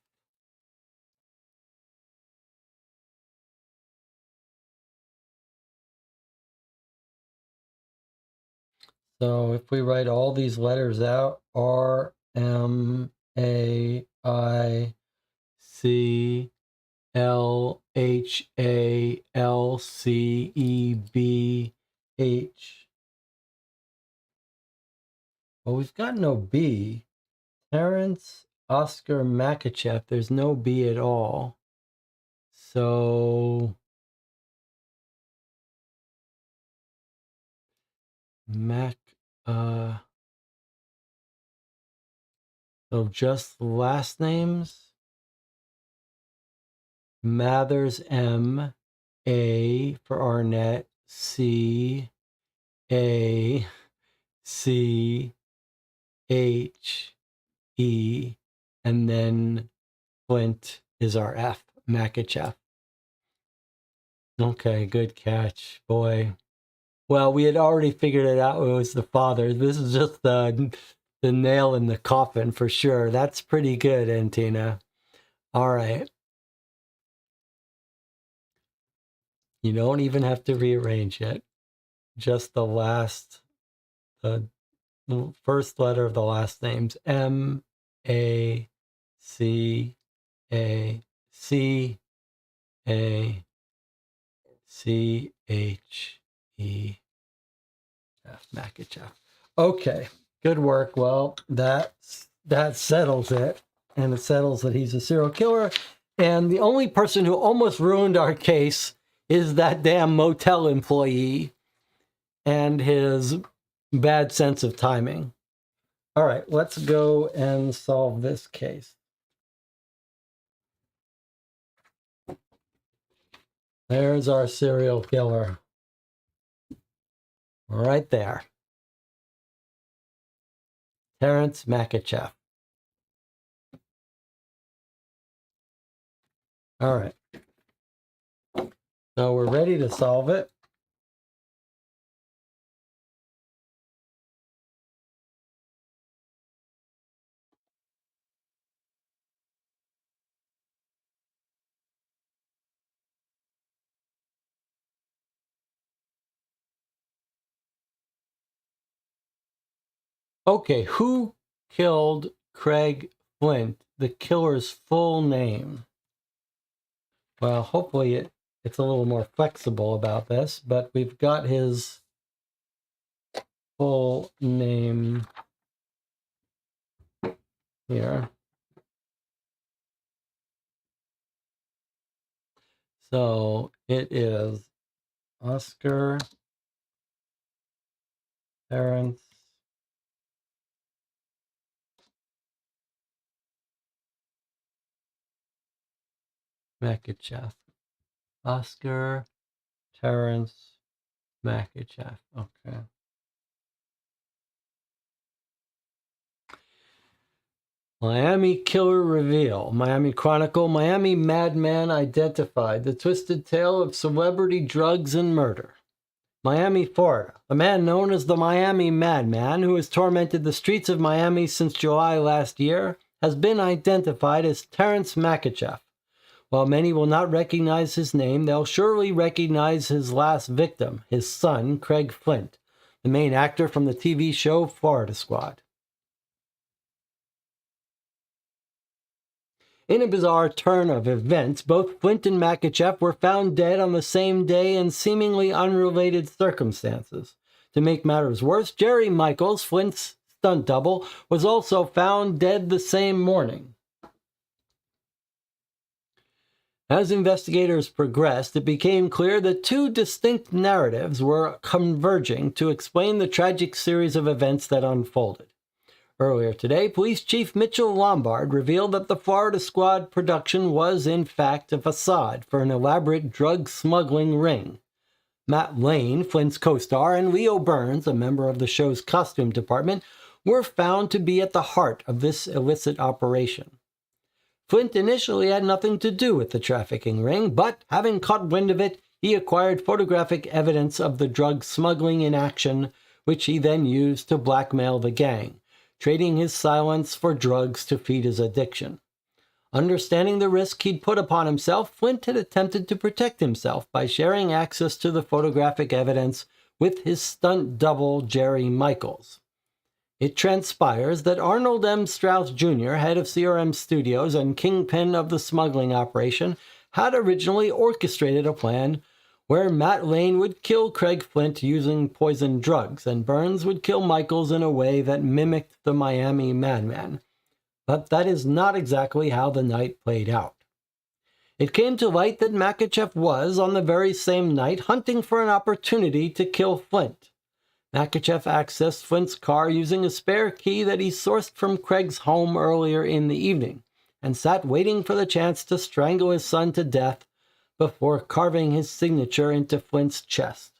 A: So if we write all these letters out, R, M, A, I, C, L, H, A, L, C, E, B, H. Well, we've got no B. Terrence Oscar Makachev, there's no B at all. So so just last names. Mathers, M, A for Arnett, C, A, C, H, E, and then Flint is our F, Makachev. Okay, good catch, boy. Well, we had already figured it out. It was the father. This is just the nail in the coffin for sure. That's pretty good, Antina. All right. You don't even have to rearrange it. Just the first letter of the last names. M, A, C, A, C, A, C, H, E, F. Makachev. Okay, good work. Well, that settles it. And it settles that he's a serial killer. And the only person who almost ruined our case is that damn motel employee and his bad sense of timing. All right, let's go and solve this case. There's our serial killer. Right there. Terrence Makachev. All right. So we're ready to solve it. Okay, who killed Craig Flint? The killer's full name. Well, hopefully it's a little more flexible about this, but we've got his full name here. So it is Oscar Terrence Makachev. Oscar Terrence Makachev. Okay. Miami Killer Reveal. Miami Chronicle. Miami Madman Identified. The Twisted Tale of Celebrity Drugs and Murder. Miami, Florida. A man known as the Miami Madman, who has tormented the streets of Miami since July last year, has been identified as Terrence Makachev. While many will not recognize his name, they'll surely recognize his last victim, his son, Craig Flint, the main actor from the TV show Florida Squad. In a bizarre turn of events, both Flint and Makachev were found dead on the same day in seemingly unrelated circumstances. To make matters worse, Jerry Michaels, Flint's stunt double, was also found dead the same morning. As investigators progressed, it became clear that two distinct narratives were converging to explain the tragic series of events that unfolded. Earlier today, Police Chief Mitchell Lombard revealed that the Florida Squad production was, in fact, a facade for an elaborate drug smuggling ring. Matt Lane, Flint's co-star, and Leo Burns, a member of the show's costume department, were found to be at the heart of this illicit operation. Flint initially had nothing to do with the trafficking ring, but having caught wind of it, he acquired photographic evidence of the drug smuggling in action, which he then used to blackmail the gang, trading his silence for drugs to feed his addiction. Understanding the risk he'd put upon himself, Flint had attempted to protect himself by sharing access to the photographic evidence with his stunt double, Jerry Michaels. It transpires that Arnold M. Strauss Jr., head of CRM Studios and kingpin of the smuggling operation, had originally orchestrated a plan where Matt Lane would kill Craig Flint using poison drugs, and Burns would kill Michaels in a way that mimicked the Miami Madman. But that is not exactly how the night played out. It came to light that Makachev was, on the very same night, hunting for an opportunity to kill Flint. Makachev accessed Flint's car using a spare key that he sourced from Craig's home earlier in the evening, and sat waiting for the chance to strangle his son to death before carving his signature into Flint's chest.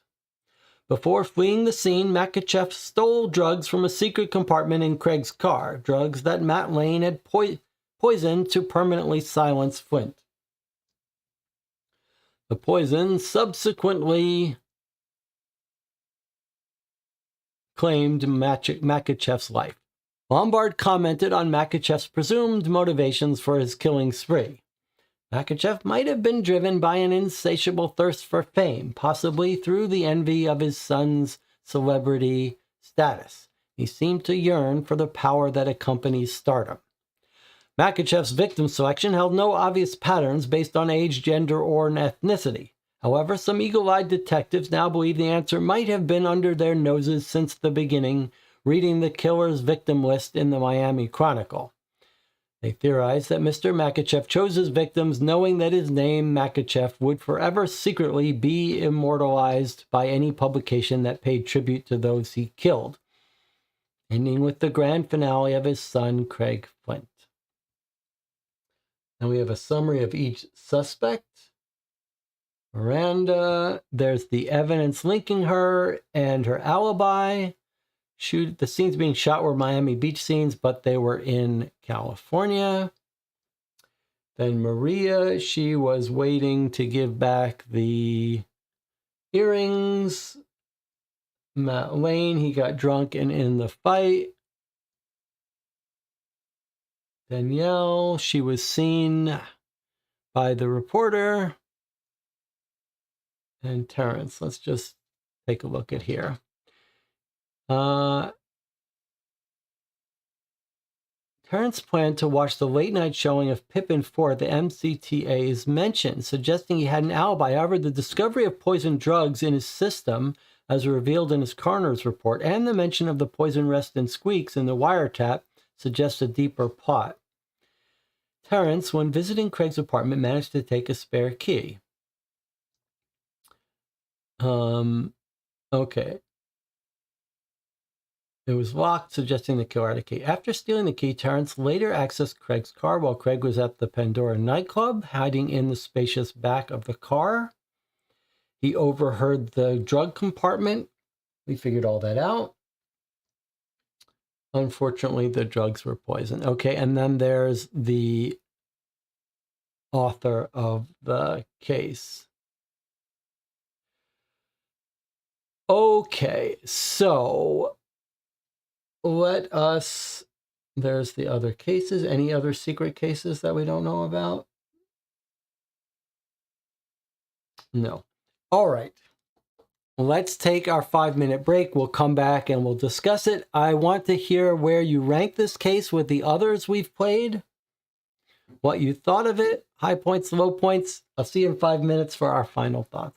A: Before fleeing the scene, Makachev stole drugs from a secret compartment in Craig's car, drugs that Matt Lane had poisoned to permanently silence Flint. The poison subsequently claimed Makachev's life. Lombard commented on Makachev's presumed motivations for his killing spree. Makachev might have been driven by an insatiable thirst for fame, possibly through the envy of his son's celebrity status. He seemed to yearn for the power that accompanies stardom. Makachev's victim selection held no obvious patterns based on age, gender, or ethnicity. However, some eagle-eyed detectives now believe the answer might have been under their noses since the beginning, reading the killer's victim list in the Miami Chronicle. They theorize that Mr. Makachev chose his victims knowing that his name, Makachev, would forever secretly be immortalized by any publication that paid tribute to those he killed, ending with the grand finale of his son, Craig Flint. And we have a summary of each suspect. Miranda, there's the evidence linking her and her alibi. The scenes being shot were Miami Beach scenes, but they were in California. Then Maria, she was waiting to give back the earrings. Matt Lane, he got drunk and in the fight. Danielle, she was seen by the reporter. And Terrence, let's just take a look at here. Terrence planned to watch the late-night showing of Pippin 4 at the MCTA is mentioned, suggesting he had an alibi. However, the discovery of poison drugs in his system, as revealed in his coroner's report, and the mention of the poison rest and squeaks in the wiretap suggests a deeper plot. Terrence, when visiting Craig's apartment, managed to take a spare key. Okay. It was locked, suggesting the killer had a key. After stealing the key, Terrence later accessed Craig's car while Craig was at the Pandora nightclub, hiding in the spacious back of the car. He overheard the drug compartment. We figured all that out. Unfortunately, the drugs were poison. Okay, and then there's the author of the case. Okay, so there's the other cases. Any other secret cases that we don't know about? No. All right. Let's take our 5-minute break. We'll come back and we'll discuss it. I want to hear where you rank this case with the others we've played, what you thought of it, high points, low points. I'll see you in 5 minutes for our final thoughts.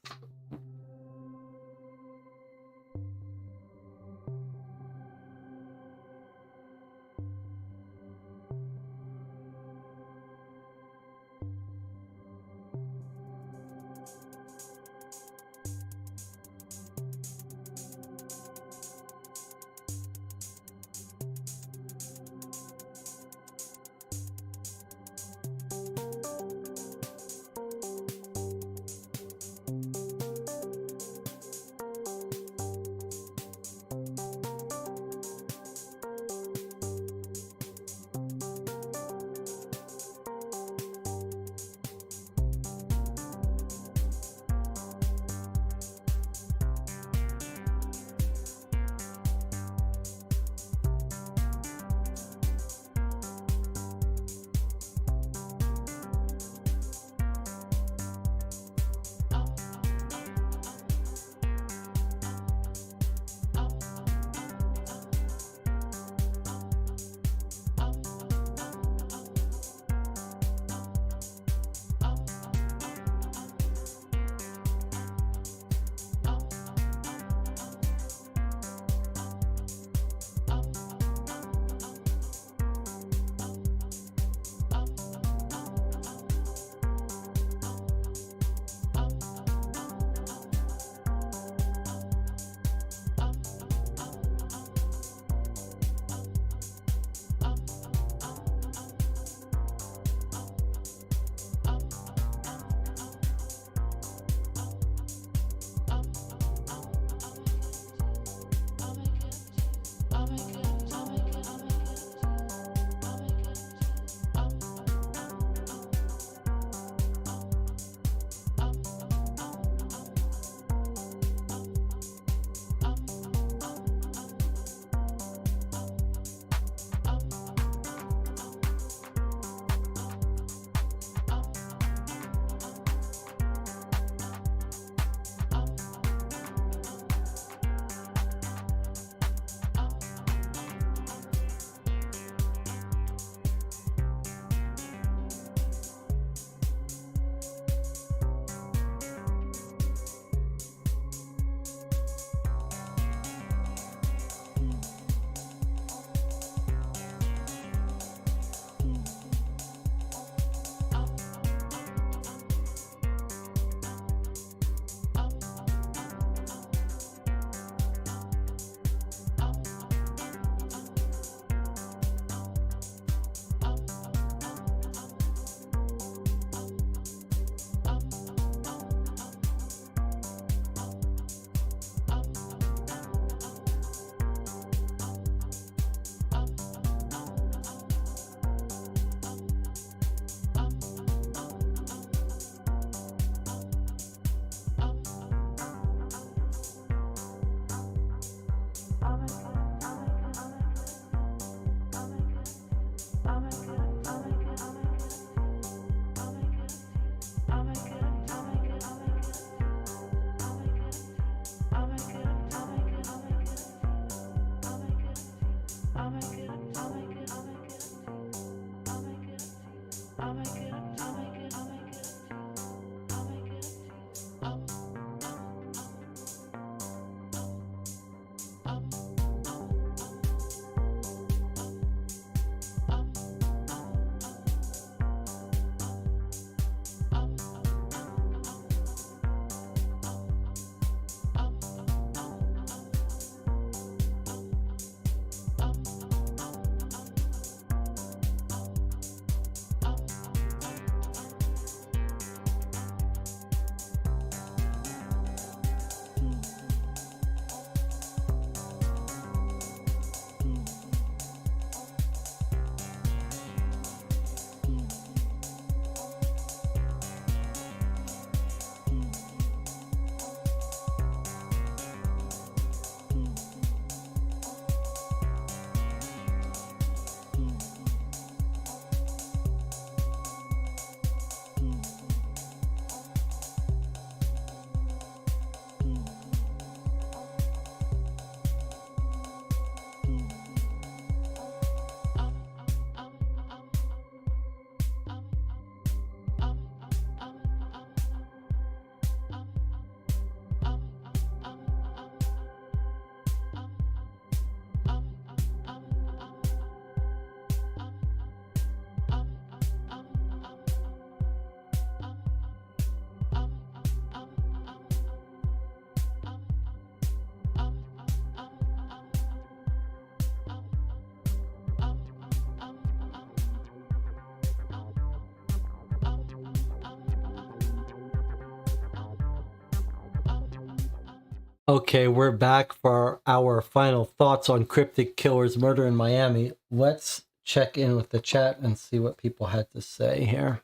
A: Okay, we're back for our final thoughts on Cryptic Killers Murder in Miami. Let's check in with the chat and see what people had to say here.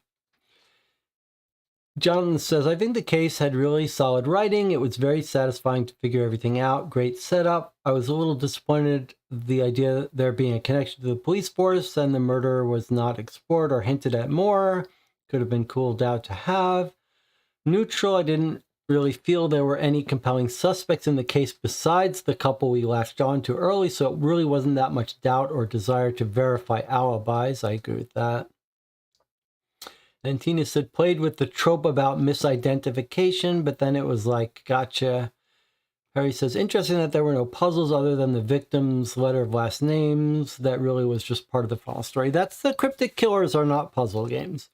A: Jonathan says, I think the case had really solid writing. It was very satisfying to figure everything out. Great setup. I was a little disappointed the idea there being a connection to the police force and the murder was not explored or hinted at more. Could have been cooled out to have. Neutral, I didn't really feel there were any compelling suspects in the case besides the couple we latched on to early, so it really wasn't that much doubt or desire to verify alibis. I agree with that. And Tina said, played with the trope about misidentification, but then it was like, gotcha. Harry says, interesting that there were no puzzles other than the victim's letter of last names. That really was just part of the final story. That's the Cryptic Killers are not puzzle games.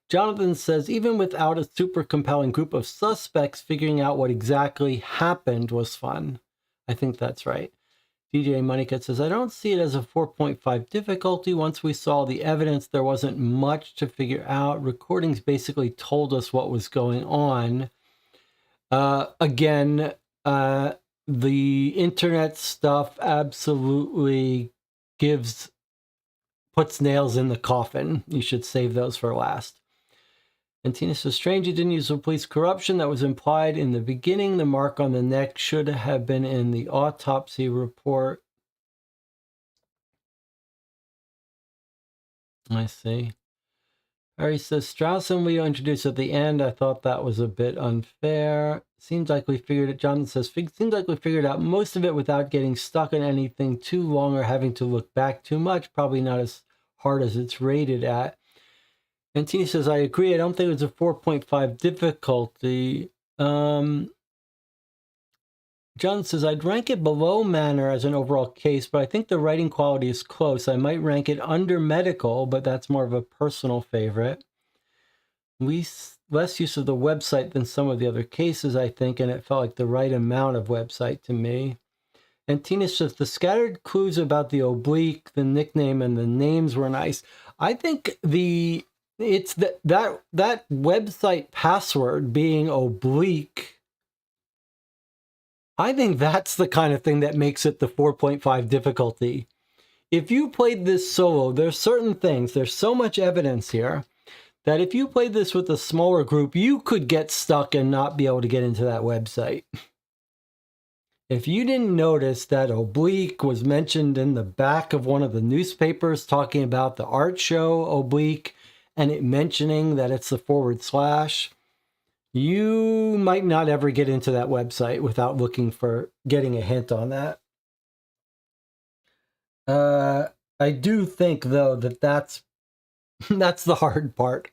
A: Jonathan says, even without a super compelling group of suspects, figuring out what exactly happened was fun. I think that's right. DJ Moneycat says, I don't see it as a 4.5 difficulty. Once we saw the evidence, there wasn't much to figure out. Recordings basically told us what was going on. Again, the internet stuff absolutely puts nails in the coffin. You should save those for last. And Tina says, strange you didn't use the police corruption that was implied in the beginning. The mark on the neck should have been in the autopsy report. I see. Harry says, Strauss and Leo introduced at the end. I thought that was a bit unfair. Seems like we figured it. Jonathan says, seems like we figured out most of it without getting stuck in anything too long or having to look back too much. Probably not as hard as it's rated at. And Tina says, I agree. I don't think it was a 4.5 difficulty. John says, I'd rank it below Manor as an overall case, but I think the writing quality is close. I might rank it under Medical, but that's more of a personal favorite. Less use of the website than some of the other cases, I think, and it felt like the right amount of website to me. And Tina says, the scattered clues about the oblique, the nickname, and the names were nice. I think it's that website password being oblique. I think that's the kind of thing that makes it the 4.5 difficulty. If you played this solo, there's certain things, there's so much evidence here that if you played this with a smaller group, you could get stuck and not be able to get into that website. If you didn't notice that oblique was mentioned in the back of one of the newspapers talking about the art show oblique, and it mentioning that it's the / you might not ever get into that website without getting a hint on that. I do think, though, that's the hard part.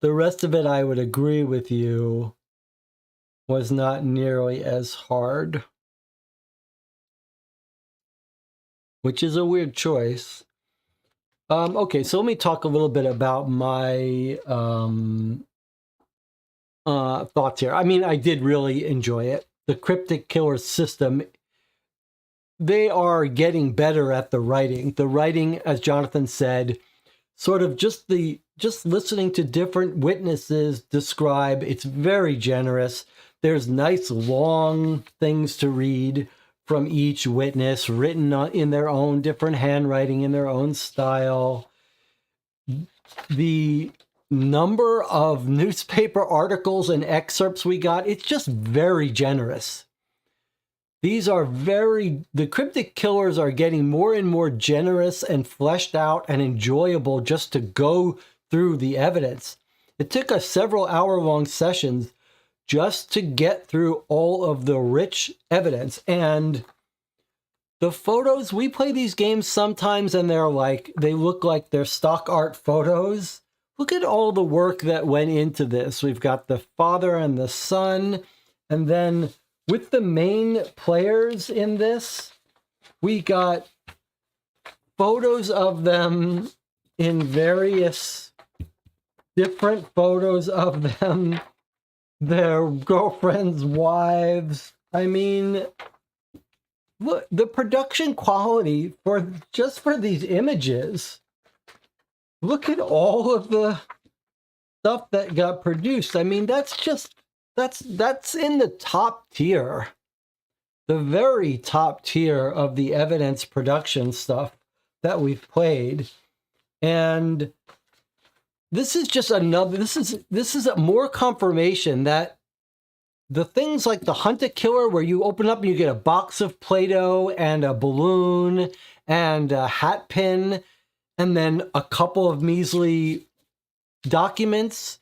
A: The rest of it, I would agree with you, was not nearly as hard. Which is a weird choice. Okay, so let me talk a little bit about my thoughts here. I mean, I did really enjoy it. The Cryptic Killers system, they are getting better at the writing. The writing, as Jonathan said, sort of just listening to different witnesses describe, it's very generous. There's nice long things to read from each witness, written in their own different handwriting, in their own style. The number of newspaper articles and excerpts we got, it's just very generous. The Cryptic Killers are getting more and more generous and fleshed out and enjoyable just to go through the evidence. It took us several hour-long sessions just to get through all of the rich evidence. And the photos, we play these games sometimes and they look like they're stock art photos. Look at all the work that went into this. We've got the father and the son, and then with the main players in this, we got photos of them in various different photos of them, their girlfriends, wives. I mean, look, the production quality for these images. Look at all of the stuff that got produced. I mean, that's in the top tier. the very top tier of the evidence production stuff that we've played. And this is just another, this is a more confirmation that the things like the Hunt a Killer, where you open up and you get a box of Play-Doh and a balloon and a hat pin, and then a couple of measly documents.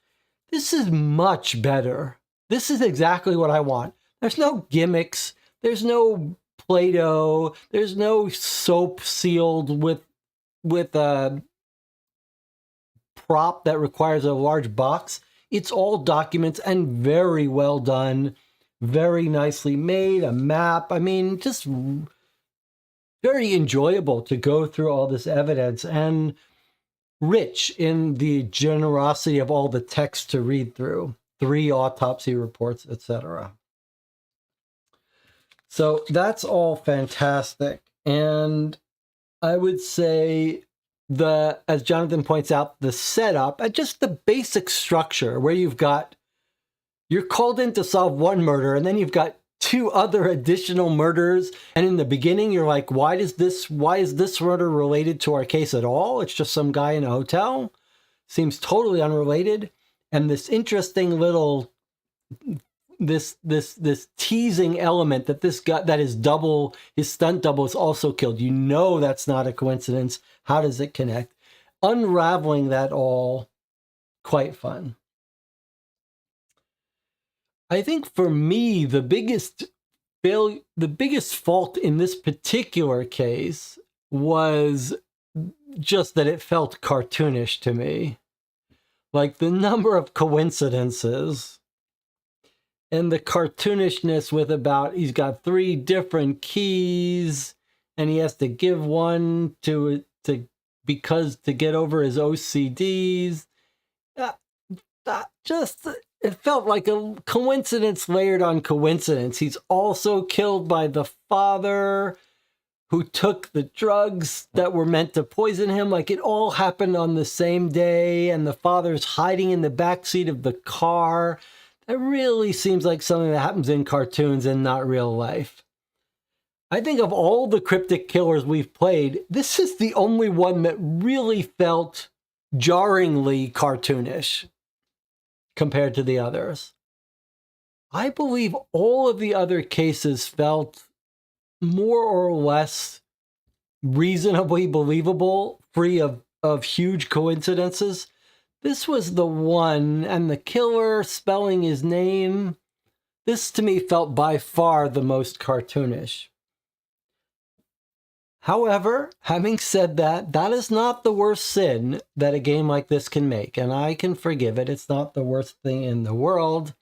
A: This is much better. This is exactly what I want. There's no gimmicks. There's no Play-Doh. There's no soap sealed with a prop that requires a large box. It's all documents and very well done, very nicely made, a map. I mean, just very enjoyable to go through all this evidence and rich in the generosity of all the text to read through. 3 autopsy reports, etc. So that's all fantastic. And I would say as Jonathan points out, the setup, just the basic structure where you're called in to solve one murder and then you've got 2 other additional murders. And in the beginning, you're like, why is this murder related to our case at all? It's just some guy in a hotel. Seems totally unrelated. And this interesting little, this teasing element that this guy, that his stunt double is also killed. You know that's not a coincidence. How does it connect? Unraveling that all, quite fun. I think for me, the biggest fault in this particular case was just that it felt cartoonish to me. Like the number of coincidences and the cartoonishness with he's got 3 different keys and he has to give one to get over his OCDs. It felt like a coincidence layered on coincidence. He's also killed by the father who took the drugs that were meant to poison him. Like it all happened on the same day, and the father's hiding in the backseat of the car. That really seems like something that happens in cartoons and not real life. I think of all the Cryptic Killers we've played, this is the only one that really felt jarringly cartoonish compared to the others. I believe all of the other cases felt more or less reasonably believable, free of huge coincidences. This was the one, and the killer spelling his name, this to me felt by far the most cartoonish. However, having said that, that is not the worst sin that a game like this can make, and I can forgive it. It's not the worst thing in the world.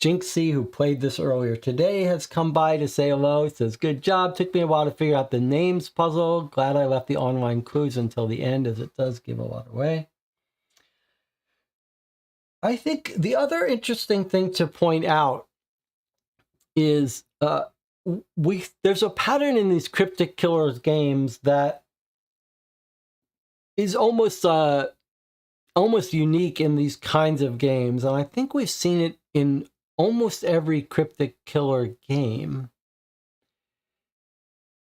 A: Jinxie, who played this earlier today, has come by to say hello. He says, good job. Took me a while to figure out the names puzzle. Glad I left the online clues until the end, as it does give a lot away. I think the other interesting thing to point out is there's a pattern in these Cryptic Killers games that is almost unique in these kinds of games, and I think we've seen it in almost every Cryptic Killer game.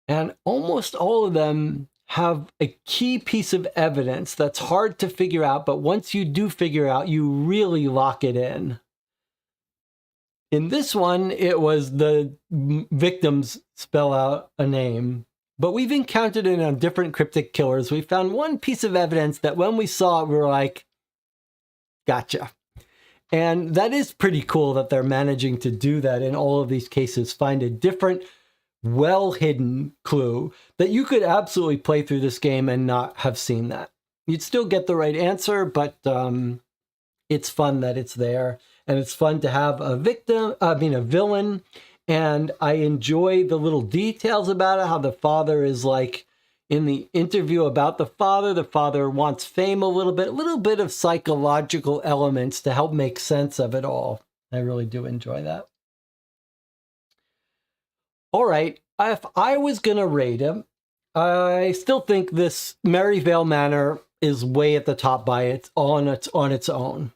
A: And almost all of them have a key piece of evidence that's hard to figure out, but once you do figure out, you really lock it in. In this one, it was the victims spell out a name, but we've encountered it on different Cryptic Killers. We found one piece of evidence that when we saw it, we were like, gotcha. And that is pretty cool that they're managing to do that in all of these cases, find a different, well-hidden clue that you could absolutely play through this game and not have seen that. You'd still get the right answer, but it's fun that it's there. And it's fun to have a villain. And I enjoy the little details about it, how the father is like, in the interview about the father wants fame a little bit of psychological elements to help make sense of it all. I really do enjoy that. All right, if I was going to rate him, I still think this Maryvale Manor is way at the top on its own.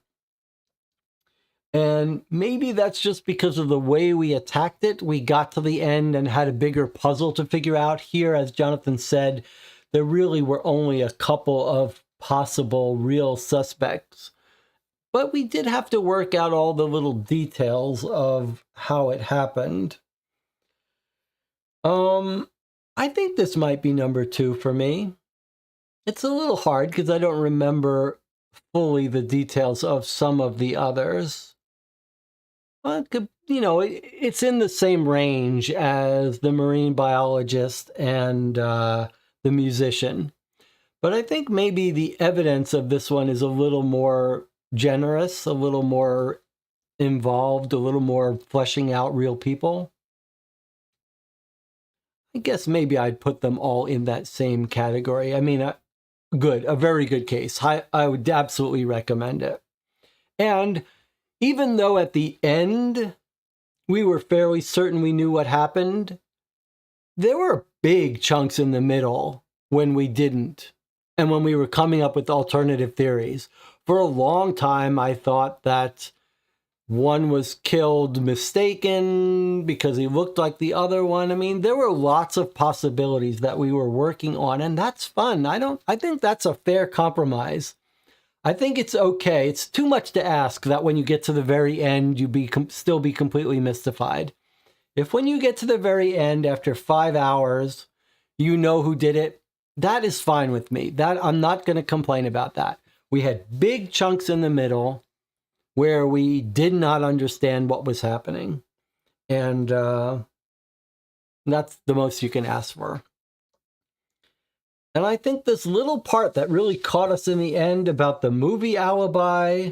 A: And maybe that's just because of the way we attacked it. We got to the end and had a bigger puzzle to figure out. Here, as Jonathan said, there really were only a couple of possible real suspects. But we did have to work out all the little details of how it happened. I think this might be number 2 for me. It's a little hard because I don't remember fully the details of some of the others. Well, it's in the same range as the marine biologist and the musician. But I think maybe the evidence of this one is a little more generous, a little more involved, a little more fleshing out real people. I guess maybe I'd put them all in that same category. I mean, a very good case. I would absolutely recommend it. And even though at the end we were fairly certain we knew what happened, there were big chunks in the middle when we didn't, and when we were coming up with alternative theories. For a long time, I thought that one was killed mistaken because he looked like the other one. I mean, there were lots of possibilities that we were working on, and that's fun. I think that's a fair compromise. I think it's okay. It's too much to ask that when you get to the very end, you still be completely mystified. If when you get to the very end after 5 hours, you know who did it, that is fine with me. That I'm not going to complain about that. We had big chunks in the middle where we did not understand what was happening. And that's the most you can ask for. And I think this little part that really caught us in the end about the movie alibi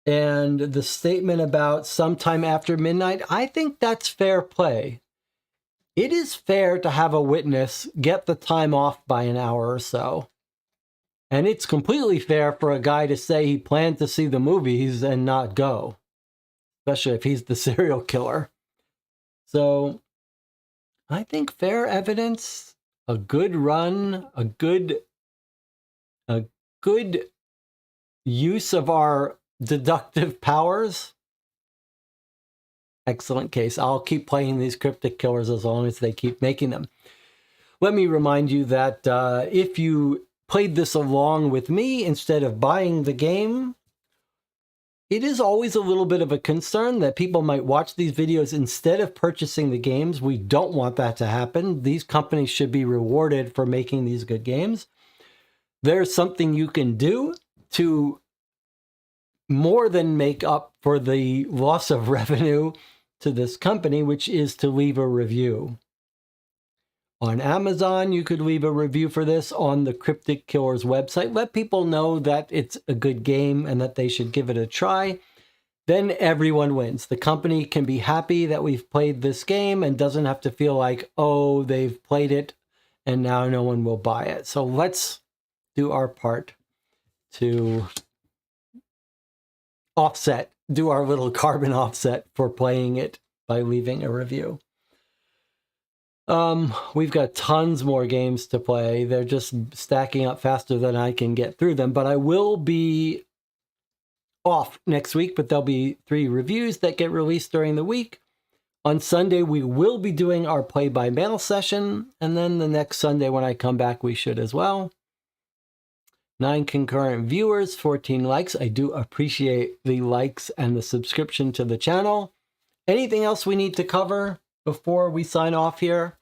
A: and the statement about sometime after midnight, I think that's fair play. It is fair to have a witness get the time off by an hour or so. And it's completely fair for a guy to say he planned to see the movies and not go, especially if he's the serial killer. So I think fair evidence, a good run, a good use of our deductive powers. Excellent case. I'll keep playing these Cryptic Killers as long as they keep making them. Let me remind you that if you played this along with me instead of buying the game, it is always a little bit of a concern that people might watch these videos instead of purchasing the games. We don't want that to happen. These companies should be rewarded for making these good games. There's something you can do to more than make up for the loss of revenue to this company, which is to leave a review. On Amazon, you could leave a review for this on the Cryptic Killers website. Let people know that it's a good game and that they should give it a try. Then everyone wins. The company can be happy that we've played this game and doesn't have to feel like, oh, they've played it and now no one will buy it. So let's do our part to offset, do our little carbon offset for playing it by leaving a review. We've got tons more games to play. They're just stacking up faster than I can get through them, but I will be off next week, but there'll be 3 reviews that get released during the week. On Sunday, we will be doing our play-by-mail session, and then the next Sunday when I come back, we should as well. 9 concurrent viewers, 14 likes. I do appreciate the likes and the subscription to the channel. Anything else we need to cover before we sign off here?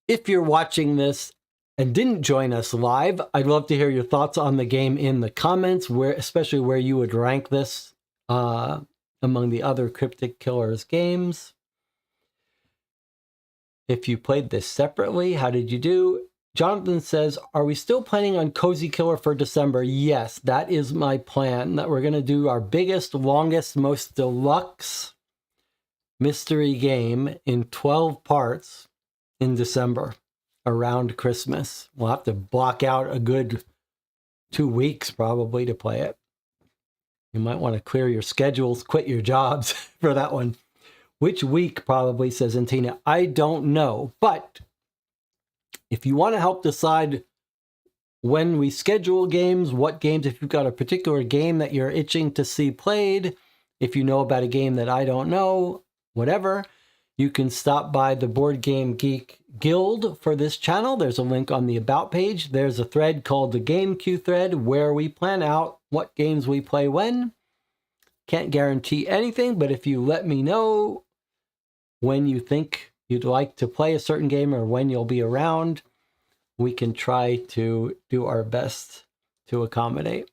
A: If you're watching this and didn't join us live, I'd love to hear your thoughts on the game in the comments, especially where you would rank this among the other Cryptic Killers games. If you played this separately, how did you do? Jonathan says, are we still planning on Cozy Killer for December? Yes, that is my plan, that we're going to do our biggest, longest, most deluxe mystery game in 12 parts in December, around Christmas. We'll have to block out a good 2 weeks probably to play it. You might want to clear your schedules, quit your jobs for that one. Which week probably, says Antina. I don't know, but if you want to help decide when we schedule games, what games, if you've got a particular game that you're itching to see played, if you know about a game that I don't know, whatever, you can stop by the Board Game Geek Guild for this channel. There's a link on the About page. There's a thread called the Game Queue thread where we plan out what games we play when. Can't guarantee anything, but if you let me know when you think you'd like to play a certain game or when you'll be around, we can try to do our best to accommodate.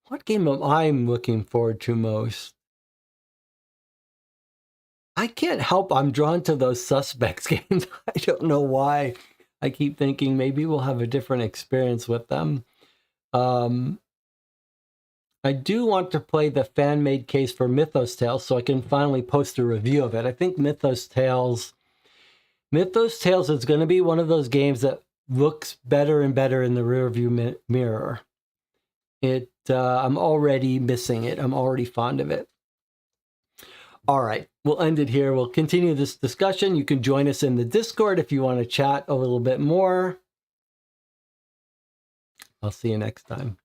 A: What game am I looking forward to most? I can't help, I'm drawn to those Suspects games. I don't know why. I keep thinking maybe we'll have a different experience with them. I do want to play the fan-made case for Mythos Tales so I can finally post a review of it. I think Mythos Tales is going to be one of those games that looks better and better in the rearview mirror. I'm already missing it. I'm already fond of it. All right, we'll end it here. We'll continue this discussion. You can join us in the Discord if you want to chat a little bit more. I'll see you next time.